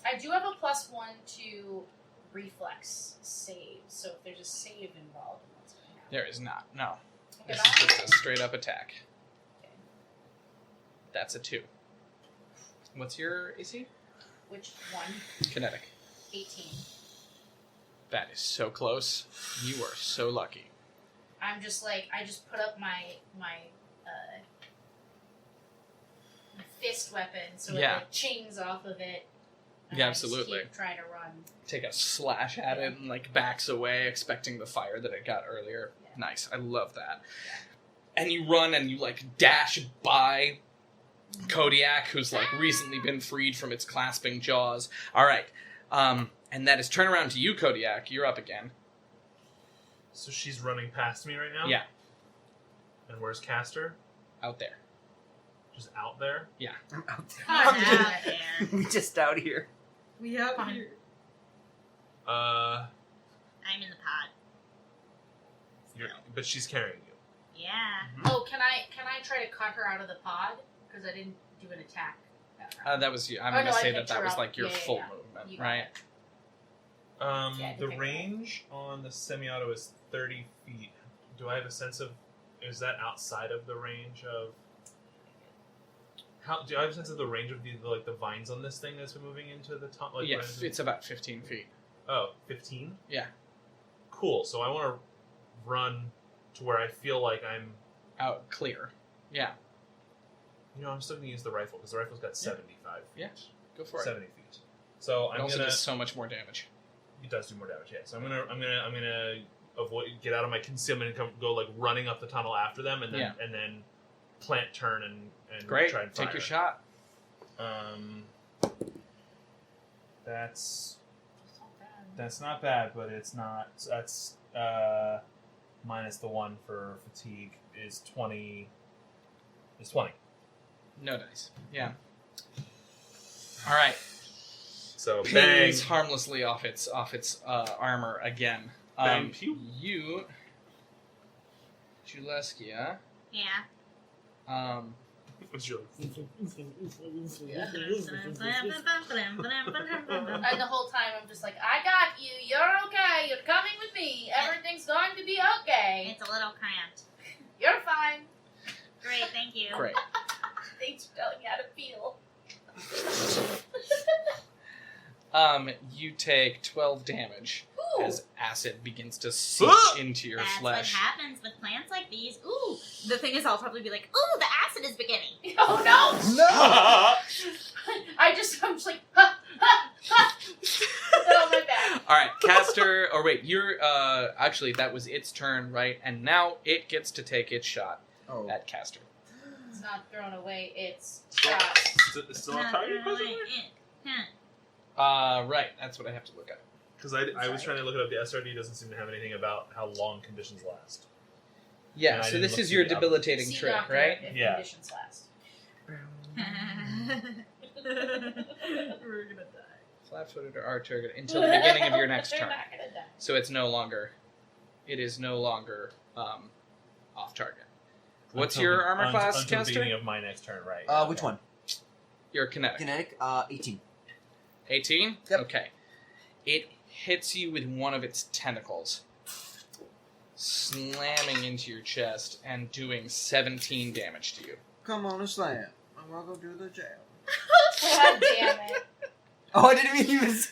S6: I do have a +1 to reflex save. So if there's a save involved, what's going to happen?
S10: There is not. No.
S6: Okay,
S10: This
S6: bye.
S10: is just a straight up attack.
S6: Okay.
S10: That's a 2. What's your AC?
S6: Which one?
S10: Kinetic.
S6: 18.
S10: That is so close. You are so lucky.
S6: I'm just like, I just put up my fist weapon so
S10: Yeah.
S6: it like chings off of it. And
S10: Yeah,
S6: I just
S10: absolutely.
S6: keep trying to run.
S10: Take a slash at it and like backs away, expecting the fire that it got earlier.
S6: Yeah.
S10: Nice. I love that.
S6: Yeah.
S10: And you run and you like dash by Kodiak, who's like recently been freed from its clasping jaws. All right. And that is turn around to you, Kodiak. You're up again.
S7: So she's running past me right now?
S10: Yeah.
S7: And where's Caster?
S10: Out there.
S7: Just out there?
S4: I'm out there.
S8: Come on out there.
S4: We just out here.
S9: We out
S6: Fine.
S9: here.
S8: I'm in the pod.
S7: But she's carrying you.
S8: Yeah.
S6: Oh, can I try to cut her out of the pod? Because I didn't do an attack. that round.
S10: That was you. I'm
S6: Oh,
S10: going
S6: no,
S10: to
S6: I
S10: say
S6: picked
S10: that
S6: her
S10: was
S6: up.
S10: like your
S6: Yeah,
S10: full
S6: yeah.
S10: movement,
S6: You got
S10: right?
S6: it. Yeah, I
S7: The
S6: think I
S7: range on the semi-auto is 30 feet. Do I have a sense of... Is that outside of the range of... Do I have a sense of the range of the vines on this thing that's been moving into the top? Like,
S10: Yeah,
S7: right into-
S10: it's about 15 feet.
S7: Oh, 15?
S10: Yeah.
S7: Cool. So I want to run to where I feel like I'm...
S10: Out clear. Yeah.
S7: I'm still going to use the rifle, because the rifle's got 75 feet.
S10: Yeah. Go for it.
S7: 70 feet. So
S10: It
S7: I'm
S10: also
S7: going to...
S10: does so much more damage.
S7: It does do more damage, yeah. So I'm gonna
S5: get out of my concealment and go like running up the tunnel after them, and then plant turn and
S10: Great.
S5: try and fire.
S10: Take your shot.
S5: That's not bad, but it's not. That's minus the 1 for fatigue is 20. Is 20.
S10: No dice. Yeah. All right.
S5: So bang.
S10: Pings harmlessly off its armor again.
S5: Bang. Pew.
S10: You, Juleskia.
S8: Yeah.
S5: What's your
S6: And the whole time I'm just like, I got you. You're okay. You're coming with me. Everything's going to be okay.
S8: It's a little cramped.
S6: You're fine.
S8: Great, thank you.
S10: Great.
S6: Thanks for telling me how to feel.
S10: You take 12 damage
S6: Ooh.
S10: as acid begins to seep into your
S8: That's
S10: flesh.
S8: what happens with plants like these. Ooh, the thing is, I'll probably be like, ooh, the acid is beginning.
S6: Oh no! I'm just like, ha, ha, ha. Oh, my bad.
S10: All right, Caster. Or wait, you're actually that was its turn, right? And now it gets to take its shot at Caster.
S6: It's not thrown away, it's shot.
S5: Still on target?
S10: Right. That's what I have to look at.
S5: Because I was trying to look it up. The SRD doesn't seem to have anything about how long conditions last.
S10: Yeah.
S5: And I
S10: So
S5: didn't
S10: this
S5: look
S10: is
S5: through
S10: your
S5: the
S10: debilitating
S6: See
S10: trick,
S6: doctor
S10: right?
S6: if
S5: Yeah.
S6: conditions last.
S9: We're gonna die.
S10: Flat-footed or R-target until the beginning of your next
S6: They're
S10: turn.
S6: not gonna die.
S10: So it is no longer off target. What's
S5: Until
S10: your
S5: the-
S10: armor class,
S5: until the
S10: Caster?
S5: beginning of my next turn, right?
S4: Which one?
S10: Your kinetic.
S4: Kinetic, 18.
S10: 18?
S4: Yep.
S10: Okay. It hits you with one of its tentacles, slamming into your chest and doing 17 damage to you.
S4: Come on and slam. I'm gonna go do the jam.
S6: God damn it.
S4: Oh, I didn't mean you was...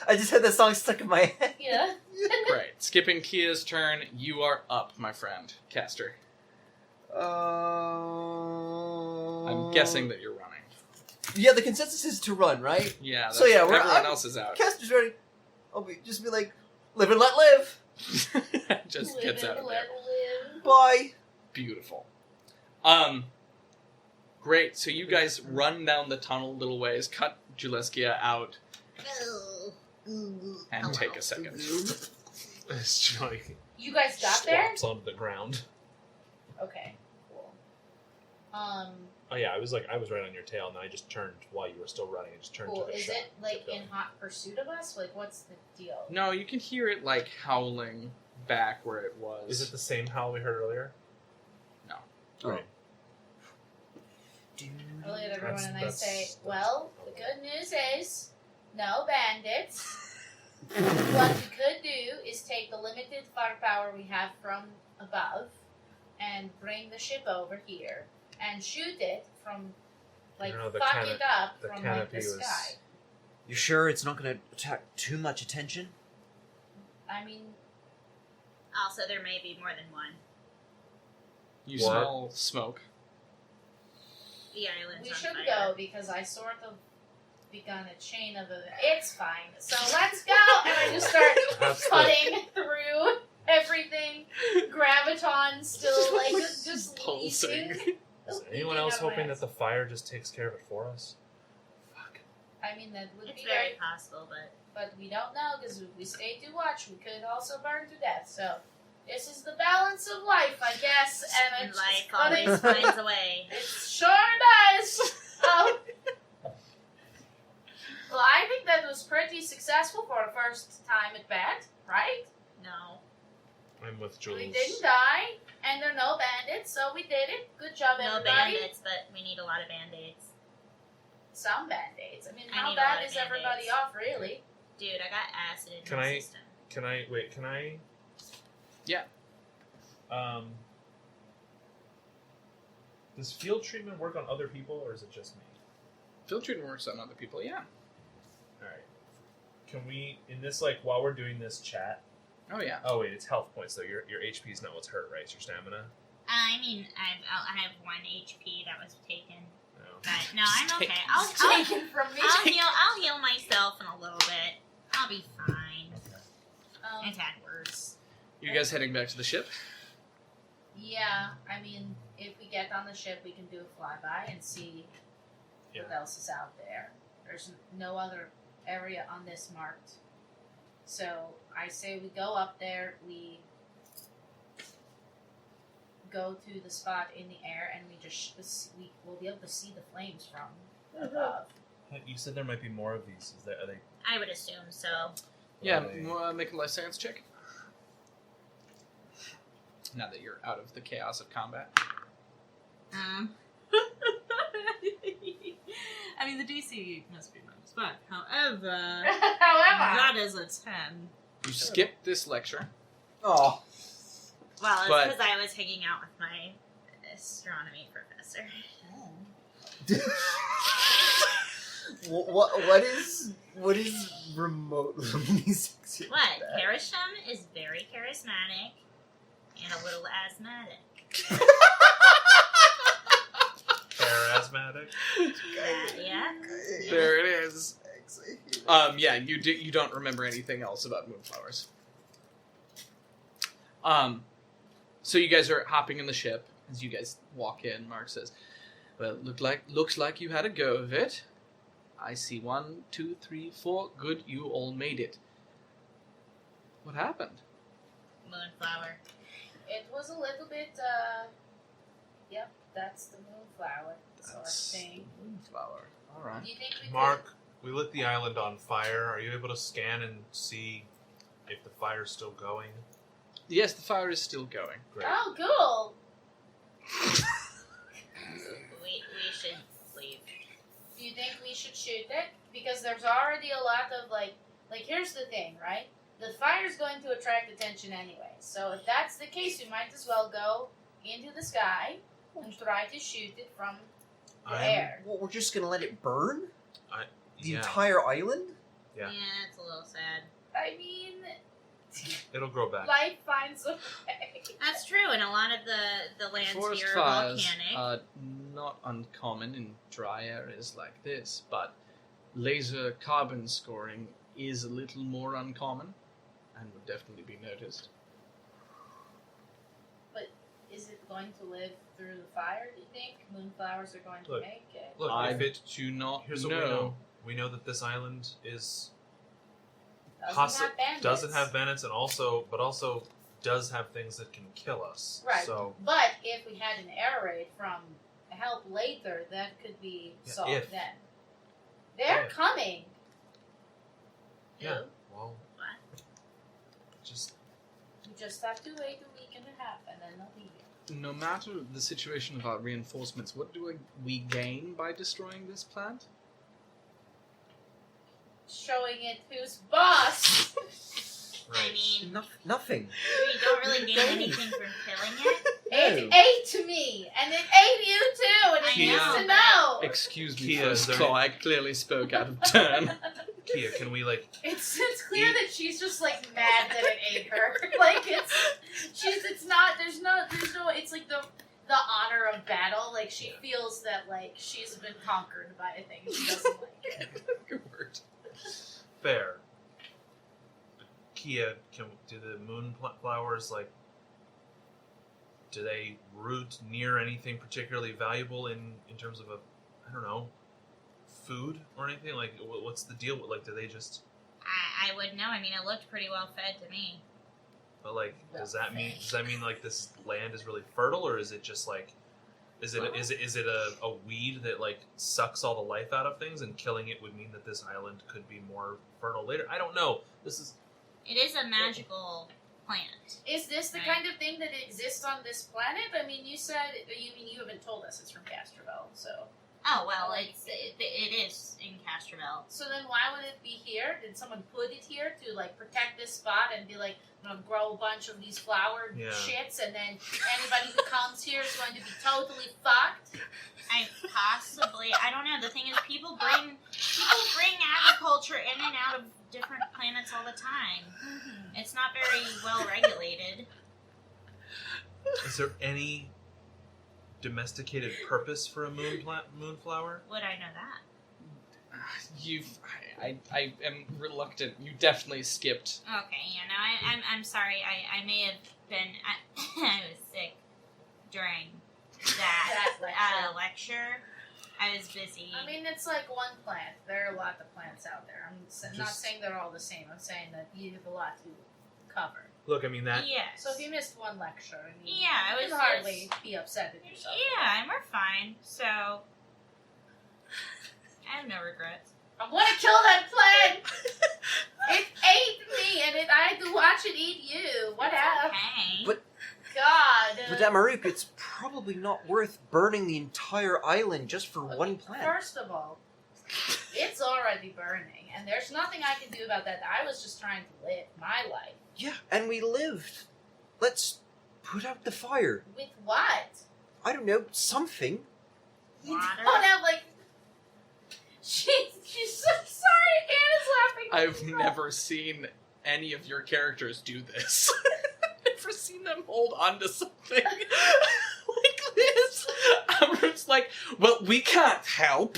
S4: I just had that song stuck in my head.
S6: Yeah.
S10: Great. Skipping Kia's turn, you are up, my friend, Caster. I'm guessing that you're running.
S4: Yeah, the consensus is to run, right?
S10: Yeah, that's,
S4: So, yeah,
S10: everyone else is out.
S4: Caster's ready. Just be like, live and let live.
S10: Just
S6: Live
S10: gets out
S6: and
S10: of there.
S6: let live.
S4: Bye.
S10: Beautiful. Great. So you guys run down the tunnel a little ways, cut Juleskia out, and take a second.
S5: It's like
S6: You guys got there?
S5: swaps onto the ground.
S6: Okay, cool.
S5: Oh yeah, I was right on your tail, and then I just turned while you were still running. I just turned
S6: Cool.
S5: to the
S6: Is
S5: shot.
S6: it like
S5: Kept
S6: in
S5: going.
S6: hot pursuit of us? Like, what's the deal?
S10: No, you can hear it like howling back where it was.
S5: Is it the same howl we heard earlier?
S10: No.
S5: Right.
S6: I look at everyone and I
S5: That's-
S6: say, well, the good news is, no bandits. What we could do is take the limited firepower we have from above and bring the ship over here and shoot it from, like,
S5: No, the
S6: fuck it up
S5: the
S6: from, like,
S5: canopy
S6: the
S5: was-
S6: sky.
S4: You sure it's not going to attract too much attention?
S6: I mean,
S8: Also, there may be more than one.
S10: You
S5: What?
S10: smell smoke.
S8: The island's
S6: we
S8: on
S6: should
S8: fire.
S6: go because I sort of begun a chain of it's fine. So let's go! And I just start
S5: That's
S6: cutting through everything. Graviton still like just
S10: pulsing.
S6: leaking.
S5: Is anyone else hoping that the fire just takes care of it for us? Fuck.
S6: I mean, that would
S8: It's
S6: be
S8: very
S6: very,
S8: possible, but
S6: we don't know because if we stay to watch, we could also burn to death. So this is the balance of life, I guess. And it's
S8: life
S6: just funny.
S8: always finds a way.
S6: It sure does. Well, I think that was pretty successful for a first time at bat, right?
S8: No.
S5: I'm with Jules.
S6: We didn't die, and there are no bandits, so we did it. Good job,
S8: No
S6: everybody.
S8: bandits, but we need a lot of band-aids.
S6: Some band-aids. I mean,
S8: I
S6: how
S8: need a lot
S6: bad
S8: of
S6: is everybody
S8: Band-Aids.
S6: off, really?
S8: Dude, I got acid in
S5: Can
S8: my
S5: I-
S8: system.
S5: Can I?
S10: Yeah.
S5: Does field treatment work on other people, or is it just me?
S10: Field treatment works on other people, yeah.
S5: Alright. Can we, in this, like, while we're doing this chat...
S10: Oh, yeah.
S5: Oh, wait, it's health points, though. Your HP is not what's hurt, right? It's your stamina?
S8: I mean, I have 1 HP that was taken.
S5: No.
S8: But no, I'm okay.
S6: It's
S8: I'll
S6: taken from me.
S8: I'll heal myself in a little bit. I'll be fine.
S5: Okay.
S8: I've had worse.
S10: You guys heading back to the ship?
S6: Yeah, I mean, if we get on the ship, we can do a flyby and see what else is out there. There's no other area on this marked. So I say we go up there, we go to the spot in the air, and we just we'll be able to see the flames from above.
S7: You said there might be more of these. Are they?
S8: I would assume so.
S10: Yeah, make a life science check. Now that you're out of the chaos of combat.
S9: I mean, the DC must be -5. However, that is a 10.
S10: You skip this lecture.
S4: Oh.
S8: Well, it's
S10: But-
S8: because I was hanging out with my astronomy professor.
S4: What is remotely sexy?
S8: What? Harisham is very charismatic and a little asthmatic.
S7: Charismatic.
S8: Yeah.
S10: There it is. Yeah, you don't remember anything else about moonflowers. So you guys are hopping in the ship. As you guys walk in, Mark says, "Well, looks like you had a go of it. I see 1, 2, 3, 4. Good, you all made it. What happened?"
S8: Moonflower.
S6: It was a little bit, yep, that's the moonflower sort of thing.
S10: Moonflower. All right.
S6: Do you think we
S7: Mark, we lit the island on fire. Are you able to scan and see if the fire's still going?
S10: Yes, the fire is still going.
S6: could...
S7: Great.
S6: Oh, cool!
S8: We should leave.
S6: Do you think we should shoot it? Because there's already a lot of, like, here's the thing, right? The fire's going to attract attention anyway. So if that's the case, we might as well go into the sky and try to shoot it from the air.
S4: Well, we're just gonna let it burn? The
S7: Yeah,
S4: entire island?
S7: Yeah.
S8: It's a little sad.
S6: I mean,
S7: It'll grow back.
S6: life finds a way.
S8: That's true, and a lot of the lands
S10: Forest
S8: here are
S10: fires
S8: volcanic.
S10: are not uncommon in dry areas like this, but laser carbon scoring is a little more uncommon and would definitely be noticed.
S6: But is it going to live through the fire, do you think? Moonflowers are going to
S7: Look.
S6: make it?
S7: Look,
S10: I
S7: if it
S10: do not
S7: here's
S10: know.
S7: what we know. We know that this island is
S6: Doesn't
S7: doesn't have bandits, and also does have things that can kill us.
S6: Right.
S7: So
S6: But if we had an air raid from help later, that could be
S7: Yeah,
S6: solved
S7: if.
S6: then. They're
S7: If.
S6: coming.
S7: yeah, well,
S8: What?
S7: just
S6: You just have to wait a week and a half, and then they'll be here.
S10: No matter the situation of our reinforcements, what do we gain by destroying this plant?
S6: Showing it who's boss.
S8: I
S7: right.
S8: mean,
S4: Nothing.
S8: we don't really gain anything from killing it.
S6: It ate me, and it ate you too, and it
S8: I
S6: needs
S8: know,
S6: to know.
S10: Excuse me,
S7: Kia,
S10: First
S7: is there
S10: Claw, I clearly spoke out of turn.
S7: Kia, can we like?
S6: It's clear that she's just like mad that it ate her. Like it's not. There's no. It's like the honor of battle. Like she feels that like she's been conquered by a thing. She doesn't like it.
S10: Good word.
S7: Fair. Kia, do the moonflowers like? Do they root near anything particularly valuable in terms of I don't know, food or anything? Like, what's the deal with like? Do they just?
S8: I would know. I mean, it looked pretty well fed to me.
S7: But like, does that mean like this land is really fertile, or is it just like? Is it a weed that like sucks all the life out of things, and killing it would mean that this island could be more fertile later? I don't know.
S8: It is a magical plant.
S6: Is this the
S8: Right.
S6: kind of thing that exists on this planet? I mean, you you haven't told us it's from Castrovel, so.
S8: Oh well, it is in Castrovel.
S6: So then why would it be here? Did someone put it here to like protect this spot and be like, I'm gonna grow a bunch of these flower
S7: Yeah.
S6: shits, and then anybody who comes here is going to be totally fucked?
S8: I don't know. The thing is, people bring agriculture in and out of different planets all the time. It's not very well regulated.
S7: Is there any domesticated purpose for a moonflower?
S8: Would I know that?
S10: I am reluctant. You definitely skipped.
S8: Okay, I'm sorry. I may have been. I was sick during that lecture. I was busy.
S6: I mean, it's like one plant. There are a lot of plants out there. I'm not saying they're all the same. I'm saying that you have a lot to cover.
S7: Look, I mean that.
S8: Yes.
S6: So if you missed one lecture, I mean,
S8: yeah,
S6: you can hardly be upset with yourself.
S8: Yeah, and we're fine. So I have no regrets.
S6: I want to kill that plant. It ate me, and I had to watch it eat you. What happened?
S8: Okay.
S4: But
S6: God.
S4: But Amaruk, it's probably not worth burning the entire island just for one plant.
S6: First of all, it's already burning, and there's nothing I can do about that. I was just trying to live my life.
S4: Yeah, and we lived. Let's put out the fire.
S6: With what?
S4: I don't know, something.
S6: You
S8: Water?
S6: don't have, like... She's so sorry. Anna's laughing.
S10: I've never seen any of your characters do this. I've never seen them hold on to something like this. Amrut's like, well, we can't help.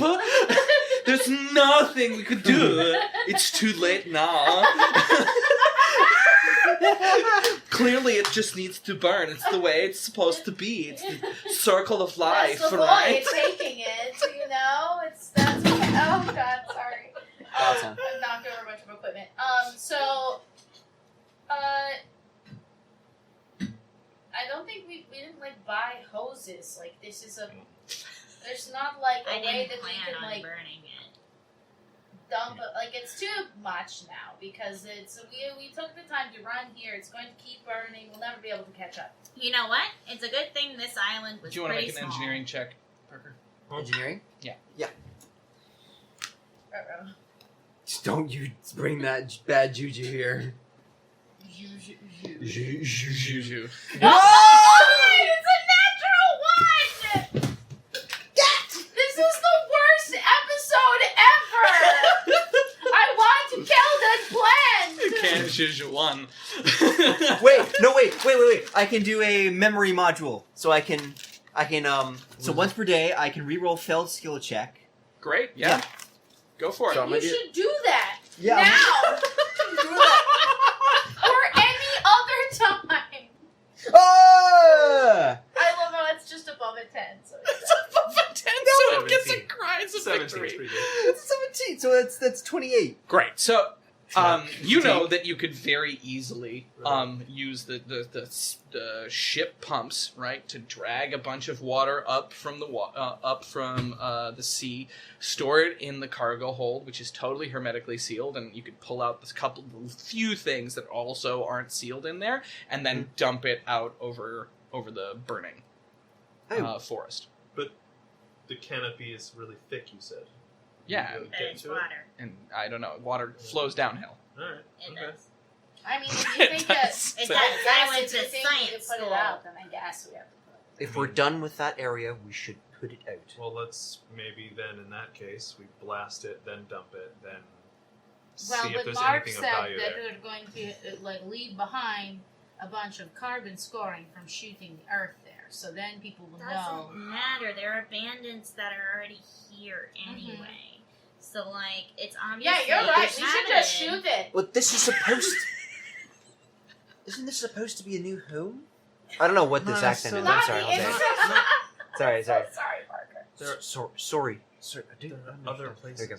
S10: There's nothing we could do. It's too late now. Clearly, it just needs to burn. It's the way it's supposed to be. It's the circle of life,
S6: that's the
S10: right?
S6: boy taking it, you know? That's okay. Oh, God, sorry.
S4: Awesome.
S6: I knocked over a bunch of equipment. I don't think we didn't, like, buy hoses. Like, this is a... There's not, like, a way that we can, like...
S8: burning it.
S6: Dump it. Like, it's too much now, because it's... We took the time to run here. It's going to keep burning. We'll never be able to catch up.
S8: You know what? It's a good thing this island was
S10: Do you want to
S8: pretty
S10: make an
S8: small.
S10: engineering check, Parker?
S4: Engineering?
S10: Yeah.
S4: Yeah.
S6: Uh-oh.
S4: Just don't you bring that bad juju here.
S10: Juju.
S6: It's a natural one! This is the worst episode ever! I want to kill this plant!
S10: Can't Juju one.
S4: Wait. I can do a memory module. So I can, so once per day, I can reroll failed skill check.
S10: Great, yeah. Go for it.
S4: So I'm
S6: You
S4: gonna do-
S6: should do that
S4: Yeah.
S6: now! Or any other time!
S4: Ah!
S6: I love how it's just above a 10. So
S10: It's above a 10, so it gets a
S7: 17.
S10: cries of
S7: 17
S10: victory.
S7: is pretty good.
S4: It's 17, so that's 28.
S10: Great. So, you know that you could very easily use the ship pumps, right, to drag a bunch of water up from the sea, store it in the cargo hold, which is totally hermetically sealed, and you could pull out this few things that also aren't sealed in there, and then dump it out over the burning forest.
S7: But the canopy is really thick, you said.
S10: Yeah,
S7: You
S8: And
S7: get
S8: it's
S7: to it?
S8: water.
S10: and I don't know, water flows downhill.
S7: Alright.
S8: It
S7: Okay.
S8: does.
S6: I mean, if you think that...
S10: does.
S8: It
S10: So-
S8: does. I went
S6: if
S8: to
S6: you think we
S8: science
S6: could put
S8: school.
S6: it out, then I guess we have to put it.
S4: If we're done with that area, we should put it out.
S7: Well, let's maybe then, in that case, we blast it, then dump it, then
S6: Well,
S7: see if
S6: but
S7: there's
S6: Mark
S7: anything
S6: said
S7: of value
S6: that
S7: there.
S6: we're going to leave behind a bunch of carbon scoring from shooting the Earth there. So then people will know.
S8: Doesn't matter. There are bandits that are already here anyway. So, like, it's obviously
S6: Yeah, you're right. We should just
S8: inhabited.
S6: shoot it.
S4: Well, this is supposed Isn't this supposed to be a new home? I don't know what this
S7: No,
S4: accent
S7: so
S4: is. I'm
S6: Not
S4: sorry.
S6: the
S4: Jose. Sorry.
S6: Sorry, Parker.
S7: There-
S4: Sorry. Dude,
S7: There
S4: I'm
S7: are other
S4: not-
S7: places.
S4: There you go.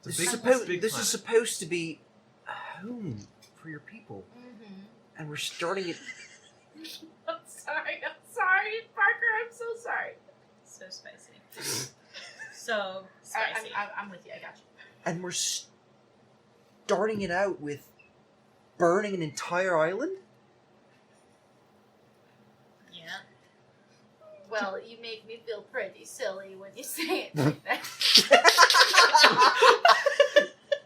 S7: It's
S4: This,
S7: a
S4: is,
S7: big
S4: this is
S7: planet.
S4: supposed to be a home for your people,
S6: Mm-hmm.
S4: and we're starting it.
S6: I'm sorry, Parker. I'm so sorry.
S8: So spicy. So spicy.
S6: I'm with you. I got you.
S4: And we're starting it out with burning an entire island?
S8: Yeah.
S6: Well, you make me feel pretty silly when you say it like that.
S4: I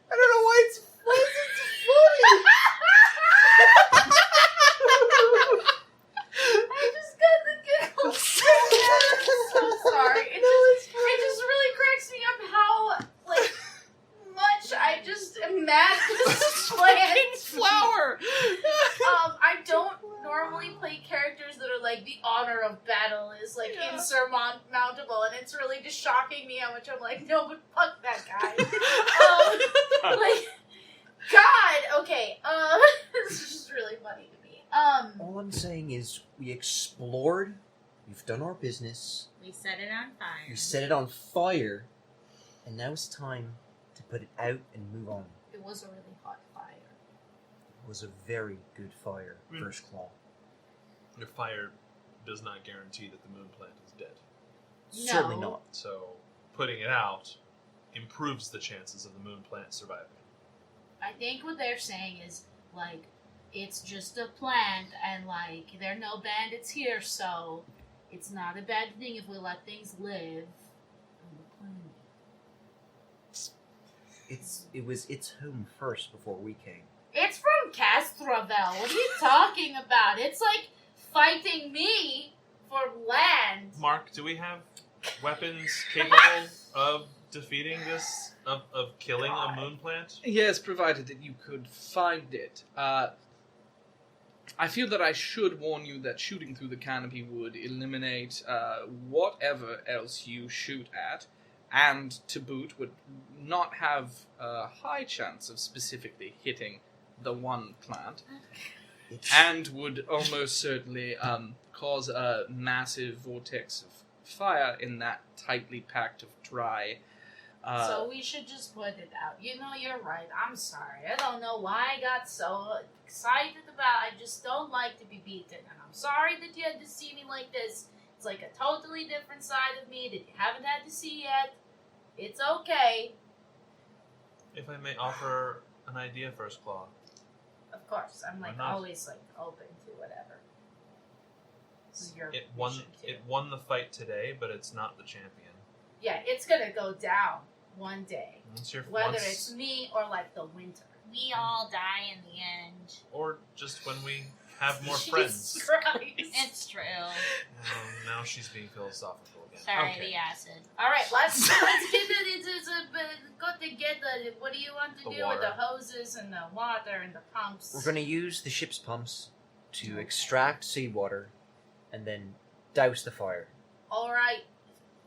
S4: don't know why it's funny.
S6: I just got the giggles. I'm so sorry. It just really cracks me up how much I just imagine this plant.
S10: Flower!
S6: I don't normally play play characters that are like the honor of battle is like insurmountable, and it's really just shocking me how much I'm like, no, but fuck that guy. Like, God, okay. This is just really funny to me.
S4: All I'm saying is we explored, we've done our business,
S8: We set it on fire.
S4: we set it on fire, and now it's time to put it out and move on.
S6: It was a really hot fire.
S4: It was a very good fire, First Claw.
S7: Your fire does not guarantee that the moon plant is dead.
S4: Certainly
S6: No.
S4: not.
S7: So putting it out improves the chances of the moon plant surviving.
S6: I think what they're saying is, like, it's just a plant, and, like, there are no bandits here, so it's not a bad thing if we let things live on the planet.
S4: It was its home first before we came.
S6: It's from Castrovel. What are you talking about? It's like fighting me for land.
S7: Mark, do we have weapons capable of defeating this, of killing a moon plant?
S10: Yes, provided that you could find it. I feel that I should warn you that shooting through the canopy would eliminate whatever else you shoot at, and to boot would not have a high chance of specifically hitting the one plant, and would almost certainly cause a massive vortex of fire in that tightly packed of dry.
S6: So we should just put it out. You know, you're right. I'm sorry. I don't know why I got so excited about it. I just don't like to be beaten. And I'm sorry that you had to see me like this. It's like a totally different side of me that you haven't had to see yet. It's okay.
S7: If I may offer an idea, First Claw.
S6: Of course. I'm like
S7: Why not?
S6: always like open to whatever. This is your
S7: It won.
S6: mission, too.
S7: It won the fight today, but it's not the champion.
S6: Yeah, it's gonna go down one day.
S7: Once you're
S6: Whether
S7: once,
S6: it's me or like the winter.
S8: We all die in the end.
S7: or just when we have more
S6: Jesus
S7: friends.
S6: Christ.
S8: It's true.
S7: Now she's being philosophical again.
S8: Sorry,
S7: Okay.
S8: the acid.
S6: All right, let's get it. Go to get the. What do you want to
S7: The
S6: do with
S7: water.
S6: the hoses and the water and the pumps?
S4: We're going to use the ship's pumps to extract seawater and then douse the fire.
S6: All right,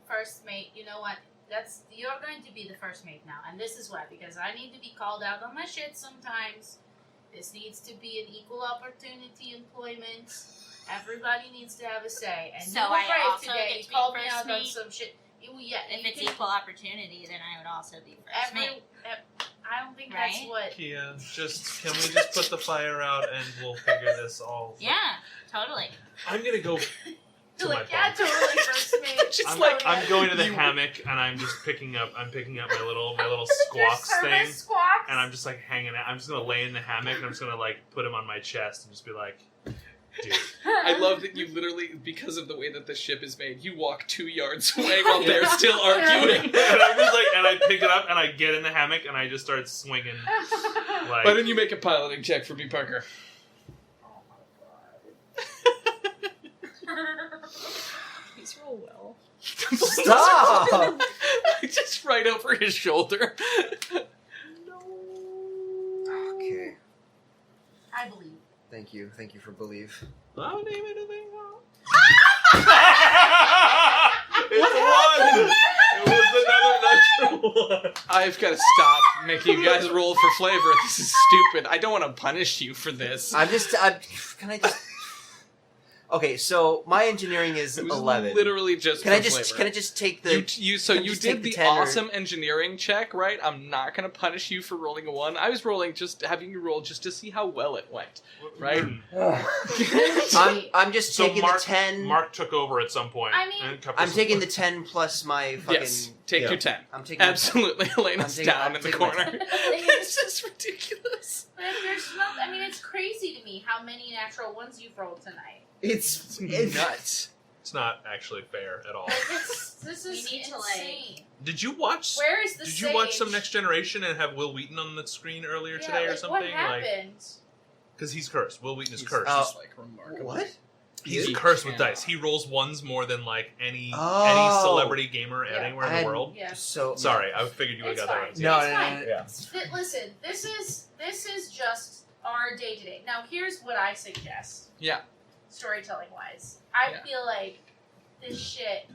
S6: first mate. You know what? You're going to be the first mate now, and this is why, because I need to be called out on my shit sometimes. This needs to be an equal opportunity employment. Everybody needs to have a say. And
S8: So
S6: you were
S8: I
S6: brave
S8: also
S6: today.
S8: get
S6: You
S8: to be
S6: called me
S8: first
S6: out on
S8: mate?
S6: some shit. Yeah,
S8: If
S6: you
S8: it's
S6: can-
S8: equal opportunity, then I would also be first mate.
S6: I don't think that's
S8: Right?
S6: what.
S7: Kia, can we just put the fire out and we'll figure this all?
S8: Yeah, totally.
S7: I'm gonna go to my
S6: Like, yeah,
S7: bunk.
S6: totally first mate.
S7: I'm going to the hammock and I'm picking up my little squawks
S6: Your
S7: thing,
S6: service squawks.
S7: and I'm just like hanging out. I'm just gonna lay in the hammock and I'm just gonna like put him on my chest and just be like, dude.
S10: I love that you literally, because of the way that the ship is made, you walk 2 yards away while they're still arguing.
S7: And I'm just like, and I pick it up and I get in the hammock and I just start swinging. Like,
S10: Why don't you make a piloting check for me, Parker?
S6: Oh my god.
S2: Please roll well.
S4: Stop!
S10: Just right over his shoulder.
S4: Okay.
S6: I believe.
S4: Thank you for believe.
S7: I'll name anything else. It's one! It was another natural one.
S10: I've got to stop making you guys roll for flavor. This is stupid. I don't want to punish you for this.
S4: Can I just... Okay, so my engineering is
S10: It was
S4: 11.
S10: literally just
S4: Can
S10: for
S4: I just
S10: flavor.
S4: can I just take the
S10: you
S4: can I
S10: you
S4: just
S10: did
S4: take
S10: the
S4: 10 or-
S10: awesome engineering check, right? I'm not gonna punish you for rolling a 1. I was rolling just having you roll just to see how well it went, right?
S4: I'm just
S7: So
S4: taking
S7: Mark,
S4: the 10.
S7: Mark took over at some point.
S6: I mean-
S7: and kept
S4: I'm
S7: us-
S4: taking the 10 plus my fucking.
S10: Yes, take
S7: Yeah.
S10: your 10.
S4: I'm taking. my 10.
S10: Absolutely, Elena's
S4: I'm taking-
S10: down
S4: I'm
S10: in the
S4: taking my
S10: corner.
S4: 10.
S10: This is ridiculous.
S6: But there's not. I mean, it's crazy to me how many natural ones you've rolled tonight.
S4: It's
S10: Nuts.
S7: It's not actually fair at all.
S6: This
S8: We
S6: is
S8: need to,
S6: insane.
S7: Did you watch?
S6: Where is the
S7: Did you watch
S6: sage?
S7: some Next Generation and have Will Wheaton on the screen earlier
S6: Yeah,
S7: today or
S6: like,
S7: something?
S6: What happened?
S7: Because he's cursed. Will Wheaton is
S10: He's
S7: cursed.
S10: just, like, remarkable.
S4: What?
S7: He's
S10: He
S7: cursed with
S10: cannot.
S7: dice. He rolls ones more than like any
S4: Oh.
S7: celebrity gamer
S6: Yeah.
S7: anywhere in
S4: I
S7: the
S4: had-
S7: world.
S6: Yeah.
S4: So
S7: Sorry, I figured you would
S6: It's
S7: have got
S6: fine.
S7: that.
S4: No,
S6: It's
S4: no,
S6: fine.
S4: no, no.
S7: Yeah.
S6: Listen, this is just our day to day. Now, here's what I suggest.
S10: Yeah.
S6: storytelling wise. I
S10: Yeah.
S6: feel like this shit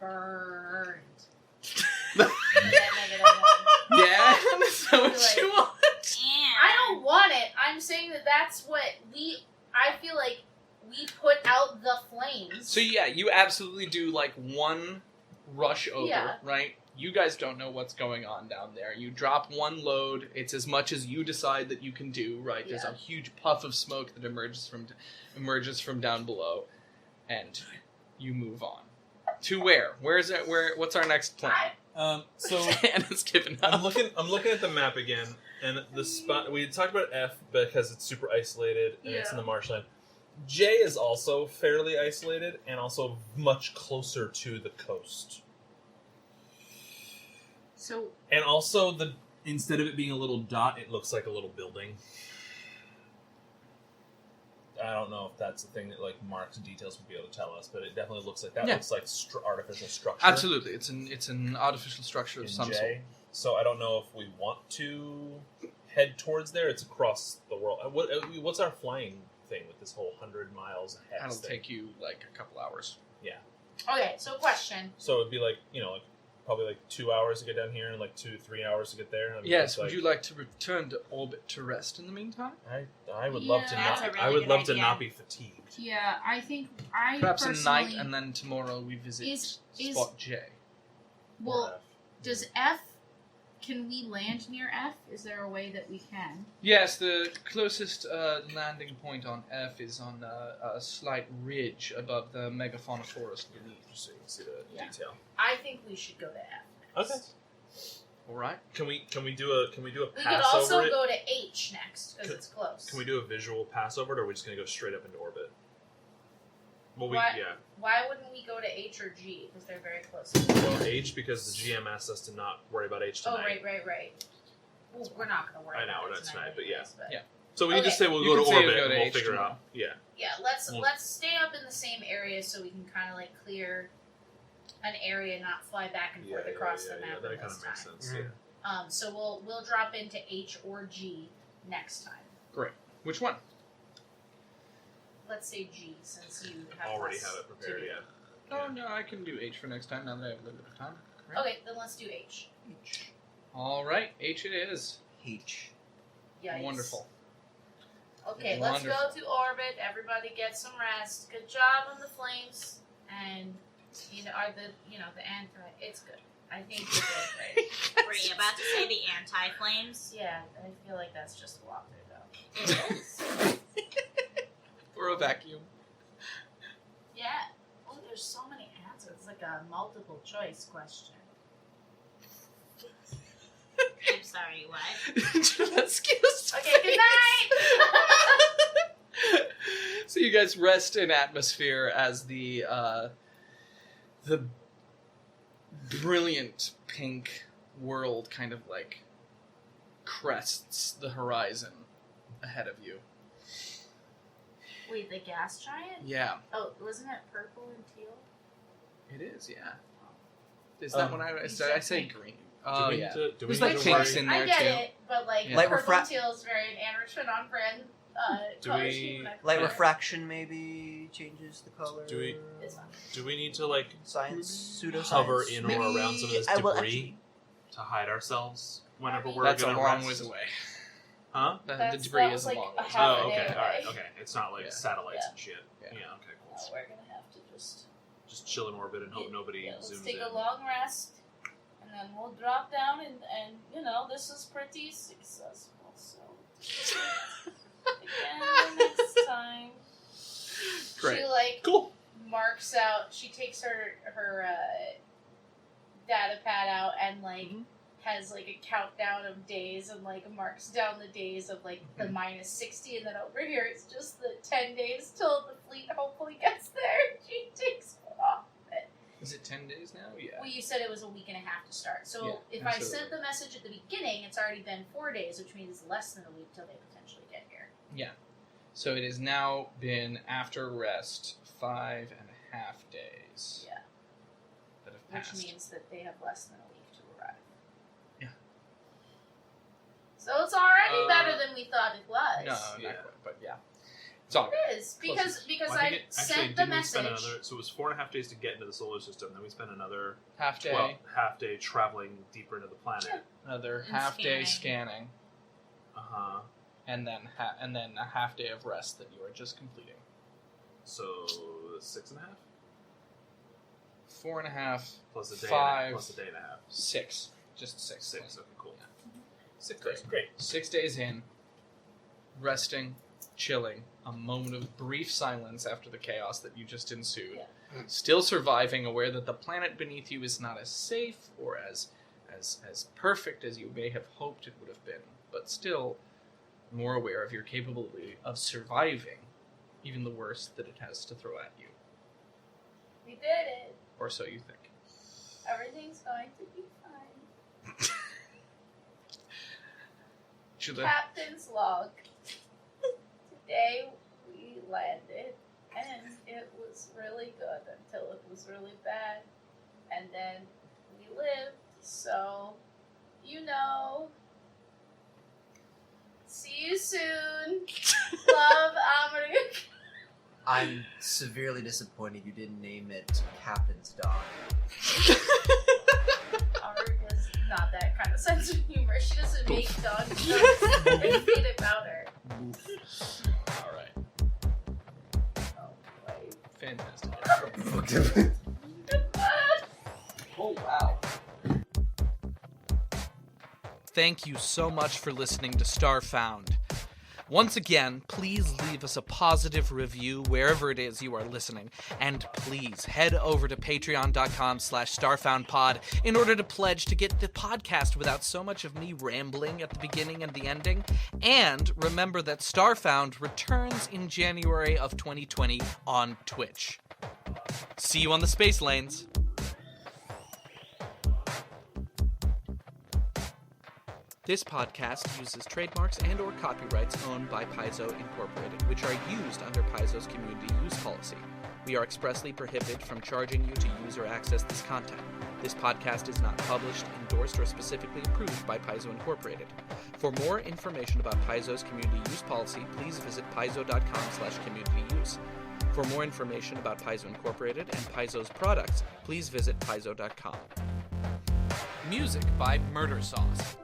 S6: burned.
S10: Yeah, is that what you want?
S8: And
S6: I don't want it. I'm saying that that's what I feel like we put out the flames.
S10: So yeah, you absolutely do like one rush over,
S6: Yeah.
S10: right? You guys don't know what's going on down there. You drop one load. It's as much as you decide that you can do, right? There's
S6: Yeah.
S10: a huge puff of smoke that emerges from down below, and you move on. To where? Where's it? What's our next plan?
S7: So
S10: Anna's given up.
S7: I'm looking at the map again, and the spot we talked about F because it's super isolated and it's in the marshland. J is also fairly isolated and also much closer to the coast.
S6: So
S7: And also instead of it being a little dot, it looks like a little building. I don't know if that's the thing that like Mark's details would be able to tell us, but it definitely looks like that.
S10: Yeah.
S7: Looks like artificial structure.
S10: Absolutely, it's an artificial structure of
S7: in
S10: some
S7: J.
S10: sort.
S7: So I don't know if we want to head towards there. It's across the world. What's our flying thing with this whole 100 miles ahead?
S10: That'll
S7: thing?
S10: take you like a couple hours.
S6: okay, so question.
S7: So it'd be like like probably like 2 hours to get down here and like 2-3 hours to get there. I mean,
S10: Yes.
S7: it's
S10: Would
S7: like-
S10: you like to return to orbit to rest in the meantime?
S7: I would love to
S6: Yeah.
S7: not.
S8: That's a really
S7: I would
S8: good
S7: love to
S8: idea.
S7: not be fatigued.
S6: Yeah, I think I
S10: Perhaps a
S6: personally.
S10: night, and then tomorrow we visit
S6: Is-
S10: spot J.
S6: Well, does F? Can we land near F? Is there a way that we can?
S10: Yes, the closest landing point on F is on a slight ridge above the megafauna forest beneath.
S7: So you can see the
S6: Yeah.
S7: detail.
S6: I think we should go to F.
S7: Okay.
S10: All right.
S7: Can we do a
S6: We could
S7: pass
S6: also
S7: over it?
S6: go to H next because it's close.
S7: Can we do a visual pass over it, or are we just gonna go straight up into orbit? Well,
S6: What?
S7: yeah.
S6: Why wouldn't we go to H or G? Because they're very close.
S7: Well, H because the GM asked us to not worry about H
S6: Oh,
S7: tonight.
S6: right. Well, we're not going to worry
S7: I know,
S6: about
S7: we're
S6: it
S7: not tonight, but
S6: anyways,
S10: Yeah.
S7: So we can just
S6: Okay.
S7: say we'll
S10: You
S7: go to
S10: can say
S7: orbit
S10: go to
S7: and we'll
S10: H
S7: figure
S10: tomorrow.
S7: out. Yeah.
S6: Yeah, let's stay up in the same area so we can kind of like clear an area, not fly back and forth across the map.
S7: That
S6: in
S7: kind
S6: this
S7: of makes
S6: time.
S7: sense.
S4: Mhm.
S7: Yeah.
S6: So we'll drop into H or G next time.
S10: Which one?
S6: Let's say G since you have
S7: Already
S6: less
S7: have it prepared.
S6: to do.
S7: Yeah.
S10: Oh no, I can do H for next time. Now that I have a little bit of time. Right.
S6: Okay, then let's do H.
S10: All right, H it is.
S4: H.
S6: Yikes.
S10: Wonderful.
S6: Okay,
S10: Wonderful.
S6: let's go to orbit. Everybody get some rest. Good job on the flames, and the anti. It's good. I think you're good, right?
S8: Were you about to say the anti-flames?
S6: Yeah, I feel like that's just water though.
S8: It is.
S10: Or a vacuum.
S6: Yeah. Oh, there's so many answers. It's like a multiple choice question.
S8: I'm sorry, what?
S10: Excuse
S6: Okay, good night.
S10: So you guys rest in atmosphere as the brilliant pink world kind of like crests the horizon ahead of you.
S6: Wait, the gas giant?
S10: Yeah,
S6: Oh, wasn't it purple and teal?
S10: it is. Yeah, is that when I
S6: You
S10: say
S6: said
S10: green? Oh
S7: do we
S10: yeah.
S7: need to, do we
S10: There's
S7: need
S10: like
S7: to
S10: pinks
S7: worry-
S10: in
S6: I
S10: there
S6: get
S10: too.
S6: it, but like
S10: Yeah.
S4: Light
S6: purple
S4: refra-
S6: and teal is very an enrichment on brand
S7: Do
S6: color
S7: we-
S6: scheme.
S4: Light
S10: Yeah.
S4: refraction maybe changes the color.
S7: Do we-
S6: It's fine.
S7: Do we need to like
S4: Science, pseudoscience.
S7: hover in
S4: maybe
S7: or around some of this
S4: I will
S7: debris
S4: actually-
S7: to hide ourselves whenever we're
S10: That's a
S7: gonna
S10: long
S7: rest?
S10: ways away.
S7: Huh?
S10: The
S6: That's-
S10: debris
S6: that
S10: is
S6: was
S10: a
S6: like
S10: long
S6: a
S10: ways
S6: half
S10: away.
S7: Oh,
S6: a day
S7: okay. All right.
S6: away.
S7: Okay. It's not like
S10: Yeah.
S7: satellites
S6: Yeah.
S7: and shit.
S10: Yeah.
S7: Yeah. Okay.
S6: No,
S7: Cool.
S6: we're gonna have to just
S7: Just chill in orbit and hope nobody
S6: let's
S7: zooms
S6: take
S7: in.
S6: a long rest, and then we'll drop down and this is pretty successful. So again next time.
S10: Great.
S6: She like
S7: Cool.
S6: marks out. She takes her data pad out and like
S10: Mhm.
S6: has like a countdown of days and like marks down the days of like the
S10: Mm-hmm.
S6: minus 60, and then over here it's just the 10 days till the fleet hopefully gets there. She takes it off.
S10: Is it 10 days now? Yeah.
S6: Well, you said it was a week and a half to start. So
S10: Yeah,
S6: if I
S10: absolutely.
S6: sent the message at the beginning, it's already been 4 days, which means it's less than a week till they potentially get here.
S10: So it has now been after rest 5.5 days
S6: Yeah.
S10: that have
S6: Which
S10: passed.
S6: means that they have less than a week to arrive.
S10: Yeah.
S6: So it's already
S10: Uh,
S6: better than we thought it was.
S10: No, not
S7: Yeah.
S10: quite, but yeah. It's all
S6: It is because
S7: Well,
S6: I
S7: think it- actually,
S6: sent the
S7: didn't we spend
S6: message.
S7: so it was 4.5 days to get into the solar system. Then we spent another
S10: half day,
S7: half day traveling deeper into the planet.
S6: Yeah.
S10: another
S9: And
S10: half day
S9: scanning.
S10: scanning,
S7: Uh-huh.
S10: and then a half day of rest that you are just completing.
S7: So 6.5
S10: 4.5
S7: plus a day.
S10: 5
S7: plus a day and a half.
S10: 6, just 6.
S7: 6. Okay, cool.
S10: 6
S7: Great.
S10: days.
S7: Great.
S10: 6 days in, resting, chilling, a moment of brief silence after the chaos that you just ensued.
S6: Yeah.
S10: Still surviving, aware that the planet beneath you is not as safe or as perfect as you may have hoped it would have been, but still more aware of your capability of surviving even the worst that it has to throw at you.
S6: We did it.
S10: Or so you think.
S6: Everything's going to be fine.
S10: Should the
S6: Captain's log. Today we landed, and it was really good until it was really bad, and then we lived. So, see you soon. Love, Amaru.
S4: I'm severely disappointed you didn't name it Captain's Dog.
S6: Amaru is not that kind of sense of humor. She doesn't make dog jokes. Anything about her.
S10: All right.
S6: Oh, wait.
S10: Fantastic. Oh, wow.
S1: Thank you so much for listening to Starfound. Once again, please leave us a positive review wherever it is you are listening. And please head over to patreon.com/StarfoundPod in order to pledge to get the podcast without so much of me rambling at the beginning and the ending. And remember that Starfound returns in January of 2020 on Twitch. See you on the space lanes. This podcast uses trademarks and/or copyrights owned by Paizo Incorporated, which are used under Paizo's community use policy. We are expressly prohibited from charging you to use or access this content. This podcast is not published, endorsed, or specifically approved by Paizo Incorporated. For more information about Paizo's community use policy, please visit paizo.com/communityuse. For more information about Paizo Incorporated and Paizo's products, please visit paizo.com. Music by Murder Sauce.